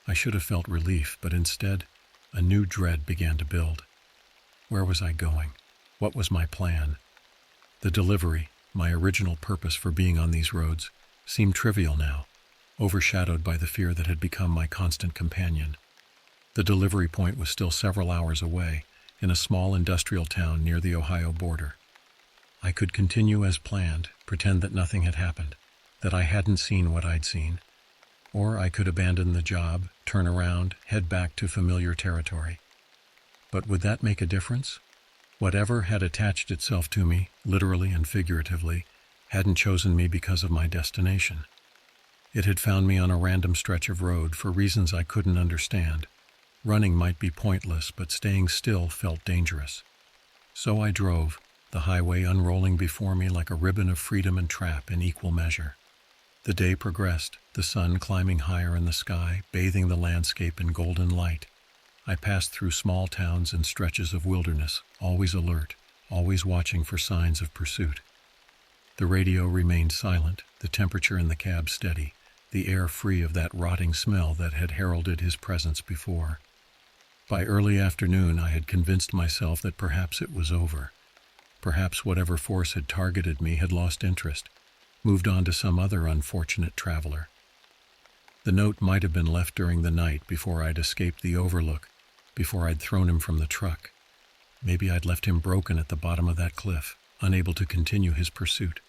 I should have felt relief, but instead, a new dread began to build. Where was I going? What was my plan? The delivery, my original purpose for being on these roads, seemed trivial now, overshadowed by the fear that had become my constant companion. The delivery point was still several hours away, in a small industrial town near the Ohio border. I could continue as planned, pretend that nothing had happened, that I hadn't seen what I'd seen. Or I could abandon the job, turn around, head back to familiar territory. But would that make a difference? Whatever had attached itself to me, literally and figuratively, hadn't chosen me because of my destination. It had found me on a random stretch of road for reasons I couldn't understand. Running might be pointless, but staying still felt dangerous. So I drove, the highway unrolling before me like a ribbon of freedom and trap in equal measure. The day progressed, the sun climbing higher in the sky, bathing the landscape in golden light. I passed through small towns and stretches of wilderness, always alert, always watching for signs of pursuit. The radio remained silent, the temperature in the cab steady, the air free of that rotting smell that had heralded his presence before. By early afternoon, I had convinced myself that perhaps it was over. Perhaps whatever force had targeted me had lost interest, moved on to some other unfortunate traveler. The note might have been left during the night before I'd escaped the overlook, before I'd thrown him from the truck. Maybe I'd left him broken at the bottom of that cliff, unable to continue his pursuit.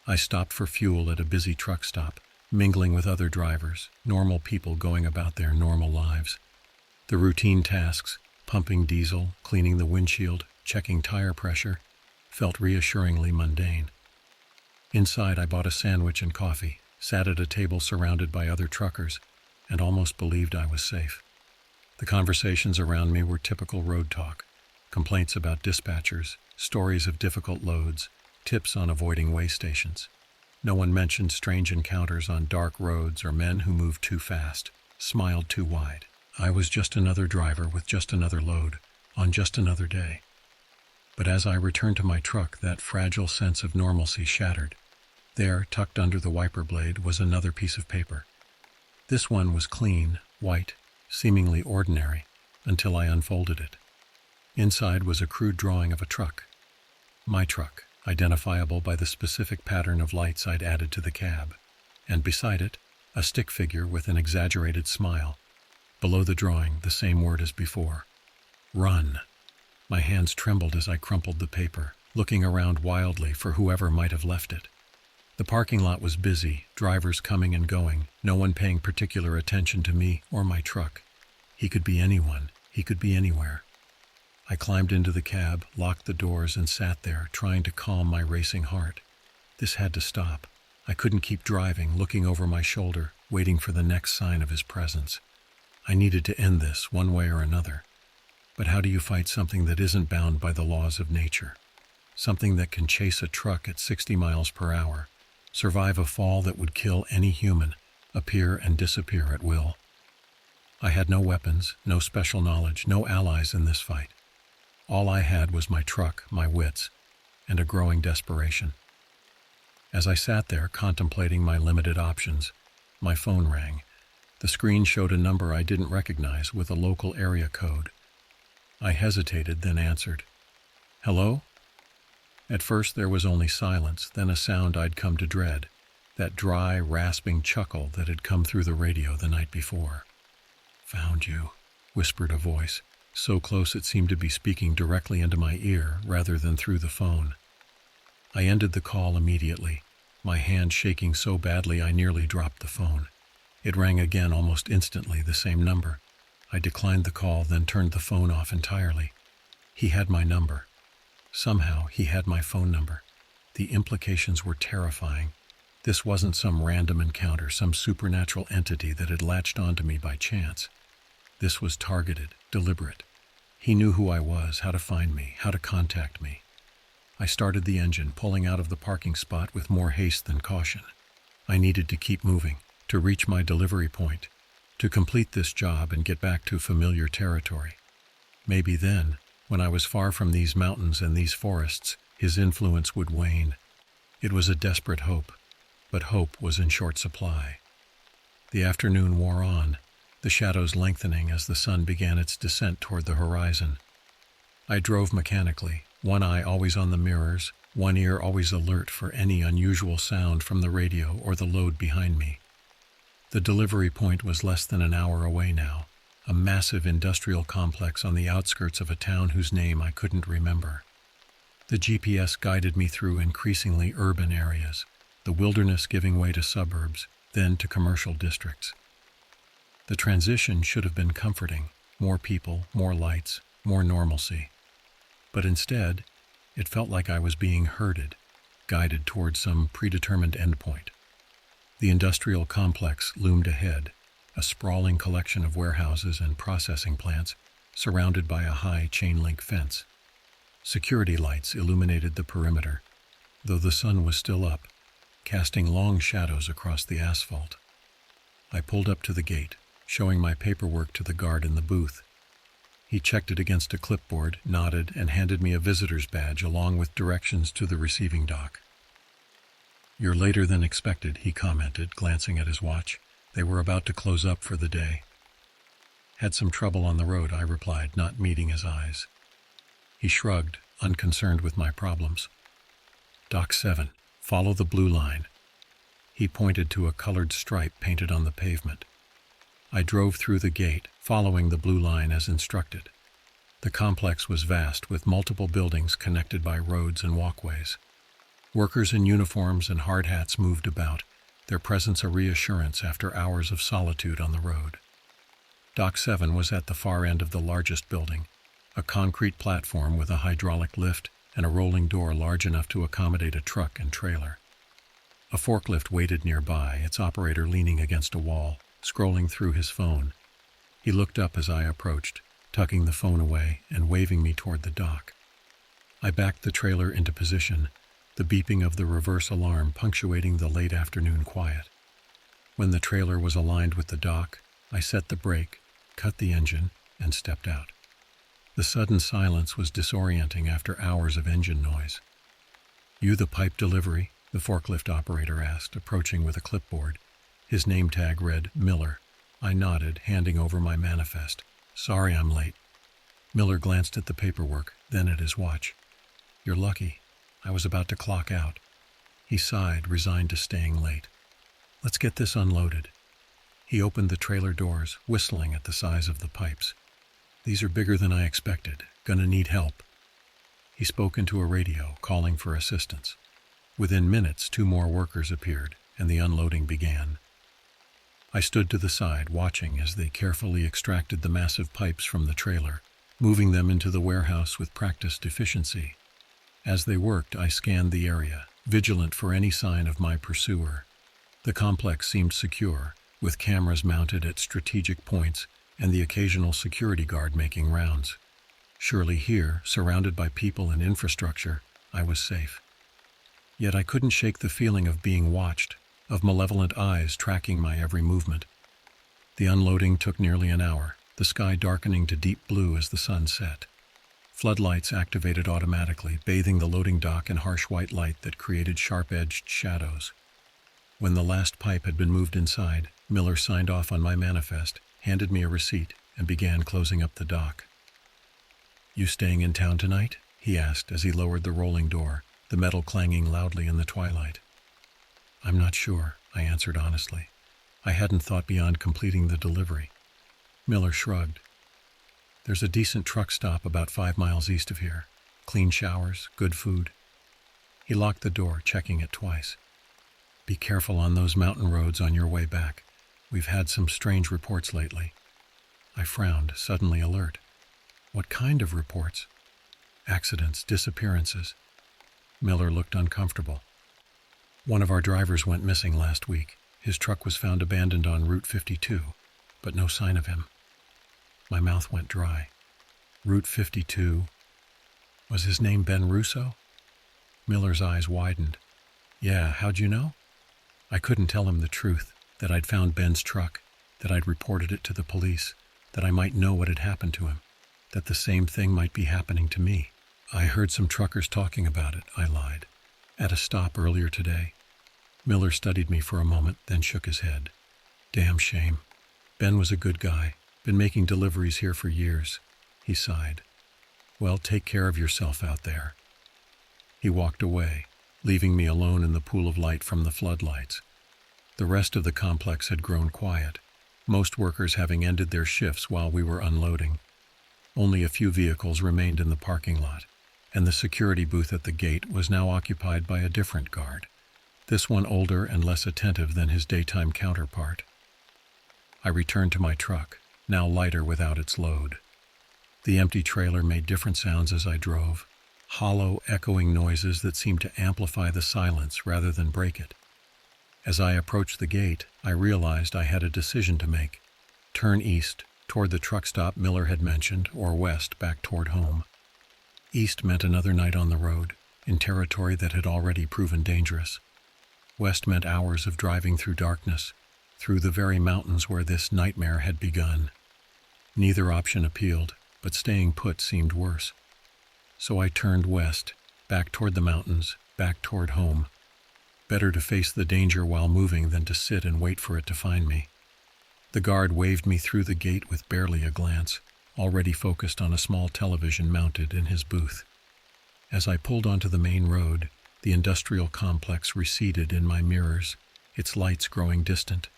I stopped for fuel at a busy truck stop, mingling with other drivers, normal people going about their normal lives. The routine tasks, pumping diesel, cleaning the windshield, checking tire pressure, felt reassuringly mundane. Inside, I bought a sandwich and coffee, sat at a table surrounded by other truckers, and almost believed I was safe. The conversations around me were typical road talk, complaints about dispatchers, stories of difficult loads, tips on avoiding way stations. No one mentioned strange encounters on dark roads or men who moved too fast, smiled too wide. I was just another driver with just another load, on just another day. But as I returned to my truck, that fragile sense of normalcy shattered. There, tucked under the wiper blade, was another piece of paper. This one was clean, white, seemingly ordinary, until I unfolded it. Inside was a crude drawing of a truck. My truck, identifiable by the specific pattern of lights I'd added to the cab. And beside it, a stick figure with an exaggerated smile. Below the drawing, the same word as before. Run. My hands trembled as I crumpled the paper, looking around wildly for whoever might have left it. The parking lot was busy, drivers coming and going, no one paying particular attention to me or my truck. He could be anyone. He could be anywhere. I climbed into the cab, locked the doors, and sat there, trying to calm my racing heart. This had to stop. I couldn't keep driving, looking over my shoulder, waiting for the next sign of his presence. I needed to end this, one way or another. But how do you fight something that isn't bound by the laws of nature? Something that can chase a truck at 60 miles per hour, survive a fall that would kill any human, appear and disappear at will. I had no weapons, no special knowledge, no allies in this fight. All I had was my truck, my wits, and a growing desperation. As I sat there contemplating my limited options, my phone rang. The screen showed a number I didn't recognize with a local area code. I hesitated, then answered. Hello? At first there was only silence, then a sound I'd come to dread, that dry, rasping chuckle that had come through the radio the night before. "Found you," whispered a voice, so close it seemed to be speaking directly into my ear rather than through the phone. I ended the call immediately, my hand shaking so badly I nearly dropped the phone. It rang again almost instantly, the same number. I declined the call, then turned the phone off entirely. He had my number. Somehow, he had my phone number. The implications were terrifying. This wasn't some random encounter, some supernatural entity that had latched onto me by chance. This was targeted, deliberate. He knew who I was, how to find me, how to contact me. I started the engine, pulling out of the parking spot with more haste than caution. I needed to keep moving, to reach my delivery point, to complete this job and get back to familiar territory. Maybe then, when I was far from these mountains and these forests, his influence would wane. It was a desperate hope, but hope was in short supply. The afternoon wore on, the shadows lengthening as the sun began its descent toward the horizon. I drove mechanically, one eye always on the mirrors, one ear always alert for any unusual sound from the radio or the load behind me. The delivery point was less than an hour away now, a massive industrial complex on the outskirts of a town whose name I couldn't remember. The GPS guided me through increasingly urban areas, the wilderness giving way to suburbs, then to commercial districts. The transition should have been comforting, more people, more lights, more normalcy. But instead, it felt like I was being herded, guided toward some predetermined endpoint. The industrial complex loomed ahead, a sprawling collection of warehouses and processing plants surrounded by a high chain-link fence. Security lights illuminated the perimeter, though the sun was still up, casting long shadows across the asphalt. I pulled up to the gate, showing my paperwork to the guard in the booth. He checked it against a clipboard, nodded, and handed me a visitor's badge along with directions to the receiving dock. "You're later than expected," he commented, glancing at his watch. They were about to close up for the day. "Had some trouble on the road," I replied, not meeting his eyes. He shrugged, unconcerned with my problems. "Dock 7, follow the blue line." He pointed to a colored stripe painted on the pavement. I drove through the gate, following the blue line as instructed. The complex was vast, with multiple buildings connected by roads and walkways. Workers in uniforms and hard hats moved about, their presence a reassurance after hours of solitude on the road. Dock 7 was at the far end of the largest building, a concrete platform with a hydraulic lift and a rolling door large enough to accommodate a truck and trailer. A forklift waited nearby, its operator leaning against a wall, scrolling through his phone. He looked up as I approached, tucking the phone away and waving me toward the dock. I backed the trailer into position, the beeping of the reverse alarm punctuating the late afternoon quiet. When the trailer was aligned with the dock, I set the brake, cut the engine, and stepped out. The sudden silence was disorienting after hours of engine noise. "You the pipe delivery?" the forklift operator asked, approaching with a clipboard. His name tag read Miller. I nodded, handing over my manifest. "Sorry I'm late." Miller glanced at the paperwork, then at his watch. "You're lucky. I was about to clock out." He sighed, resigned to staying late. "Let's get this unloaded." He opened the trailer doors, whistling at the size of the pipes. "These are bigger than I expected. Gonna need help." He spoke into a radio, calling for assistance. Within minutes, 2 more workers appeared, and the unloading began. I stood to the side, watching as they carefully extracted the massive pipes from the trailer, moving them into the warehouse with practiced efficiency. As they worked, I scanned the area, vigilant for any sign of my pursuer. The complex seemed secure, with cameras mounted at strategic points and the occasional security guard making rounds. Surely here, surrounded by people and infrastructure, I was safe. Yet I couldn't shake the feeling of being watched, of malevolent eyes tracking my every movement. The unloading took nearly an hour, the sky darkening to deep blue as the sun set. Floodlights activated automatically, bathing the loading dock in harsh white light that created sharp-edged shadows. When the last pipe had been moved inside, Miller signed off on my manifest, handed me a receipt, and began closing up the dock. "You staying in town tonight?" he asked as he lowered the rolling door, the metal clanging loudly in the twilight. "I'm not sure," I answered honestly. I hadn't thought beyond completing the delivery. Miller shrugged. There's a decent truck stop about 5 miles east of here. Clean showers, good food. He locked the door, checking it twice. Be careful on those mountain roads on your way back. We've had some strange reports lately. I frowned, suddenly alert. What kind of reports? Accidents, disappearances. Miller looked uncomfortable. One of our drivers went missing last week. His truck was found abandoned on Route 52, but no sign of him. My mouth went dry. Route 52. Was his name Ben Russo? Miller's eyes widened. Yeah, how'd you know? I couldn't tell him the truth, that I'd found Ben's truck, that I'd reported it to the police, that I might know what had happened to him, that the same thing might be happening to me. I heard some truckers talking about it, I lied. At a stop earlier today. Miller studied me for a moment, then shook his head. Damn shame. Ben was a good guy, been making deliveries here for years. He sighed. Well, take care of yourself out there. He walked away, leaving me alone in the pool of light from the floodlights. The rest of the complex had grown quiet, most workers having ended their shifts while we were unloading. Only a few vehicles remained in the parking lot, and the security booth at the gate was now occupied by a different guard, this one older and less attentive than his daytime counterpart. I returned to my truck, now lighter without its load. The empty trailer made different sounds as I drove, hollow, echoing noises that seemed to amplify the silence rather than break it. As I approached the gate, I realized I had a decision to make. Turn east, toward the truck stop Miller had mentioned, or west, back toward home. East meant another night on the road, in territory that had already proven dangerous. West meant hours of driving through darkness, through the very mountains where this nightmare had begun. Neither option appealed, but staying put seemed worse. So I turned west, back toward the mountains, back toward home. Better to face the danger while moving than to sit and wait for it to find me. The guard waved me through the gate with barely a glance, already focused on a small television mounted in his booth. As I pulled onto the main road, the industrial complex receded in my mirrors, its lights growing distant,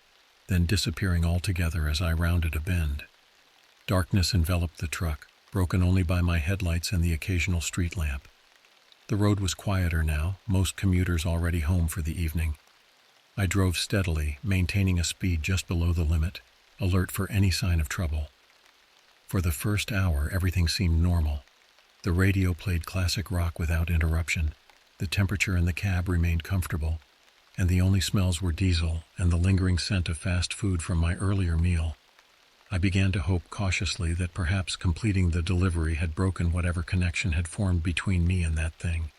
then disappearing altogether as I rounded a bend. Darkness enveloped the truck, broken only by my headlights and the occasional street lamp. The road was quieter now, most commuters already home for the evening. I drove steadily, maintaining a speed just below the limit, alert for any sign of trouble. For the first hour, everything seemed normal. The radio played classic rock without interruption. The temperature in the cab remained comfortable, and the only smells were diesel and the lingering scent of fast food from my earlier meal. I began to hope cautiously that perhaps completing the delivery had broken whatever connection had formed between me and that thing.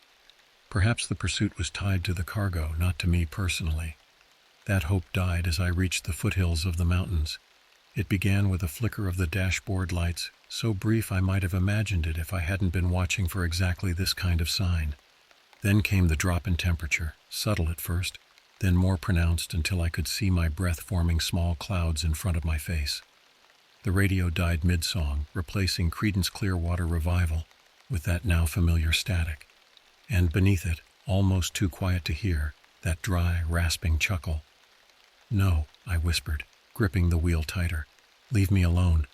Perhaps the pursuit was tied to the cargo, not to me personally. That hope died as I reached the foothills of the mountains. It began with a flicker of the dashboard lights, so brief I might have imagined it if I hadn't been watching for exactly this kind of sign. Then came the drop in temperature, subtle at first, then more pronounced until I could see my breath forming small clouds in front of my face. The radio died mid-song, replacing Creedence Clearwater Revival with that now familiar static. And beneath it, almost too quiet to hear, that dry, rasping chuckle. No, I whispered, gripping the wheel tighter. Leave me alone.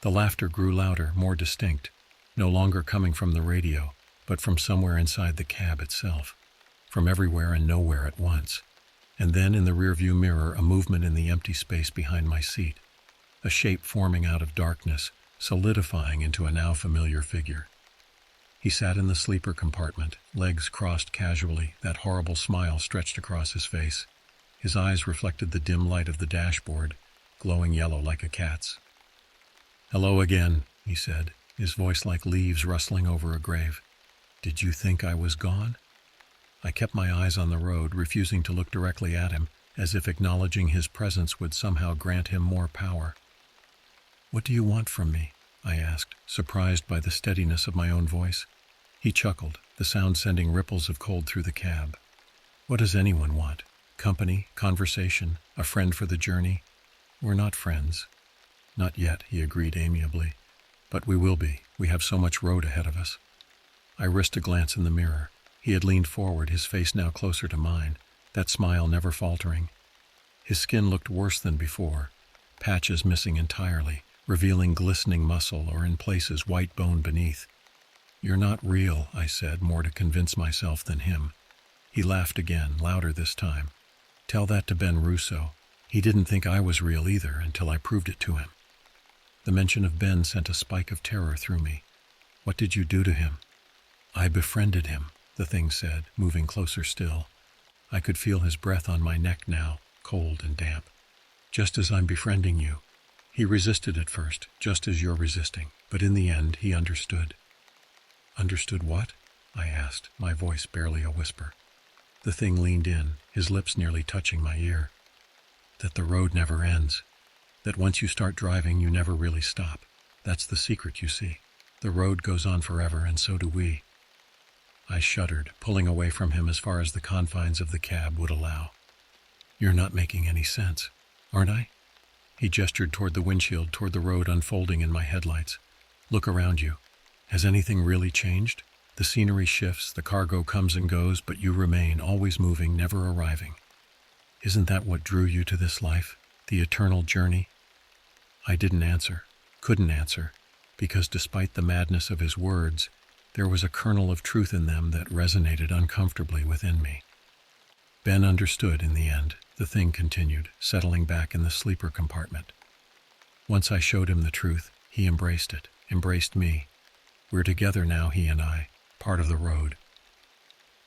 The laughter grew louder, more distinct, no longer coming from the radio, but from somewhere inside the cab itself, from everywhere and nowhere at once. And then in the rearview mirror, a movement in the empty space behind my seat. A shape forming out of darkness, solidifying into a now familiar figure. He sat in the sleeper compartment, legs crossed casually, that horrible smile stretched across his face. His eyes reflected the dim light of the dashboard, glowing yellow like a cat's. "Hello again," he said, his voice like leaves rustling over a grave. "Did you think I was gone?" I kept my eyes on the road, refusing to look directly at him, as if acknowledging his presence would somehow grant him more power. "What do you want from me?" I asked, surprised by the steadiness of my own voice. He chuckled, the sound sending ripples of cold through the cab. "What does anyone want? Company, conversation, a friend for the journey? We're not friends." "Not yet," he agreed amiably. "But we will be. We have so much road ahead of us." I risked a glance in the mirror. He had leaned forward, his face now closer to mine, that smile never faltering. His skin looked worse than before, patches missing entirely, revealing glistening muscle or in places white bone beneath. "You're not real," I said, more to convince myself than him. He laughed again, louder this time. "Tell that to Ben Russo. He didn't think I was real either until I proved it to him." The mention of Ben sent a spike of terror through me. "What did you do to him?" "I befriended him," the thing said, moving closer still. I could feel his breath on my neck now, cold and damp. "Just as I'm befriending you. He resisted at first, just as you're resisting, but in the end he understood." "Understood what?" I asked, my voice barely a whisper. The thing leaned in, his lips nearly touching my ear. "That the road never ends. That once you start driving, you never really stop. That's the secret, you see. The road goes on forever, and so do we." I shuddered, pulling away from him as far as the confines of the cab would allow. "You're not making any sense, aren't I?" He gestured toward the windshield, toward the road unfolding in my headlights. "Look around you. Has anything really changed? The scenery shifts, the cargo comes and goes, but you remain, always moving, never arriving. Isn't that what drew you to this life? The eternal journey?" I didn't answer, couldn't answer, because despite the madness of his words, there was a kernel of truth in them that resonated uncomfortably within me. "Ben understood in the end," the thing continued, settling back in the sleeper compartment. "Once I showed him the truth, he embraced it, embraced me. We're together now, he and I, part of the road."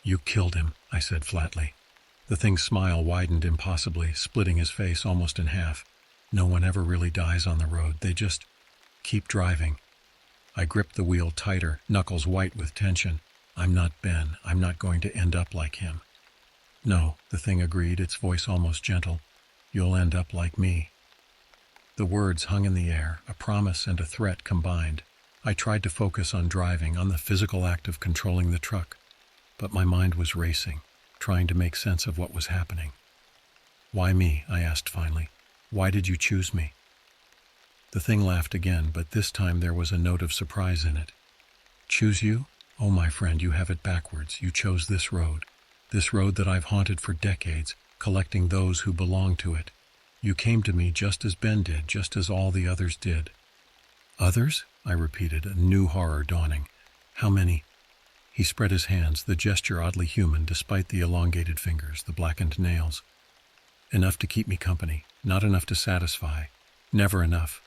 "You killed him," I said flatly. The thing's smile widened impossibly, splitting his face almost in half. "No one ever really dies on the road. They just keep driving." I gripped the wheel tighter, knuckles white with tension. "I'm not Ben. I'm not going to end up like him." "No," the thing agreed, its voice almost gentle. "You'll end up like me." The words hung in the air, a promise and a threat combined. I tried to focus on driving, on the physical act of controlling the truck, but my mind was racing, trying to make sense of what was happening. "Why me?" I asked finally. "Why did you choose me?" The thing laughed again, but this time there was a note of surprise in it. "Choose you? Oh, my friend, you have it backwards. You chose this road that I've haunted for decades, collecting those who belong to it. You came to me just as Ben did, just as all the others did." "Others?" I repeated, a new horror dawning. "How many?" He spread his hands, the gesture oddly human despite the elongated fingers, the blackened nails. "Enough to keep me company, not enough to satisfy. Never enough."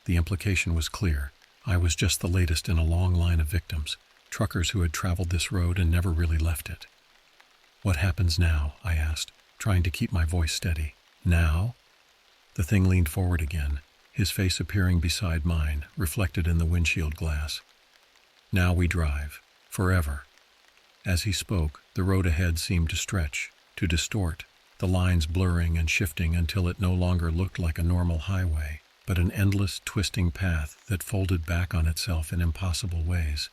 The implication was clear. I was just the latest in a long line of victims, truckers who had traveled this road and never really left it. "What happens now?" I asked, trying to keep my voice steady. "Now?" The thing leaned forward again, his face appearing beside mine, reflected in the windshield glass. "Now we drive. Forever." As he spoke, the road ahead seemed to stretch, to distort, the lines blurring and shifting until it no longer looked like a normal highway, but an endless, twisting path that folded back on itself in impossible ways.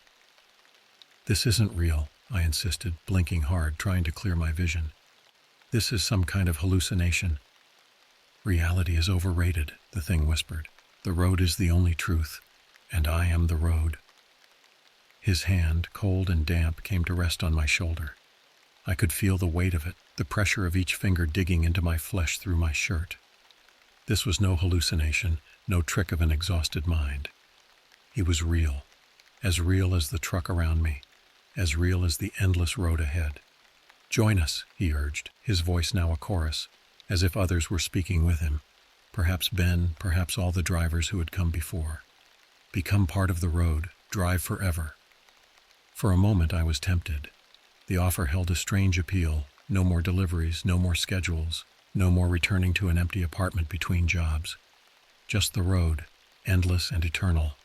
"This isn't real," I insisted, blinking hard, trying to clear my vision. "This is some kind of hallucination." "Reality is overrated," the thing whispered. "The road is the only truth, and I am the road." His hand, cold and damp, came to rest on my shoulder. I could feel the weight of it, the pressure of each finger digging into my flesh through my shirt. This was no hallucination, no trick of an exhausted mind. He was real as the truck around me, as real as the endless road ahead. "Join us," he urged, his voice now a chorus, as if others were speaking with him. Perhaps Ben, perhaps all the drivers who had come before. "Become part of the road, drive forever." For a moment I was tempted. The offer held a strange appeal. No more deliveries, no more schedules, no more returning to an empty apartment between jobs. Just the road, endless and eternal.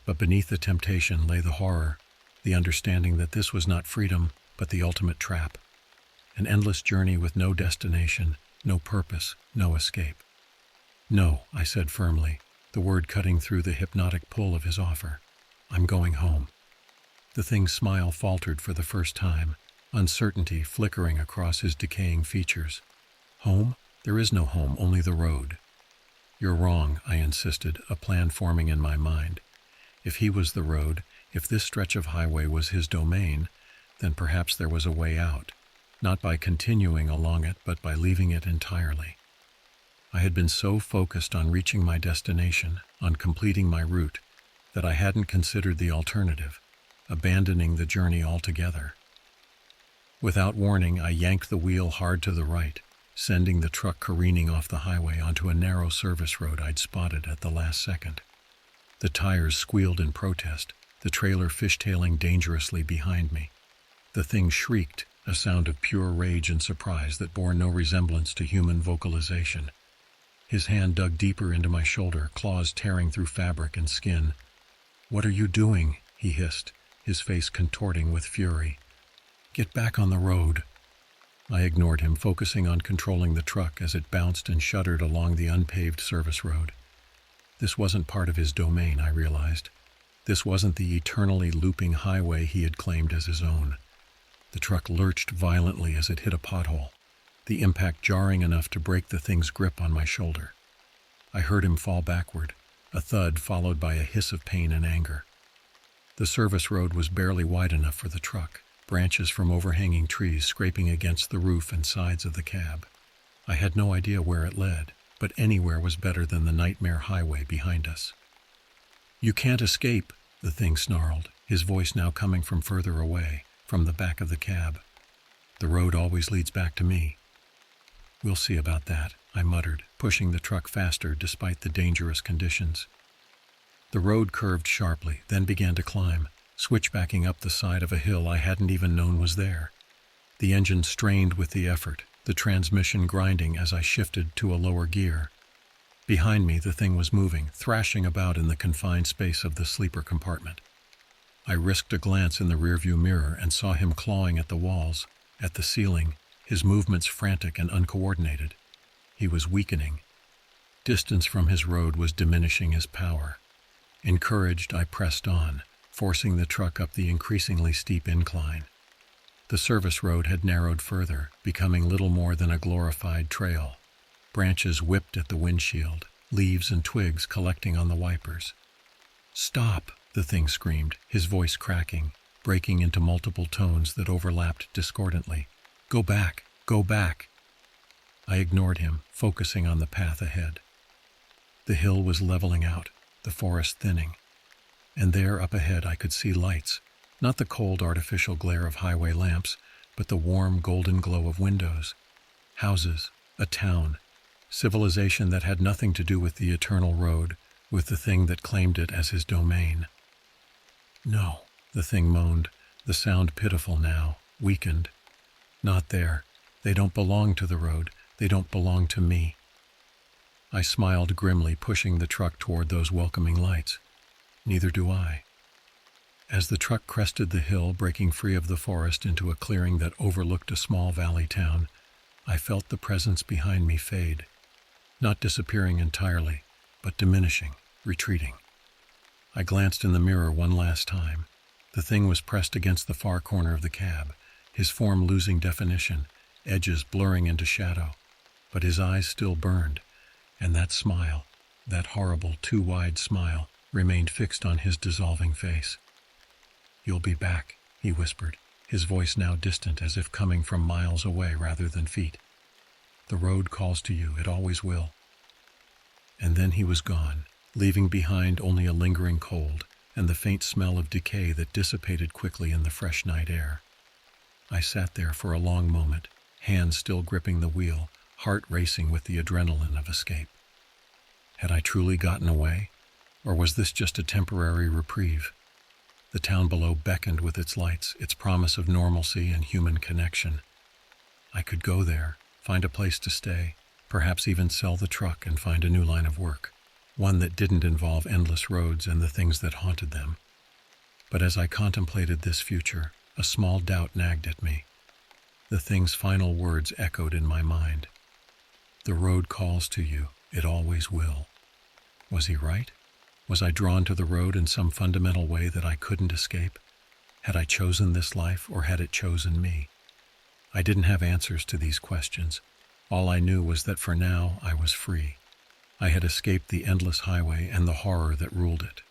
But beneath the temptation lay the horror, the understanding that this was not freedom, but the ultimate trap. An endless journey with no destination, no purpose, no escape. "No," I said firmly, the word cutting through the hypnotic pull of his offer. "I'm going home." The thing's smile faltered for the first time, uncertainty flickering across his decaying features. "Home? There is no home, only the road." "You're wrong," I insisted, a plan forming in my mind. If he was the road, if this stretch of highway was his domain, then perhaps there was a way out, not by continuing along it, but by leaving it entirely. I had been so focused on reaching my destination, on completing my route, that I hadn't considered the alternative, abandoning the journey altogether. Without warning, I yanked the wheel hard to the right, sending the truck careening off the highway onto a narrow service road I'd spotted at the last second. The tires squealed in protest, the trailer fishtailing dangerously behind me. The thing shrieked, a sound of pure rage and surprise that bore no resemblance to human vocalization. His hand dug deeper into my shoulder, claws tearing through fabric and skin. "What are you doing?" he hissed, his face contorting with fury. "Get back on the road." I ignored him, focusing on controlling the truck as it bounced and shuddered along the unpaved service road. This wasn't part of his domain, I realized. This wasn't the eternally looping highway he had claimed as his own. The truck lurched violently as it hit a pothole, the impact jarring enough to break the thing's grip on my shoulder. I heard him fall backward, a thud followed by a hiss of pain and anger. The service road was barely wide enough for the truck, branches from overhanging trees scraping against the roof and sides of the cab. I had no idea where it led, but anywhere was better than the nightmare highway behind us. "You can't escape," the thing snarled, his voice now coming from further away, from the back of the cab. "The road always leads back to me." "We'll see about that," I muttered, pushing the truck faster despite the dangerous conditions. The road curved sharply, then began to climb, switchbacking up the side of a hill I hadn't even known was there. The engine strained with the effort, the transmission grinding as I shifted to a lower gear. Behind me, the thing was moving, thrashing about in the confined space of the sleeper compartment. I risked a glance in the rearview mirror and saw him clawing at the walls, at the ceiling, his movements frantic and uncoordinated. He was weakening. Distance from his road was diminishing his power. Encouraged, I pressed on, forcing the truck up the increasingly steep incline. The service road had narrowed further, becoming little more than a glorified trail. Branches whipped at the windshield, leaves and twigs collecting on the wipers. "Stop!" the thing screamed, his voice cracking, breaking into multiple tones that overlapped discordantly. "Go back! Go back!" I ignored him, focusing on the path ahead. The hill was leveling out, the forest thinning. And there up ahead I could see lights, not the cold artificial glare of highway lamps, but the warm golden glow of windows. Houses, a town, civilization that had nothing to do with the eternal road, with the thing that claimed it as his domain. "No," the thing moaned, the sound pitiful now, weakened. "Not there. They don't belong to the road. They don't belong to me." I smiled grimly, pushing the truck toward those welcoming lights. Neither do I. As the truck crested the hill, breaking free of the forest into a clearing that overlooked a small valley town, I felt the presence behind me fade, not disappearing entirely, but diminishing, retreating. I glanced in the mirror one last time. The thing was pressed against the far corner of the cab, his form losing definition, edges blurring into shadow, but his eyes still burned, and that smile, that horrible, too-wide smile, remained fixed on his dissolving face. "You'll be back," he whispered, his voice now distant as if coming from miles away rather than feet. "The road calls to you, it always will." And then he was gone, leaving behind only a lingering cold and the faint smell of decay that dissipated quickly in the fresh night air. I sat there for a long moment, hands still gripping the wheel, heart racing with the adrenaline of escape. Had I truly gotten away, or was this just a temporary reprieve? The town below beckoned with its lights, its promise of normalcy and human connection. I could go there, find a place to stay, perhaps even sell the truck and find a new line of work, one that didn't involve endless roads and the things that haunted them. But as I contemplated this future, a small doubt nagged at me. The thing's final words echoed in my mind. "The road calls to you, it always will." Was he right? Was I drawn to the road in some fundamental way that I couldn't escape? Had I chosen this life, or had it chosen me? I didn't have answers to these questions. All I knew was that for now I was free. I had escaped the endless highway and the horror that ruled it.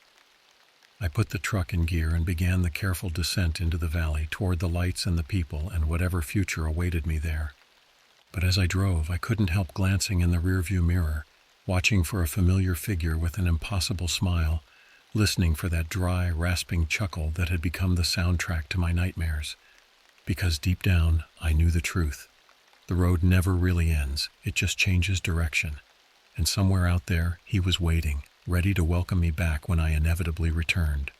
I put the truck in gear and began the careful descent into the valley toward the lights and the people and whatever future awaited me there. But as I drove, I couldn't help glancing in the rearview mirror, watching for a familiar figure with an impossible smile, listening for that dry, rasping chuckle that had become the soundtrack to my nightmares. Because deep down, I knew the truth. The road never really ends, it just changes direction. And somewhere out there, he was waiting, ready to welcome me back when I inevitably returned.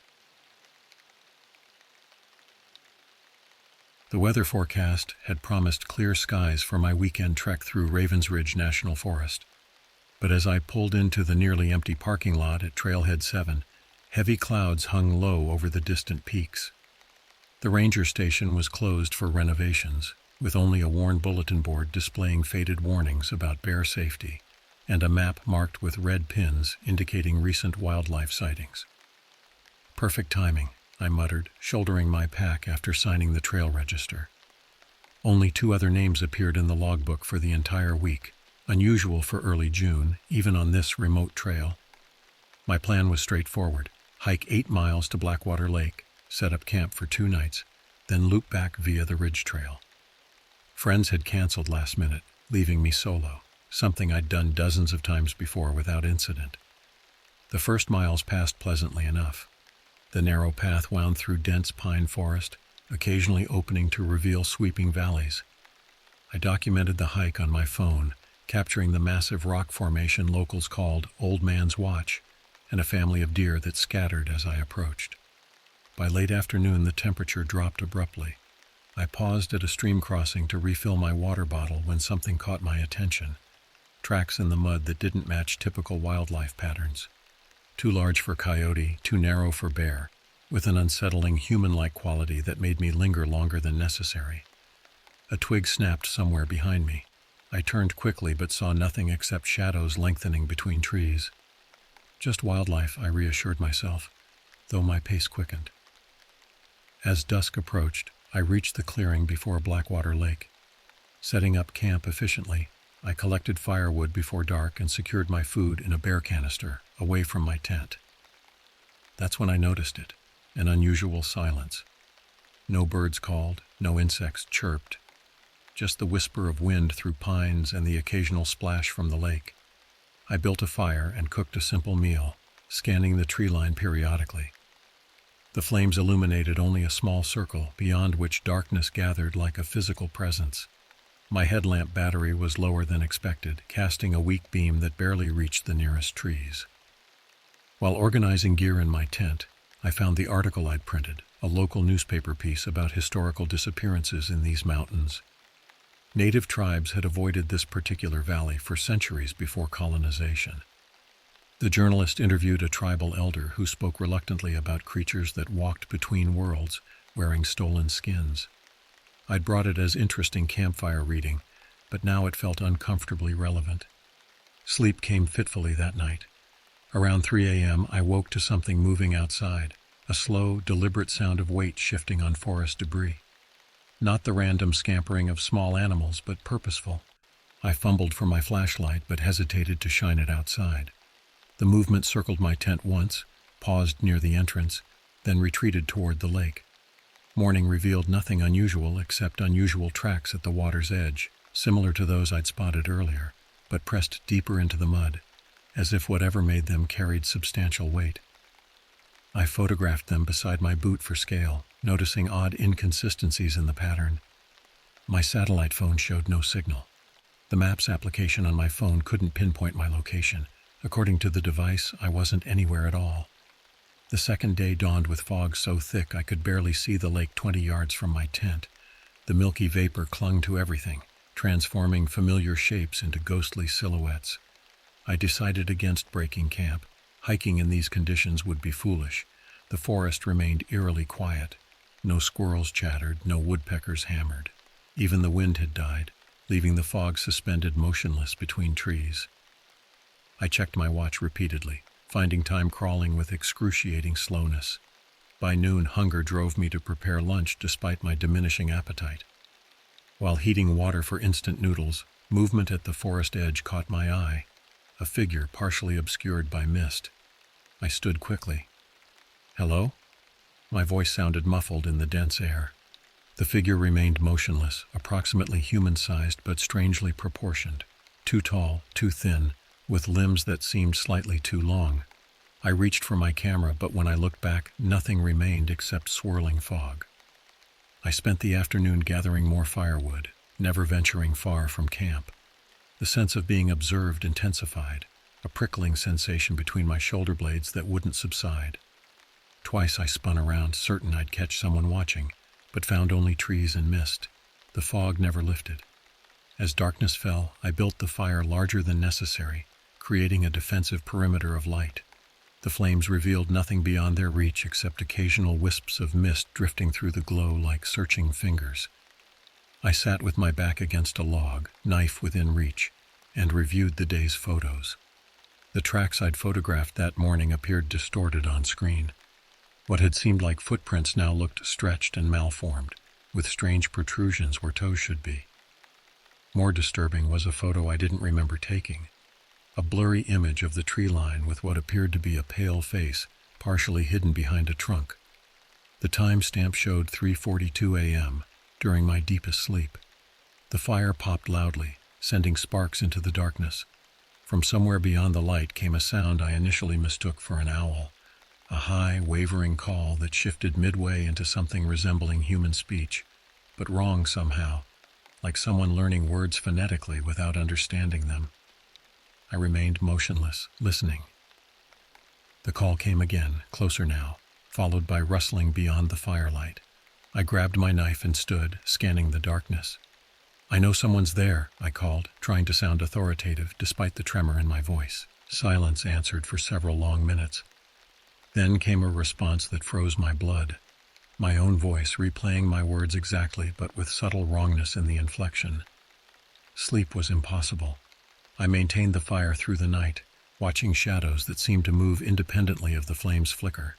The weather forecast had promised clear skies for my weekend trek through Ravens Ridge National Forest. But as I pulled into the nearly empty parking lot at Trailhead 7, heavy clouds hung low over the distant peaks. The ranger station was closed for renovations, with only a worn bulletin board displaying faded warnings about bear safety, and a map marked with red pins indicating recent wildlife sightings. Perfect timing, I muttered, shouldering my pack after signing the trail register. Only 2 other names appeared in the logbook for the entire week, unusual for early June, even on this remote trail. My plan was straightforward: hike 8 miles to Blackwater Lake, set up camp for 2 nights, then loop back via the Ridge Trail. Friends had canceled last minute, leaving me solo, something I'd done dozens of times before without incident. The first miles passed pleasantly enough. The narrow path wound through dense pine forest, occasionally opening to reveal sweeping valleys. I documented the hike on my phone, capturing the massive rock formation locals called Old Man's Watch, and a family of deer that scattered as I approached. By late afternoon, the temperature dropped abruptly. I paused at a stream crossing to refill my water bottle when something caught my attention: tracks in the mud that didn't match typical wildlife patterns. Too large for coyote, too narrow for bear, with an unsettling human-like quality that made me linger longer than necessary. A twig snapped somewhere behind me. I turned quickly but saw nothing except shadows lengthening between trees. Just wildlife, I reassured myself, though my pace quickened. As dusk approached, I reached the clearing before Blackwater Lake. Setting up camp efficiently, I collected firewood before dark and secured my food in a bear canister, away from my tent. That's when I noticed it: an unusual silence. No birds called, no insects chirped, just the whisper of wind through pines and the occasional splash from the lake. I built a fire and cooked a simple meal, scanning the tree line periodically. The flames illuminated only a small circle, beyond which darkness gathered like a physical presence. My headlamp battery was lower than expected, casting a weak beam that barely reached the nearest trees. While organizing gear in my tent, I found the article I'd printed, a local newspaper piece about historical disappearances in these mountains. Native tribes had avoided this particular valley for centuries before colonization. The journalist interviewed a tribal elder who spoke reluctantly about creatures that walked between worlds, wearing stolen skins. I'd brought it as interesting campfire reading, but now it felt uncomfortably relevant. Sleep came fitfully that night. Around 3 a.m., I woke to something moving outside, a slow, deliberate sound of weight shifting on forest debris. Not the random scampering of small animals, but purposeful. I fumbled for my flashlight, but hesitated to shine it outside. The movement circled my tent once, paused near the entrance, then retreated toward the lake. Morning revealed nothing unusual except unusual tracks at the water's edge, similar to those I'd spotted earlier, but pressed deeper into the mud, as if whatever made them carried substantial weight. I photographed them beside my boot for scale, noticing odd inconsistencies in the pattern. My satellite phone showed no signal. The Maps application on my phone couldn't pinpoint my location. According to the device, I wasn't anywhere at all. The second day dawned with fog so thick I could barely see the lake 20 yards from my tent. The milky vapor clung to everything, transforming familiar shapes into ghostly silhouettes. I decided against breaking camp. Hiking in these conditions would be foolish. The forest remained eerily quiet. No squirrels chattered, no woodpeckers hammered. Even the wind had died, leaving the fog suspended motionless between trees. I checked my watch repeatedly, finding time crawling with excruciating slowness. By noon, hunger drove me to prepare lunch despite my diminishing appetite. While heating water for instant noodles, movement at the forest edge caught my eye, a figure partially obscured by mist. I stood quickly. "Hello?" My voice sounded muffled in the dense air. The figure remained motionless, approximately human-sized but strangely proportioned. Too tall, too thin, with limbs that seemed slightly too long. I reached for my camera, but when I looked back, nothing remained except swirling fog. I spent the afternoon gathering more firewood, never venturing far from camp. The sense of being observed intensified, a prickling sensation between my shoulder blades that wouldn't subside. Twice I spun around, certain I'd catch someone watching, but found only trees and mist. The fog never lifted. As darkness fell, I built the fire larger than necessary, creating a defensive perimeter of light. The flames revealed nothing beyond their reach except occasional wisps of mist drifting through the glow like searching fingers. I sat with my back against a log, knife within reach, and reviewed the day's photos. The tracks I'd photographed that morning appeared distorted on screen. What had seemed like footprints now looked stretched and malformed, with strange protrusions where toes should be. More disturbing was a photo I didn't remember taking. A blurry image of the tree line with what appeared to be a pale face, partially hidden behind a trunk. The timestamp showed 3:42 a.m., during my deepest sleep. The fire popped loudly, sending sparks into the darkness. From somewhere beyond the light came a sound I initially mistook for an owl, a high, wavering call that shifted midway into something resembling human speech, but wrong somehow, like someone learning words phonetically without understanding them. I remained motionless, listening. The call came again, closer now, followed by rustling beyond the firelight. I grabbed my knife and stood, scanning the darkness. "I know someone's there," I called, trying to sound authoritative despite the tremor in my voice. Silence answered for several long minutes. Then came a response that froze my blood. My own voice replaying my words exactly, but with subtle wrongness in the inflection. Sleep was impossible. I maintained the fire through the night, watching shadows that seemed to move independently of the flame's flicker.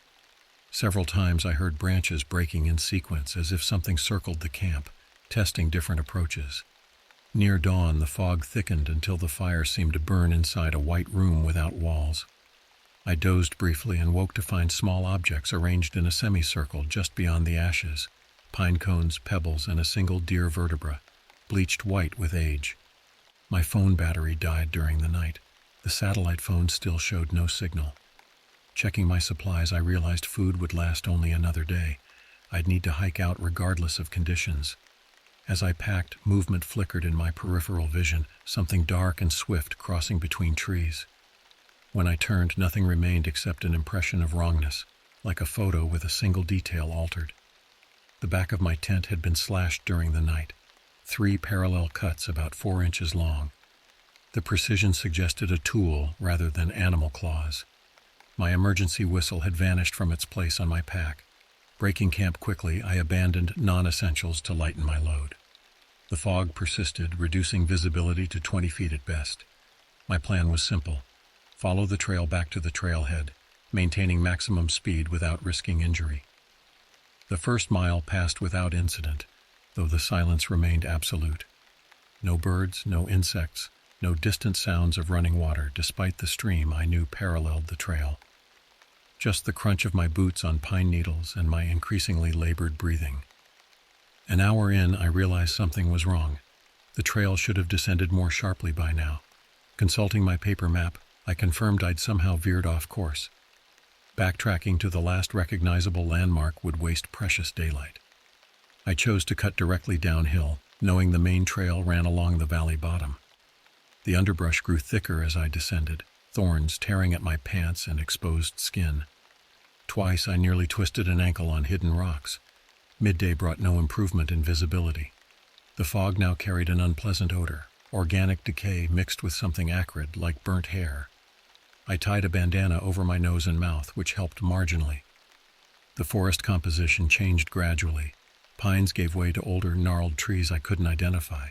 Several times I heard branches breaking in sequence as if something circled the camp, testing different approaches. Near dawn, the fog thickened until the fire seemed to burn inside a white room without walls. I dozed briefly and woke to find small objects arranged in a semicircle just beyond the ashes, pine cones, pebbles, and a single deer vertebra, bleached white with age. My phone battery died during the night. The satellite phone still showed no signal. Checking my supplies, I realized food would last only another day. I'd need to hike out regardless of conditions. As I packed, movement flickered in my peripheral vision, something dark and swift crossing between trees. When I turned, nothing remained except an impression of wrongness, like a photo with a single detail altered. The back of my tent had been slashed during the night, 3 parallel cuts about 4 inches long. The precision suggested a tool rather than animal claws. My emergency whistle had vanished from its place on my pack. Breaking camp quickly, I abandoned non-essentials to lighten my load. The fog persisted, reducing visibility to 20 feet at best. My plan was simple: follow the trail back to the trailhead, maintaining maximum speed without risking injury. The first mile passed without incident, though the silence remained absolute. No birds, no insects, no distant sounds of running water, despite the stream I knew paralleled the trail. Just the crunch of my boots on pine needles and my increasingly labored breathing. An hour in, I realized something was wrong. The trail should have descended more sharply by now. Consulting my paper map, I confirmed I'd somehow veered off course. Backtracking to the last recognizable landmark would waste precious daylight. I chose to cut directly downhill, knowing the main trail ran along the valley bottom. The underbrush grew thicker as I descended, thorns tearing at my pants and exposed skin. Twice I nearly twisted an ankle on hidden rocks. Midday brought no improvement in visibility. The fog now carried an unpleasant odor, organic decay mixed with something acrid like burnt hair. I tied a bandana over my nose and mouth, which helped marginally. The forest composition changed gradually. Pines gave way to older, gnarled trees I couldn't identify.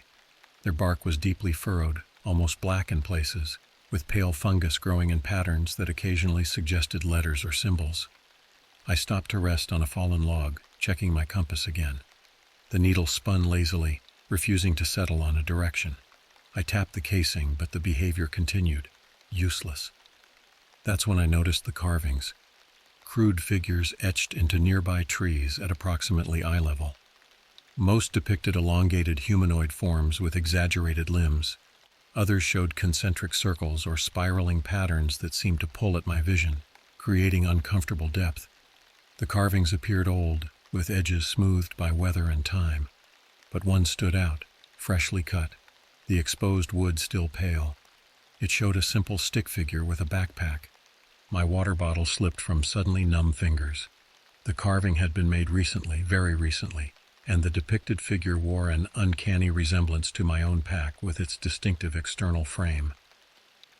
Their bark was deeply furrowed, almost black in places, with pale fungus growing in patterns that occasionally suggested letters or symbols. I stopped to rest on a fallen log, checking my compass again. The needle spun lazily, refusing to settle on a direction. I tapped the casing, but the behavior continued. Useless. That's when I noticed the carvings. Crude figures etched into nearby trees at approximately eye level. Most depicted elongated humanoid forms with exaggerated limbs. Others showed concentric circles or spiraling patterns that seemed to pull at my vision, creating uncomfortable depth. The carvings appeared old, with edges smoothed by weather and time. But one stood out, freshly cut, the exposed wood still pale. It showed a simple stick figure with a backpack. My water bottle slipped from suddenly numb fingers. The carving had been made recently, very recently, and the depicted figure wore an uncanny resemblance to my own pack with its distinctive external frame.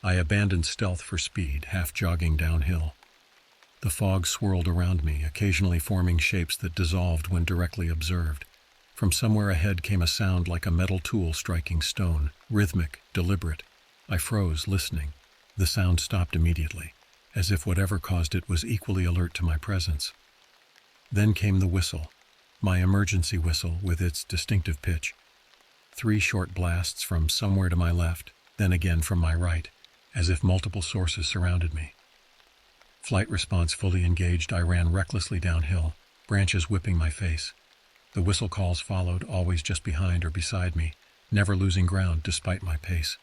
I abandoned stealth for speed, half jogging downhill. The fog swirled around me, occasionally forming shapes that dissolved when directly observed. From somewhere ahead came a sound like a metal tool striking stone, rhythmic, deliberate. I froze, listening. The sound stopped immediately, as if whatever caused it was equally alert to my presence. Then came the whistle, my emergency whistle with its distinctive pitch. 3 short blasts from somewhere to my left, then again from my right, as if multiple sources surrounded me. Flight response fully engaged, I ran recklessly downhill, branches whipping my face. The whistle calls followed, always just behind or beside me, never losing ground despite my pace.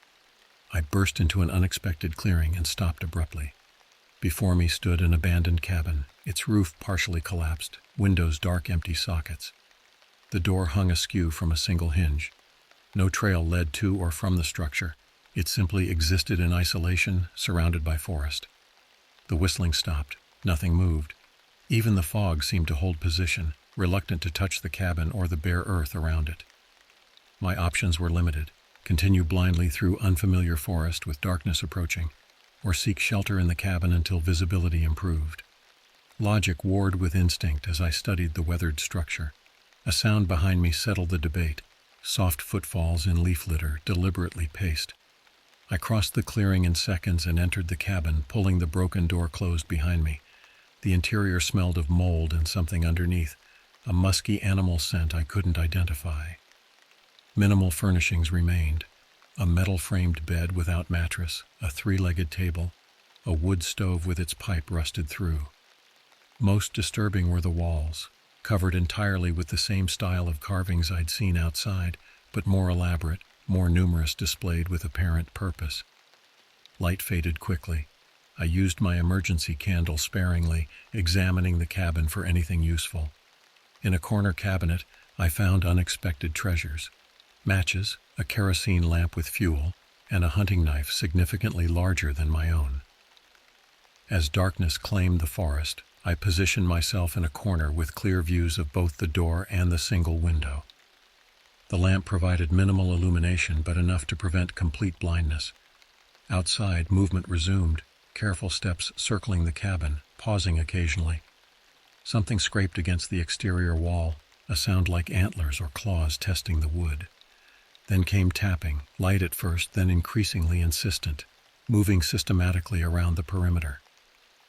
I burst into an unexpected clearing and stopped abruptly. Before me stood an abandoned cabin, its roof partially collapsed, windows dark empty sockets. The door hung askew from a single hinge. No trail led to or from the structure. It simply existed in isolation, surrounded by forest. The whistling stopped. Nothing moved. Even the fog seemed to hold position, reluctant to touch the cabin or the bare earth around it. My options were limited: continue blindly through unfamiliar forest with darkness approaching, or seek shelter in the cabin until visibility improved. Logic warred with instinct as I studied the weathered structure. A sound behind me settled the debate, soft footfalls in leaf litter, deliberately paced. I crossed the clearing in seconds and entered the cabin, pulling the broken door closed behind me. The interior smelled of mold and something underneath, a musky animal scent I couldn't identify. Minimal furnishings remained: a metal-framed bed without mattress, a 3-legged table, a wood stove with its pipe rusted through. Most disturbing were the walls, covered entirely with the same style of carvings I'd seen outside, but more elaborate, more numerous, displayed with apparent purpose. Light faded quickly. I used my emergency candle sparingly, examining the cabin for anything useful. In a corner cabinet, I found unexpected treasures: matches, a kerosene lamp with fuel, and a hunting knife significantly larger than my own. As darkness claimed the forest, I positioned myself in a corner with clear views of both the door and the single window. The lamp provided minimal illumination, but enough to prevent complete blindness. Outside, movement resumed, careful steps circling the cabin, pausing occasionally. Something scraped against the exterior wall, a sound like antlers or claws testing the wood. Then came tapping, light at first, then increasingly insistent, moving systematically around the perimeter.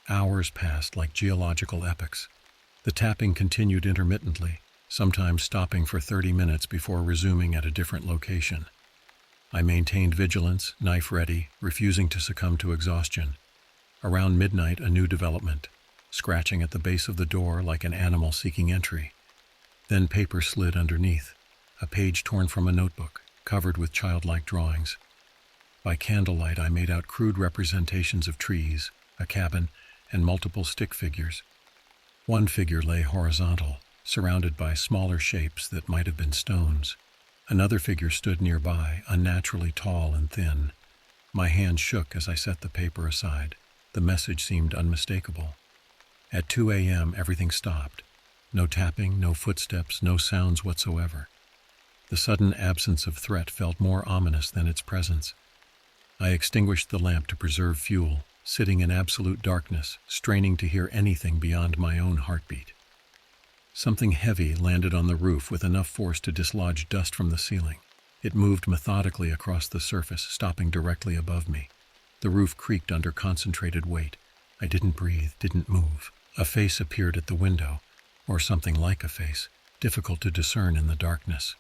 Hours passed like geological epochs. The tapping continued intermittently, sometimes stopping for 30 minutes before resuming at a different location. I maintained vigilance, knife ready, refusing to succumb to exhaustion. Around midnight, a new development: scratching at the base of the door like an animal seeking entry. Then paper slid underneath, a page torn from a notebook, covered with childlike drawings. By candlelight, I made out crude representations of trees, a cabin, and multiple stick figures. One figure lay horizontal, surrounded by smaller shapes that might have been stones. Another figure stood nearby, unnaturally tall and thin. My hand shook as I set the paper aside. The message seemed unmistakable. At 2 a.m., everything stopped. No tapping, no footsteps, no sounds whatsoever. The sudden absence of threat felt more ominous than its presence. I extinguished the lamp to preserve fuel, sitting in absolute darkness, straining to hear anything beyond my own heartbeat. Something heavy landed on the roof with enough force to dislodge dust from the ceiling. It moved methodically across the surface, stopping directly above me. The roof creaked under concentrated weight. I didn't breathe, didn't move. A face appeared at the window, or something like a face, difficult to discern in the darkness.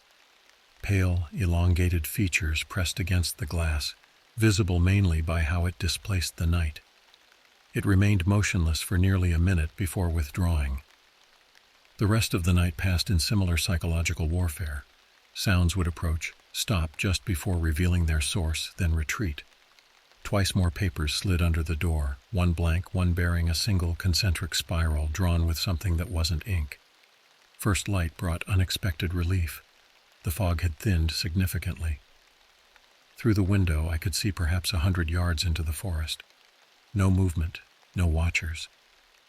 Pale, elongated features pressed against the glass, visible mainly by how it displaced the night. It remained motionless for nearly a minute before withdrawing. The rest of the night passed in similar psychological warfare. Sounds would approach, stop just before revealing their source, then retreat. Twice more papers slid under the door, one blank, one bearing a single concentric spiral drawn with something that wasn't ink. First light brought unexpected relief. The fog had thinned significantly. Through the window, I could see perhaps 100 yards into the forest. No movement, no watchers.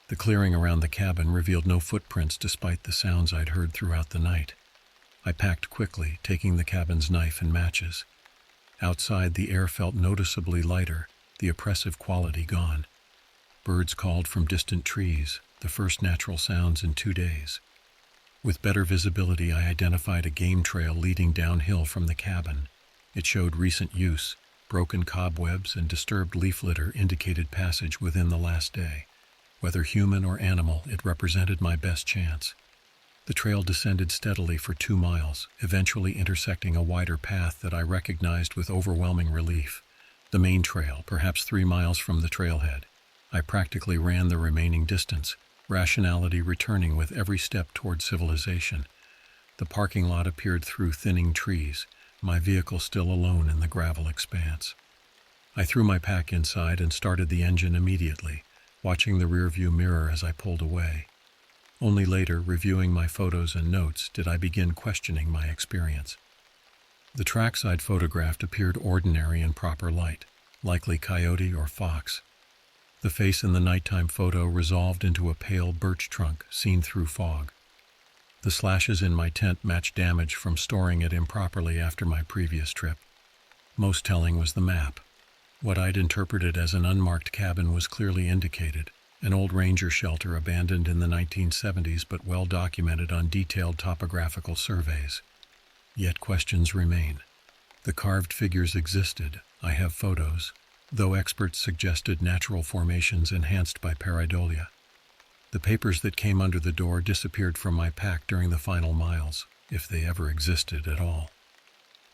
The clearing around the cabin revealed no footprints despite the sounds I'd heard throughout the night. I packed quickly, taking the cabin's knife and matches. Outside, the air felt noticeably lighter, the oppressive quality gone. Birds called from distant trees, the first natural sounds in 2 days. With better visibility, I identified a game trail leading downhill from the cabin. It showed recent use. Broken cobwebs and disturbed leaf litter indicated passage within the last day. Whether human or animal, it represented my best chance. The trail descended steadily for 2 miles, eventually intersecting a wider path that I recognized with overwhelming relief. The main trail, perhaps 3 miles from the trailhead. I practically ran the remaining distance, rationality returning with every step toward civilization. The parking lot appeared through thinning trees, my vehicle still alone in the gravel expanse. I threw my pack inside and started the engine immediately, watching the rearview mirror as I pulled away. Only later, reviewing my photos and notes, did I begin questioning my experience. The tracks I'd photographed appeared ordinary in proper light, likely coyote or fox. The face in the nighttime photo resolved into a pale birch trunk seen through fog. The slashes in my tent matched damage from storing it improperly after my previous trip. Most telling was the map. What I'd interpreted as an unmarked cabin was clearly indicated, an old ranger shelter abandoned in the 1970s but well documented on detailed topographical surveys. Yet questions remain. The carved figures existed, I have photos, though experts suggested natural formations enhanced by pareidolia. The papers that came under the door disappeared from my pack during the final miles, if they ever existed at all.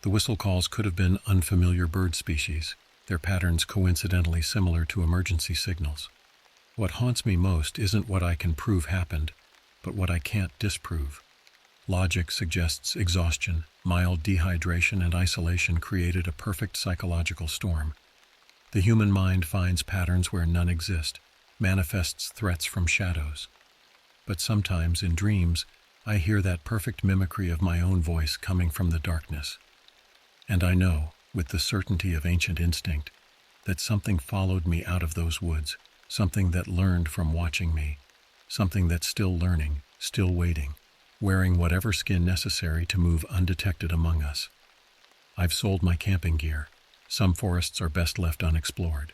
The whistle calls could have been unfamiliar bird species, their patterns coincidentally similar to emergency signals. What haunts me most isn't what I can prove happened, but what I can't disprove. Logic suggests exhaustion, mild dehydration, and isolation created a perfect psychological storm. The human mind finds patterns where none exist, manifests threats from shadows. But sometimes, in dreams, I hear that perfect mimicry of my own voice coming from the darkness. And I know, with the certainty of ancient instinct, that something followed me out of those woods, something that learned from watching me, something that's still learning, still waiting, wearing whatever skin necessary to move undetected among us. I've sold my camping gear. Some forests are best left unexplored.